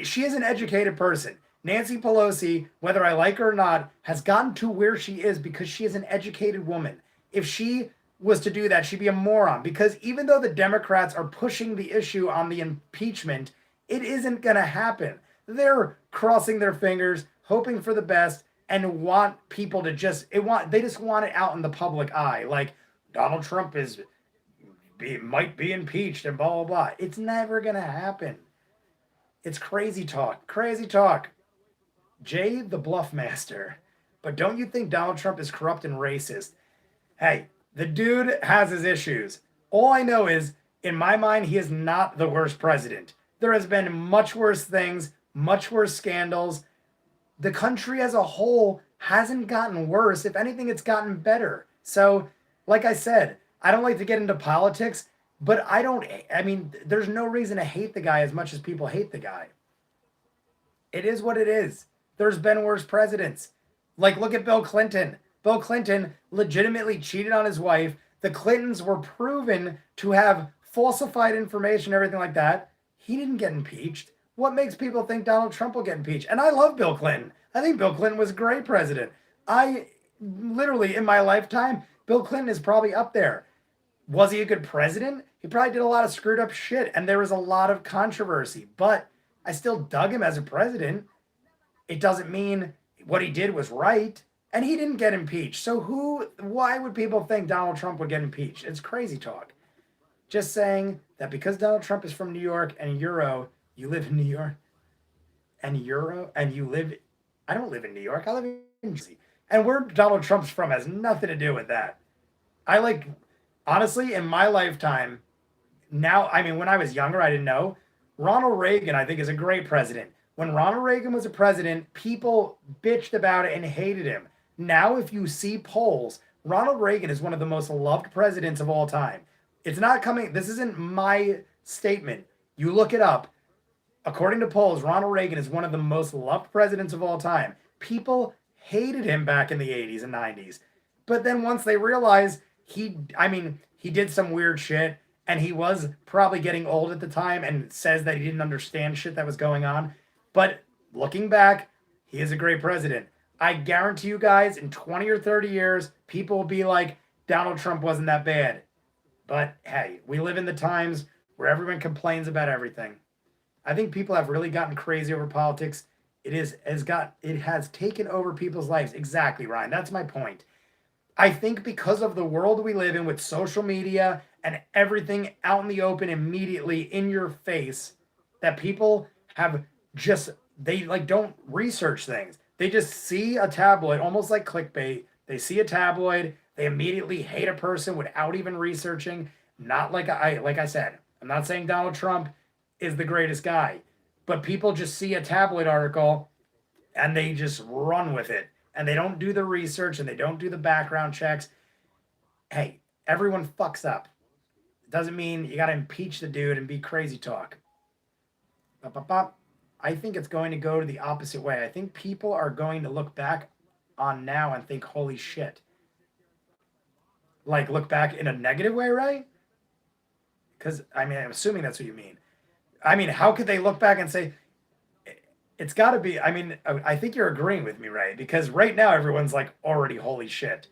she is an educated person. Nancy Pelosi, whether I like her or not, has gotten to where she is because she is an educated woman. If she was to do that, she'd be a moron because even though the Democrats are pushing the issue on the impeachment, it isn't going to happen. They're crossing their fingers, hoping for the best, and want people to they just want it out in the public eye. Like, Donald Trump might be impeached and blah, blah, blah. It's never going to happen. It's crazy talk. Crazy talk. Jay the Bluff Master. But don't you think Donald Trump is corrupt and racist? Hey, the dude has his issues. All I know is, in my mind, he is not the worst president. There has been much worse things, much worse scandals. The country as a whole hasn't gotten worse. If anything, it's gotten better. So, like I said, I don't like to get into politics, but I mean, there's no reason to hate the guy as much as people hate the guy. It is what it is. There's been worse presidents. Like, look at Bill Clinton. Bill Clinton legitimately cheated on his wife. The Clintons were proven to have falsified information, everything like that. He didn't get impeached. What makes people think Donald Trump will get impeached? And I love Bill Clinton. I think Bill Clinton was a great president. Literally, in my lifetime, Bill Clinton is probably up there. Was he a good president? He probably did a lot of screwed up shit, and there was a lot of controversy. But I still dug him as a president. It doesn't mean what he did was right. And he didn't get impeached. So why would people think Donald Trump would get impeached? It's crazy talk. Just saying that because Donald Trump is from New York and you live in New York, and I don't live in New York, I live in Jersey. And where Donald Trump's from has nothing to do with that. Honestly, in my lifetime, now, I mean, when I was younger, I didn't know. Ronald Reagan, I think, is a great president. When Ronald Reagan was a president, people bitched about it and hated him. Now, if you see polls, Ronald Reagan is one of the most loved presidents of all time. This isn't my statement. You look it up. According to polls, Ronald Reagan is one of the most loved presidents of all time. People hated him back in the 80s and 90s. But then once they realized he did some weird shit, and he was probably getting old at the time and says that he didn't understand shit that was going on. But looking back, he is a great president. I guarantee you guys, in 20 or 30 years, people will be like, Donald Trump wasn't that bad. But hey, we live in the times where everyone complains about everything. I think people have really gotten crazy over politics. It has taken over people's lives. Exactly, Ryan. That's my point. I think because of the world we live in with social media and everything out in the open immediately in your face, that people have just, they like don't research things. They just see a tabloid, almost like clickbait. They see a tabloid, they immediately hate a person without even researching. Not like I said, I'm not saying Donald Trump is the greatest guy, but people just see a tabloid article and they just run with it. And they don't do the research and they don't do the background checks. Hey, everyone fucks up. It doesn't mean you got to impeach the dude and be crazy talk. I think it's going to go to the opposite way. I think people are going to look back on now and think, holy shit. Like, look back in a negative way, right? Because, I mean, I'm assuming that's what you mean. I mean, how could they look back and say, it's got to be, I mean, I think you're agreeing with me, right? Because right now everyone's like already holy shit.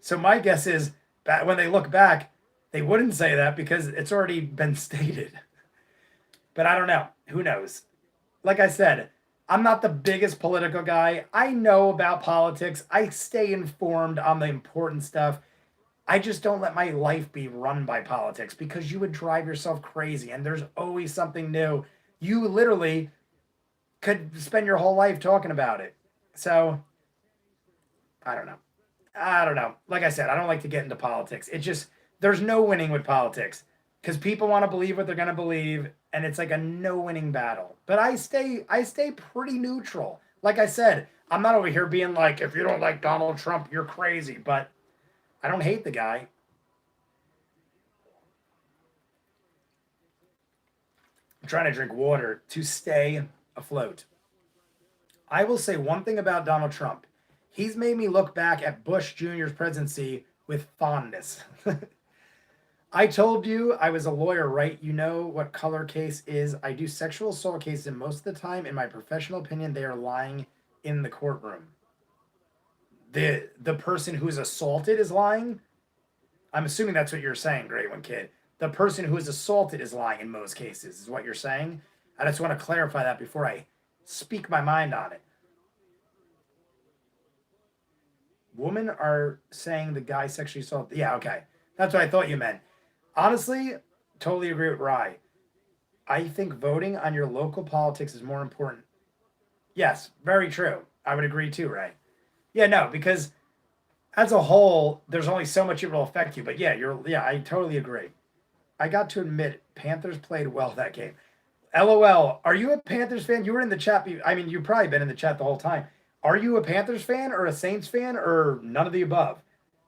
So my guess is that when they look back, they wouldn't say that because it's already been stated. But I don't know. Who knows? Like I said, I'm not the biggest political guy. I know about politics. I stay informed on the important stuff. I just don't let my life be run by politics because you would drive yourself crazy and there's always something new. You literally could spend your whole life talking about it. So, I don't know. Like I said, I don't like to get into politics. It just, there's no winning with politics because people want to believe what they're going to believe. And it's like a no winning battle. But I stay pretty neutral. Like I said, I'm not over here being like, if you don't like Donald Trump, you're crazy. But I don't hate the guy. I'm trying to drink water to stay afloat. I will say one thing about Donald Trump. He's made me look back at Bush Jr.'s presidency with fondness. I told you I was a lawyer, right? You know what color case is. I do sexual assault cases, and most of the time, in my professional opinion, they are lying in the courtroom. The person who's assaulted is lying. I'm assuming that's what you're saying, Great One Kid. The person who is assaulted is lying in most cases, is what you're saying. I just want to clarify that before I speak my mind on it. Women are saying the guy sexually assaulted. Yeah, okay. That's what I thought you meant. Honestly, totally agree with Rye. I think voting on your local politics is more important. Yes, very true. I would agree too, Ray. Yeah, no, because as a whole, there's only so much it will affect you. But yeah, I totally agree. I got to admit, Panthers played well that game. LOL, are you a Panthers fan? You were in the chat. I mean, you've probably been in the chat the whole time. Are you a Panthers fan or a Saints fan or none of the above?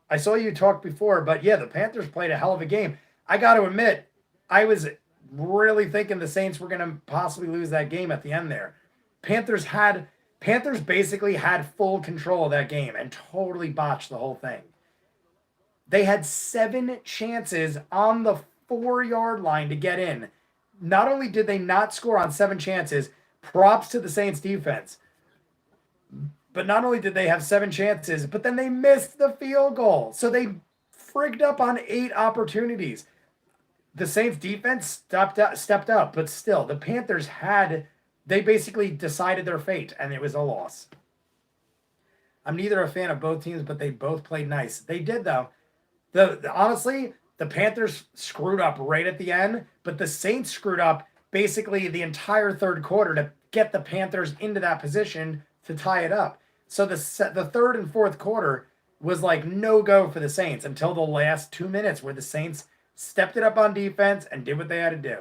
I saw you talk before, but yeah, the Panthers played a hell of a game. I got to admit, I was really thinking the Saints were going to possibly lose that game at the end there. Panthers basically had full control of that game and totally botched the whole thing. They had 7 chances on the 4-yard line to get in. Not only did they not score on 7 chances, props to the Saints defense. But not only did they have 7 chances, but then they missed the field goal. So they frigged up on 8 opportunities. The Saints defense stepped up, but still, the Panthers they basically decided their fate, and it was a loss. I'm neither a fan of both teams, but they both played nice. They did, though. Honestly, the Panthers screwed up right at the end, but the Saints screwed up basically the entire third quarter to get the Panthers into that position to tie it up. So the third and fourth quarter was like no go for the Saints until the last 2 minutes where the Saints stepped it up on defense and did what they had to do.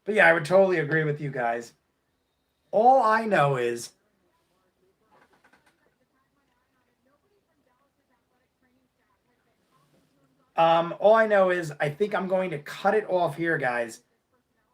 But yeah, I would totally agree with you guys. All I know is I think I'm going to cut it off here, guys.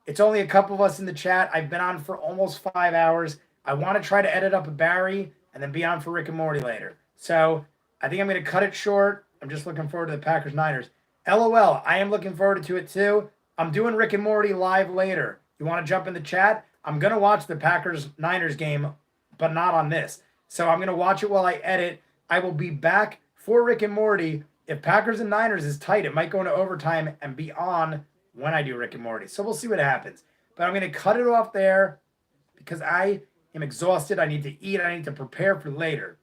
It's only a couple of us in the chat. I've been on for almost 5 hours. I want to try to edit up a Barry and then be on for Rick and Morty later. So I think I'm going to cut it short. I'm just looking forward to the Packers-Niners. LOL, I am looking forward to it too. I'm doing Rick and Morty live later. You want to jump in the chat? I'm going to watch the Packers-Niners game, but not on this. So I'm going to watch it while I edit. I will be back for Rick and Morty. If Packers and Niners is tight, it might go into overtime and be on when I do Rick and Morty. So we'll see what happens. But I'm going to cut it off there because I am exhausted. I need to eat. I need to prepare for later.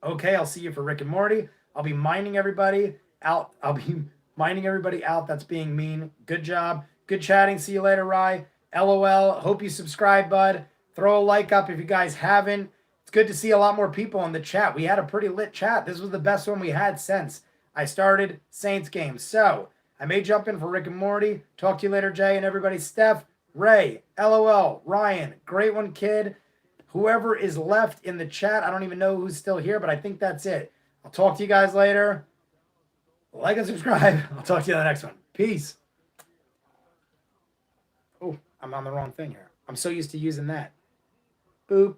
Okay, I'll see you for Rick and Morty. I'll be minding everybody out. I'll be minding everybody out that's being mean. Good job. Good chatting. See you later, Rye. LOL. Hope you subscribe, bud. Throw a like up if you guys haven't. It's good to see a lot more people in the chat. We had a pretty lit chat. This was the best one we had since I started Saints games. So I may jump in for Rick and Morty. Talk to you later, Jay and everybody. Steph, Ray, LOL, Ryan, great one, kid. Whoever is left in the chat, I don't even know who's still here, but I think that's it. I'll talk to you guys later. Like and subscribe. I'll talk to you on the next one. Peace. Oh, I'm on the wrong thing here. I'm so used to using that. Boop.